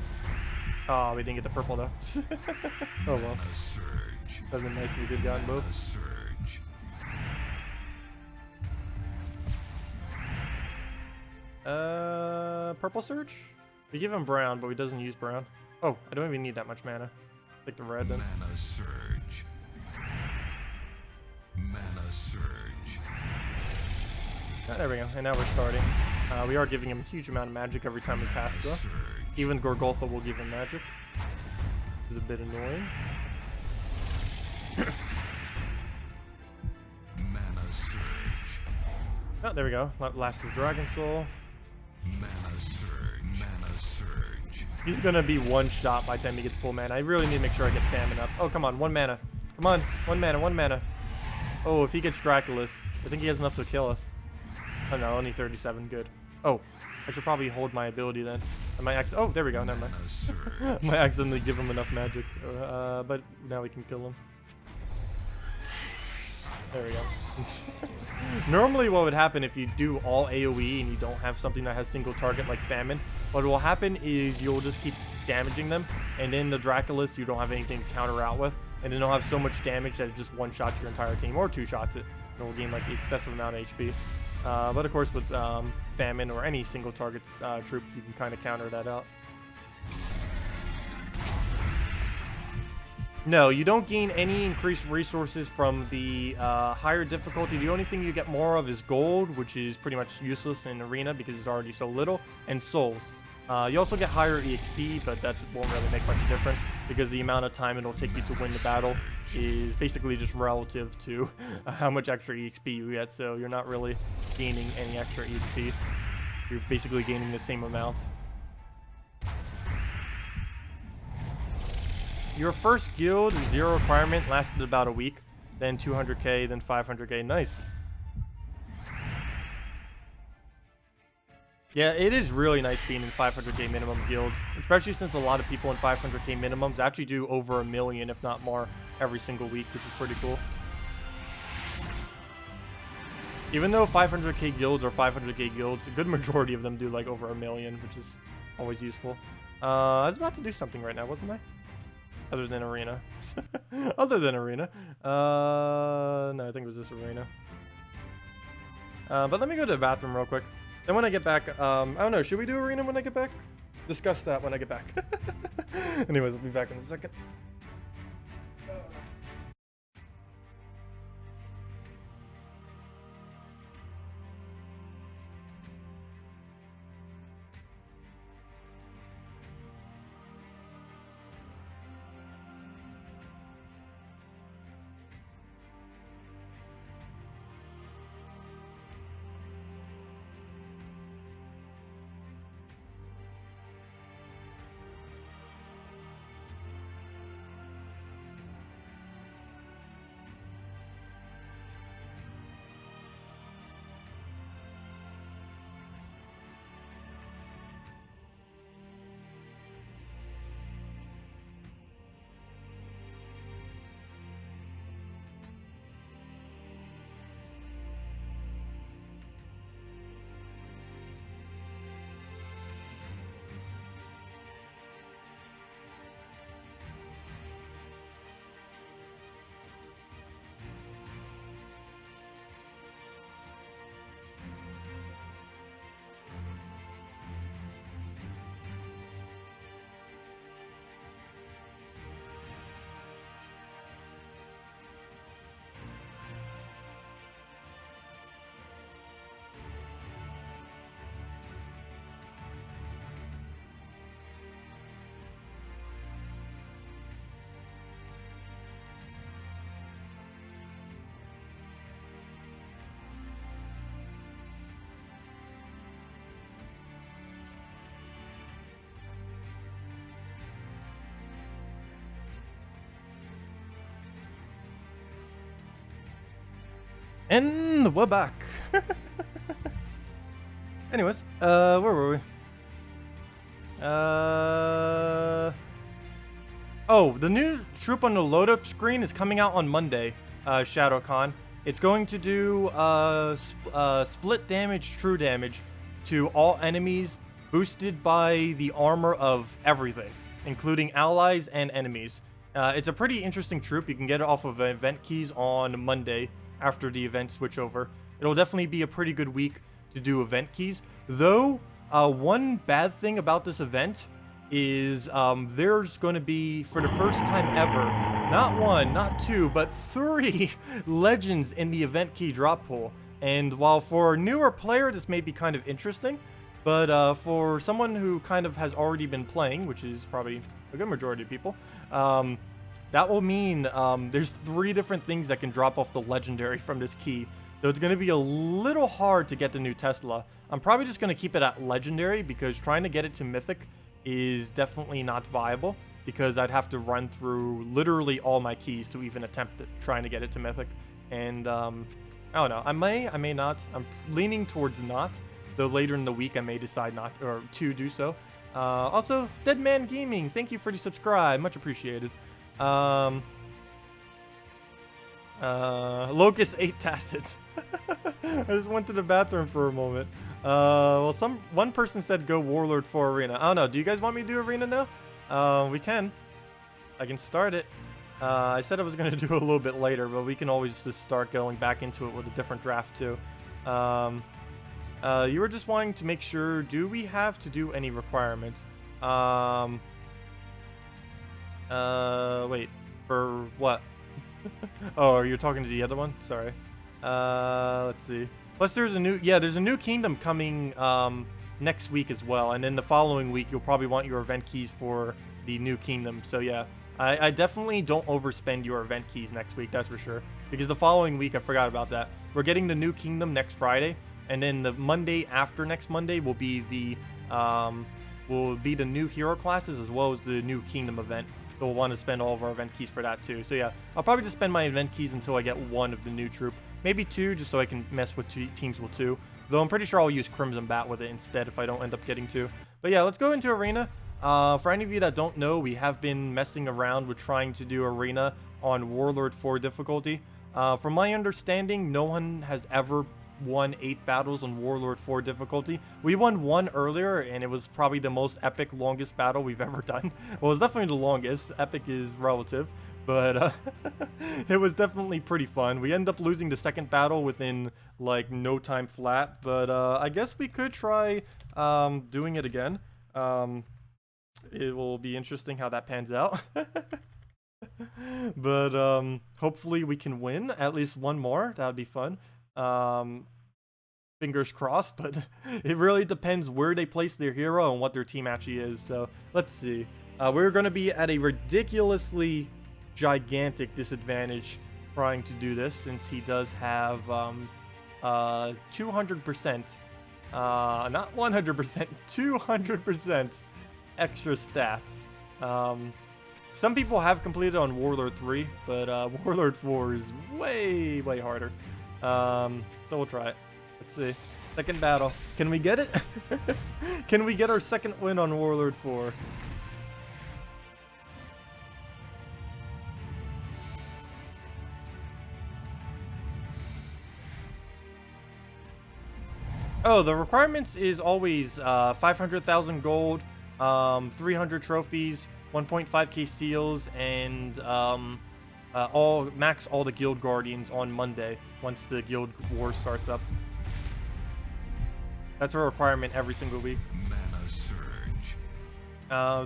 Oh, we didn't get the purple though. Oh well. Wasn't nice if we did gotten both. Purple surge? We give him brown, but he doesn't use brown. Oh, I don't even need that much mana. Take the red then. Mana surge. Mana surge. There we go. And now we're starting. We are giving him a huge amount of magic every time we cast though. Even Gorgolfa will give him magic. It's a bit annoying. Mana surge. Oh, there we go. Last of Dragon Soul. Mana surge. Mana surge. He's gonna be one shot by the time he gets full mana. I really need to make sure I get famine up. Oh, come on. 1 mana. Come on. 1 mana. 1 mana. Oh, if he gets Draculus, I think he has enough to kill us. Oh no, only 37. Good. Oh, I should probably hold my ability then. I might oh, there we go. Never mind. I might accidentally give him enough magic. But now we can kill him. There we go. Normally what would happen if you do all AoE and you don't have something that has single target like Famine, what will happen is you'll just keep damaging them, and then the Draculus you don't have anything to counter out with, and then it'll have so much damage that it just one-shots your entire team, or 2-shots it, and it'll gain like excessive amount of HP. But of course with Famine or any single target troop, you can kind of counter that out. No, you don't gain any increased resources from the higher difficulty. The only thing you get more of is gold, which is pretty much useless in Arena because it's already so little, and souls. You also get higher EXP, but that won't really make much difference because the amount of time it'll take you to win the battle is basically just relative to how much extra EXP you get, so you're not really gaining any extra EXP. You're basically gaining the same amount. Your first guild, 0 requirement, lasted about a week, then 200k, then 500k. Nice. Yeah, it is really nice being in 500k minimum guilds, especially since a lot of people in 500k minimums actually do over 1 million, if not more, every single week, which is pretty cool. Even though 500k guilds are 500k guilds, a good majority of them do like over 1 million, which is always useful. I was about to do something right now, wasn't I? Other than Arena. Other than Arena. No, I think it was this Arena. But let me go to the bathroom real quick. Then when I get back, I don't know, should we do Arena when I get back? Discuss that when I get back. Anyways, I'll be back in a second. And we're back. Anyways, where were we? Oh, the new troop on the load-up screen is coming out on Monday, Shadow Kahn. It's going to do split damage, true damage to all enemies, boosted by the armor of everything, including allies and enemies. It's a pretty interesting troop. You can get it off of event keys on Monday after the event switchover. It'll definitely be a pretty good week to do event keys. Though, one bad thing about this event is there's going to be, for the first time ever, not one, not two, but 3 legends in the event key drop pool. And while for a newer player, this may be kind of interesting, but for someone who kind of has already been playing, which is probably a good majority of people, that will mean there's 3 different things that can drop off the legendary from this key. So it's going to be a little hard to get the new Tesla. I'm probably just going to keep it at legendary because trying to get it to mythic is definitely not viable, because I'd have to run through literally all my keys to even attempt it, trying to get it to mythic. And I don't know, I may not. I'm leaning towards not, though later in the week I may decide not, or to do so. Also, Deadman Gaming, thank you for the subscribe, much appreciated. Locust ate Tacet. I just went to the bathroom for a moment. Well, one person said go Warlord for Arena. I don't know. Do you guys want me to do Arena now? We can. I can start it. I said I was going to do it a little bit later, but we can always just start going back into it with a different draft too. You were just wanting to make sure, do we have to do any requirements? Wait, for what? Oh, you're talking to the other one? Sorry. Let's see. Plus, there's a new kingdom coming next week as well, and then the following week you'll probably want your event keys for the new kingdom. So yeah, I definitely don't overspend your event keys next week, that's for sure. Because the following week, I forgot about that. We're getting the new kingdom next Friday, and then the Monday after next Monday will be the new hero classes as well as the new kingdom event. So we'll want to spend all of our event keys for that too. So yeah, I'll probably just spend my event keys until I get 1 of the new troop. Maybe 2, just so I can mess with teams with 2. Though I'm pretty sure I'll use Crimson Bat with it instead if I don't end up getting 2. But yeah, let's go into Arena. For any of you that don't know, we have been messing around with trying to do Arena on Warlord 4 difficulty. From my understanding, no one has ever won 8 battles on Warlord 4 difficulty. We won 1 earlier, and it was probably the most epic, longest battle we've ever done. Well, it's definitely the longest. Epic is relative, but it was definitely pretty fun. We ended up losing the second battle within, like, no time flat, but I guess we could try doing it again. It will be interesting how that pans out. But hopefully we can win at least 1 more. That would be fun. Fingers crossed, but it really depends where they place their hero and what their team actually is. So let's see. We're going to be at a ridiculously gigantic disadvantage trying to do this, since he does have 200%, not 100%, 200% extra stats. Some people have completed on Warlord 3, but Warlord 4 is way harder. So we'll try it. Let's see. Second battle. Can we get it? Can we get our second win on Warlord 4? Oh, the requirements is always 500,000 gold, 300 trophies, 1.5k seals, and max all the guild guardians on Monday once the guild war starts up. That's a requirement every single week. Mana surge.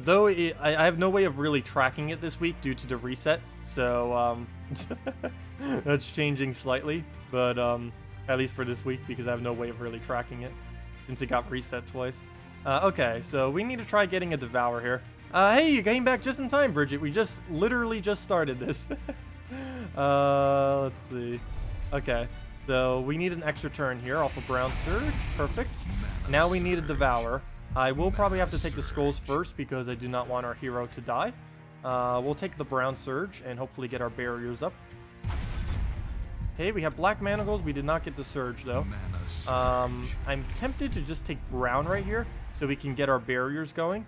Though I have no way of really tracking it this week due to the reset, so that's changing slightly, but at least for this week, because I have no way of really tracking it since it got reset twice. Okay, so we need to try getting a Devour here. Hey, you came back just in time, Bridget. We literally just started this. Let's see. Okay, so we need an extra turn here off of Brown Surge. Perfect. Now we need a Devour. I will probably have to take the Skulls first because I do not want our hero to die. We'll take the Brown Surge and hopefully get our barriers up. Okay, we have black manacles. We did not get the surge though. Mana surge. I'm tempted to just take brown right here so we can get our barriers going.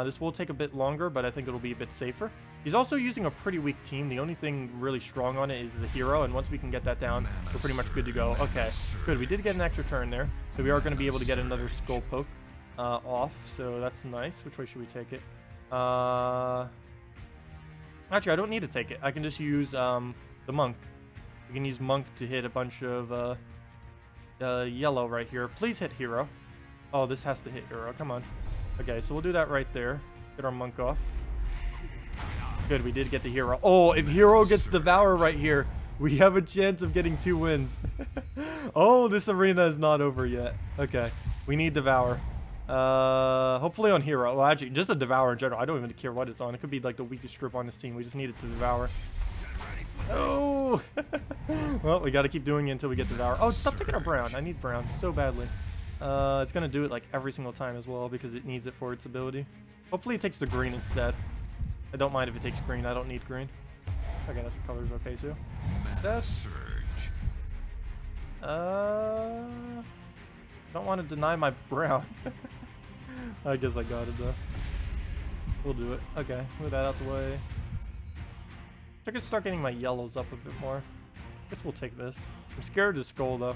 This will take a bit longer, but I think it'll be a bit safer. He's also using a pretty weak team. The only thing really strong on it is the hero, and once we can get that down, we're pretty much good to go. Okay, good. We did get an extra turn there, so we are going to be able to get another skull poke off, so that's nice. Which way should we take it? Actually, I don't need to take it. I can just use the monk. We can use monk to hit a bunch of yellow right here. Please hit hero. Oh, this has to hit hero. Come on. Okay, so we'll do that right there. Get our monk off. Good, we did get the hero. Oh, if hero gets Devour right here, we have a chance of getting 2 wins. Oh, this arena is not over yet. Okay, we need Devour. Hopefully on hero. Well, actually, just a Devour in general. I don't even care what it's on. It could be like the weakest group on this team. We just need it to Devour. Oh! Well, we got to keep doing it until we get Devour. Oh, stop taking our brown. I need brown so badly. It's going to do it like every single time as well because it needs it for its ability. Hopefully it takes the green instead. I don't mind if it takes green. I don't need green. Okay, that's color's okay too. That's surge. Don't want to deny my brown. I guess I got it though. We'll do it. Okay, move that out the way. I could start getting my yellows up a bit more. Guess we'll take this. I'm scared of skull though.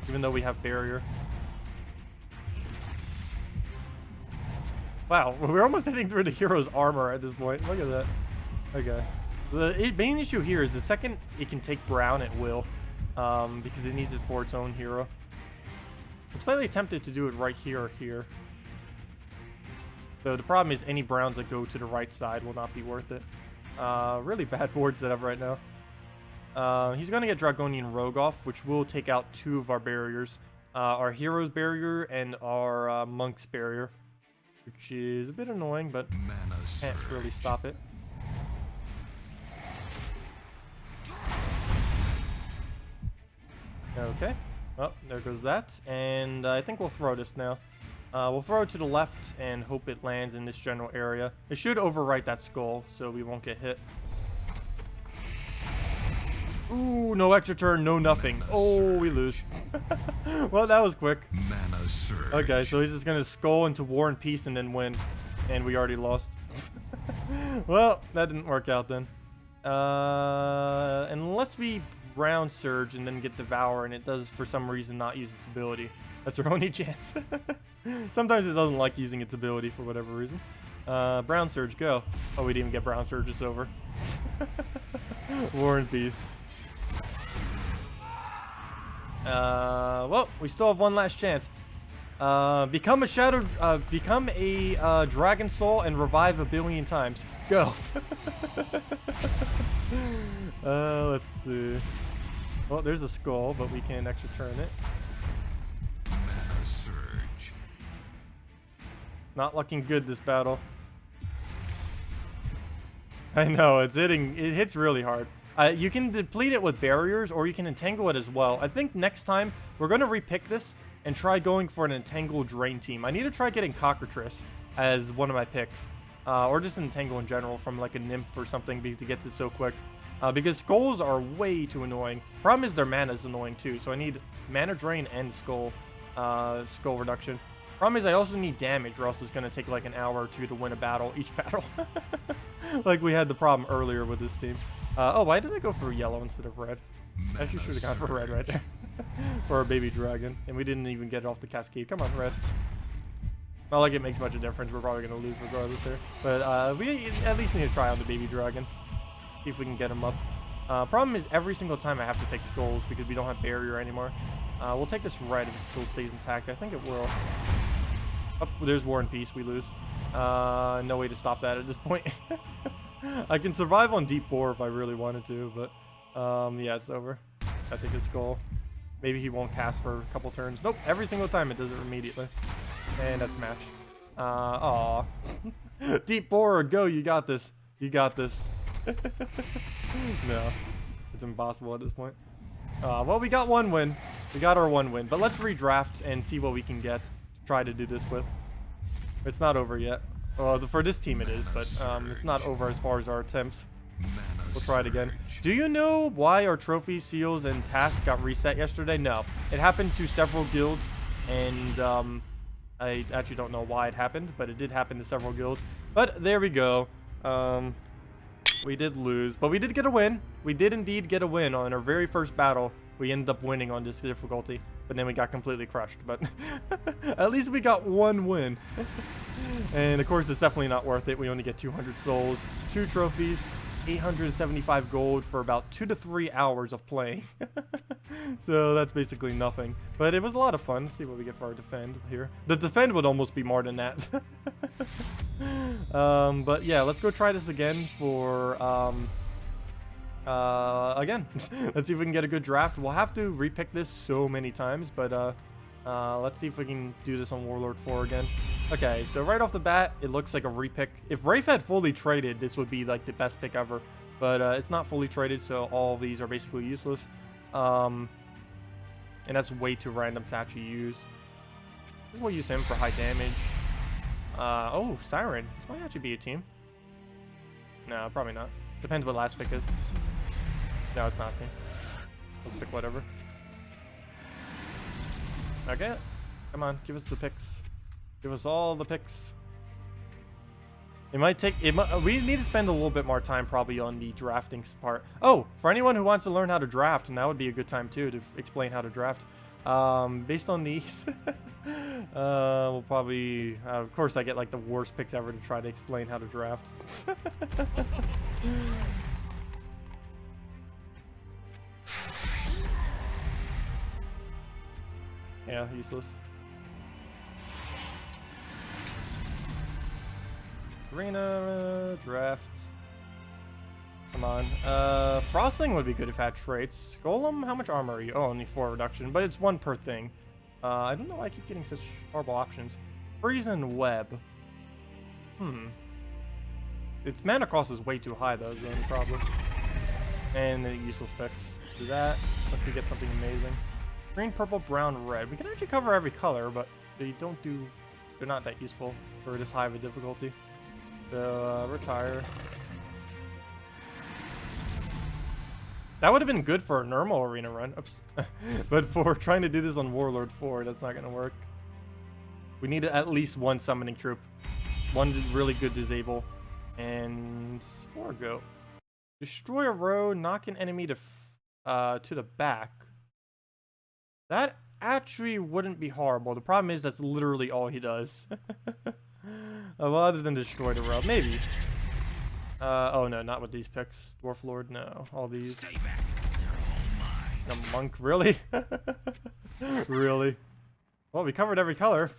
Even though we have barrier. Wow, we're almost hitting through the hero's armor at this point. Look at that. Okay. The main issue here is the second it can take brown, it will. Because it needs it for its own hero. I'm slightly tempted to do it right here or here. So the problem is any browns that go to the right side will not be worth it. Really bad board setup right now. He's going to get Dragonian Rogue off, which will take out 2 of our barriers. Our hero's barrier and our monk's barrier. Which is a bit annoying, but can't really stop it. Okay. Well, there goes that. And I think we'll throw this now. We'll throw it to the left and hope it lands in this general area. It should overwrite that skull, so we won't get hit. Ooh, no extra turn, no nothing. Oh, we lose. Well, that was quick. Mana surge. Okay, so he's just going to skull into War and Peace and then win. And we already lost. Well, that didn't work out then. Unless we brown surge and then get Devour and it does for some reason not use its ability. That's our only chance. Sometimes it doesn't like using its ability for whatever reason. Brown surge, go. Oh, we didn't even get brown surge, it's over. War and Peace. Well, we still have one last chance. Become a dragon soul and revive 1 billion times. Go. Let's see. Well, there's a skull, but we can extra turn it. Mana surge. Not looking good this battle. I know, it's hitting. It hits really hard. You can deplete it with barriers, or you can entangle it as well. I think next time we're going to repick this and try going for an entangle drain team. I need to try getting Cockatrice as one of my picks, or just entangle in general from like a nymph or something because he gets it so quick. Because skulls are way too annoying. Problem is their mana is annoying too, so I need mana drain and skull reduction. Problem is I also need damage, or else it's going to take like an hour or 2 to win a battle, each battle. Like we had the problem earlier with this team. Oh, why did I go for yellow instead of red? I actually should have gone for red right there. For our baby dragon. And we didn't even get it off the cascade. Come on, red. Not like it makes much of a difference. We're probably going to lose regardless here. But we at least need to try on the baby dragon. See if we can get him up. Problem is every single time I have to take skulls because we don't have barrier anymore. We'll take this red if it still stays intact. I think it will. Oh, there's War and Peace. We lose. No way to stop that at this point. I can survive on deep bore if I really wanted to, but yeah, it's over. I think it's skull. Maybe he won't cast for a couple turns. Nope, every single time it does it immediately. And that's match. Aw. Deep bore, go, you got this. You got this. No, it's impossible at this point. Well, we got 1 win. We got our 1 win, but let's redraft and see what we can get to try to do this with. It's not over yet. Well, for this team it is, but it's not over as far as our attempts. Mana We'll try it again. Do you know why our trophies, seals, and tasks got reset yesterday? No. It happened to several guilds, and I actually don't know why it happened, but it did happen to several guilds. But there we go. We did lose, but we did get a win. We did indeed get a win on our very first battle. We ended up winning on this difficulty, but then we got completely crushed. But at least we got one win. And of course, it's definitely not worth it. We only get 200 souls, 2 trophies, 875 gold for about 2 to 3 hours of playing. So that's basically nothing. But it was a lot of fun. Let's see what we get for our defend here. The defend would almost be more than that. But yeah, let's go try this again for again. Let's see if we can get a good draft. We'll have to repick this so many times, but let's see if we can do this on Warlord 4 again. Okay, so right off the bat, it looks like a repick. If Rafe had fully traded, this would be like the best pick ever, but it's not fully traded, so all of these are basically useless. And that's way too random to actually use. This will use him for high damage. Oh, Siren. This might actually be a team. No, probably not. Depends what last pick is. No, it's not a team. Let's pick whatever. Okay. Come on, give us the picks. Give us all the picks. It might take... we need to spend a little bit more time probably on the drafting part. Oh, for anyone who wants to learn how to draft, and that would be a good time too to explain how to draft. Based on these, we'll probably... of course, I get like the worst picks ever to try to explain how to draft. Yeah, useless. Arena, draft. Come on. Frostling would be good if it had traits. Golem, how much armor are you? Oh, only 4 reduction, but it's 1 per thing. I don't know why I keep getting such horrible options. Freeze and web. Its mana cost is way too high, though, is the only problem. And the useless picks. Do that, unless we get something amazing. Green, purple, brown, red. We can actually cover every color, but they don't do... they're not that useful for this high of a difficulty. So, retire. That would have been good for a normal arena run. Oops. But for trying to do this on Warlord 4, that's not going to work. We need at least 1 summoning troop. 1 really good disable. And... or go. Destroy a row, knock an enemy to the back. That actually wouldn't be horrible. The problem is that's literally all he does. Well, other than destroy the row. Maybe. Oh no, not with these picks. Dwarf Lord, no. All these. A monk, really? Really? Well, we covered every color.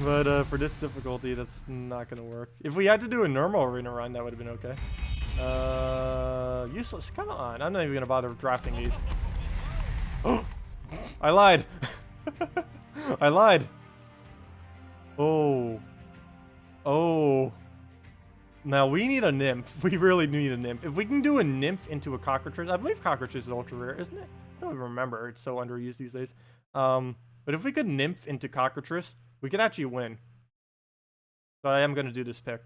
But for this difficulty, that's not gonna work. If we had to do a normal arena run, that would have been okay. Useless, come on. I'm not even gonna bother drafting these. Oh! I lied! I lied! Oh. Oh. Now we need a nymph. We really need a nymph. If we can do a nymph into a cockatrice, I believe cockatrice is ultra rare, isn't it? I don't even remember. It's so underused these days. But if we could nymph into cockatrice, we could actually win. So I am going to do this pick.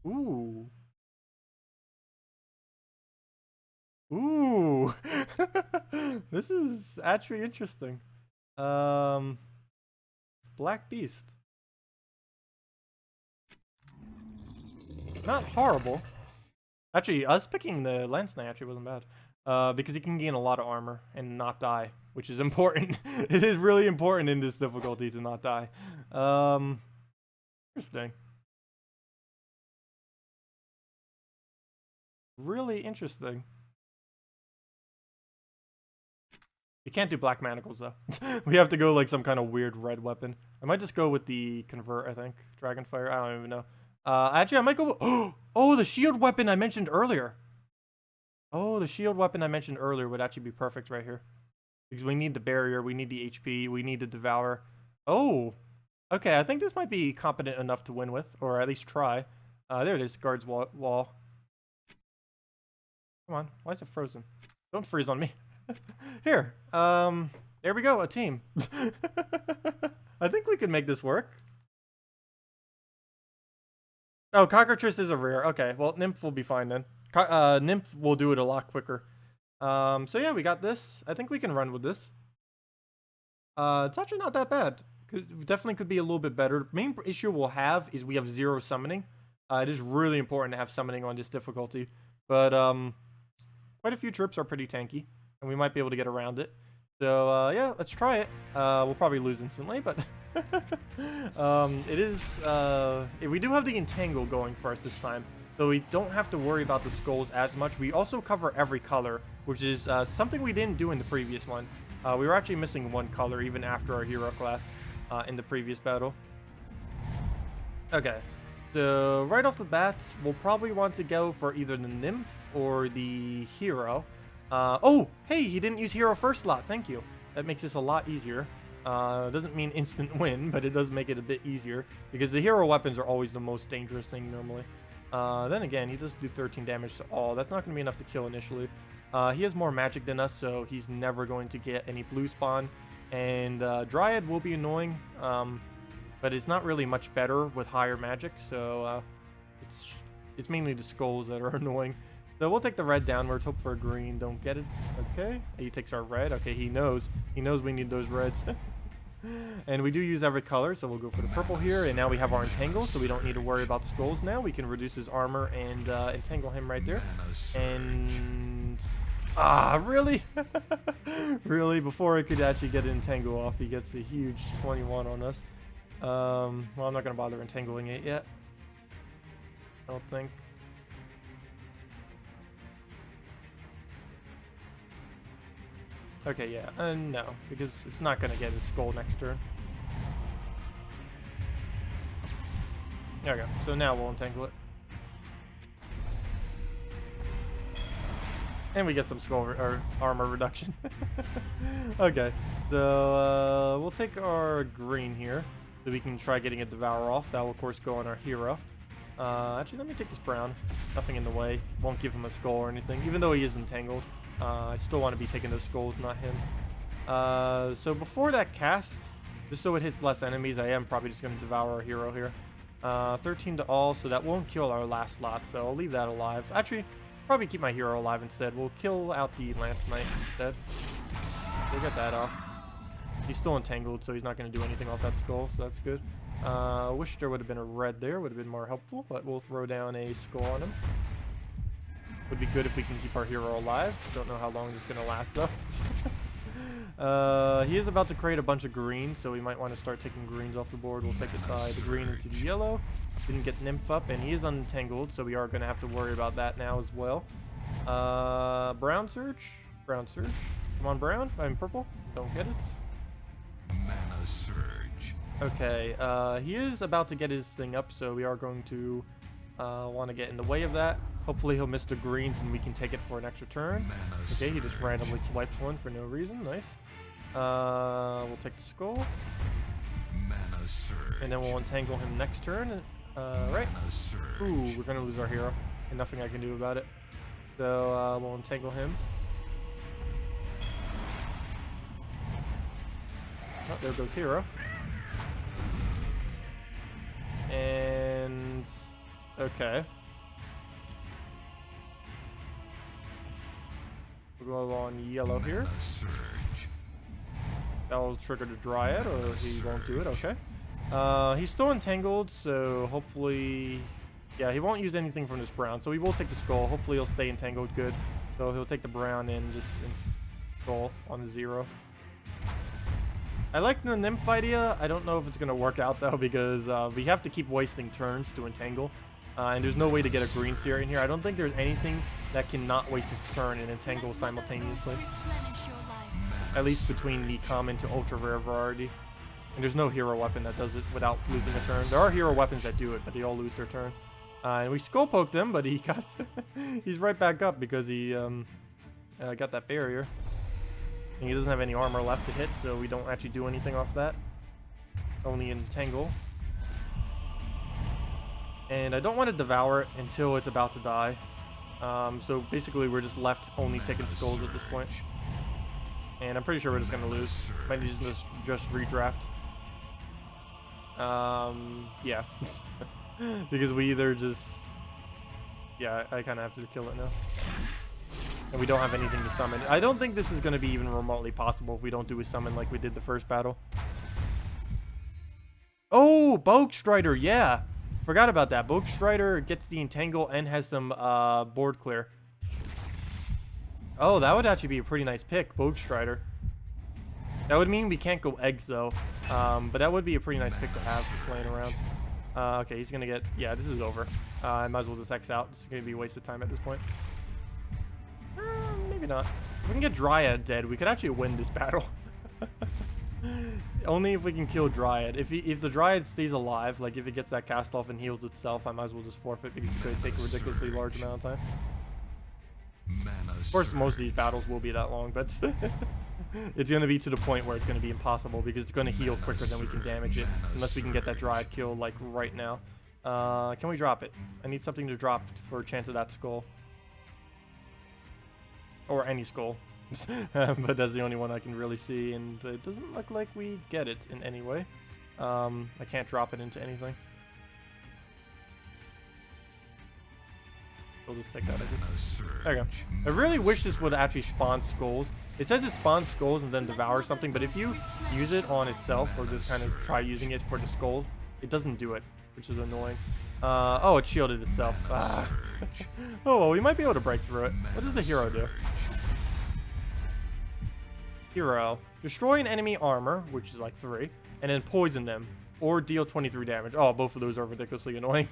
Ooh. Ooh. This is actually interesting. Black Beast. Not horrible. Actually, us picking the Lance Knight actually wasn't bad. Because he can gain a lot of armor and not die, which is important. It is really important in this difficulty to not die. Interesting. Really interesting. You can't do black manacles though. We have to go like some kind of weird red weapon. I might just go with the convert, I think. Dragonfire, I don't even know. Actually, I might go... Oh, the shield weapon I mentioned earlier. Oh, the shield weapon I mentioned earlier would actually be perfect right here. Because we need the barrier, we need the HP, we need the devour. Oh, okay, I think this might be competent enough to win with, or at least try. There it is, guards wall. Come on, why is it frozen? Don't freeze on me. Here, there we go, a team. I think we could make this work. Oh, Cockatrice is a rare. Okay, well, Nymph will be fine then. Nymph will do it a lot quicker. So yeah, we got this. I think we can run with this. It's actually not that bad. Definitely could be a little bit better. Main issue we'll have is we have 0 summoning. It is really important to have summoning on this difficulty. But quite a few troops are pretty tanky, and we might be able to get around it. So yeah, let's try it. We'll probably lose instantly, but it is. We do have the Entangle going for us this time, so we don't have to worry about the skulls as much. We also cover every color, which is something we didn't do in the previous one. We were actually missing 1 color even after our hero class in the previous battle. Okay, so right off the bat, we'll probably want to go for either the Nymph or the hero. Oh, hey, he didn't use hero first slot. Thank you. That makes this a lot easier. Doesn't mean instant win, but it does make it a bit easier because the hero weapons are always the most dangerous thing normally. Then again, he does do 13 damage to all. That's not going to be enough to kill initially. He has more magic than us, so he's never going to get any blue spawn. And Dryad will be annoying, but it's not really much better with higher magic, so it's mainly the skulls that are annoying. So we'll take the red downwards, hope for a green, don't get it. Okay, he takes our red. Okay, he knows we need those reds. And we do use every color, so we'll go for the purple here. And now we have our Entangle, so we don't need to worry about skulls now. We can reduce his armor and entangle him right there. And really? Really? Before I could actually get an Entangle off, he gets a huge 21 on us. Well, I'm not gonna bother entangling it yet. I don't think. Okay, yeah, no, because it's not going to get his skull next turn. There we go. So now we'll entangle it. And we get some skull or armor reduction. Okay, so we'll take our green here so we can try getting a Devour off. That will, of course, go on our hero. Actually, let me take this brown. Nothing in the way. Won't give him a skull or anything, even though he is entangled. I still want to be taking those skulls, not him. So before that cast, just so it hits less enemies, I am probably just going to devour our hero here. 13 to all, so that won't kill our last slot, so I'll leave that alive. Actually, probably keep my hero alive instead. We'll kill out the Lance Knight instead. We'll get that off. He's still entangled, so he's not going to do anything off that skull, so that's good. Wish there would have been a red there, would have been more helpful, but we'll throw down a skull on him. Would be good if we can keep our hero alive. Don't know how long this is going to last, though. He is about to create a bunch of green, so we might want to start taking greens off the board. We'll take it by the green into the yellow. Didn't get Nymph up, and he is unentangled, so we are going to have to worry about that now as well. Brown Surge? Brown Surge. Come on, brown. I'm purple. Don't get it. Mana Surge. Okay, he is about to get his thing up, so we are going to want to get in the way of that. Hopefully he'll miss the greens and we can take it for an extra turn. Okay, he just randomly swipes one for no reason. Nice. We'll take the skull. And then we'll entangle him next turn. Right. Ooh, we're going to lose our hero. And nothing I can do about it. So we'll entangle him. Oh, there goes hero. And... okay. We'll go on yellow here. That'll trigger the Dryad, or he won't do it. Okay. He's still entangled, so hopefully... yeah, he won't use anything from this brown, so we will take the skull. Hopefully he'll stay entangled good. So he'll take the brown and just skull on the 0. I like the Nymph idea. I don't know if it's going to work out, though, because we have to keep wasting turns to entangle. And there's no way to get a green seer in here. I don't think there's anything that cannot waste its turn and entangle simultaneously. At least between the common to ultra rare variety. And there's no hero weapon that does it without losing a turn. There are hero weapons that do it, but they all lose their turn. And we skull poked him, but he got he's right back up because he got that barrier. And he doesn't have any armor left to hit, so we don't actually do anything off that. Only entangle. And I don't want to devour it until it's about to die. So basically we're just left only taking skulls at this point. And I'm pretty sure we're just going to lose. Might just redraft. Yeah. Because we either just... Yeah, I kind of have to kill it now. And we don't have anything to summon. I don't think this is going to be even remotely possible if we don't do a summon like we did the first battle. Oh, Bogue Strider, yeah. Forgot about that. Bogue Strider gets the Entangle and has some board clear. Oh, that would actually be a pretty nice pick, Bogue Strider. That would mean we can't go eggs, though. But that would be a pretty nice pick to have just laying around. Okay, he's going to get... Yeah, this is over. I might as well just X out. This is going to be a waste of time at this point. Maybe not. If we can get Dryad dead, we could actually win this battle. Only if we can kill Dryad. If the Dryad stays alive, like if it gets that cast off and heals itself, I might as well just forfeit because it's going to take a ridiculously large amount of time. Of course, most of these battles will be that long, but it's going to be to the point where it's going to be impossible because it's going to heal quicker than we can damage it, unless we can get that Dryad killed like right now. Can we drop it? I need something to drop for a chance of that skull. Or any skull. But that's the only one I can really see, and it doesn't look like we get it in any way. I can't drop it into anything. We'll just take that, I guess. There we go. I really wish this would actually spawn skulls. It says it spawns skulls and then devours something, but if you use it on itself, or just kind of try using it for the skull, it doesn't do it, which is annoying. Oh, it shielded itself. Ah. Oh, well, we might be able to break through it. What does the hero do? Hero. Destroy an enemy armor, which is like 3, and then poison them. Or deal 23 damage. Oh, both of those are ridiculously annoying.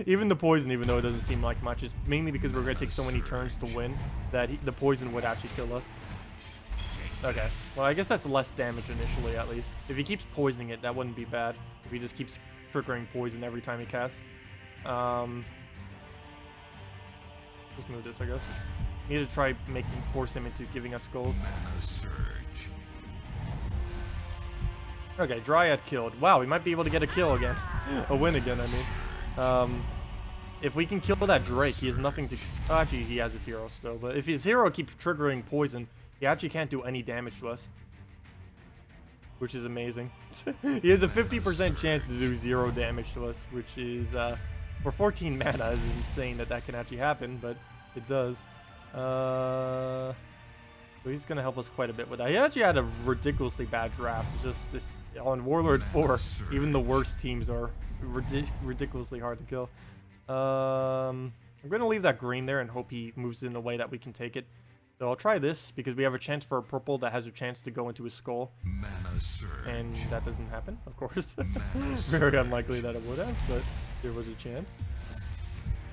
Even the poison, even though it doesn't seem like much, is mainly because we're going to take so many turns to win that the poison would actually kill us. Okay. Well, I guess that's less damage initially, at least. If he keeps poisoning it, that wouldn't be bad. If he just keeps triggering poison every time he casts. Just move this, I guess. Need to try force him into giving us skulls. Okay, Dryad killed. Wow, we might be able to get a kill again. A win again, I mean. If we can kill that Drake, he has nothing to... Oh, actually, he has his hero still. But if his hero keeps triggering poison, he actually can't do any damage to us. Which is amazing. He has a 50% chance to do 0 damage to us, which is... for 14 mana is insane that can actually happen, but it does. So he's going to help us quite a bit with that. He actually had a ridiculously bad draft. It's just this on Warlord 4, even the worst teams are ridiculously hard to kill. I'm going to leave that green there and hope he moves in a way that we can take it. So I'll try this because we have a chance for a purple that has a chance to go into his skull. And that doesn't happen, of course. Very unlikely that it would have, but there was a chance.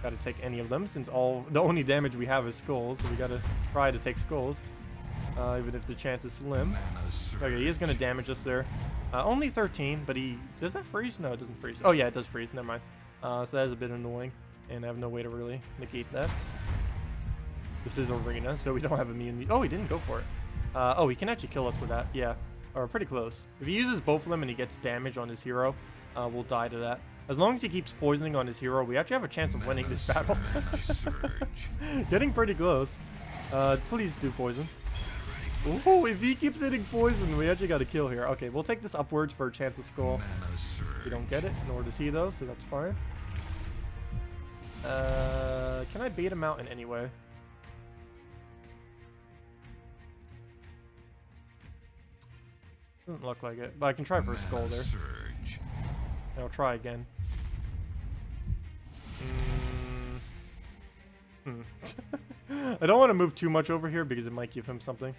Got to take any of them since the only damage we have is skulls. So we got to try to take skulls. Even if the chance is slim. Okay, he is going to damage us there. Only 13, but does that freeze? No, it doesn't freeze. Oh yeah, it does freeze. Never mind. So that is a bit annoying, and I have no way to really negate that. This is arena, so we don't have immunity. Oh, he didn't go for it. Oh, he can actually kill us with that. Yeah, or pretty close. If he uses both of them and he gets damage on his hero, we'll die to that. As long as he keeps poisoning on his hero, we actually have a chance of winning this battle. Getting pretty close. Please do poison. Ooh, if he keeps hitting poison, we actually got a kill here. Okay, we'll take this upwards for a chance of skull. We don't get it, nor does he though, so that's fine. Can I bait him out in any way? Doesn't look like it, but I can try for a skull there. And I'll try again. I don't want to move too much over here because it might give him something.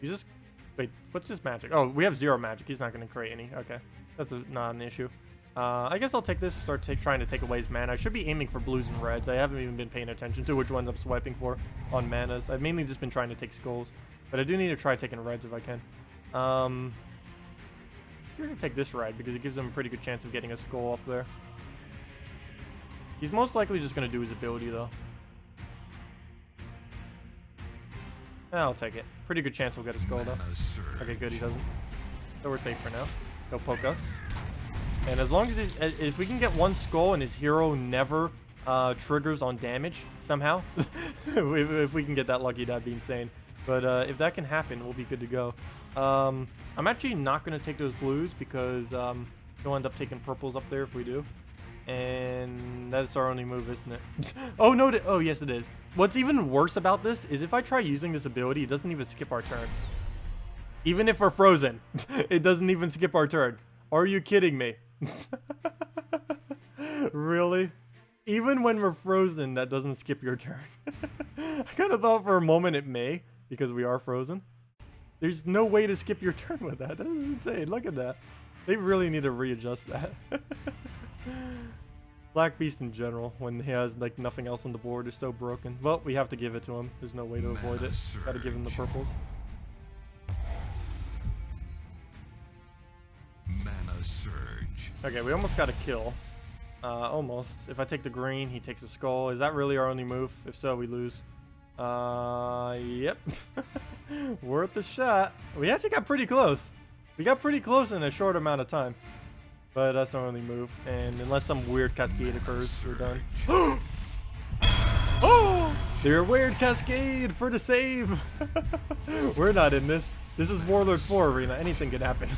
He's just... Wait, what's his magic? Oh, we have 0 magic. He's not going to create any. Okay. That's not an issue. I guess I'll take this, trying to take away his mana. I should be aiming for blues and reds. I haven't even been paying attention to which ones I'm swiping for on manas. I've mainly just been trying to take skulls. But I do need to try taking reds if I can. I'm going to take this red because it gives him a pretty good chance of getting a skull up there. He's most likely just going to do his ability, though. I'll take it. Pretty good chance we'll get a skull, though. Okay, good, he doesn't. So we're safe for now. He'll poke us. And as long as if we can get 1 skull and his hero never triggers on damage, somehow. if we can get that lucky, that'd be insane. But if that can happen, we'll be good to go. I'm actually not going to take those blues because He'll end up taking purples up there if we do. And that's our only move, isn't it? Oh, no. Oh, yes, it is. What's even worse about this is if I try using this ability, it doesn't even skip our turn. Even if we're frozen, it doesn't even skip our turn. Are you kidding me? Really? Even when we're frozen, that doesn't skip your turn. I kind of thought for a moment it may, because we are frozen. There's no way to skip your turn with that. That is insane. Look at that. They really need to readjust that. Black Beast in general, when he has like nothing else on the board, is so broken. Well, we have to give it to him. There's no way to avoid it. Gotta give him the purples. Mana surge. Okay, we almost got a kill. Almost. If I take the green, he takes a skull. Is that really our only move? If so, we lose. Yep. Worth a shot. We actually got pretty close. We got pretty close in a short amount of time. But that's our only move. And unless some weird cascade occurs, we're done. Oh! They're a weird cascade for the save. We're not in this. This is Warlord 4 arena. Anything can happen.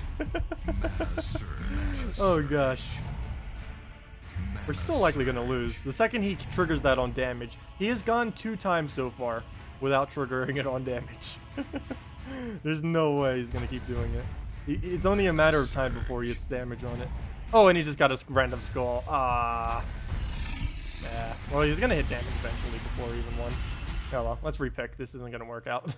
Mana surge. Oh gosh. We're still likely going to lose. The second he triggers that on damage. He has gone 2 times so far without triggering it on damage. There's no way he's going to keep doing it. It's only a matter of time before he gets damage on it. Oh, and he just got a random skull. Ah. Yeah. Well, he's going to hit damage eventually before he even won. Oh well, let's repick. This isn't going to work out.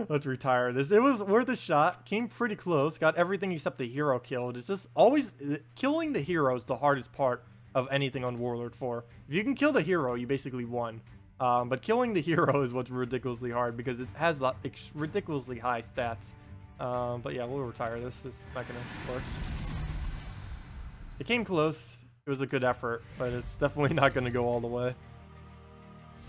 Let's retire this. It was worth a shot. Came pretty close. Got everything except the hero killed. It's just always... Killing the hero is the hardest part of anything on Warlord 4. If you can kill the hero, you basically won. But killing the hero is what's ridiculously hard because it has ridiculously high stats. But yeah, we'll retire this. This is not going to work. It came close. It was a good effort, but it's definitely not going to go all the way.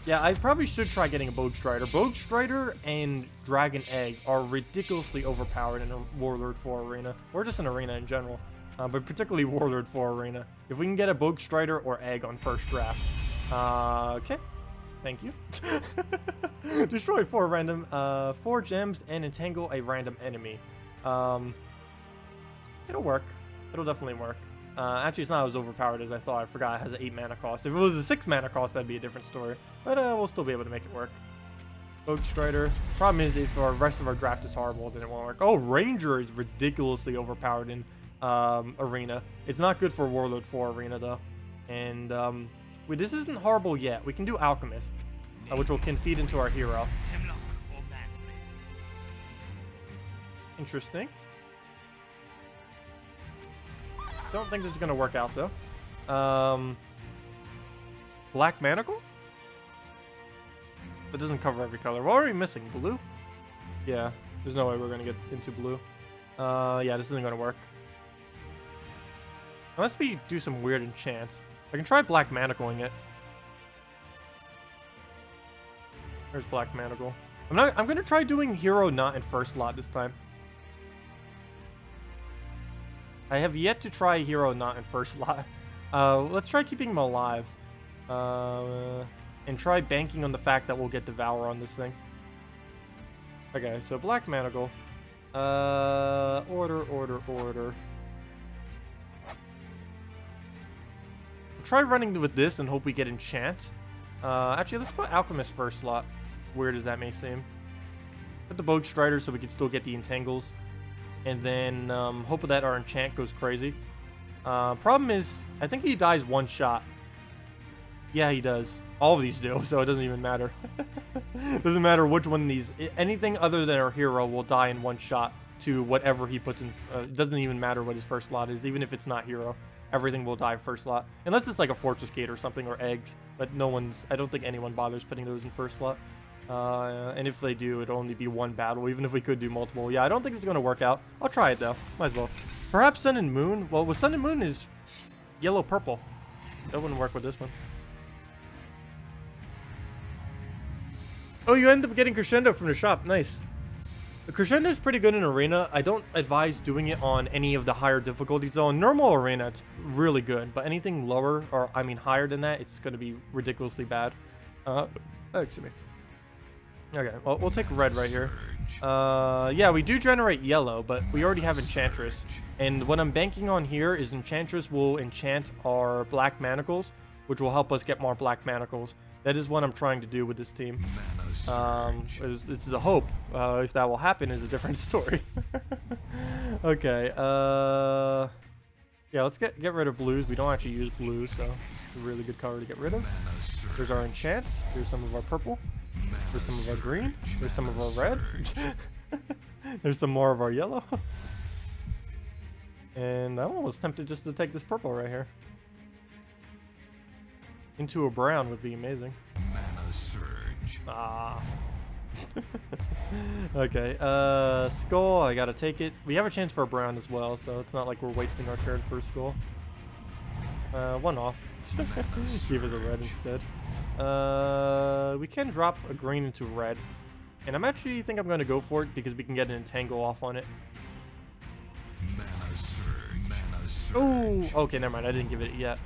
Yeah, I probably should try getting a Bogue Strider. Bogue Strider and Dragon Egg are ridiculously overpowered in a Warlord 4 arena, or just an arena in general, but particularly Warlord 4 arena. If we can get a Bogue Strider or Egg on first draft. Okay. Thank you. Destroy 4 gems and entangle a random enemy. It'll work. It'll definitely work. Actually, it's not as overpowered as I thought. I forgot it has an 8 mana cost. If it was a 6 mana cost, that'd be a different story. But we'll still be able to make it work. Bogue Strider. Problem is, if our rest of our draft is horrible, then it won't work. Oh, Ranger is ridiculously overpowered in Arena. It's not good for Warlord 4 Arena, though. And this isn't horrible yet. We can do Alchemist, which can feed into our hero. Interesting. Don't think this is going to work out, though. Black Manacle? It doesn't cover every color. What are we missing? Blue? Yeah, there's no way we're going to get into blue. Yeah, this isn't going to work. Unless we do some weird enchants. I can try Black Manacling it. There's Black Manacle. I'm going to try doing Hero not in first slot this time. I have yet to try Hero not in first slot. Let's try keeping him alive. And try banking on the fact that we'll get Devour on this thing. Okay, so Black Manacle. Order. Try running with this and hope we get Enchant. Actually, let's put Alchemist first slot. Weird as that may seem. Put the Bogue Strider so we can still get the Entangles. And then hope that our enchant goes crazy. Problem is, I think he dies one shot. Yeah, he does. All of these do, so it doesn't even matter. Doesn't matter which one of these. Anything other than our hero will die in one shot to whatever he puts in. It doesn't even matter what his first slot is, even if it's not hero. Everything will die first slot. Unless it's like a Fortress Gate or something, or eggs. But I don't think anyone bothers putting those in first slot. And if they do, it'll only be one battle, even if we could do multiple. Yeah, I don't think it's going to work out. I'll try it, though. Might as well. Perhaps Sun and Moon. Well, with Sun and Moon is yellow-purple. That wouldn't work with this one. Oh, you end up getting Crescendo from the shop. Nice. The Crescendo is pretty good in Arena. I don't advise doing it on any of the higher difficulties. So in normal Arena, it's really good. But anything lower, or I mean higher than that, it's going to be ridiculously bad. Excuse me. Okay, well, we'll take red right here. Yeah, we do generate yellow, but we already have Enchantress. And what I'm banking on here is Enchantress will enchant our black manacles, which will help us get more black manacles. That is what I'm trying to do with this team. It's a hope. If that will happen is a different story. Okay, yeah, let's get rid of blues. We don't actually use blues, so it's a really good color to get rid of. There's our enchant. Here's some of our purple. There's some of our green. There's some of our red. There's some more of our yellow. And I'm almost tempted just to take this purple right here. Into a brown would be amazing. Mana surge. Ah. Okay, skull, I gotta take it. We have a chance for a brown as well, so it's not like we're wasting our turn for a skull. One off. Give us a red instead. We can drop a green into red. And I'm actually think I'm gonna go for it because we can get an entangle off on it. Mana surge. Mana surge. Oh, okay, never mind. I didn't give it yet.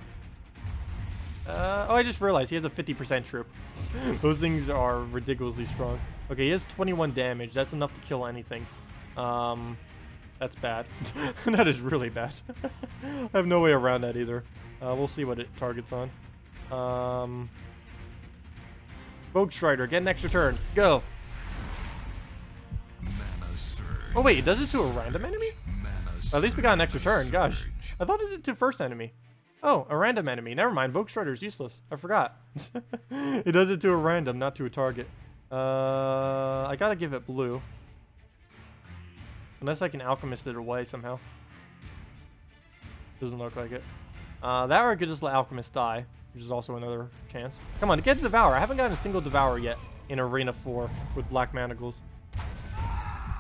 Oh, I just realized he has a 50% troop. Those things are ridiculously strong. Okay, he has 21 damage. That's enough to kill anything. That's bad. That is really bad. I have no way around that either. We'll see what it targets on. Boat Strider, get an extra turn. Go. Mana surge. Oh wait, it does it to a random enemy? Mana At least we got an extra turn. surge. Gosh, I thought it did to first enemy. Oh, a random enemy. Never mind. Boat Strider is useless. I forgot. It does it to a random, not to a target. I gotta give it blue. Unless I can alchemist it away somehow. Doesn't look like it. That or I could just let alchemist die, which is also another chance. Come on, get Devour. I haven't gotten a single Devour yet in Arena 4 with black manacles.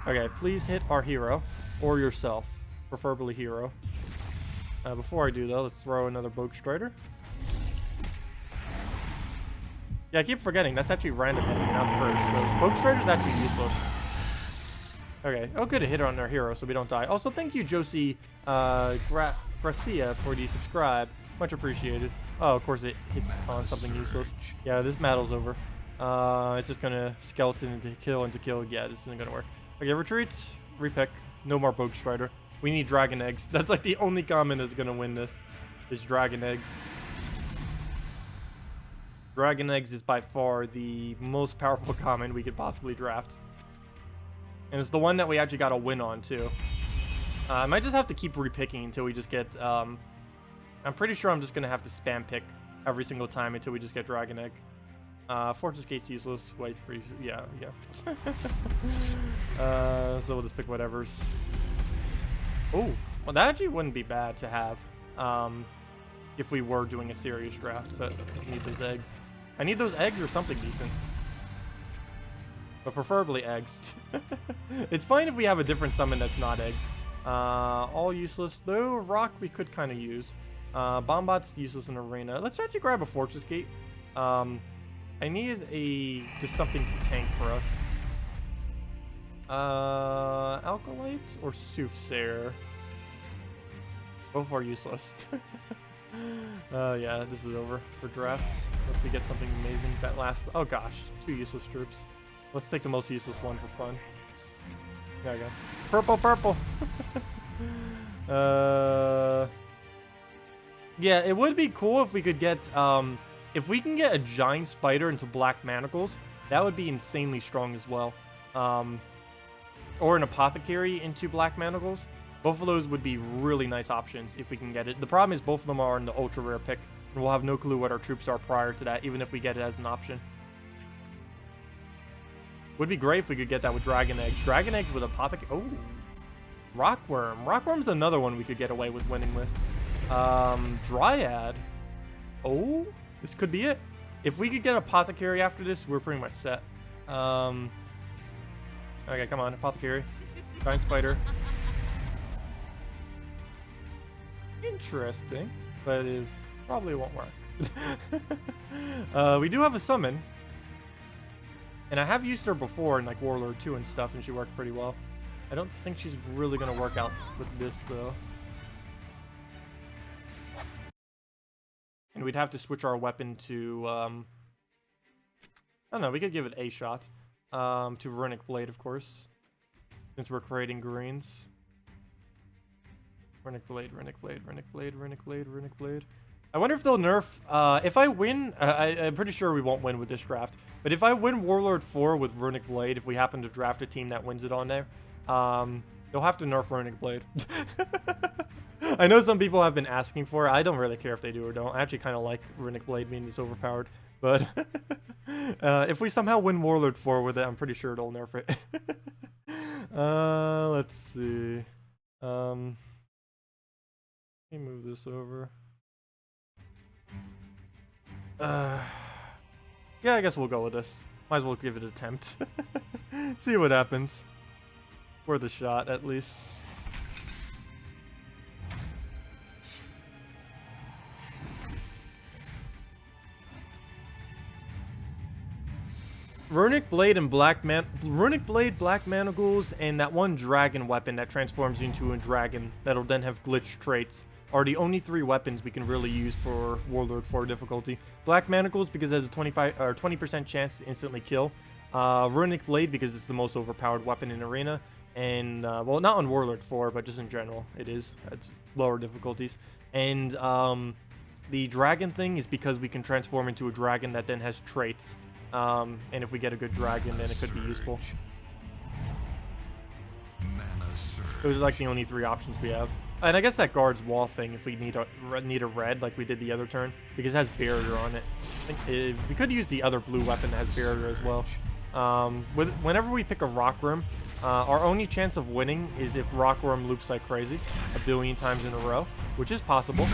Okay, please hit our hero or yourself, preferably hero. Before I do though, let's throw another Boat Strider. Yeah, I keep forgetting that's actually random enemy, not the first. So Boat Strider's actually useless. Okay. Oh, good, it hit on our hero, so we don't die. Also, thank you, Josie Gracia, for the subscribe. Much appreciated. Oh, of course, it hits on something useless. Yeah, this battle's over. It's just gonna skeleton into kill. Yeah, this isn't gonna work. Okay, retreat, repick. No more Boat Strider. We need dragon eggs. That's like the only common that's gonna win this. Is dragon eggs. Dragon eggs is by far the most powerful common we could possibly draft. And it's the one that we actually got a win on, too. I might just have to keep repicking until we just get... I'm pretty sure I'm just going to have to spam pick every single time until we just get Dragon Egg. Fortress Gate's useless. Wait for... Yeah. So we'll just pick whatever's... Oh, well, that actually wouldn't be bad to have. If we were doing a serious draft, but I need those eggs. I need those eggs or something decent. But preferably eggs. It's fine if we have a different summon that's not eggs. All useless, though rock we could kind of use. Bombot's useless in arena. Let's actually grab a Fortress Gate. I need just something to tank for us. Alkalite or Soothsayer? Both are useless. Yeah, this is over for drafts. Unless we get something amazing that lasts. Oh gosh, 2 useless troops. Let's take the most useless one for fun. There we go. Purple. Yeah, it would be cool if we could get, if we can get a giant spider into black manacles, that would be insanely strong as well. Or an apothecary into black manacles. Both of those would be really nice options if we can get it. The problem is both of them are in the ultra rare pick, and we'll have no clue what our troops are prior to that, even if we get it as an option. Would be great if we could get that with Dragon Eggs. Dragon Eggs with Apothecary. Oh, Rockworm. Rockworm's another one we could get away with winning with. Dryad. Oh, this could be it. If we could get Apothecary after this, we're pretty much set. Okay, come on, Apothecary. Giant Spider. Interesting, but it probably won't work. We do have a summon. And I have used her before in like Warlord 2 and stuff, and she worked pretty well. I don't think she's really going to work out with this, though. And we'd have to switch our weapon to... I don't know, we could give it a shot. to Runic Blade, of course, since we're creating greens. Runic Blade, Runic Blade, Runic Blade, Runic Blade, Runic Blade. I wonder if they'll nerf, if I win, I'm pretty sure we won't win with this draft, but if I win Warlord 4 with Runic Blade, if we happen to draft a team that wins it on there, they'll have to nerf Runic Blade. I know some people have been asking for it. I don't really care if they do or don't. I actually kind of like Runic Blade being this overpowered, but if we somehow win Warlord 4 with it, I'm pretty sure it'll nerf it. Let's see. Let me move this over. Yeah, I guess we'll go with this. Might as well give it an attempt. See what happens. Worth a shot, at least. Runic Blade and Runic Blade, Black Manacles, and that one dragon weapon that transforms into a dragon that'll then have glitch traits are the only 3 weapons we can really use for Warlord 4 difficulty. Black Manacles because it has a 20% chance to instantly kill. Runic Blade because it's the most overpowered weapon in Arena. And, well, not on Warlord 4, but just in general, it is. It's lower difficulties. And the dragon thing is because we can transform into a dragon that then has traits. And if we get a good dragon, then it could be useful. Those are like the only 3 options we have. And I guess that guards wall thing if we need a red like we did the other turn, because it has barrier on it. I think we could use the other blue weapon that has barrier as well. Whenever we pick a rock room, our only chance of winning is if rock worm loops like crazy a billion times in a row, which is possible.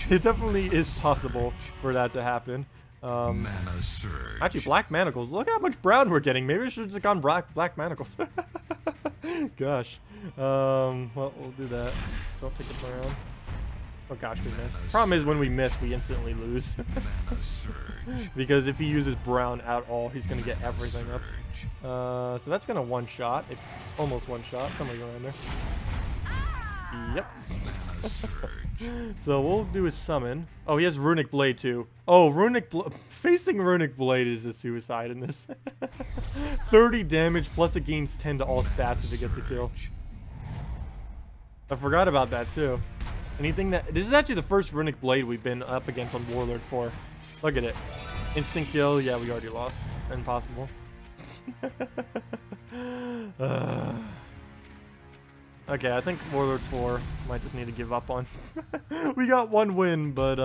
It definitely is possible for that to happen. Actually, Black Manacles. Look how much brown we're getting. Maybe we should have just gone Black Manacles. Gosh. Well, we'll do that. Don't take the brown. Oh gosh, we missed. Problem is, when we miss, we instantly lose. Because if he uses brown at all, he's gonna get everything up. So that's gonna one-shot. Almost one-shot. Somebody around there. Yep. So we'll do a summon. Oh, he has Runic Blade too. Oh, facing Runic Blade is a suicide in this. 30 damage plus it gains 10 to all stats if it gets a kill. I forgot about that too. This is actually the first Runic Blade we've been up against on Warlord 4. Look at it. Instant kill. Yeah, we already lost. Impossible. Okay, I think Warlord 4 might just need to give up on. We got 1 win, but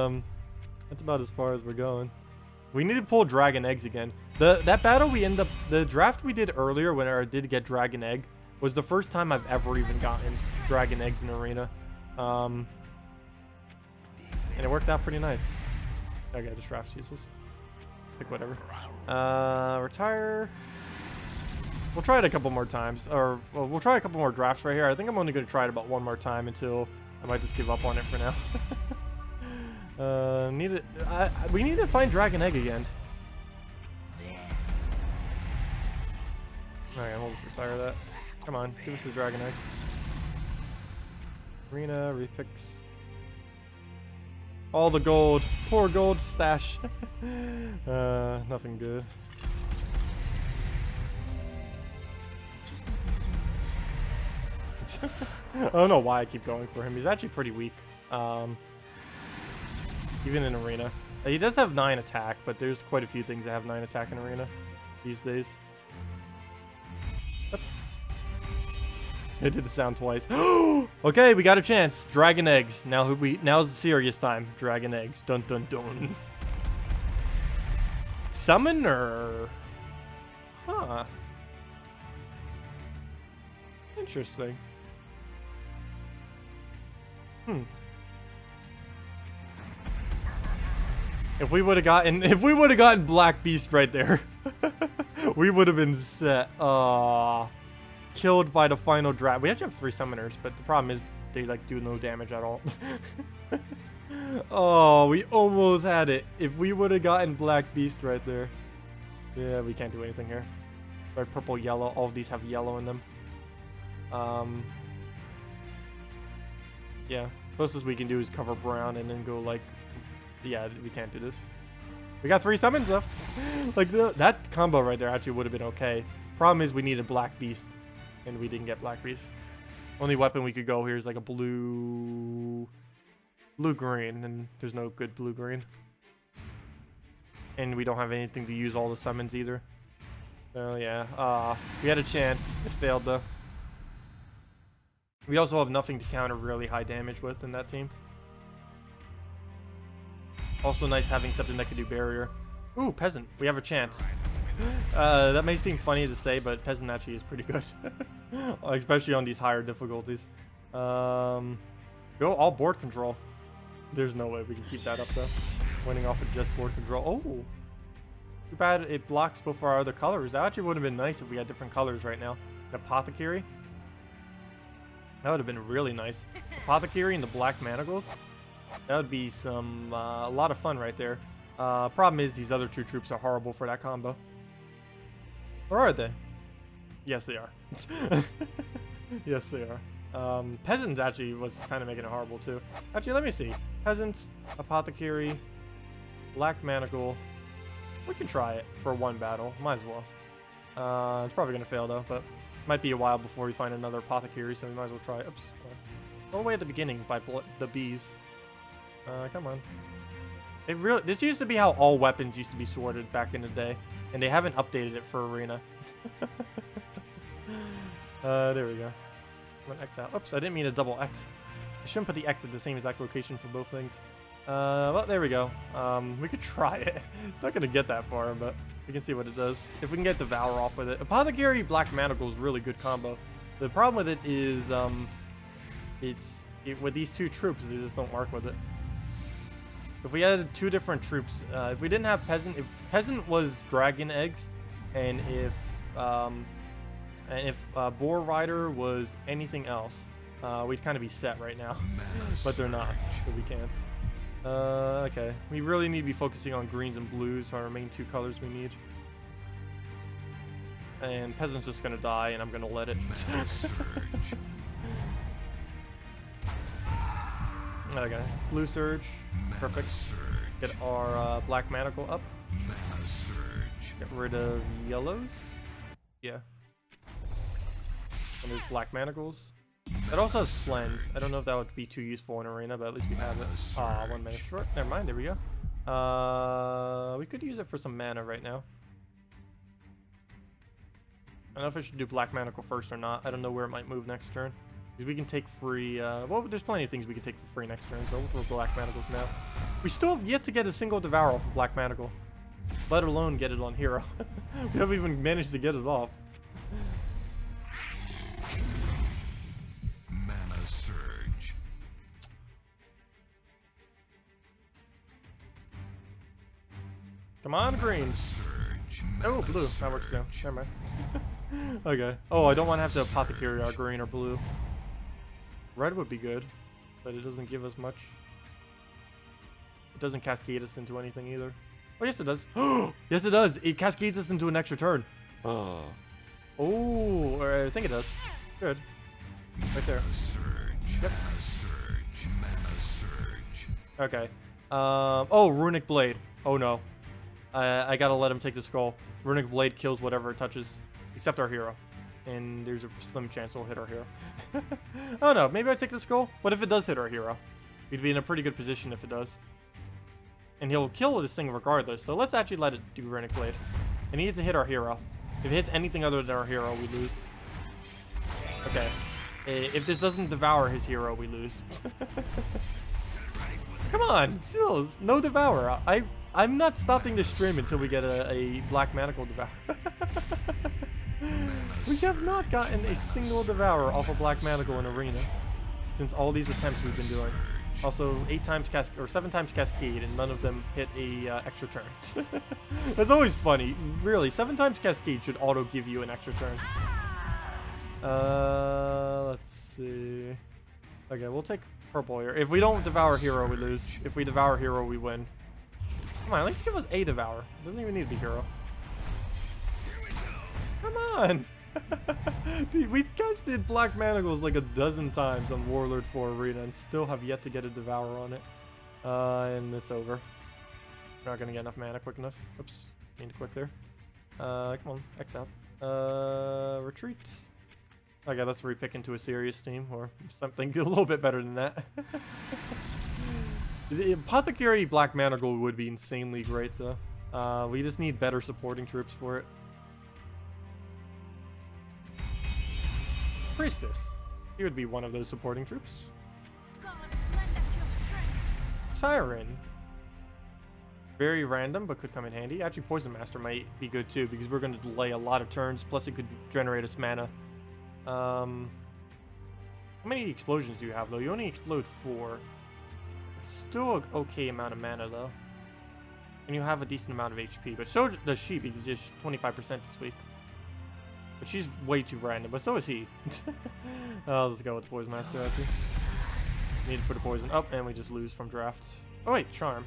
that's about as far as we're going. We need to pull Dragon Eggs again. That battle the draft we did earlier when I did get Dragon Egg was the first time I've ever even gotten Dragon Eggs in Arena. And it worked out pretty nice. Okay, this draft's useless. Pick whatever. Retire. We'll try it a couple more times, or well, we'll try a couple more drafts right here. I think I'm only going to try it about 1 more time until I might just give up on it for now. We need to find Dragon Egg again. Alright, we'll just retire that. Come on, give us the Dragon Egg. Arena, repicks. All the gold. Poor gold stash. Nothing good. Just let me see this. I don't know why I keep going for him. He's actually pretty weak. Even in Arena. He does have 9 attack, but there's quite a few things that have 9 attack in Arena these days. I did the sound twice. Okay, we got a chance. Dragon Eggs. Now's the serious time. Dragon Eggs. Dun dun dun. Summoner. Huh. Interesting. If we would have gotten Black Beast right there, we would have been set. Killed by the final draft. We actually have 3 summoners, but the problem is they like do no damage at all. Oh, we almost had it. If we would have gotten Black Beast right there. Yeah, we can't do anything here. Red, purple, yellow. All of these have yellow in them. Yeah, closest we can do is cover brown and then go like, yeah, we can't do this. We got 3 summons though. Like, that combo right there actually would have been okay. Problem is we needed Black Beast, and we didn't get Black Beast. Only weapon we could go here is like a blue-green, and there's no good blue-green. And we don't have anything to use all the summons either. So yeah, we had a chance. It failed though. We also have nothing to counter really high damage with in that team. Also nice having something that can do barrier. Ooh, Peasant. We have a chance. That may seem funny to say, but Peasant actually is pretty good. Especially on these higher difficulties. Go all board control. There's no way we can keep that up though. Winning off of just board control. Oh! Too bad it blocks both our other colors. That actually would have been nice if we had different colors right now. An Apothecary. That would have been really nice. Apothecary and the Black Manacles. That would be some a lot of fun right there. Problem is these other two troops are horrible for that combo. Or are they? Yes, they are. Yes, they are. Peasant actually was kind of making it horrible too. Actually, let me see. Peasant, Apothecary, Black Manacle. We can try it for one battle. Might as well. It's probably going to fail though, but might be a while before we find another Apothecary, so we might as well try it. Oops. All the way at the beginning by the bees. Come on. This used to be how all weapons used to be sorted back in the day, and they haven't updated it for Arena. There we go. One X out. Oops, I didn't mean a double X. I shouldn't put the X at the same exact location for both things. Well, there we go. We could try it. It's not gonna get that far, but we can see what it does. If we can get Devour off with it. Apothecary Black Manacle is a really good combo. The problem with it is, with these two troops, they just don't work with it. If we had two different troops, if we didn't have Peasant, if Peasant was Dragon Eggs, and if Boar Rider was anything else, we'd kind of be set right now. But they're not, so we can't. Okay. We really need to be focusing on greens and blues, are our main two colors we need. And Peasant's just gonna die, and I'm gonna let it. Okay. Blue Surge. Perfect. Get our Black Manacle up. Get rid of yellows. Yeah. And there's Black Manacles. It also has Slens. I don't know if that would be too useful in Arena, but at least we have it. Ah, 1 minute short. Never mind, there we go. We could use it for some mana right now. I don't know if I should do Black Manacle first or not. I don't know where it might move next turn. Because we can take free, well, there's plenty of things we can take for free next turn, so we'll throw Black Manacles now. We still have yet to get a single Devour off of Black Manacle. Let alone get it on Hero. We haven't even managed to get it off. Mana Surge. Come on, green. Surge. Oh, blue. That works too. Never mind. Okay. Oh, I don't want to have to Apothecary our green or blue. Red would be good, but it doesn't give us much. It doesn't cascade us into anything either. Oh, yes it does. Yes it does. It cascades us into an extra turn. Oh, I think it does. Good. Right there. Yep. Mana Surge. Okay. Oh, Runic Blade. Oh no. I gotta let him take the skull. Runic Blade kills whatever it touches, except our hero. And there's a slim chance it'll hit our hero. Oh no, maybe I take the skull? What if it does hit our hero? We'd be in a pretty good position if it does. And he'll kill this thing regardless, so let's actually let it do Runic Blade. And he needs to hit our hero. If it hits anything other than our hero, we lose. Okay. If this doesn't devour his hero, we lose. Come on, still, no Devour. I'm not stopping the stream until we get a Black Manacle Devour. We have not gotten a single Devour off of Black Manacle in Arena since all these attempts we've been doing. Also, 7 times Cascade, and none of them hit a extra turn. That's always funny. Really, 7 times Cascade should auto give you an extra turn. Let's see. Okay, we'll take purple here. If we don't Devour Hero, we lose. If we Devour Hero, we win. Come on, at least give us a Devour. Doesn't even need to be Hero. Come on! Dude, we guys did Black Manacles like a dozen times on Warlord 4 Arena and still have yet to get a Devour on it. And it's over. We're not gonna get enough mana quick enough. Oops. mean to click there. Come on, X out. Retreat. Okay, let's repick into a serious team or something a little bit better than that. The Apothecary Black Mana Gold would be insanely great though. We just need better supporting troops for it. Priestess. He would be one of those supporting troops. Gods, lend us your strength. Siren. Very random, but could come in handy. Actually, Poison Master might be good too, because we're going to delay a lot of turns. Plus, it could generate us mana. How many explosions do you have, though? You only explode 4. It's still an okay amount of mana, though. And you have a decent amount of HP. But so does she, because she's 25% this week. But she's way too random, but so is he. I'll just go with the Poison Master, actually. Needed for the poison. Oh, and we just lose from draft. Oh, wait, Charm.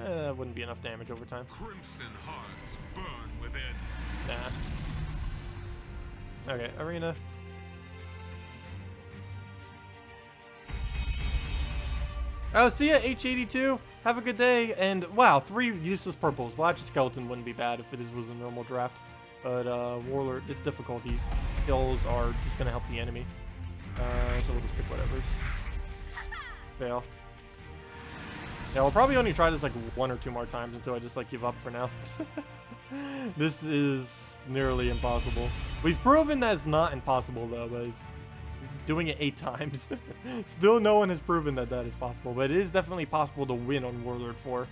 Wouldn't be enough damage over time. Crimson hearts burn within. Nah. Okay, Arena. Oh, see ya, H82. Have a good day. And wow, 3 useless purples. Watch a skeleton wouldn't be bad if this was a normal draft. But Warlord, this difficulties skills are just gonna help the enemy. So we'll just pick whatever's. Fail. Yeah, we'll probably only try this like 1 or 2 more times until I just like give up for now. This is nearly impossible. We've proven that it's not impossible though, but it's doing it 8 times. Still no one has proven that that is possible, but it is definitely possible to win on Warlord 4.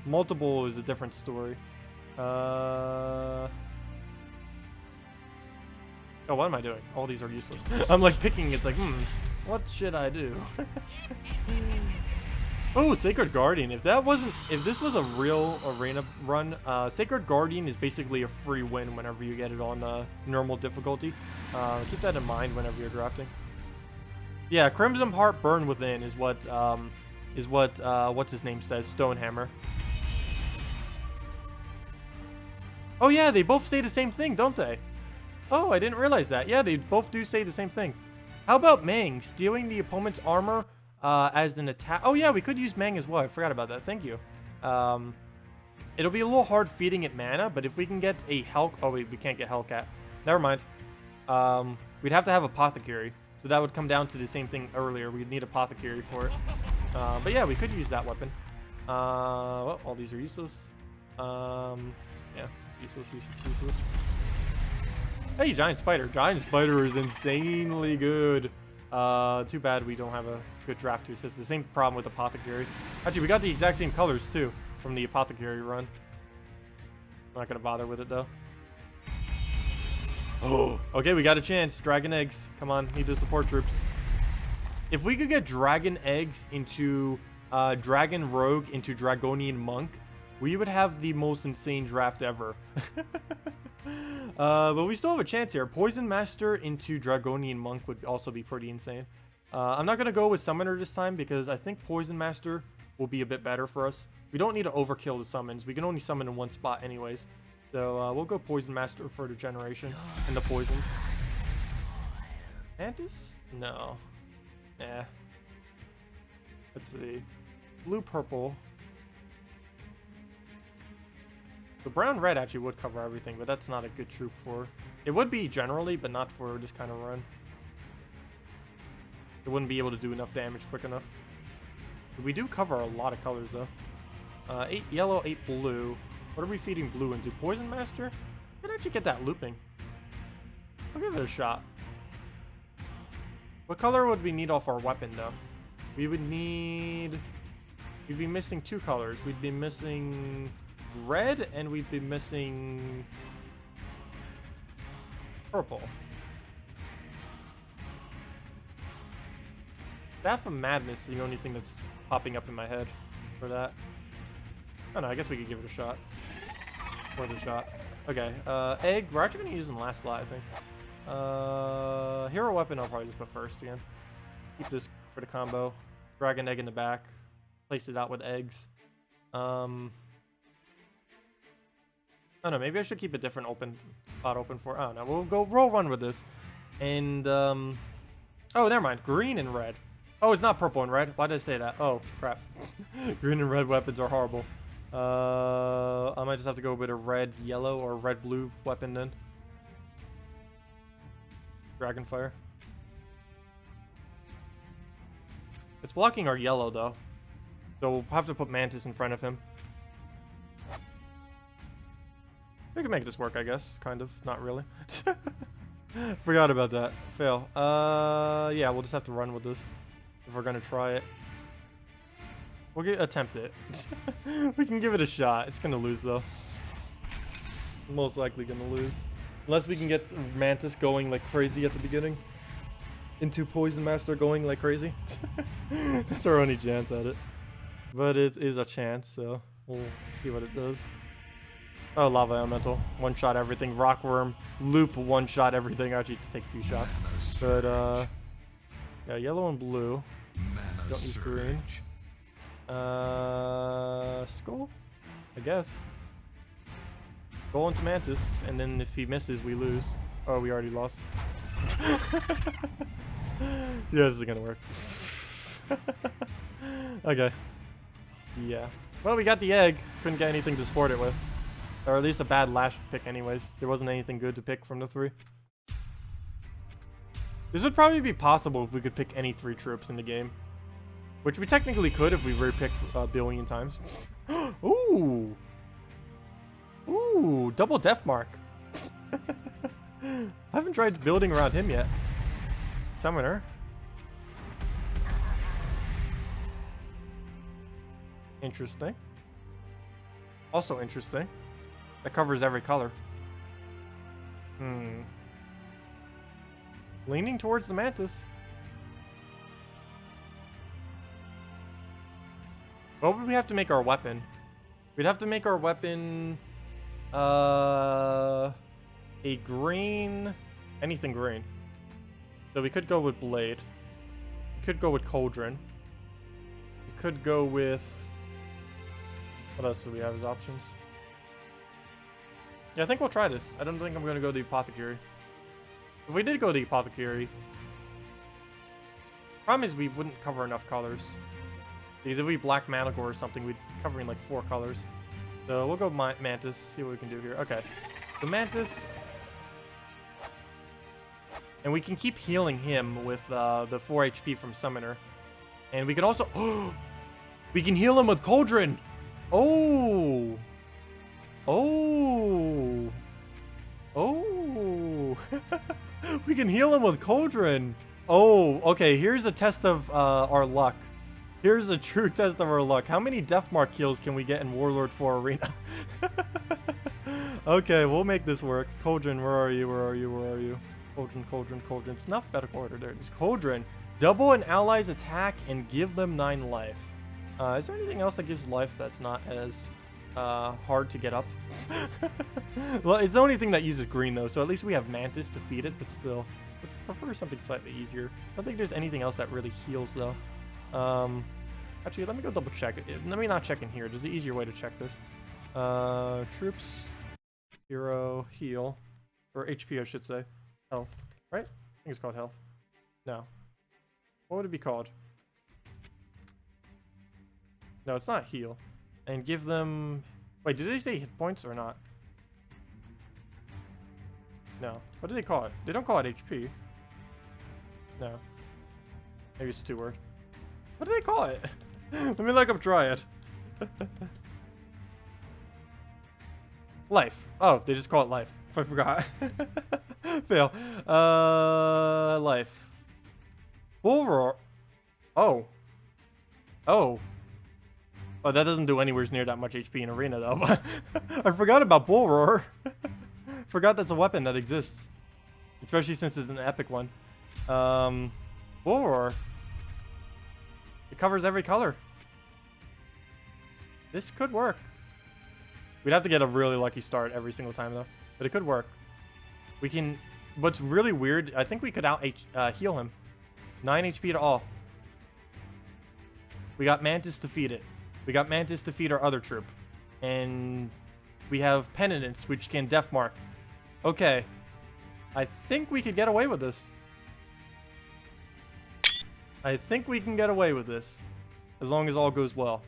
Multiple is a different story. Oh, what am I doing? All these are useless. I'm like picking, it's like, what should I do? Oh, Sacred Guardian. If this was a real arena run, Sacred Guardian is basically a free win whenever you get it on normal difficulty. Keep that in mind whenever you're drafting. Yeah, Crimson Heart Burn Within is what what's his name says, Stonehammer. Oh yeah, they both say the same thing, don't they? Oh, I didn't realize that. Yeah, they both do say the same thing. How about Mang? Stealing the opponent's armor as an attack. Oh yeah, we could use Mang as well. I forgot about that. Thank you. It'll be a little hard feeding it mana, but if we can get a Helk... Oh wait, we can't get Hellcat. Never mind. We'd have to have Apothecary. So that would come down to the same thing earlier. We'd need Apothecary for it. But yeah, we could use that weapon. Well, all these are useless. Yeah, it's useless. Hey, Giant Spider. Giant Spider is insanely good. Too bad we don't have a good draft to assist. The same problem with Apothecary. Actually, we got the exact same colors, too, from the Apothecary run. I'm not going to bother with it, though. Oh, okay, we got a chance. Dragon Eggs. Come on, need the support troops. If we could get Dragon Eggs into Dragon Rogue into Dragonian Monk, we would have the most insane draft ever. But we still have a chance here. Poison Master into Dragonian Monk would also be pretty insane. I'm not going to go with Summoner this time because I think Poison Master will be a bit better for us. We don't need to overkill the summons. We can only summon in one spot anyways. So we'll go Poison Master for the generation and the poisons. Mantis? No. Yeah. Let's see. Blue, purple. The brown-red actually would cover everything, but that's not a good troop for... It would be generally, but not for this kind of run. It wouldn't be able to do enough damage quick enough. But we do cover a lot of colors, though. 8 yellow, 8 blue. What are we feeding blue into? Poison Master? Could actually get that looping. I'll give it a shot. What color would we need off our weapon, though? We would need... We'd be missing 2 colors. We'd be missing... red, and we'd be missing purple. Staff of Madness is the only thing that's popping up in my head for that. Oh no, I guess we could give it a shot. Worth a shot. Okay, egg. We're actually gonna use in the last slot, I think. Hero weapon I'll probably just put first again. Keep this for the combo. Dragon egg in the back. Place it out with eggs. I don't know, maybe I should keep a different spot open for... I don't know, we'll run with this. And, oh, never mind. Green and red. Oh, it's not purple and red. Why did I say that? Oh, crap. Green and red weapons are horrible. I might just have to go with a red-yellow or red-blue weapon then. Dragonfire. It's blocking our yellow though. So we'll have to put Mantis in front of him. We can make this work, I guess. Kind of. Not really. Forgot about that. Fail. Yeah, we'll just have to run with this if we're gonna try it. We'll attempt it. We can give it a shot. It's gonna lose though. Most likely gonna lose. Unless we can get Mantis going like crazy at the beginning. Into Poison Master going like crazy. That's our only chance at it. But it is a chance, so we'll see what it does. Oh, Lava Elemental. One shot everything. Rockworm. Loop one shot everything. Actually, it takes 2 shots. But, yeah, yellow and blue. Don't use green. Skull? I guess. Go into Mantis, and then if he misses, we lose. Oh, we already lost. Yeah, this is gonna work. Okay. Yeah. Well, we got the egg. Couldn't get anything to support it with. Or at least a bad last pick anyways. There wasn't anything good to pick from the 3. This would probably be possible if we could pick any 3 troops in the game. Which we technically could if we re-picked a billion times. Ooh! Ooh! Double Death Mark. I haven't tried building around him yet. Summoner. Interesting. Also interesting. That covers every color. Leaning towards the Mantis. What would we have to make our weapon? We'd have to make our weapon a green, anything green. So we could go with Blade. We could go with Cauldron. We could go with... What else do we have as options? Yeah, I think we'll try this. I don't think I'm going to go the Apothecary. If we did go the Apothecary... Problem is we wouldn't cover enough colors. Because if we Black Manticore or something, we'd be covering like 4 colors. So we'll go Mantis, see what we can do here. Okay. The Mantis... And we can keep healing him with the 4 HP from Summoner. And we can also... Oh! We can heal him with Cauldron! Oh! Oh! Oh! We can heal him with Cauldron! Oh, okay, here's a test of our luck. Here's a true test of our luck. How many Deathmark kills can we get in Warlord 4 Arena? Okay, we'll make this work. Cauldron, where are you? Where are you? Where are you? Cauldron, Cauldron, Cauldron. Snuff, better order. There it is. Cauldron. Double an ally's attack and give them 9 life. Is there anything else that gives life that's not as hard to get up? Well, it's the only thing that uses green though, so at least we have Mantis to feed it, but still. I prefer something slightly easier. I don't think there's anything else that really heals though. Actually, let me go double check it. Let me not check in here. There's an easier way to check this. Troops, hero, heal, or HP I should say. Health, right? I think it's called health. No. What would it be called? No, it's not heal. And give them... Wait, did they say hit points or not? No. What do they call it? They don't call it HP. No. Maybe it's 2 word. What do they call it? Let me look up Dryad. Life. Oh, they just call it life. I forgot. Fail. Life. Bull roar. Oh. Oh. Oh, that doesn't do anywhere near that much HP in Arena, though. I forgot about Bull Roar. Forgot that's a weapon that exists. Especially since it's an epic one. Bull Roar. It covers every color. This could work. We'd have to get a really lucky start every single time, though. But it could work. We can... What's really weird, I think we could heal him. 9 HP to all. We got Mantis to feed it. We got Mantis to feed our other troop. And we have Penitence, which can Death Mark. Okay. I think we could get away with this. I think we can get away with this. As long as all goes well.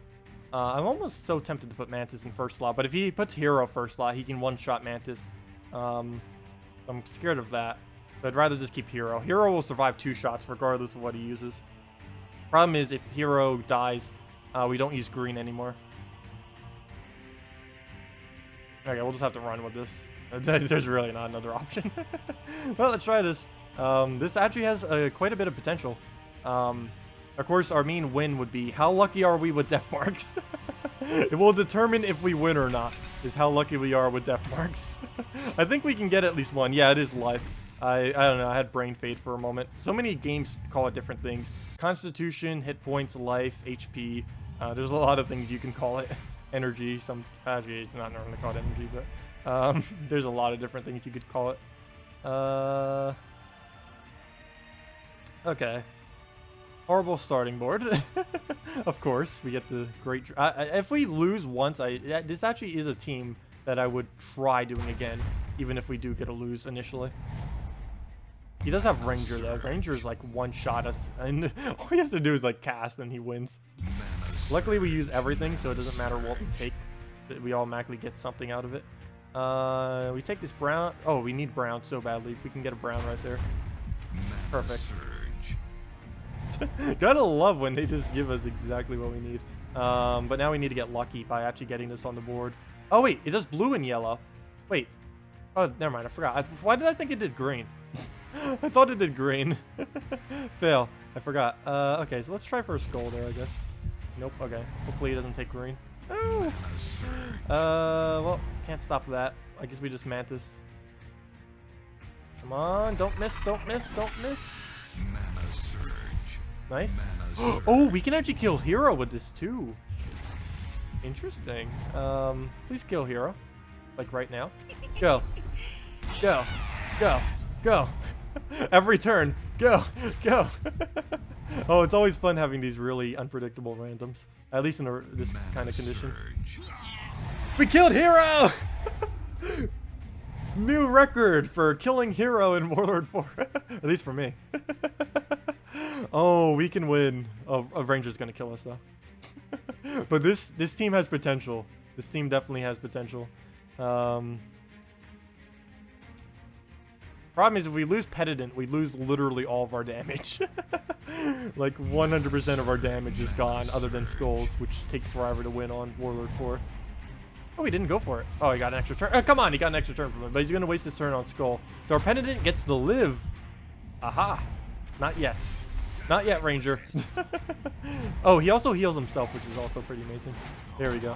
I'm almost so tempted to put Mantis in first slot, but if he puts Hero first slot, he can one-shot Mantis. I'm scared of that. But I'd rather just keep Hero. Hero will survive 2 shots regardless of what he uses. Problem is, if Hero dies, we don't use green anymore. Okay, we'll just have to run with this. There's really not another option. Well, let's try this. This actually has quite a bit of potential. Of course, our main win would be how lucky are we with death marks? It will determine if we win or not, is how lucky we are with death marks. I think we can get at least one. Yeah, it is life. I don't know, I had brain fade for a moment. So many games call it different things. Constitution, hit points, life, HP. There's a lot of things you can call it. Energy, actually it's not normally called energy, but there's a lot of different things you could call it. Okay. Horrible starting board. Of course, we get the great... if we lose once, this actually is a team that I would try doing again, even if we do get a lose initially. He does have Ranger, though. Ranger's like one-shot us, and all he has to do is like cast, and he wins. Luckily, we use everything, so it doesn't matter what we take. We automatically get something out of it. We take this brown. Oh, we need brown so badly. If we can get a brown right there. Perfect. Gotta love when they just give us exactly what we need. But now we need to get lucky by actually getting this on the board. Oh, wait. It does blue and yellow. Wait. Oh, never mind. I forgot. Why did I think it did green? I thought it did green. Fail. I forgot. Okay, so let's try for a skull there, I guess. Nope. Okay. Hopefully it doesn't take green. Oh. Well, can't stop that. I guess we just Mantis. Come on. Don't miss. Don't miss. Don't miss. Nice. Oh, we can actually kill Hero with this too. Interesting. Please kill Hero. Like right now. Go. Go. Go. Go. Every turn. Go. Go. Oh, it's always fun having these really unpredictable randoms. At least in this kind of condition. We killed Hero! New record for killing Hero in Warlord 4. At least for me. Oh, we can win. Oh, Ranger's gonna kill us though. But this team has potential. This team definitely has potential. Problem is, if we lose Penitent, we lose literally all of our damage. Like 100% of our damage is gone, other than skulls, which takes forever to win on Warlord 4. Oh, he didn't go for it. Oh, he got an extra turn. Oh, come on, he got an extra turn from him, but he's gonna waste his turn on skull. So our Penitent gets the live. Aha. Not yet. Not yet, Ranger. Oh, he also heals himself, which is also pretty amazing. There we go.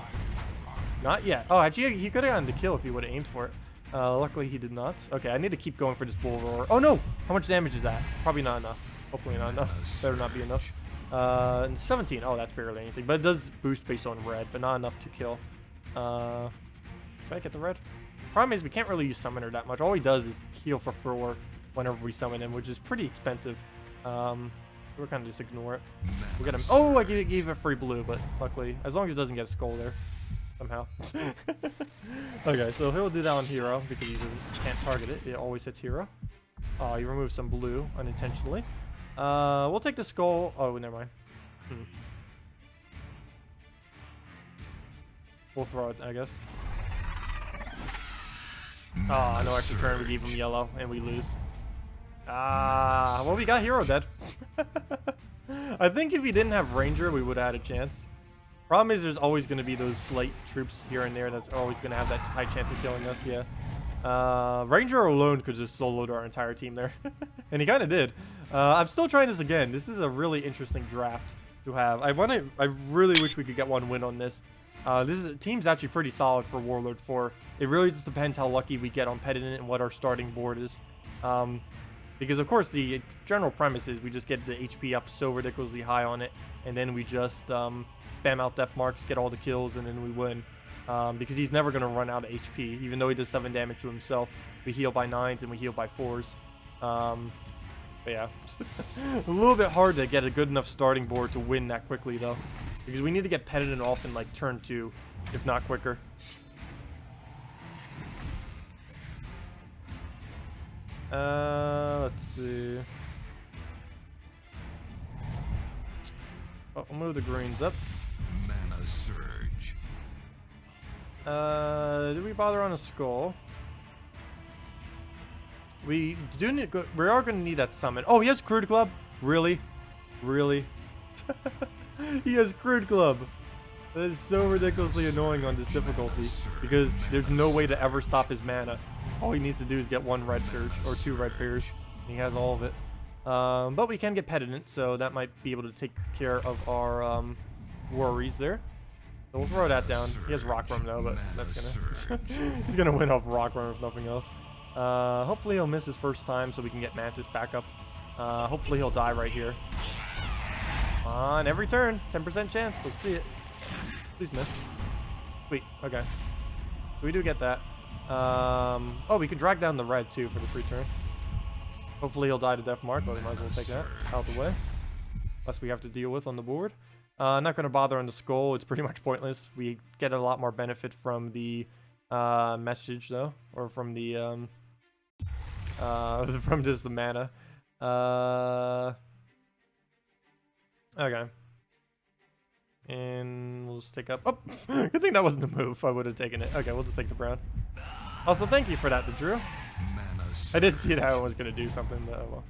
Not yet. Oh, actually, he could have gotten the kill if he would have aimed for it. Luckily, he did not. Okay, I need to keep going for this Bull Roar. Oh, no! How much damage is that? Probably not enough. Hopefully not enough. Better not be enough. And 17. Oh, that's barely anything. But it does boost based on red, but not enough to kill. Should I get the red? Problem is, we can't really use Summoner that much. All he does is heal for 4 whenever we summon him, which is pretty expensive. We're kind of just ignore it. We'll get him. Oh, I gave it free blue, but luckily, as long as it doesn't get a skull there. Somehow. Okay, so he'll do that on Hero because he can't target it. It always hits Hero. Oh, he removed some blue unintentionally. We'll take the skull. Oh, never mind. We'll throw it, I guess. Oh, no extra turn. We gave him yellow, and we lose. Well, we got Hero dead. I think if he didn't have Ranger, we would have had a chance. Problem is, there's always going to be those slight troops here and there that's always going to have that high chance of killing us, yeah. Ranger alone could just soloed our entire team there. And he kind of did. I'm still trying this again. This is a really interesting draft to have. I really wish we could get one win on this. Team's actually pretty solid for Warlord 4. It really just depends how lucky we get on Penitent and what our starting board is. Because, of course, the general premise is we just get the HP up so ridiculously high on it, and then we just spam out death marks, get all the kills, and then we win. Because he's never going to run out of HP, even though he does 7 damage to himself. We heal by 9s and we heal by 4s. But yeah, a little bit hard to get a good enough starting board to win that quickly, though. Because we need to get Penitent off in, like, turn 2, if not quicker. Let's see. Oh, I'll move the greens up. Mana surge. Did we bother on a skull? We do need. We are going to need that summon. Oh, he has Crude Club. Really, really. He has Crude Club. That is so ridiculously annoying on this difficulty because there's no way to ever stop his mana. All he needs to do is get 1 red surge or 2 red pairs. He has all of it. But we can get Penitent, so that might be able to take care of our worries there. So we'll throw that down. He has Rock Worm though, but that's gonna he's gonna win off Rock Worm if nothing else. Hopefully he'll miss his first time so we can get Mantis back up. Hopefully he'll die right here. On every turn, 10% chance. Let's see it. Please miss. Sweet. Okay. We do get that. Oh, we can drag down the red too for the free turn. Hopefully he'll die to Death Mark, but we might as well take that out of the way. Less we have to deal with on the board. Not going to bother on the skull. It's pretty much pointless. We get a lot more benefit from the message though, or from the from just the mana. Okay. And we'll just take up. Oh, good thing that wasn't a move. I would have taken it. Okay, we'll just take the brown. Also, thank you for that, the Drew. I did see that I was gonna do something, but oh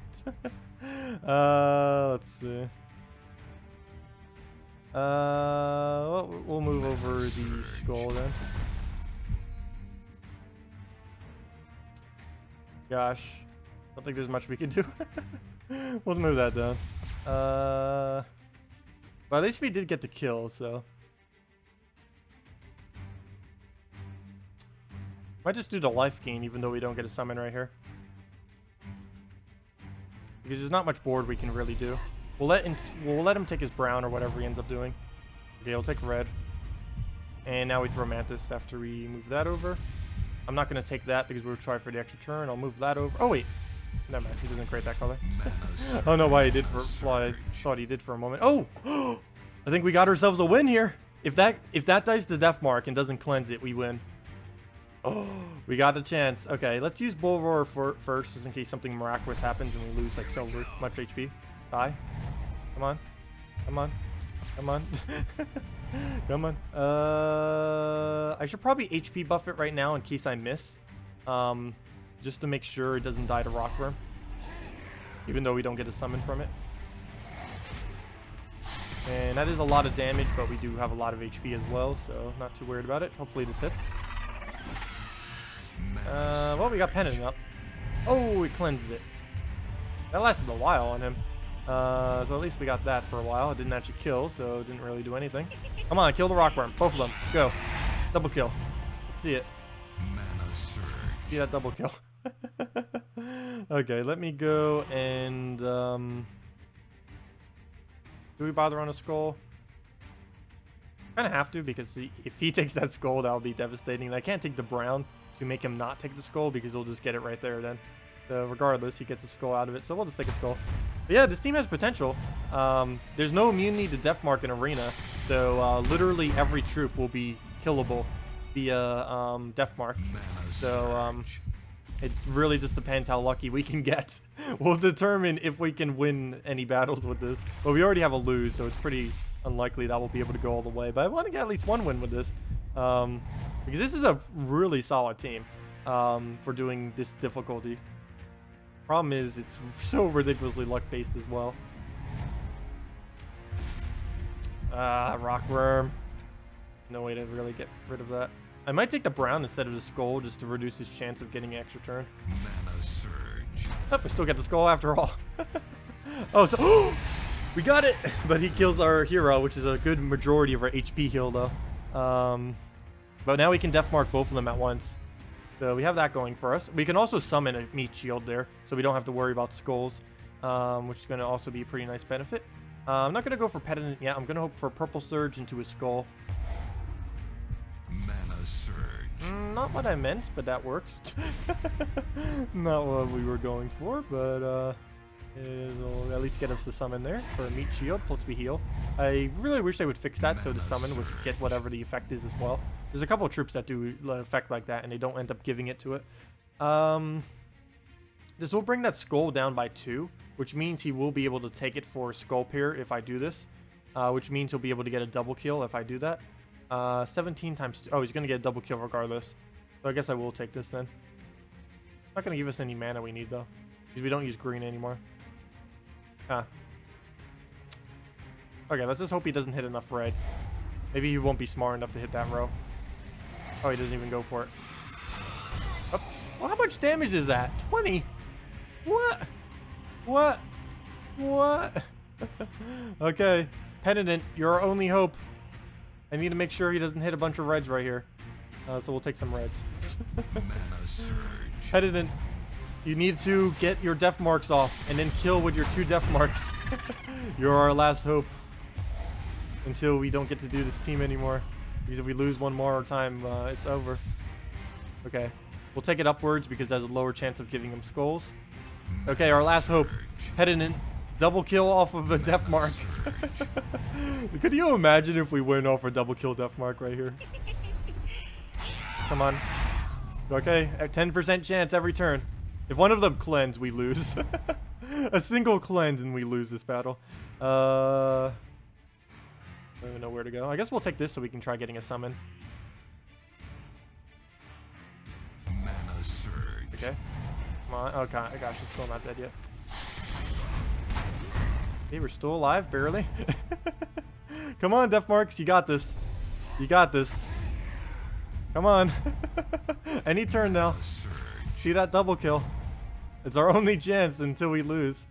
well. Let's see. Well, we'll move over the skull then. Gosh, I don't think there's much we can do. We'll move that down. But at least we did get the kill, so. Might just do the life gain, even though we don't get a summon right here. Because there's not much board we can really do. We'll let him take his brown or whatever he ends up doing. Okay, he'll take red. And now we throw Mantis after we move that over. I'm not going to take that because we'll try for the extra turn. I'll move that over. Oh, wait. Never mind. He doesn't create that color. I don't know why he did for... Well, I thought he did for a moment. Oh! I think we got ourselves a win here. If that dies to Death Mark and doesn't cleanse it, we win. Oh, we got a chance. Okay, let's use Bull Roar first, just in case something miraculous happens and we lose like so much HP. Die. Come on. Come on. Come on. Come on. I should probably HP buff it right now in case I miss. Just to make sure it doesn't die to Rockworm. Even though we don't get a summon from it. And that is a lot of damage, but we do have a lot of HP as well, so not too worried about it. Hopefully this hits. Well, we got Penitent up. Oh, we cleansed it. That lasted a while on him. So at least we got that for a while. It didn't actually kill, so it didn't really do anything. Come on, kill the Rockworm. Both of them. Go. Double kill. Let's see it. See that double kill. Okay, let me go and... do we bother on a skull? Kind of have to, because if he takes that skull, that'll be devastating. And I can't take the brown to make him not take the skull, because he'll just get it right there then. So regardless, he gets a skull out of it. So we'll just take a skull. But yeah, this team has potential. There's no immunity to Death Mark in Arena. So literally every troop will be killable via Death Mark. So it really just depends how lucky we can get. We'll determine if we can win any battles with this. But we already have a lose, so it's pretty unlikely that we'll be able to go all the way. But I want to get at least one win with this. Because this is a really solid team for doing this difficulty. Problem is, it's so ridiculously luck-based as well. Rockworm. No way to really get rid of that. I might take the brown instead of the skull just to reduce his chance of getting an extra turn. Mana surge. Oh, we still get the skull after all. Oh, so we got it! But he kills our hero, which is a good majority of our HP heal, though. But now we can Death Mark both of them at once. So we have that going for us. We can also summon a meat shield there, so we don't have to worry about skulls, which is going to also be a pretty nice benefit. I'm not going to go for Penitent yet. I'm going to hope for Purple Surge into his skull. Mana surge. Not what I meant, but that works. Not what we were going for, but it'll at least get us the summon there for a meat shield, plus we heal. I really wish they would fix that so the summon would get whatever the effect is as well. There's a couple of troops that do effect like that, and they don't end up giving it to it. This will bring that skull down by 2, which means he will be able to take it for Skull Pair if I do this, which means he'll be able to get a double kill if I do that. 17 times 2. Oh, he's gonna get a double kill regardless. So I guess I will take this then. Not gonna give us any mana we need though, because we don't use green anymore. Huh. Okay, let's just hope he doesn't hit enough reds. Maybe he won't be smart enough to hit that row. Oh, he doesn't even go for it. Oh, well, how much damage is that? 20? What? What? What? Okay, Penitent, you're our only hope. I need to make sure he doesn't hit a bunch of reds right here. So we'll take some reds. Penitent, you need to get your death marks off and then kill with your 2 death marks. You're our last hope. Until we don't get to do this team anymore. Because if we lose one more time, it's over. Okay. We'll take it upwards because there's a lower chance of giving him skulls. Okay, our last hope. Penitent. Double kill off of a death mark. Could you imagine if we win off a double kill death mark right here? Come on. Okay, a 10% chance every turn. If one of them cleanse, we lose. A single cleanse and we lose this battle. I don't even know where to go. I guess we'll take this so we can try getting a summon. Mana surge. Okay. Come on. Oh, gosh, he's still not dead yet. Okay, we're still alive, barely. Come on, Death Marks. You got this. You got this. Come on. Any turn now. See that double kill. It's our only chance until we lose.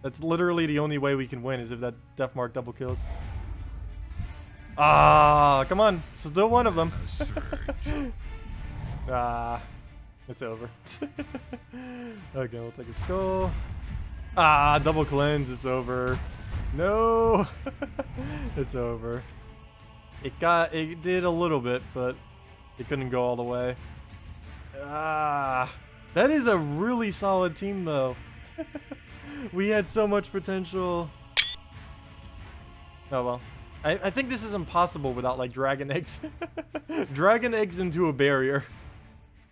That's literally the only way we can win is if that Death Mark double kills. Ah, come on. Still one of them. Ah, it's over. Okay, we'll take a skull. Ah, double cleanse. It's over. No. It's over. It did a little bit, but it couldn't go all the way. Ah, that is a really solid team, though. We had so much potential. Oh well. I think this is impossible without like dragon eggs. Dragon eggs into a barrier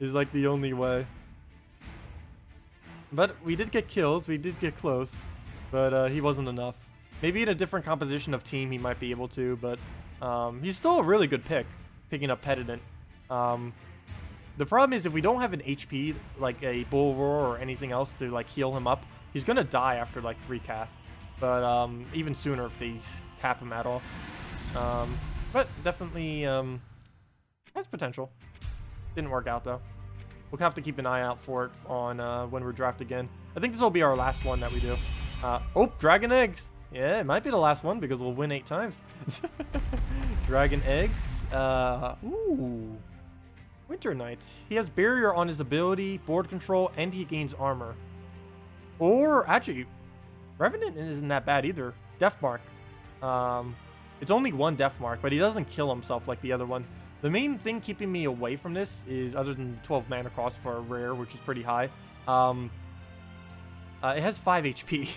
is like the only way. But we did get kills. We did get close. But he wasn't enough. Maybe in a different composition of team he might be able to. But he's still a really good pick. Picking up Penitent. The problem is if we don't have an HP like a Bull Roar or anything else to like heal him up, he's going to die after like 3 casts. But even sooner if they tap him at all. But definitely has potential. Didn't work out though. We'll have to keep an eye out for it on when we're draft again. I think this will be our last one that we do. Oh, Dragon Eggs. Yeah, it might be the last one because we'll win 8 times. Dragon Eggs. Ooh. Winter Knight. He has barrier on his ability, board control, and he gains armor. Or actually, Revenant isn't that bad either. Death Mark. It's only 1 Death Mark, but he doesn't kill himself like the other one. The main thing keeping me away from this is, other than 12 mana cost for a rare, which is pretty high, it has 5 HP.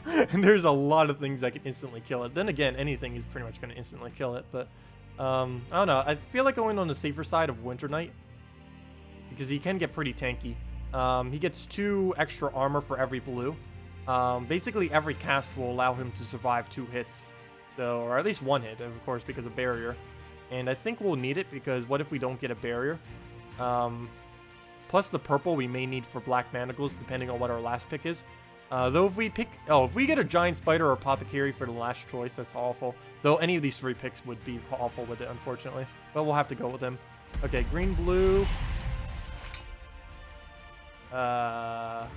And there's a lot of things that can instantly kill it. Then again, anything is pretty much going to instantly kill it. But I don't know. I feel like going on the safer side of Winter Knight because he can get pretty tanky. He gets 2 extra armor for every blue. Basically, every cast will allow him to survive 2 hits. So, or at least 1 hit, of course, because of barrier. And I think we'll need it because what if we don't get a barrier? Plus the purple we may need for black manacles, depending on what our last pick is. Though if we pick... Oh, if we get a giant spider or apothecary for the last choice, that's awful. Though any of these 3 picks would be awful with it, unfortunately. But we'll have to go with them. Okay, green, blue. Yeah,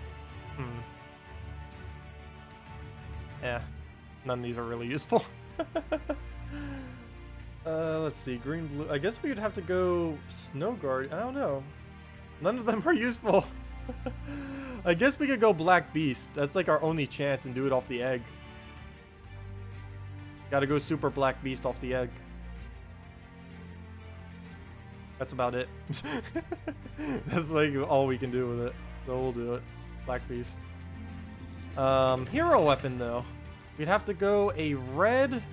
none of these are really useful. Let's see, green, blue. I guess we would have to go Snow Guard. I don't know. None of them are useful. I guess we could go Black Beast. That's like our only chance and do it off the egg. Gotta go Super Black Beast off the egg. That's about it. That's like all we can do with it. So we'll do it. Black Beast. Hero weapon though. We'd have to go a red,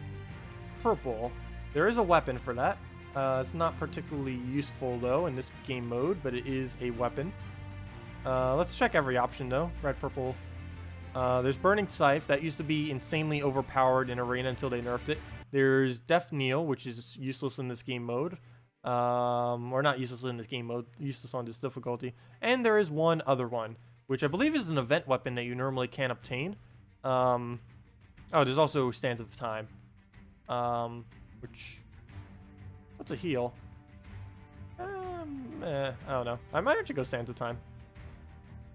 purple. There is a weapon for that. It's not particularly useful though in this game mode, but it is a weapon. Let's check every option though. Red, purple. There's Burning Scythe. That used to be insanely overpowered in Arena until they nerfed it. There's Death Kneel, which is useless in this game mode. Or not useless in this game mode, useless on this difficulty. And there is one other one, which I believe is an event weapon that you normally can't obtain. Oh, there's also Sands of Time. Which... What's a heal? I don't know. I might actually go Sands of Time.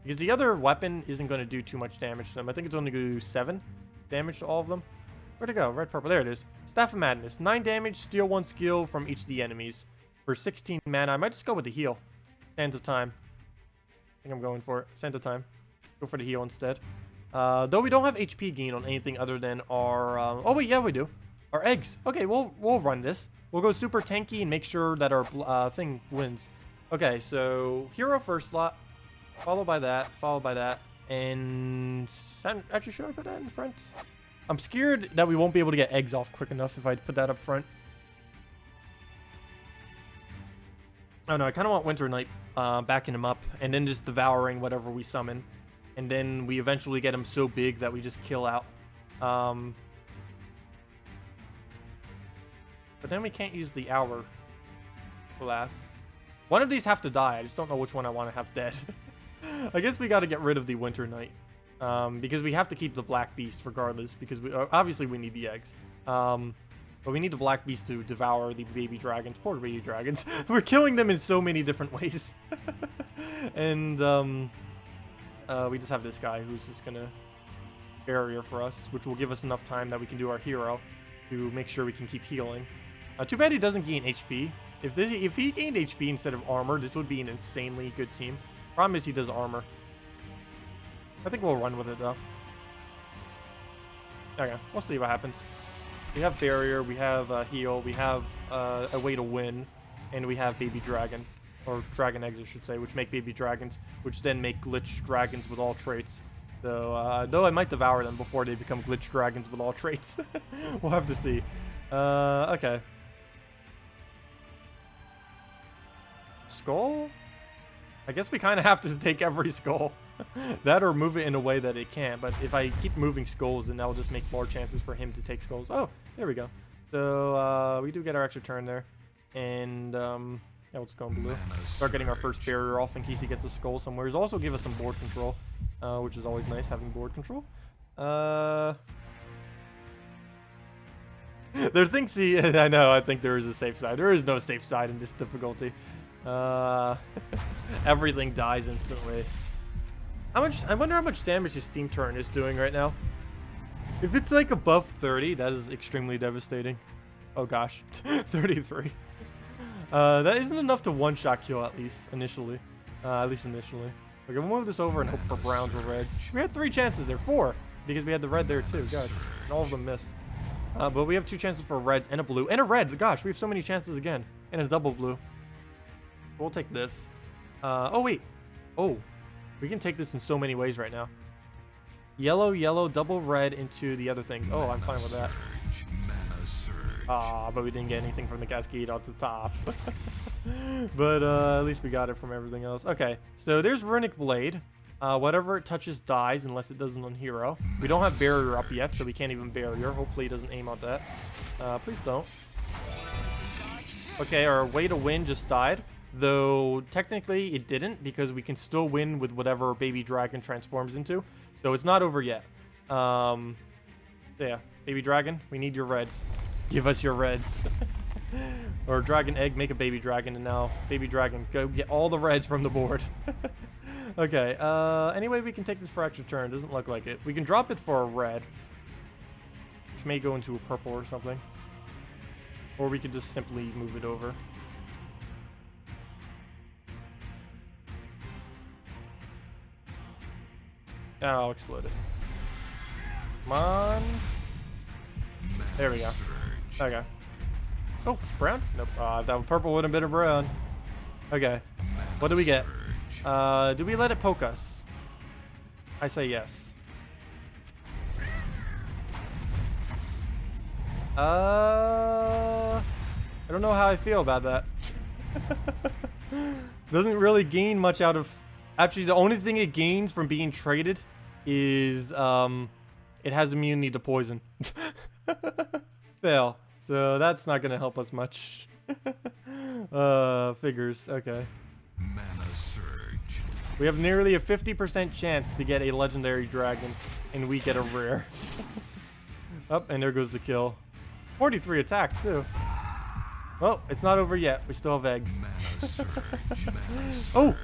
Because the other weapon isn't going to do too much damage to them. I think it's only going to do 7 damage to all of them. Where'd it go? Red, purple. There it is. Staff of Madness. 9 damage, steal 1 skill from each of the enemies. For 16 mana. I might just go with the heal. Sands of Time. I think I'm going for it. Sands of Time. Go for the heal instead. Though we don't have HP gain on anything other than our... oh, wait. Yeah, we do. Our eggs. Okay, we'll run this. We'll go super tanky and make sure that our thing wins. Okay, so hero first slot. Followed by that. And... Actually, should I put that in front? I'm scared that we won't be able to get eggs off quick enough if I put that up front. Oh no, I kind of want Winter Knight backing him up and then just devouring whatever we summon. And then we eventually get him so big that we just kill out. But then we can't use the Hourglass. One of these have to die. I just don't know which one I want to have dead. I guess we got to get rid of the Winter Knight. Because we have to keep the Black Beast regardless. Because we obviously we need the eggs. But we need the Black Beast to devour the baby dragons. Poor baby dragons. We're killing them in so many different ways. And we just have this guy who's just going to barrier for us. Which will give us enough time that we can do our hero. To make sure we can keep healing. Too bad he doesn't gain HP. If he gained HP instead of armor, this would be an insanely good team. Problem is he does armor. I think we'll run with it though. Okay, we'll see what happens. We have barrier, we have heal, we have a way to win, and we have baby dragon, or dragon eggs I should say, which make baby dragons, which then make glitch dragons with all traits. So, though I might devour them before they become glitch dragons with all traits. We'll have to see. Okay. Skull? I guess we kind of have to take every skull. That or move it in a way that it can't. But if I keep moving skulls, then that'll just make more chances for him to take skulls. Oh, there we go. So, we do get our extra turn there. And, yeah, we'll just go in blue. Start getting our first barrier off in case he gets a skull somewhere. He's also give us some board control. Which is always nice, having board control. There thinks he... I know, I think there is a safe side. There is no safe side in this difficulty. Everything dies instantly. I wonder how much damage his Steam Turn is doing right now. If it's like above 30, that is extremely devastating. Oh gosh, 33. That isn't enough to one-shot kill at least initially. Okay, we'll move this over and hope for browns or reds. We had 3 chances there, 4, because we had the red there too. God, and all of them miss. But we have 2 chances for reds and a blue and a red. Gosh, we have so many chances again, and a double blue. We'll take this. Oh wait. Oh, we can take this in so many ways right now. Yellow, yellow, double red into the other things. Oh, I'm fine with that. Ah, but we didn't get anything from the cascade off the top. But at least we got it from everything else. Okay, so there's Runic Blade. Whatever it touches dies unless it doesn't on hero. We don't have barrier up yet, so we can't even barrier. Hopefully he doesn't aim at that. Please don't. Okay, our way to win just died. Though, technically, it didn't, because we can still win with whatever baby dragon transforms into. So it's not over yet. Yeah, baby dragon, we need your reds. Give us your reds. Or dragon egg, make a baby dragon, and now baby dragon, go get all the reds from the board. Okay, anyway, we can take this for extra turn. Doesn't look like it. We can drop it for a red, which may go into a purple or something. Or we could just simply move it over. I'll explode it. Come on. There we go. Okay. Oh, brown? Nope. That purple would have been a brown. Okay. What do we get? Do we let it poke us? I say yes. I don't know how I feel about that. Doesn't really gain much out of... Actually, the only thing it gains from being traded is it has immunity to poison. Fail. So that's not gonna help us much. Figures. Okay. Mana surge. We have nearly a 50% chance to get a legendary dragon, and we get a rare. Oh, and there goes the kill. 43 attack too. Oh, it's not over yet. We still have eggs. Mana surge. Mana surge. Oh,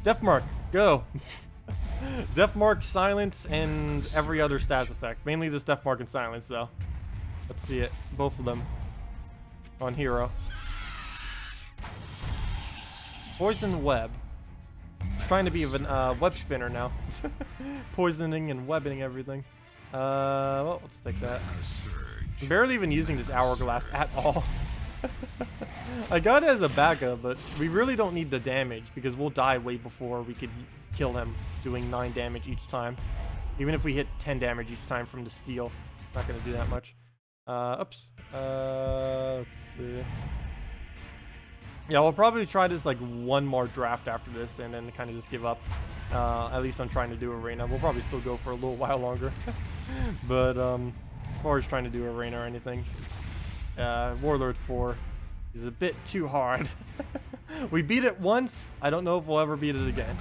Death Mark, go. Death Mark, Silence, and every other stats effect. Mainly just Death Mark and Silence, though. Let's see it. Both of them. On hero. Poison Web. Trying to be a web spinner now. Poisoning and webbing everything. Well, let's take that. Mana surge. I'm barely even using this hourglass at all. I got it as a backup, but we really don't need the damage because we'll die way before we could kill him doing 9 damage each time. Even if we hit 10 damage each time from the steel, not gonna do that much. Oops. Let's see. Yeah, we'll probably try this like one more draft after this and then kind of just give up. At least I'm trying to do arena. We'll probably still go for a little while longer. But as far as trying to do arena or anything, it's, Warlord 4 is a bit too hard. We beat it once. I don't know if we'll ever beat it again.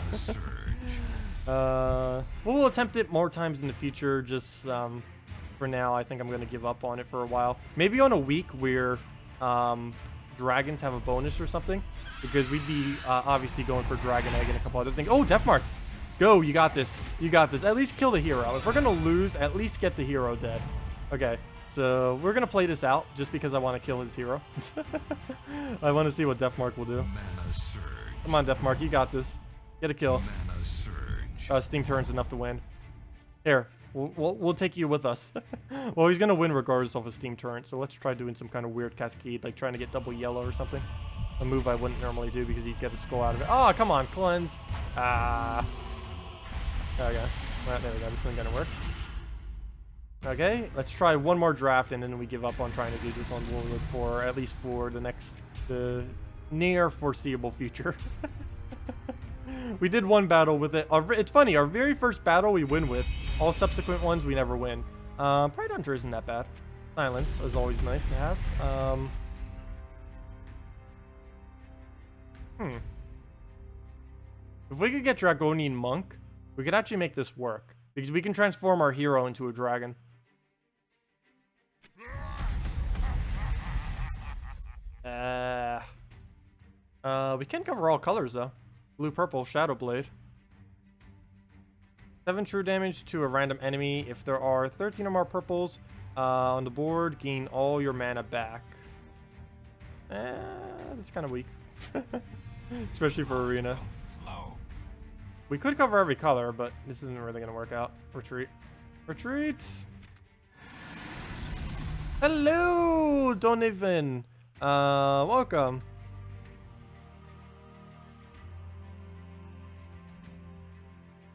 We'll attempt it more times in the future. Just for now, I think I'm going to give up on it for a while. Maybe on a week where dragons have a bonus or something, because we'd be obviously going for dragon egg and a couple other things. Oh, Death Mark, go! You got this. You got this. At least kill the hero. If we're going to lose, at least get the hero dead. Okay. So we're going to play this out just because I want to kill his hero. I want to see what Death Mark will do. Mana surge. Come on, Death Mark. You got this. Get a kill. Mana surge. Steam Turret's enough to win. Here. We'll take you with us. Well, he's going to win regardless of a Steam Turret. So let's try doing some kind of weird cascade, like trying to get double yellow or something. A move I wouldn't normally do because he'd get a skull out of it. Oh, come on. Cleanse. Ah. Okay. Well, there we go. This isn't going to work. Okay, let's try one more draft and then we give up on trying to do this on Warlord 4, at least for the near foreseeable future. We did one battle with it. It's funny, our very first battle we win with. All subsequent ones we never win. Pride Hunter isn't that bad. Silence is always nice to have. If we could get Dragonian Monk, we could actually make this work. Because we can transform our hero into a dragon. We can cover all colors though. Blue, purple, Shadow Blade. 7 true damage to a random enemy. If there are 13 or more purples on the board, gain all your mana back. That's kind of weak. Especially for arena. We could cover every color, but this isn't really going to work out. Retreat. Retreat! Hello, Donovan. Welcome.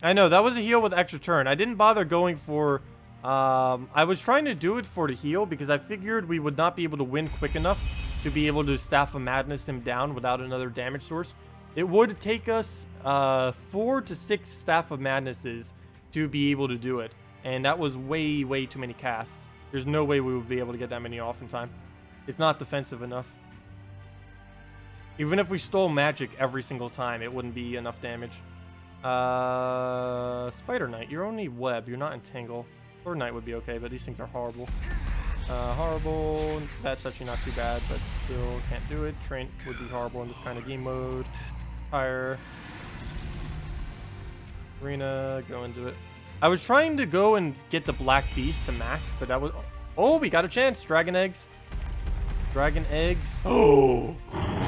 I know, that was a heal with extra turn. I didn't bother going for... I was trying to do it for the heal because I figured we would not be able to win quick enough to be able to Staff of Madness him down without another damage source. It would take us 4 to 6 Staff of Madnesses to be able to do it. And that was way, way too many casts. There's no way we would be able to get that many off in time. It's not defensive enough. Even if we stole magic every single time, it wouldn't be enough damage. Spider Knight, you're only web, you're not entangle. Sword Knight would be okay, but these things are horrible. Horrible. That's actually not too bad, but still can't do it. Trent would be horrible in this kind of game mode. Fire. Arena, go into it. I was trying to go and get the Black Beast to max, but that was... Oh, we got a chance. Dragon eggs. Dragon eggs. Oh!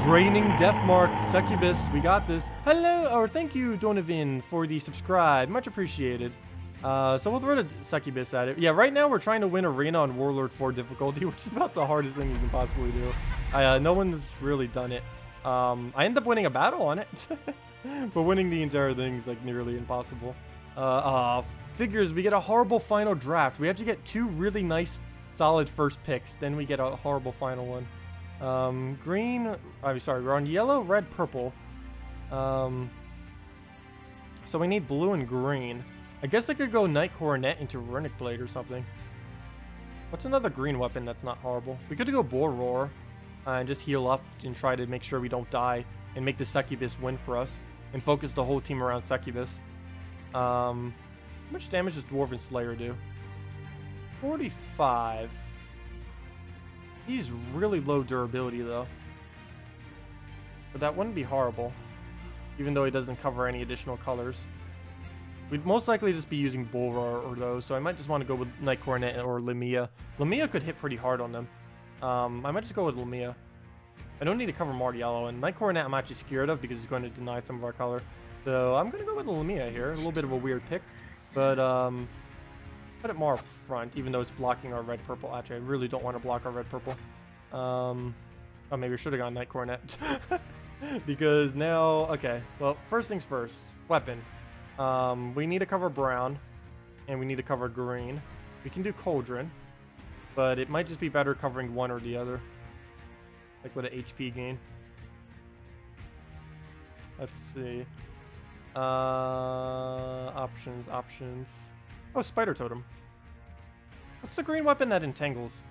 Draining Deathmark. Succubus. We got this. Hello, or thank you, Donovan, for the subscribe. Much appreciated. So we'll throw the Succubus at it. Yeah, right now we're trying to win Arena on Warlord 4 difficulty, which is about the hardest thing you can possibly do. No one's really done it. I ended up winning a battle on it. But winning the entire thing is like nearly impossible. Figures, we get a horrible final draft. We have to get 2 really nice, solid first picks. Then we get a horrible final one. Green, I'm sorry, we're on yellow, red, purple. So we need blue and green. I guess I could go Night Coronet into Runic Blade or something. What's another green weapon that's not horrible? We could go Bull Roar and just heal up and try to make sure we don't die and make the Succubus win for us and focus the whole team around Succubus. How much damage does Dwarven Slayer do? 45. He's really low durability though. But that wouldn't be horrible, even though he doesn't cover any additional colors. We'd most likely just be using Bull Roar or those, so I might just want to go with Night Coronet or Lamia. Lamia could hit pretty hard on them. I might just go with Lamia. I don't need to cover more yellow, and Night Coronet I'm actually scared of because he's going to deny some of our color. So I'm going to go with Lamia here. A little bit of a weird pick, but put it more up front, even though it's blocking our red-purple. Actually, I really don't want to block our red-purple. Oh, maybe I should have gone Night Coronet. Because now, okay, well, first things first, weapon. We need to cover brown, and we need to cover green. We can do Cauldron, but it might just be better covering one or the other. Like with an HP gain. Let's see. Options. Oh, Spider Totem. What's the green weapon that entangles?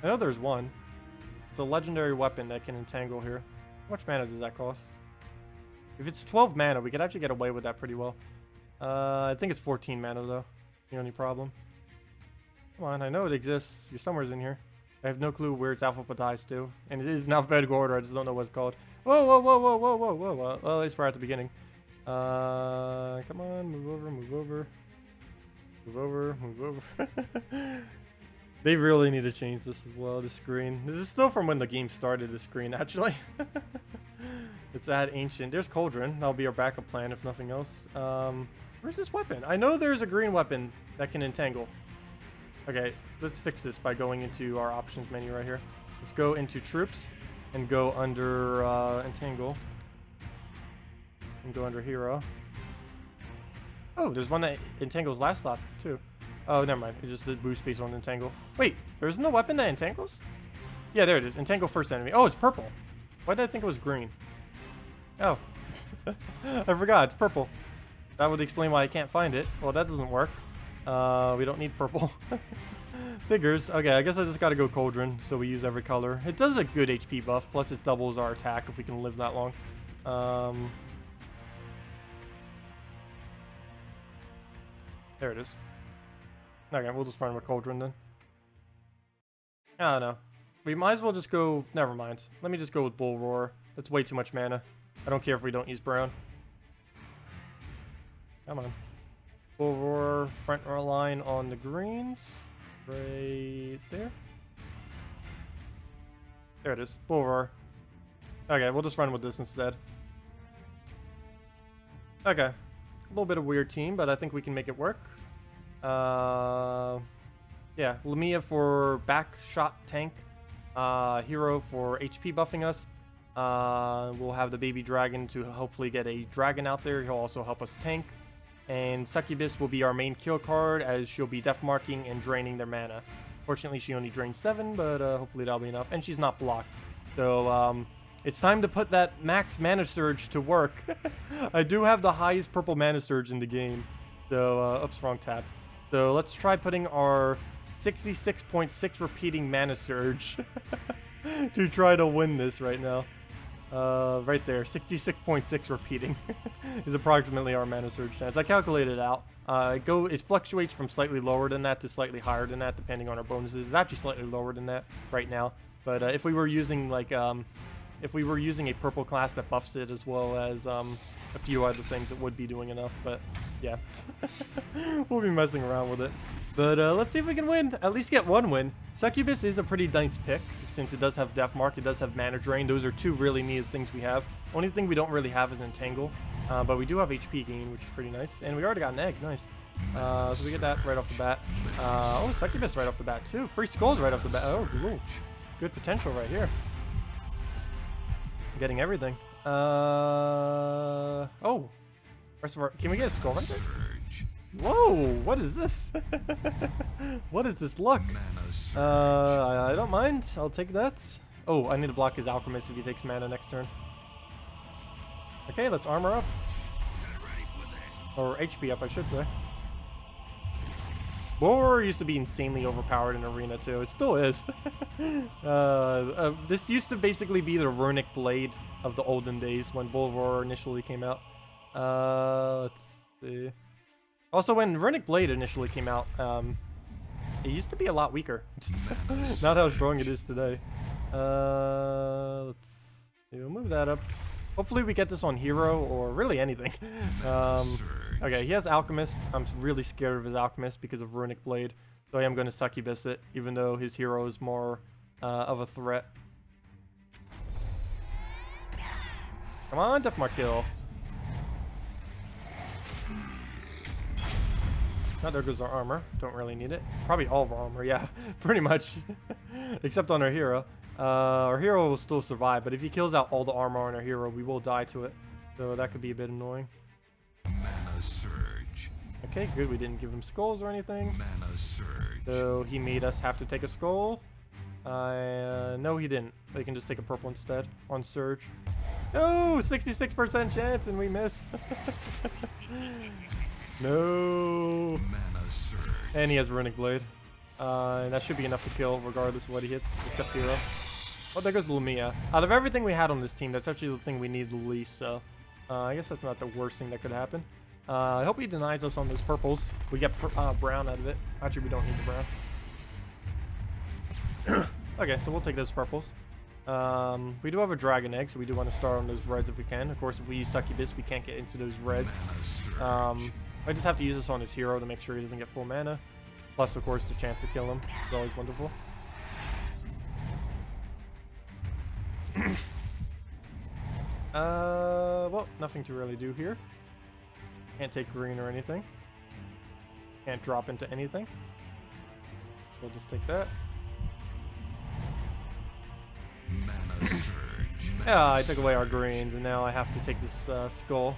I know there's one. It's a legendary weapon that can entangle here. How much mana does that cost? If it's 12 mana, we could actually get away with that pretty well. I think it's 14 mana though. The only problem. Come on, I know it exists. You're somewhere in here. I have no clue where it's alphabetized to. And it is in alphabetical order, I just don't know what it's called. Whoa. Well, at least we're at the beginning. Come on, move over. They really need to change this as well, the screen. This is still from when the game started, the screen, actually. It's at Ancient. There's Cauldron. That'll be our backup plan, if nothing else. Where's this weapon? I know there's a green weapon that can entangle. Okay, let's fix this by going into our options menu right here. Let's go into Troops and go under Entangle. And go under Hero. Oh, there's one that entangles last slot, too. Oh, never mind. It just did boost based on Entangle. Wait, there's no weapon that entangles? Yeah, there it is. Entangle first enemy. Oh, it's purple. Why did I think it was green? Oh. I forgot. It's purple. That would explain why I can't find it. Well, that doesn't work. We don't need purple. Figures. Okay, I guess I just gotta go Cauldron, so we use every color. It does a good HP buff, plus it doubles our attack if we can live that long. There it is. Okay, we'll just run with Cauldron then. I don't know. We might as well just go... Never mind. Let me just go with Bull Roar. That's way too much mana. I don't care if we don't use brown. Come on. Bull Roar, front row line on the greens. Right there. There it is. Bull Roar. Okay, we'll just run with this instead. Okay. A little bit of weird team, but I think we can make it work. Yeah, Lamia for back shot tank. Hero for HP buffing us. We'll have the baby dragon to hopefully get a dragon out there. He'll also help us tank. And Succubus will be our main kill card, as she'll be death marking and draining their mana. Fortunately, she only drains 7, but hopefully that'll be enough. And she's not blocked. So it's time to put that max mana surge to work. I do have the highest purple mana surge in the game. So, oops, wrong tab. So let's try putting our 66.6 repeating mana surge to try to win this right now. Right there, 66.6 repeating is approximately our mana surge chance. I calculated it out. It fluctuates from slightly lower than that to slightly higher than that, depending on our bonuses. It's actually slightly lower than that right now. But if we were using like if we were using a purple class that buffs it as well as a few other things, it would be doing enough. But yeah, we'll be messing around with it. But let's see if we can win. At least get one win. Succubus is a pretty nice pick, since it does have Death Mark, it does have Mana Drain. Those are two really needed things we have. Only thing we don't really have is Entangle. But we do have HP gain, which is pretty nice. And we already got an egg. Nice. So we get that right off the bat. Oh, Succubus right off the bat, too. Free Skulls right off the bat. Oh, cool. Good potential right here. Getting everything. Oh. Rest of our... Can we get a skull right there? Whoa, what is this? What is this luck? I don't mind. I'll take that. Oh, I need to block his Alchemist if he takes mana next turn. Okay, let's armor up. Or HP up, I should say. Warlord used to be insanely overpowered in Arena too. It still is. This used to basically be the runic blade of the olden days when Warlord initially came out. Let's see. Also, when runic blade initially came out, it used to be a lot weaker. Not how strong it is today. Let's see. We'll move that up. Hopefully we get this on hero or really anything. Okay, he has Alchemist. I'm really scared of his Alchemist because of Runic Blade. So I am going to Succubus it, even though his hero is more of a threat. Come on, Deathmark kill. Oh, there goes our armor. Don't really need it. Probably all of our armor, yeah. Pretty much. Except on our hero. Our hero will still survive, but if he kills out all the armor on our hero, we will die to it. So that could be a bit annoying. Mana surge. Okay, good. We didn't give him skulls or anything. Mana surge. So he made us have to take a skull. No, he didn't. They can just take a purple instead on Surge. No, 66% chance, and we miss. No. Mana surge. And he has Runic Blade. And that should be enough to kill, regardless of what he hits, except hero. Oh, there goes Lumia. Out of everything we had on this team, that's actually the thing we needed the least, so... I guess that's not the worst thing that could happen. I hope he denies us on those purples. We get brown out of it. Actually, we don't need the brown. Okay, so we'll take those purples. We do have a dragon egg, so we do want to start on those reds if we can. Of course, if we use Succubus, we can't get into those reds. I just have to use this on his hero to make sure he doesn't get full mana. Plus, of course, the chance to kill him is always wonderful. Well, nothing to really do here. Can't take green or anything. Can't drop into anything. We'll just take that. Mana surge. Yeah, I took away our greens, and now I have to take this skull.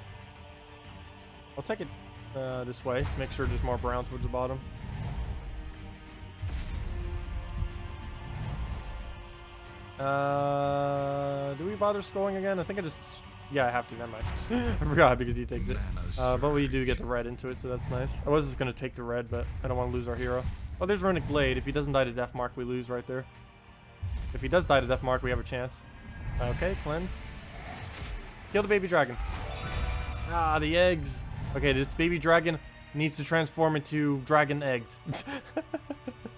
I'll take it this way to make sure there's more brown towards the bottom. Do we bother sculling again? I think I just... Yeah, I have to. Never mind. I forgot because he takes it. But we do get the red into it, so that's nice. I was just going to take the red, but I don't want to lose our hero. Oh, there's Runic Blade. If he doesn't die to Deathmark, we lose right there. If he does die to Deathmark, we have a chance. Okay, cleanse. Kill the baby dragon. Ah, the eggs. Okay, this baby dragon needs to transform into dragon eggs.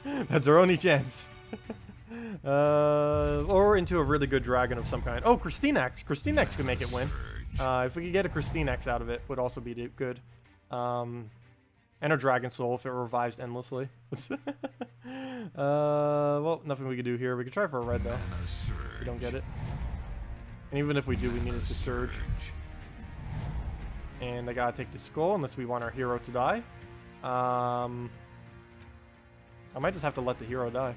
That's our only chance. Or into a really good dragon of some kind. Oh, Christinex. Christinex could make it win. If we could get a Christinex out of it, would also be good. And a Dragon Soul if it revives endlessly. Well, nothing we could do here. We could try for a red, though. We don't get it. And even if we do, we need it to Surge. And I gotta take the skull unless we want our hero to die. I might just have to let the hero die.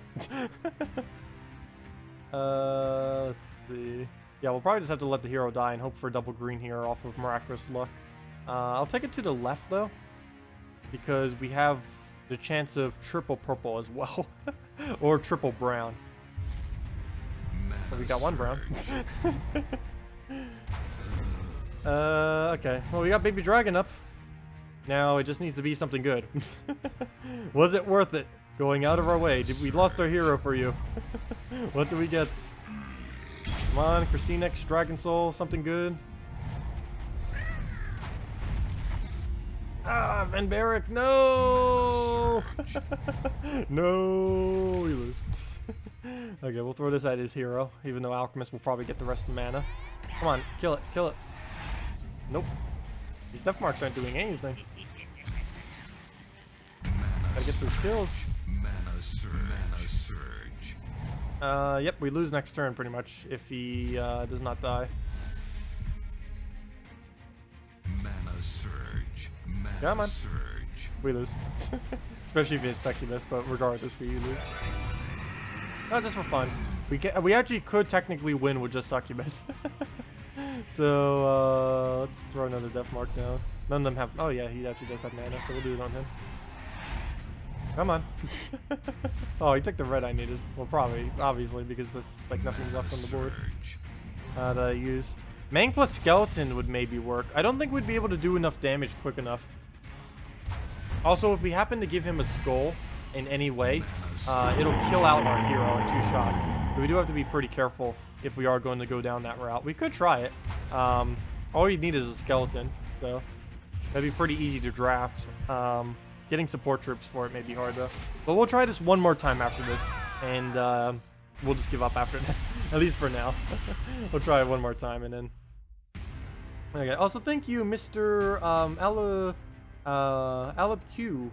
Let's see. Yeah, we'll probably just have to let the hero die and hope for a double green here off of Miraculous Luck. I'll take it to the left, though, because we have the chance of triple purple as well. Or triple brown. But we got one brown. Okay. Well, we got Baby Dragon up. Now it just needs to be something good. Was it worth it? Going out of our way. We lost our hero for you. What do we get? Come on, Christinex, Dragon Soul, something good. Ah, Van Barrack, no! No, we lose. Okay, we'll throw this at his hero, even though Alchemist will probably get the rest of the mana. Come on, kill it, kill it. Nope. These Death Marks aren't doing anything. Gotta get those kills. Mana surge. Yep, we lose next turn pretty much if he does not die. Mana surge. Mana Come on. surge. We lose. Especially if it's Succubus, but regardless, we lose. Oh, just for fun. We actually could technically win with just Succubus. So, let's throw another Death Mark down. None of them have... Oh, yeah, he actually does have mana, so we'll do it on him. Come on. Oh, he took the red I needed. Well, probably, obviously, because there's like nothing left on the board that I use. Mang plus Skeleton would maybe work. I don't think we'd be able to do enough damage quick enough. Also, if we happen to give him a skull in any way, it'll kill out our hero in 2 shots. But we do have to be pretty careful if we are going to go down that route. We could try it. All you need is a skeleton, so that'd be pretty easy to draft. Getting support troops for it may be hard though. But we'll try this one more time after this, and we'll just give up after that, at least for now. We'll try it one more time and then. Okay. Also, thank you, Mr. Alab Q,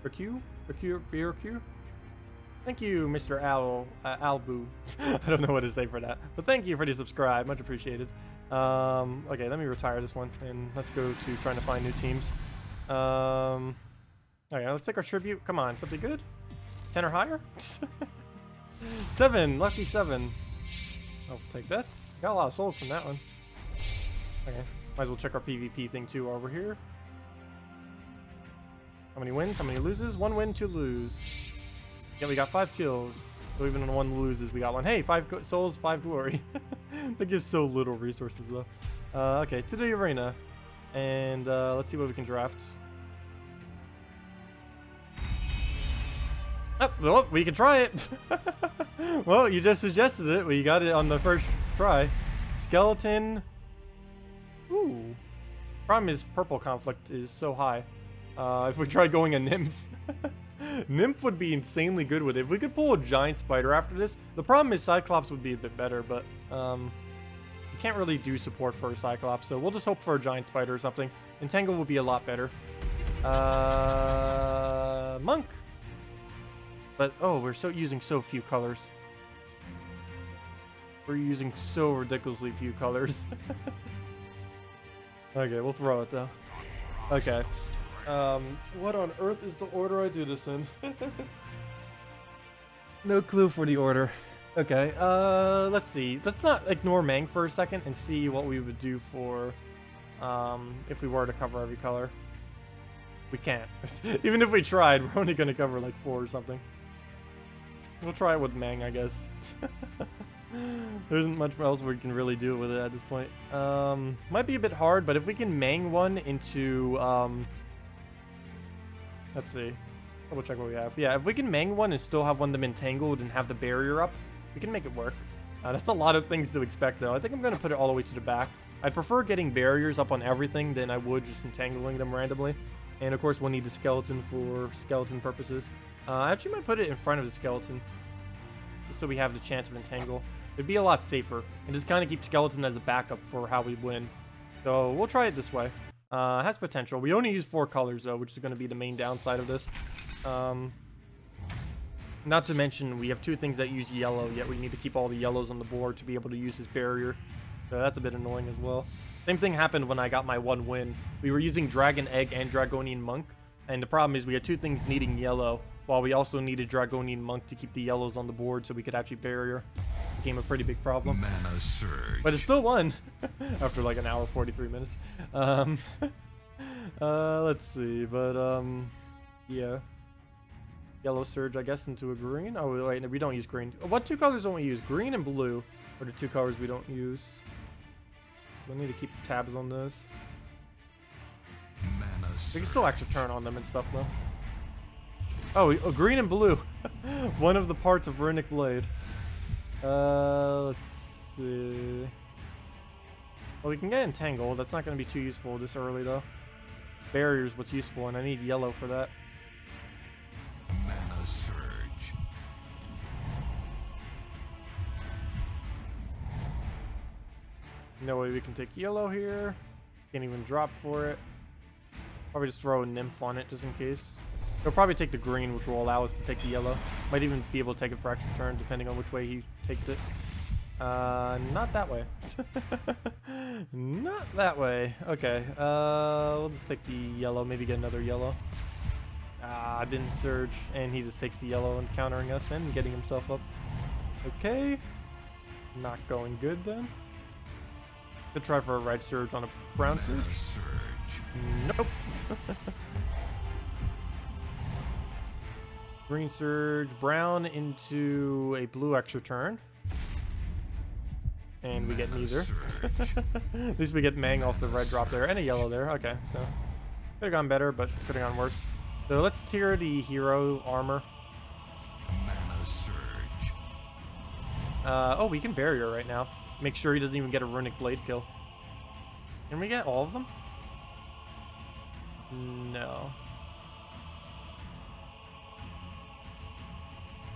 or Q, or Q, or Q. Thank you, Mr. Albu. I don't know what to say for that, but thank you for the subscribe, much appreciated. Okay, let me retire this one and let's go to trying to find new teams. Okay, let's take our tribute. Come on, something good? 10 or higher? 7, lucky 7. I'll take that. Got a lot of souls from that one. Okay, might as well check our PvP thing too while we're here. How many wins? How many loses? 1 win, 2 lose. Yeah, we got 5 kills. So even when 1 loses, we got 1. Hey, 5 souls, 5 glory. That gives so little resources though. Okay, to the arena. And let's see what we can draft. Oh, well, we can try it. Well, you just suggested it. We got it on the first try. Skeleton. Ooh. Problem is, purple conflict is so high. If we try going a nymph, nymph would be insanely good with it. If we could pull a giant spider after this, the problem is Cyclops would be a bit better, but you can't really do support for a Cyclops, so we'll just hope for a giant spider or something. Entangle would be a lot better. Monk. But oh, we're using so few colors. We're using so ridiculously few colors. Okay, we'll throw it though. Okay. What on earth is the order I do this in? No clue for the order. Okay, let's see. Let's not ignore Mang for a second and see what we would do for, if we were to cover every color. We can't. Even if we tried, we're only going to cover like 4 or something. We'll try it with Mang, I guess. There isn't much else we can really do with it at this point. Might be a bit hard, but if we can Mang one into, let's see. Double check what we have. Yeah, if we can Mang one and still have one of them entangled and have the barrier up, we can make it work. That's a lot of things to expect, though. I think I'm going to put it all the way to the back. I'd prefer getting barriers up on everything than I would just entangling them randomly. And, of course, we'll need the skeleton for skeleton purposes. I actually might put it in front of the skeleton, just so we have the chance of entangle. It'd be a lot safer, and just kind of keep skeleton as a backup for how we win. So we'll try it this way. It has potential. We only use 4 colors, though, which is going to be the main downside of this. Not to mention, we have 2 things that use yellow, yet we need to keep all the yellows on the board to be able to use this barrier. So that's a bit annoying as well. Same thing happened when I got my 1 win. We were using Dragon Egg and Dragonian Monk, and the problem is we had 2 things needing yellow, while we also needed Dragonian Monk to keep the yellows on the board so we could actually barrier. Became a pretty big problem. Mana surge. But it still won after like an hour 43 minutes. Let's see, but yeah. Yellow surge, I guess, into a green. Oh wait, no, we don't use green. What 2 colors don't we use? Green and blue are the 2 colors we don't use. So we need to keep tabs on those. Mana surge. We can still actually turn on them and stuff though. Oh, green and blue. One of the parts of Runic Blade. Let's see. Well, we can get entangled. That's not going to be too useful this early though. Barrier's what's useful, and I need yellow for that. Mana surge. No way we can take yellow here. Can't even drop for it. Probably just throw a nymph on it just in case. He'll probably take the green, which will allow us to take the yellow. Might even be able to take it for extra turn, depending on which way he takes it. Not that way. Not that way. Okay, we'll just take the yellow, maybe get another yellow. Didn't surge, and he just takes the yellow and countering us and getting himself up. Okay. Not going good then. Could try for a red surge on a brown surge. Mana surge. Nope. Green surge, brown into a blue extra turn. And we get neither. At least we get Mang off the red drop there, and a yellow there. Okay, so could have gone better, but could have gone worse. So let's tier the hero armor. Mana surge. Oh, we can barrier right now. Make sure he doesn't even get a runic blade kill. Can we get all of them? No.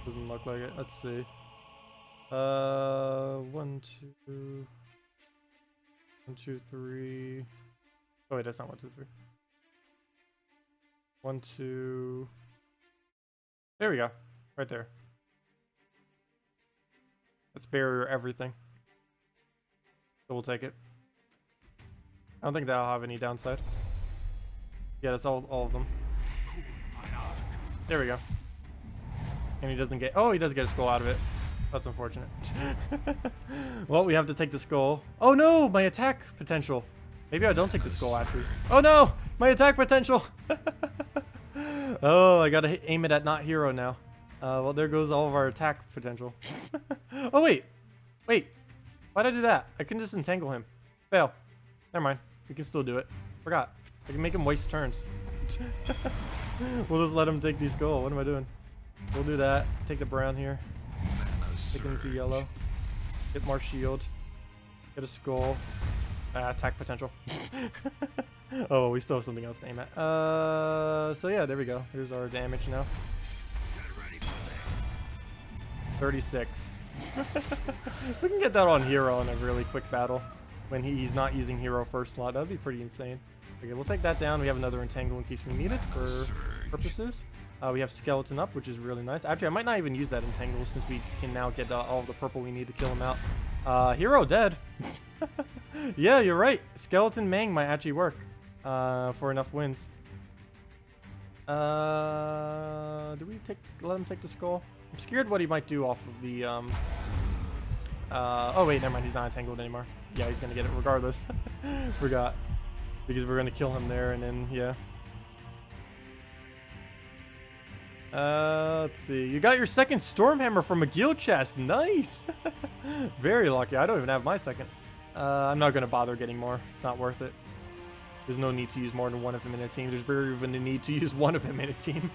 Doesn't look like it. Let's see. 1, 2, 1, 2, 3. Oh wait, that's not 1, 2, 3. 1, 2. There we go. Right there. Let's barrier everything. So we'll take it. I don't think that'll have any downside. Yeah, that's all of them. There we go. And he doesn't get... Oh, he does get a skull out of it. That's unfortunate. Well, we have to take the skull. Oh no, my attack potential. Maybe I don't take the skull actually. Oh no, my attack potential. Oh, I gotta aim it at not hero now. Well, there goes all of our attack potential. Oh wait, why'd I do that? I can just entangle him. Fail. Never mind. We can still do it. Forgot. I can make him waste turns. We'll just let him take the skull. What am I doing? We'll do that. Take the brown here. Take him to yellow. Get more shield. Get a skull. Attack potential. Oh, we still have something else to aim at. So yeah, there we go. Here's our damage now. 36. We can get that on hero in a really quick battle when he's not using hero first slot. That'd be pretty insane. Okay, we'll take that down. We have another entangle in case we need it for purposes. We have skeleton up, which is really nice. Actually, I might not even use that entangle since we can now get all of the purple we need to kill him out. Hero dead. Yeah, you're right. Skeleton Mang might actually work for enough wins. Do we let him take the skull? I'm scared what he might do off of the oh wait, never mind. He's not entangled anymore. Yeah, he's gonna get it regardless. Forgot. Because we're gonna kill him there, and then yeah. Let's see. You got your second Stonehammer from a guild chest. Nice. Very lucky. I don't even have my second. I'm not gonna bother getting more. It's not worth it. There's no need to use more than one of him in a team. There's barely even a need to use one of him in a team.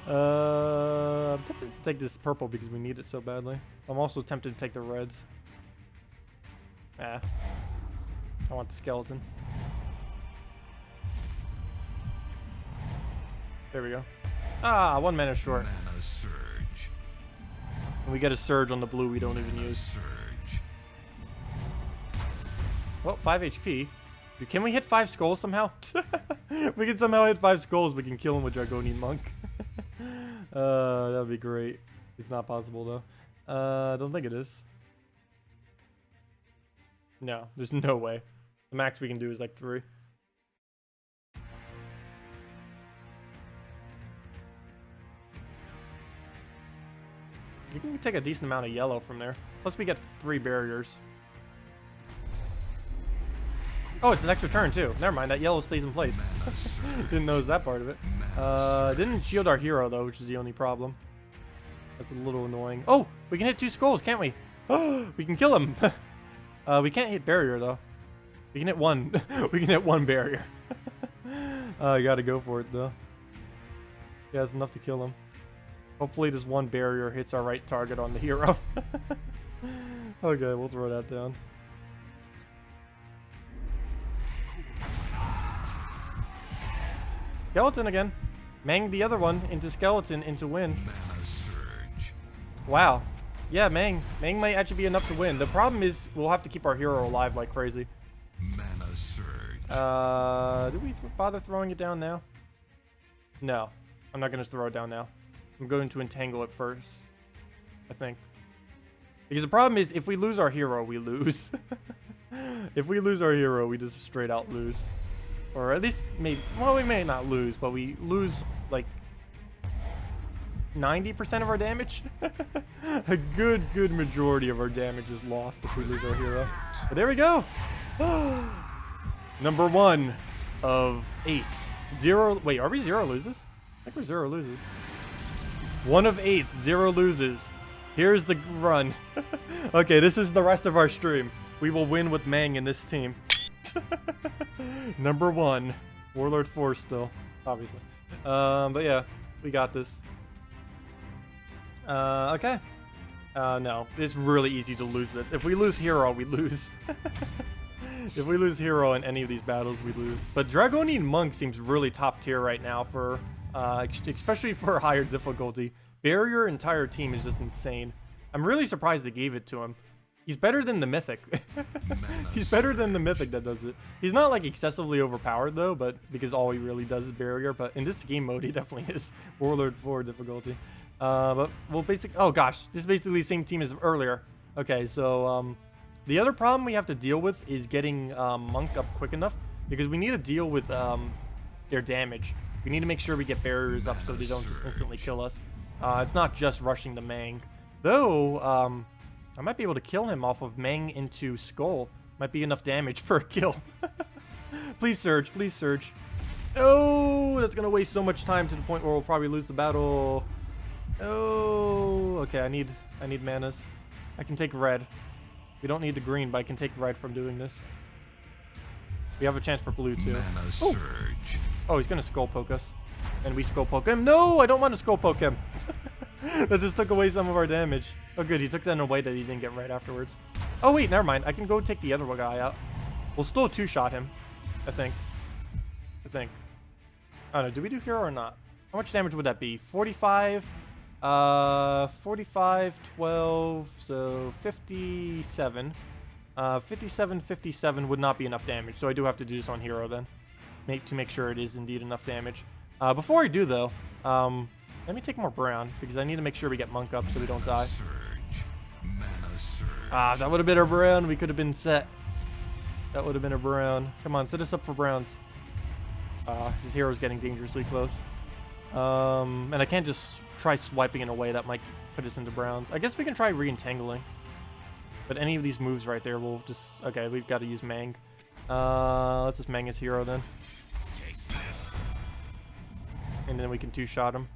I'm tempted to take this purple because we need it so badly. I'm also tempted to take the reds. I want the skeleton. There we go. Ah, 1 mana short. Mana surge. And we get a surge on the blue we don't even use. Surge. Well, 5 HP. Dude, can we hit 5 skulls somehow? If we can somehow hit 5 skulls, we can kill him with Dragonian Monk. That'd be great. It's not possible though. I don't think it is. No, there's no way. The max we can do is like 3. You can take a decent amount of yellow from there. Plus we get 3 barriers. Oh, it's an extra turn too. Never mind, that yellow stays in place. Didn't notice that part of it. Didn't shield our hero though, which is the only problem. That's a little annoying. Oh, we can hit 2 skulls, can't we? Oh, we can kill him. We can't hit barrier though. We can hit 1. We can hit 1 barrier. I gotta go for it though. Yeah, it's enough to kill him. Hopefully this 1 barrier hits our right target on the hero. Okay, we'll throw that down. Skeleton again. Mang the other one into skeleton into win. Mana surge. Wow. Yeah, Mang. Mang might actually be enough to win. The problem is we'll have to keep our hero alive like crazy. Mana surge. Do we bother throwing it down now? No. I'm not going to throw it down now. I'm going to entangle it first, I think. Because the problem is if we lose our hero, we lose. If we lose our hero, we just straight out lose. Or at least, maybe, well, we may not lose, but we lose like 90% of our damage. A good majority of our damage is lost if we lose our hero. But there we go. Number 1 of 8. 0, wait, are we 0 loses? I think we're 0 loses. 1 of 8, 0 loses. Here's the run. Okay, this is the rest of our stream. We will win with Mang in this team. Number 1. Warlord 4 still. obviously. But yeah, we got this. Okay. No, it's really easy to lose this. If we lose hero, we lose. If we lose hero in any of these battles, we lose. But Dragonian Monk seems really top tier right now for, especially for higher difficulty. Barrier entire team is just insane. I'm really surprised they gave it to him. He's better than the Mythic. He's better than the Mythic that does it. He's not like excessively overpowered though, but because all he really does is Barrier. But in this game mode, he definitely is Warlord 4 difficulty. But we'll oh gosh, this is basically the same team as earlier. Okay, so the other problem we have to deal with is getting Monk up quick enough because we need to deal with their damage. We need to make sure we get barriers up so they don't just instantly kill us. It's not just rushing the Mang. Though, I might be able to kill him off of Mang into Skull. Might be enough damage for a kill. Please surge, please surge. Oh, that's gonna waste so much time to the point where we'll probably lose the battle. Oh, okay, I need manas. I can take red. We don't need the green, but I can take red from doing this. We have a chance for blue too. Mana surge. Oh, he's gonna skull poke us. And we skull poke him. No, I don't want to skull poke him. That just took away some of our damage. Oh good, he took that in a way that he didn't get red afterwards. Oh wait, never mind. I can go take the other guy out. We'll still two-shot him, I think. I don't know, do we do hero or not? How much damage would that be? 45, 45, 12, so 57. 57 would not be enough damage, so I do have to do this on hero then. To make sure it is indeed enough damage. Before I do though, let me take more brown, because I need to make sure we get Monk up so we don't die. Mana surge. Ah, that would have been our brown. We could have been set. That would have been a brown. Come on, set us up for browns. His hero's getting dangerously close. And I can't just try swiping in a way that might put us into browns. I guess we can try re-entangling. But any of these moves right there will just... Okay, we've got to use Mang. Let's just Mang his hero then. And then we can two-shot him.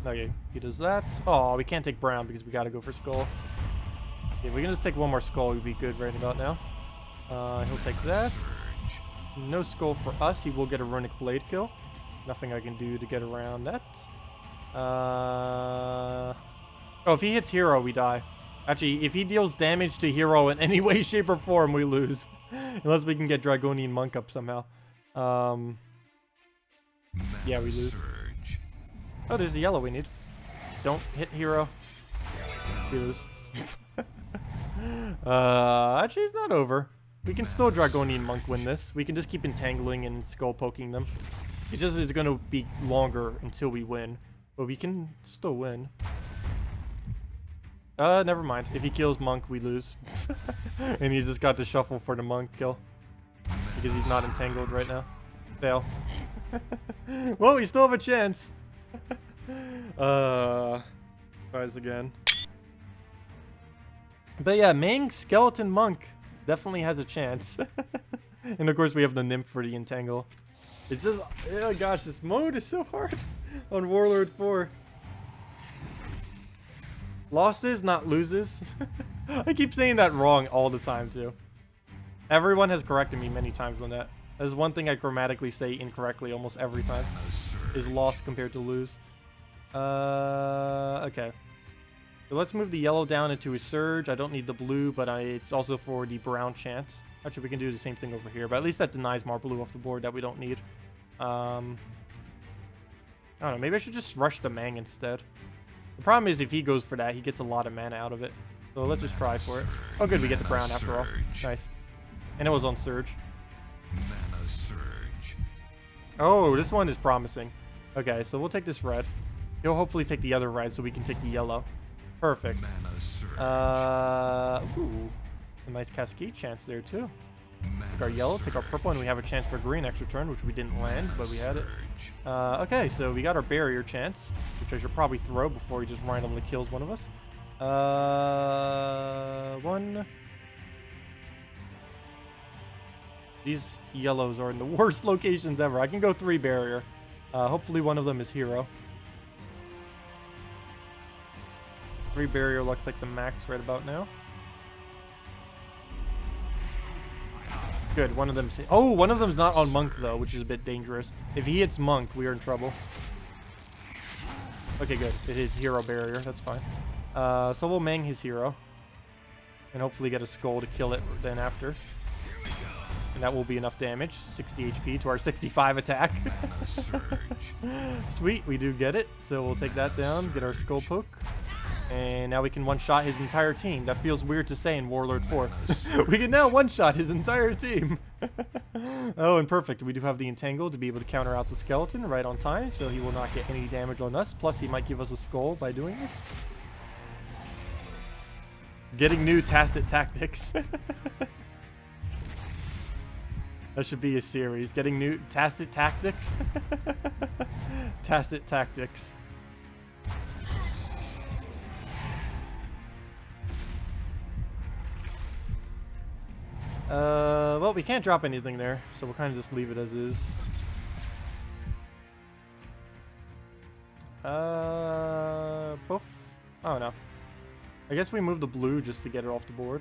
Okay, he does that. Oh, we can't take brown because we got to go for skull. Okay, we can just take one more skull. We'd be good right about now. He'll take that. No skull for us. He will get a runic blade kill. Nothing I can do to get around that. Oh, if he hits hero, we die. Actually, if he deals damage to hero in any way, shape, or form, we lose. Unless we can get Dragonian Monk up somehow. Yeah, we lose. Oh, there's the yellow we need. Don't hit hero. We lose. Actually, it's not over. We can still Dragonian Monk win this. We can just keep entangling and skull poking them. It just is going to be longer until we win. But we can still win. Never mind. If he kills Monk, we lose. And he just got to shuffle for the Monk kill. Because he's not entangled right now. Fail. Well, we still have a chance. Tries again. But yeah, Mang Skeleton Monk definitely has a chance. And of course we have the Nymph for the entangle. It's just, oh gosh, this mode is so hard on Warlord 4. Losses, not loses. I keep saying that wrong all the time too. Everyone has corrected me many times on that. That's one thing I grammatically say incorrectly almost every time. Is loss compared to lose. Okay. So let's move the yellow down into a surge. I don't need the blue, but it's also for the brown chance. Actually, we can do the same thing over here, but at least that denies more blue off the board that we don't need. I don't know, maybe I should just rush the Mang instead. The problem is if he goes for that, he gets a lot of mana out of it. So let's just try for it. Oh good, we get the brown after all. Nice. And it was on surge. Mana surge. Oh, this one is promising. Okay, so we'll take this red. He'll hopefully take the other red so we can take the yellow. Perfect. Mana surge. Ooh. A nice cascade chance there too. Take our yellow, take our purple, and we have a chance for green extra turn, which we didn't land, but we had it. Okay, so we got our barrier chance, which I should probably throw before he just randomly kills one of us. One. These yellows are in the worst locations ever. I can go 3 barrier. Hopefully one of them is hero. 3 barrier looks like the max right about now. Good, one of them... Oh, one of them's not on Monk, though, which is a bit dangerous. If he hits Monk, we are in trouble. Okay, good. It is hero barrier. That's fine. So we'll Mang his hero. And hopefully get a skull to kill it then after. And that will be enough damage. 60 HP to our 65 attack. Sweet, we do get it. So we'll take that down, get our skull poke. And now we can one-shot his entire team. That feels weird to say in Warlord 4. We can now one-shot his entire team. Oh, and perfect. We do have the Entangle to be able to counter out the skeleton right on time, so he will not get any damage on us. Plus, he might give us a skull by doing this. Getting new Tacet tactics. That should be a series. Getting new Tacet tactics. Tacet tactics. Well, we can't drop anything there, so we'll kind of just leave it as is. Poof. Oh, no. I guess we move the blue just to get it off the board.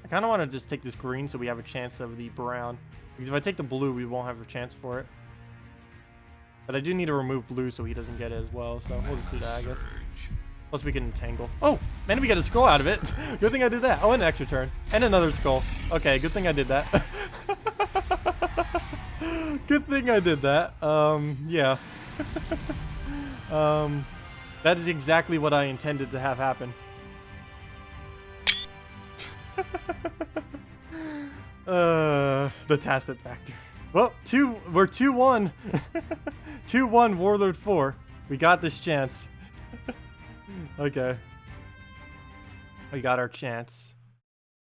I kind of want to just take this green so we have a chance of the brown. Because if I take the blue, we won't have a chance for it. But I do need to remove blue so he doesn't get it as well, so we'll just do that, I guess. Plus we can entangle. Oh, man, we get a skull out of it. Good thing I did that. Oh, and an extra turn. And another skull. Okay, good thing I did that. Good thing I did that. Yeah. That is exactly what I intended to have happen. The Tacet factor. Well, we're 2-1. 2-1 Warlord 4. We got this chance. Okay. We got our chance.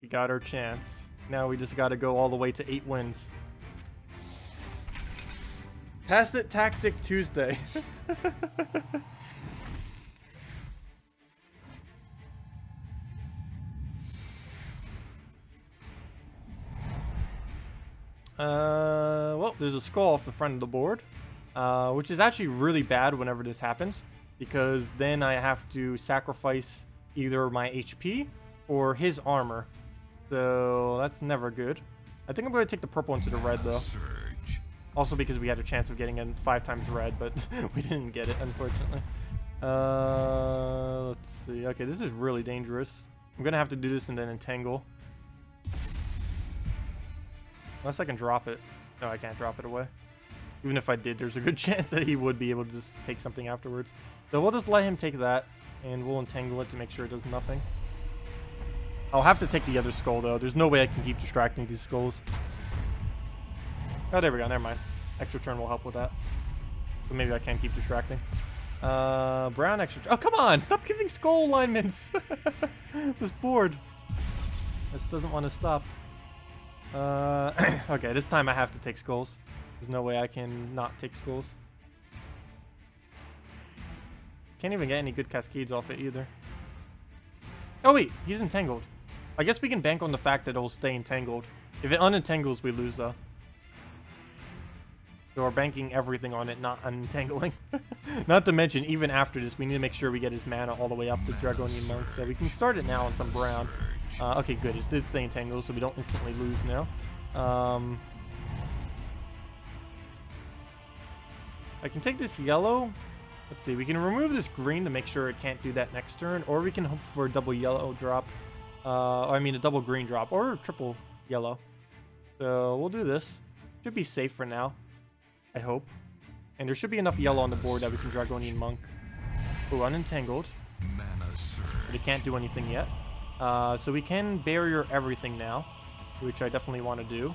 We got our chance. Now we just gotta go all the way to 8 wins. Tacet Tactic Tuesday. Well, there's a skull off the front of the board, which is actually really bad whenever this happens, because then I have to sacrifice either my HP or his armor, so that's never good. I think I'm going to take the purple into the red, though. Also because we had a chance of getting in 5 times red, but we didn't get it, unfortunately. Let's see. Okay, this is really dangerous. I'm going to have to do this and then entangle. Unless I can drop it. No, I can't drop it away. Even if I did, there's a good chance that he would be able to just take something afterwards. So we'll just let him take that, and we'll entangle it to make sure it does nothing. I'll have to take the other skull, though. There's no way I can keep distracting these skulls. Oh, there we go. Never mind. Extra turn will help with that. So maybe I can keep distracting. Brown extra... Oh, come on! Stop giving skull alignments! This board. This doesn't want to stop. Okay, this time I have to take skulls. There's no way I can not take skulls. Can't even get any good cascades off it either. Oh wait, he's entangled. I guess we can bank on the fact that it will stay entangled. If it unentangles, we lose though. So we're banking everything on it not untangling. Not to mention, even after this, we need to make sure we get his mana all the way up to Dragonian Monk. So we can start it now on some brown. Okay, good. It did stay entangled, so we don't instantly lose now. I can take this yellow. Let's see. We can remove this green to make sure it can't do that next turn, or we can hope for a double yellow drop. I mean, a double green drop, or a triple yellow. So we'll do this. Should be safe for now, I hope. And there should be enough yellow on the board that we can Dragonian Monk. Ooh, unentangled. But it can't do anything yet. So we can barrier everything now, which I definitely want to do.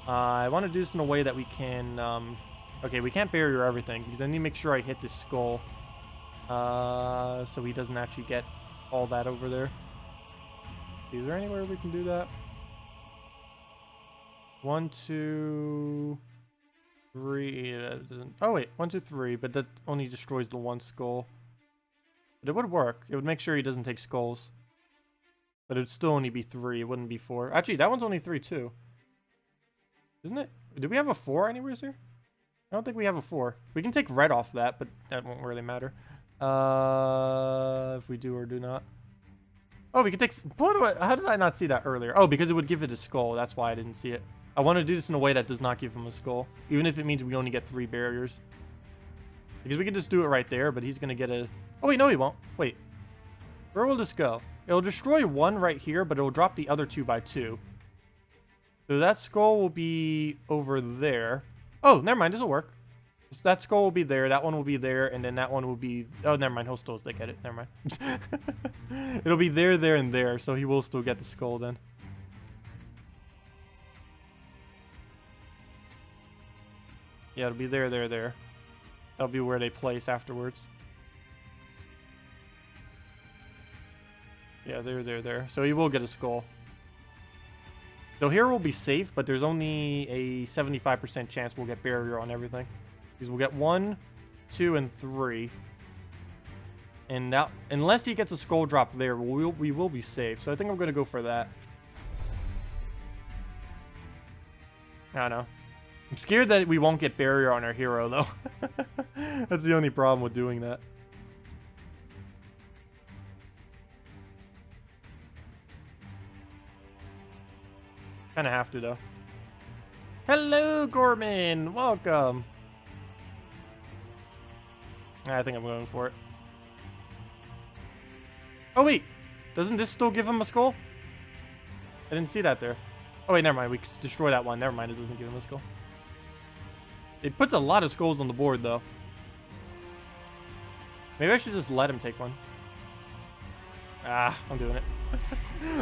I want to do this in a way that we can... okay, we can't barrier everything, because I need to make sure I hit this skull. So he doesn't actually get all that over there. Is there anywhere we can do that? 1, 2, 3... That doesn't... Oh wait, 1, 2, 3, but that only destroys the one skull. But it would work. It would make sure he doesn't take skulls. But it would still only be 3. It wouldn't be 4. Actually, that one's only 3 too. Isn't it? Do we have a 4 anywhere here? I don't think we have a 4. We can take red off that, but that won't really matter. If we do or do not. Oh, we can take... How did I not see that earlier? Oh, because it would give it a skull. That's why I didn't see it. I want to do this in a way that does not give him a skull. Even if it means we only get 3 barriers. Because we can just do it right there, but he's going to get a... Oh, wait, no, he won't. Wait. Where will this go? It'll destroy 1 right here, but it'll drop the other 2 by 2. So that skull will be over there. Oh, never mind. This will work. So that skull will be there. That one will be there. And then that one will be... Oh, never mind. He'll still get it. Never mind. It'll be there, there, and there. So he will still get the skull then. Yeah, it'll be there, there, there. That'll be where they place afterwards. Yeah, there, there, there. So he will get a skull. So here we'll be safe, but there's only a 75% chance we'll get barrier on everything. Because we'll get 1, 2, and 3. And now, unless he gets a skull drop there, we will be safe. So I think I'm going to go for that. I don't know. I'm scared that we won't get barrier on our hero, though. That's the only problem with doing that. Kind of have to, though. Hello, Gorman! Welcome! I think I'm going for it. Oh, wait! Doesn't this still give him a skull? I didn't see that there. Oh, wait, never mind. We could destroy that one. Never mind, it doesn't give him a skull. It puts a lot of skulls on the board, though. Maybe I should just let him take one. Ah, I'm doing it.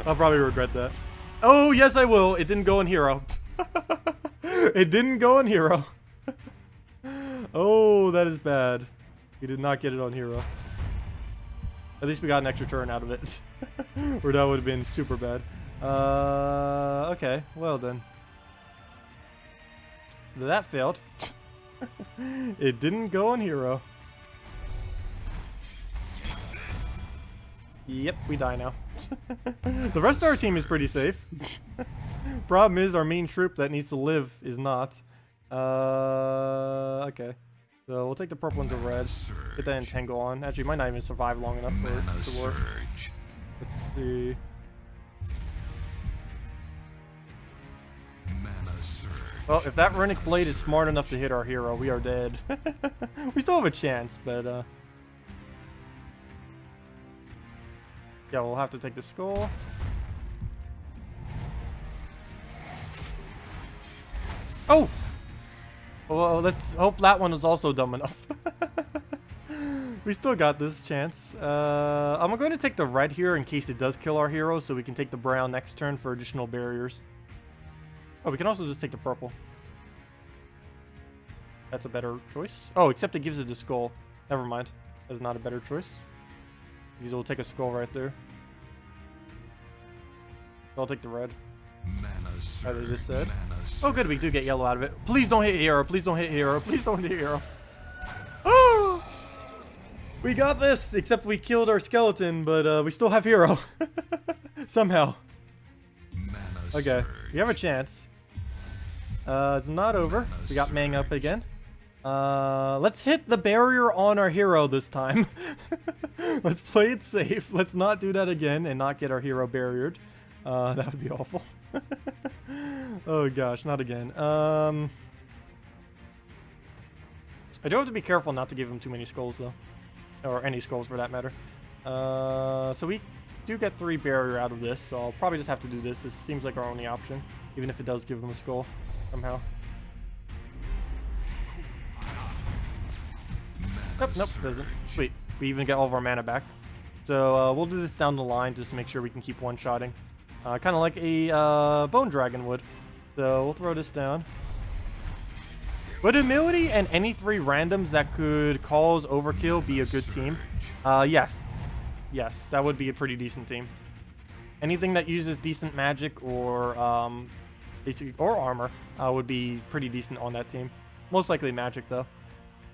I'll probably regret that. Oh, yes, I will. It didn't go in hero. It didn't go in hero. Oh, that is bad. We did not get it on hero. At least we got an extra turn out of it. Or that would have been super bad. Okay. Well, then. That failed. It didn't go on hero. Yep, we die now. The rest of our team is pretty safe. Problem is, our main troop that needs to live is not. Okay. So we'll take the purple into red. Get that entangle on. Actually, might not even survive long enough for it to work. Let's see. Well, if that runic blade is smart enough to hit our hero, we are dead. We still have a chance, but yeah, we'll have to take the skull. Oh! Well, let's hope that one is also dumb enough. We still got this chance. I'm going to take the red here in case it does kill our hero, so we can take the brown next turn for additional barriers. Oh, we can also just take the purple. That's a better choice. Oh, except it gives it a skull. Never mind. That's not a better choice. These will take a skull right there. I'll take the red. As I just said. Oh, good. We do get yellow out of it. Please don't hit hero. Please don't hit hero. Please don't hit hero. Oh! We got this! Except we killed our skeleton, but we still have hero. Somehow. Okay. We have a chance. It's not over. We got Mang up again. Let's hit the barrier on our hero this time. Let's play it safe. Let's not do that again and not get our hero barriered. That would be awful. Oh gosh, not again. I do have to be careful not to give him too many skulls though. Or any skulls for that matter. So we do get 3 barrier out of this, so I'll probably just have to do this. This seems like our only option, even if it does give him a skull somehow. Nope, nope, doesn't. Sweet. We even get all of our mana back. So we'll do this down the line just to make sure we can keep one-shotting. Kind of like a bone dragon would. So we'll throw this down. Would Humility and any 3 randoms that could cause overkill be a good team? Yes. Yes, that would be a pretty decent team. Anything that uses decent magic or basically or armor would be pretty decent on that team. Most likely magic though.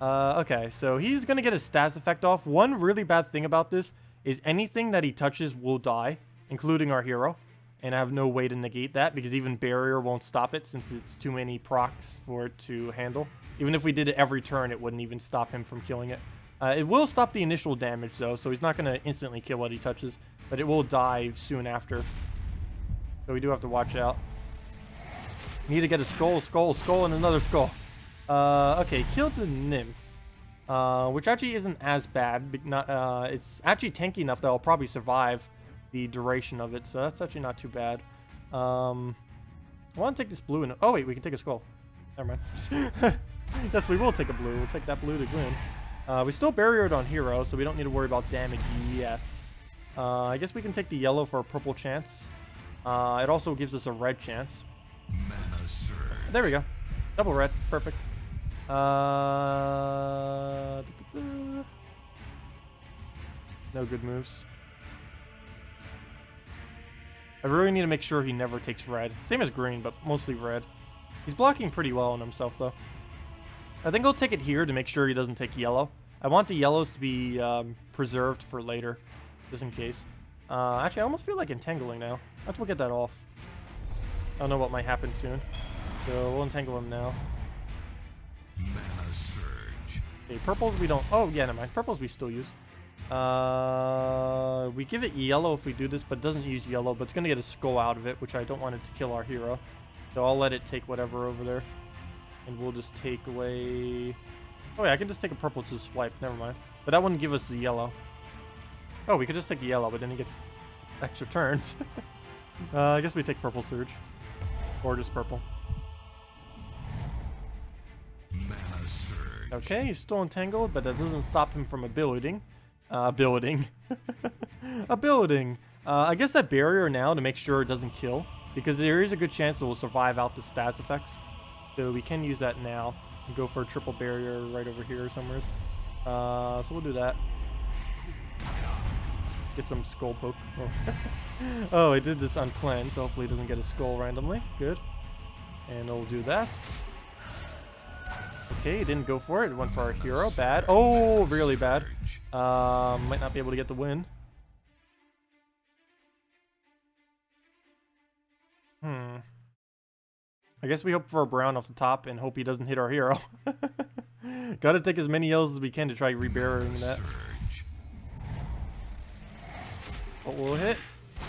Okay, so he's gonna get his status effect off. One really bad thing about this is anything that he touches will die, including our hero. And I have no way to negate that because even barrier won't stop it since it's too many procs for it to handle. Even if we did it every turn, it wouldn't even stop him from killing it. It will stop the initial damage though, so he's not going to instantly kill what he touches. but it will die soon after. So we do have to watch out. Need to get a skull, and another skull. Okay, killed the nymph. Which actually isn't as bad. It's actually tanky enough that I'll probably survive the duration of it, so that's actually not too bad. I want to take this blue and... Oh, wait, we can take a skull. Never mind. Yes, we will take a blue. We'll take that blue to win. We still barriered on hero, so we don't need to worry about damage yet. I guess we can take the yellow for a purple chance. It also gives us a red chance. Mana surge. There we go. Double red. Perfect. No good moves. I really need to make sure he never takes red. Same as green, but mostly red. He's blocking pretty well on himself, though. I think I'll take it here to make sure he doesn't take yellow. I want the yellows to be preserved for later, just in case. Actually, I almost feel like entangling now. I have to get that off. I don't know what might happen soon. So we'll entangle him now. Mana surge. Okay, purples we don't... Oh, yeah, never mind. Purples we still use. We give it yellow if we do this, but it doesn't use yellow, but it's going to get a skull out of it, which I don't want it to kill our hero. So I'll let it take whatever over there. And we'll just take away... Oh, yeah, I can just take a purple to swipe. Never mind. But that wouldn't give us the yellow. Oh, we could just take the yellow, but then he gets extra turns. I guess we take purple surge. Or just purple. Mana surge. Okay, he's still entangled, but that doesn't stop him from abiliting. Abiliting. I guess that barrier now to make sure it doesn't kill, because there is a good chance it will survive out the stats effects. So we can use that now and go for a triple barrier right over here somewhere. So we'll do that. Get some skull poke. Oh, oh, I did this on cleanse, so hopefully it doesn't get a skull randomly. Good. And we'll do that. Okay, it didn't go for it. It went for our hero. Bad. Oh, really bad. Might not be able to get the win. I guess we hope for a brown off the top and hope he doesn't hit our hero. Gotta take as many yellows as we can to try rebarrowing that. What will it hit?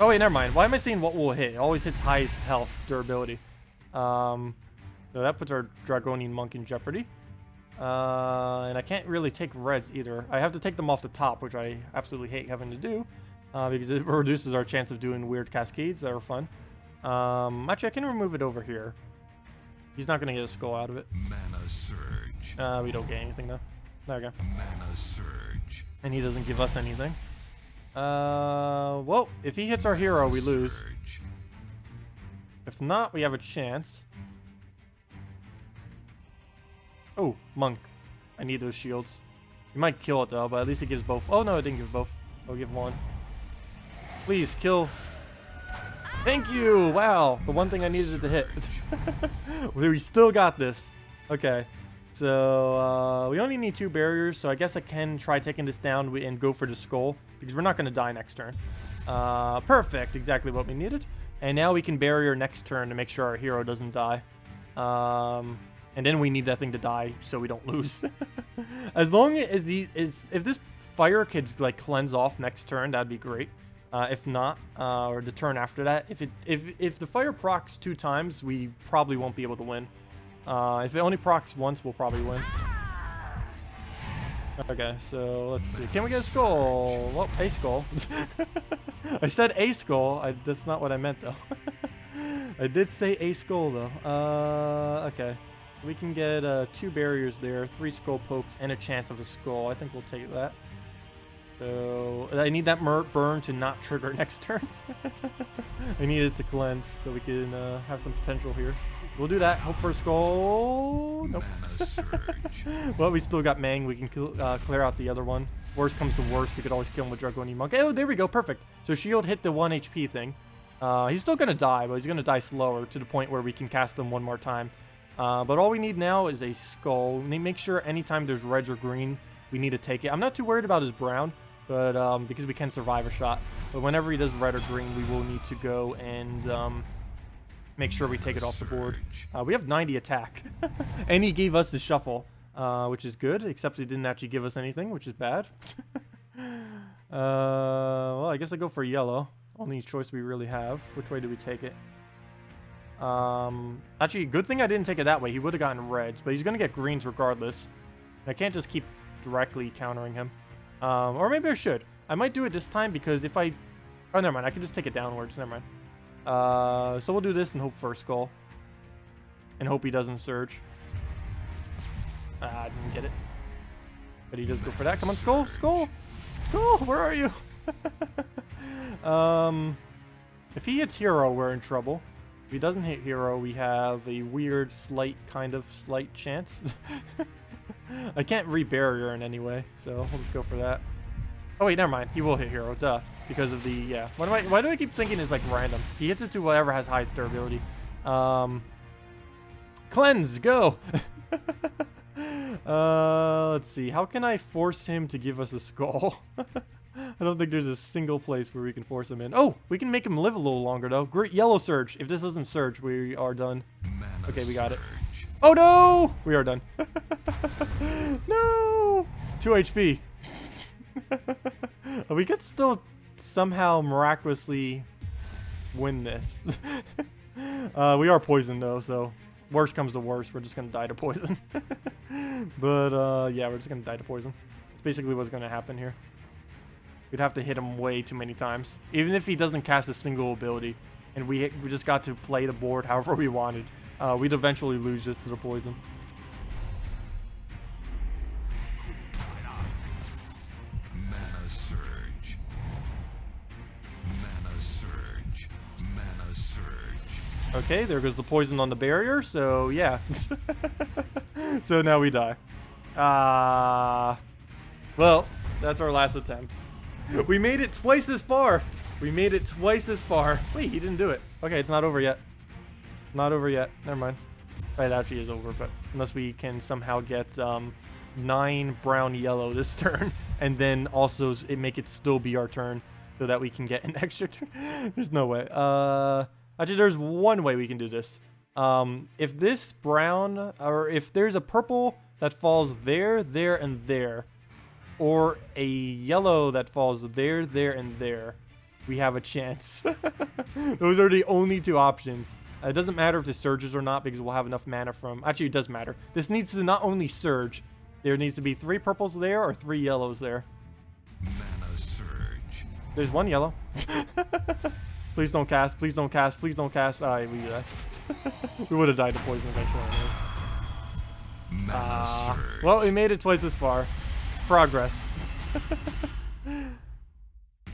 Oh wait, never mind. Why am I saying what will it hit? It always hits highest health durability. So that puts our Dragonian Monk in jeopardy. And I can't really take reds either. I have to take them off the top, which I absolutely hate having to do. Because it reduces our chance of doing weird cascades that are fun. Actually, I can remove it over here. He's not going to get a skull out of it. Mana surge. We don't get anything though. There we go. Mana surge. And he doesn't give us anything. Well, if he hits our hero, we lose. Surge. If not, we have a chance. Oh, monk. I need those shields. You might kill it though, but at least it gives both. Oh no, it didn't give both. I'll give one. Please, kill. Thank you! Wow, the one thing I needed it to hit. We still got this. Okay. So, we only need 2 barriers, so I guess I can try taking this down and go for the skull, because we're not going to die next turn. Perfect, exactly what we needed. And now we can barrier next turn to make sure our hero doesn't die. And then we need that thing to die so we don't lose. As long as if this fire could like cleanse off next turn, that'd be great. If not, or the turn after that, if the fire procs 2 times, we probably won't be able to win. If it only procs once, we'll probably win. Okay, so let's see. Can we get a skull? Well, a skull. I said a skull. That's not what I meant, though. I did say a skull, though. Okay. We can get 2 barriers there, 3 skull pokes, and a chance of a skull. I think we'll take that. So I need that burn to not trigger next turn. I need it to cleanse so we can have some potential here. We'll do that. Hope for a skull. Nope. Well, we still got Mang. We can clear out the other one. Worst comes to worst, we could always kill him with Dragonian Monk. Oh, there we go. Perfect. So shield hit the 1 HP thing. He's still going to die, but he's going to die slower to the point where we can cast him one more time. But all we need now is a skull. We need to make sure anytime there's reds or green, we need to take it. I'm not too worried about his brown, but because we can survive a shot. But whenever he does red or green, we will need to go and make sure we take it off the board. We have 90 attack. And he gave us the shuffle, which is good, except he didn't actually give us anything, which is bad. Well, I guess I go for yellow. Only choice we really have. Which way do we take it? Actually, good thing I didn't take it that way. He would have gotten reds, but he's gonna get greens regardless. I can't just keep directly countering him. Or maybe I should. I might do it this time because if I... Oh, never mind. I can just take it downwards. Never mind. So we'll do this and hope for a skull. And hope he doesn't surge. I didn't get it. But he does go for that. Come on, skull! Skull! Skull! Where are you? If he hits hero, we're in trouble. If he doesn't hit hero, we have a weird, slight chance. I can't re-barrier in any way, so we'll just go for that. Oh wait, never mind. He will hit hero, duh. Because of the, yeah. Why do I keep thinking it's like random? He hits it to whatever has highest durability. Cleanse, go! Let's see. How can I force him to give us a skull? I don't think there's a single place where we can force him in. Oh, we can make him live a little longer, though. Great yellow surge. If this doesn't surge, we are done. Okay, we got it. Oh, no! We are done. No! 2 HP. We could still somehow miraculously win this. We are poisoned, though, so worst comes to worst. We're just going to die to poison. But, yeah, we're just going to die to poison. That's basically what's going to happen here. We'd have to hit him way too many times. Even if he doesn't cast a single ability, and we just got to play the board however we wanted, we'd eventually lose just to the poison. Mana surge. Mana surge. Mana surge. Okay, there goes the poison on the barrier, so yeah. So now we die. Well, that's our last attempt. We made it twice as far. We made it twice as far. Wait, he didn't do it. Okay, it's not over yet. Not over yet. Never mind. Right, actually is over, but unless we can somehow get 9 brown yellow this turn, and then also make it still be our turn, so that we can get an extra turn. There's no way. Actually, there's one way we can do this. If this brown, or if there's a purple that falls there, there, and there, or a yellow that falls there, there, and there, we have a chance. Those are the only 2 options. It doesn't matter if this surges or not because we'll have enough mana from... Actually, it does matter. This needs to not only surge, there needs to be 3 purples there or 3 yellows there. Mana surge. There's 1 yellow. Please don't cast. Please don't cast. Please don't cast. We would have died to poison eventually anyways. Mana surge. Well, we made it twice as far. Progress.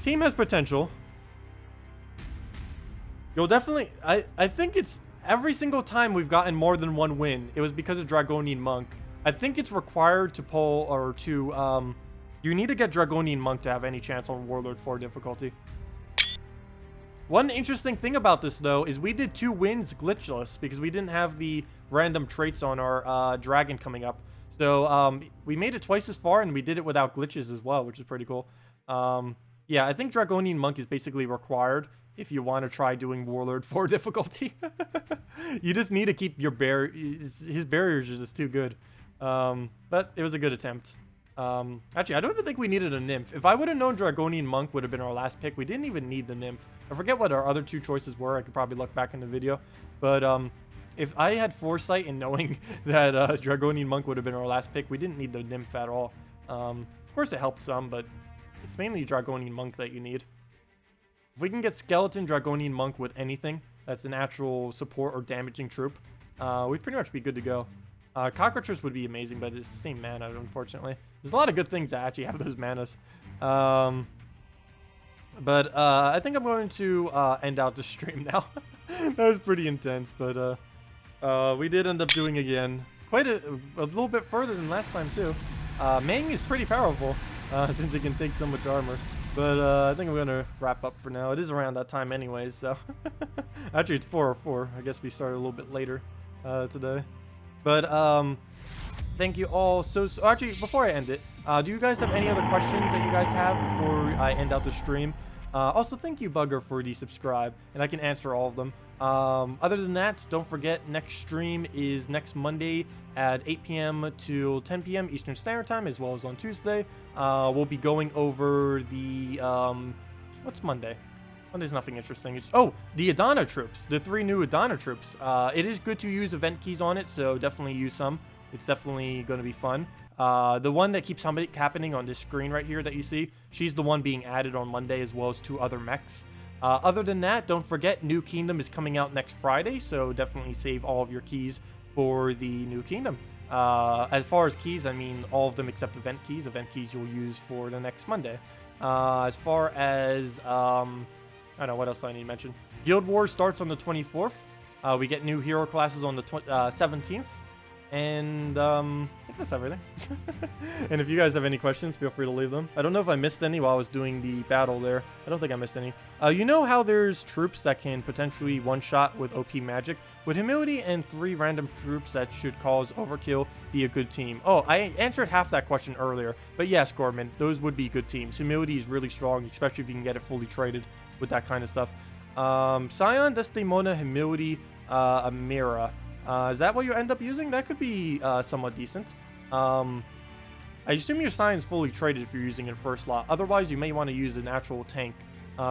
Team has potential. You'll definitely... I think it's... Every single time we've gotten more than 1 win, it was because of Dragonian Monk. I think it's required to pull, or to... you need to get Dragonian Monk to have any chance on Warlord 4 difficulty. One interesting thing about this, though, is we did 2 wins glitchless because we didn't have the random traits on our dragon coming up. So, we made it twice as far, and we did it without glitches as well, which is pretty cool. Yeah, I think Dragonian Monk is basically required if you want to try doing Warlord 4 difficulty. You just need to keep your his barriers are just too good. But it was a good attempt. Actually, I don't even think we needed a Nymph. If I would have known Dragonian Monk would have been our last pick, we didn't even need the Nymph. I forget what our other 2 choices were. I could probably look back in the video. But, if I had foresight in knowing that Dragonian Monk would have been our last pick, we didn't need the Nymph at all. Of course, it helped some, but it's mainly Dragonian Monk that you need. If we can get Skeleton Dragonian Monk with anything that's an actual support or damaging troop, we'd pretty much be good to go. Cockroaches would be amazing, but it's the same mana, unfortunately. There's a lot of good things that actually have those manas. But I think I'm going to end out the stream now. That was pretty intense, but we did end up doing again quite a little bit further than last time too. Meng is pretty powerful since it can take so much armor. But I think I'm going to wrap up for now. It is around that time anyways, so... Actually, it's 4:04. I guess we started a little bit later today. But thank you all so... Actually, before I end it, do you guys have any other questions that you guys have before I end out the stream? Also, thank you, Bugger, for the subscribe, and I can answer all of them. Other than that, don't forget next stream is next Monday at 8 p.m. to 10 p.m. Eastern Standard Time, as well as on Tuesday. We'll be going over the what's Monday? Monday's nothing interesting. The Adana troops, the 3 new Adana troops. It is good to use event keys on it, so definitely use some. It's definitely going to be fun. The one that keeps happening on this screen right here that you see, she's the one being added on Monday, as well as 2 other mechs. Other than that, don't forget New Kingdom is coming out next Friday, so definitely save all of your keys for the New Kingdom. As far as keys, I mean all of them except event keys. Event keys you'll use for the next Monday. As far as, I don't know, what else do I need to mention? Guild Wars starts on the 24th. We get new hero classes on the 17th. And I think that's everything. And if you guys have any questions, feel free to leave them. I don't know if I missed any while I was doing the battle there. I don't think I missed any. You know how there's troops that can potentially one-shot with OP magic? Would Humility and 3 random troops that should cause overkill be a good team? Oh, I answered half that question earlier. But yes, Gorman, those would be good teams. Humility is really strong, especially if you can get it fully traded with that kind of stuff. Scion, Desdemona, Humility, Amira. Is that what you end up using? That could be somewhat decent. I assume your Scion's fully traded if you're using it in first slot. Otherwise, you may want to use an actual tank.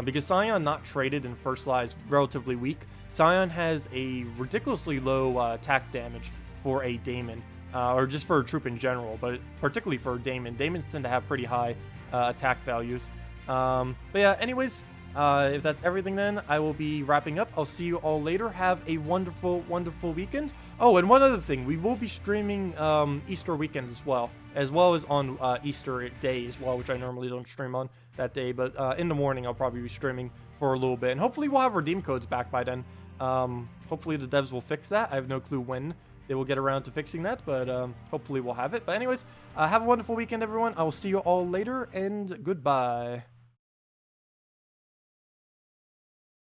Because Scion not traded in first slot is relatively weak. Scion has a ridiculously low attack damage for a Daemon. Or just for a troop in general, but particularly for a Daemon. Daemons tend to have pretty high attack values. But yeah, anyways, if that's everything then, I will be wrapping up. I'll see you all later. Have a wonderful, wonderful weekend. Oh, and one other thing. We will be streaming Easter weekends as well as on Easter Day as well, which I normally don't stream on that day. But in the morning, I'll probably be streaming for a little bit. And hopefully we'll have redeem codes back by then. Hopefully the devs will fix that. I have no clue when they will get around to fixing that, but hopefully we'll have it. But anyways, have a wonderful weekend, everyone. I will see you all later, and goodbye.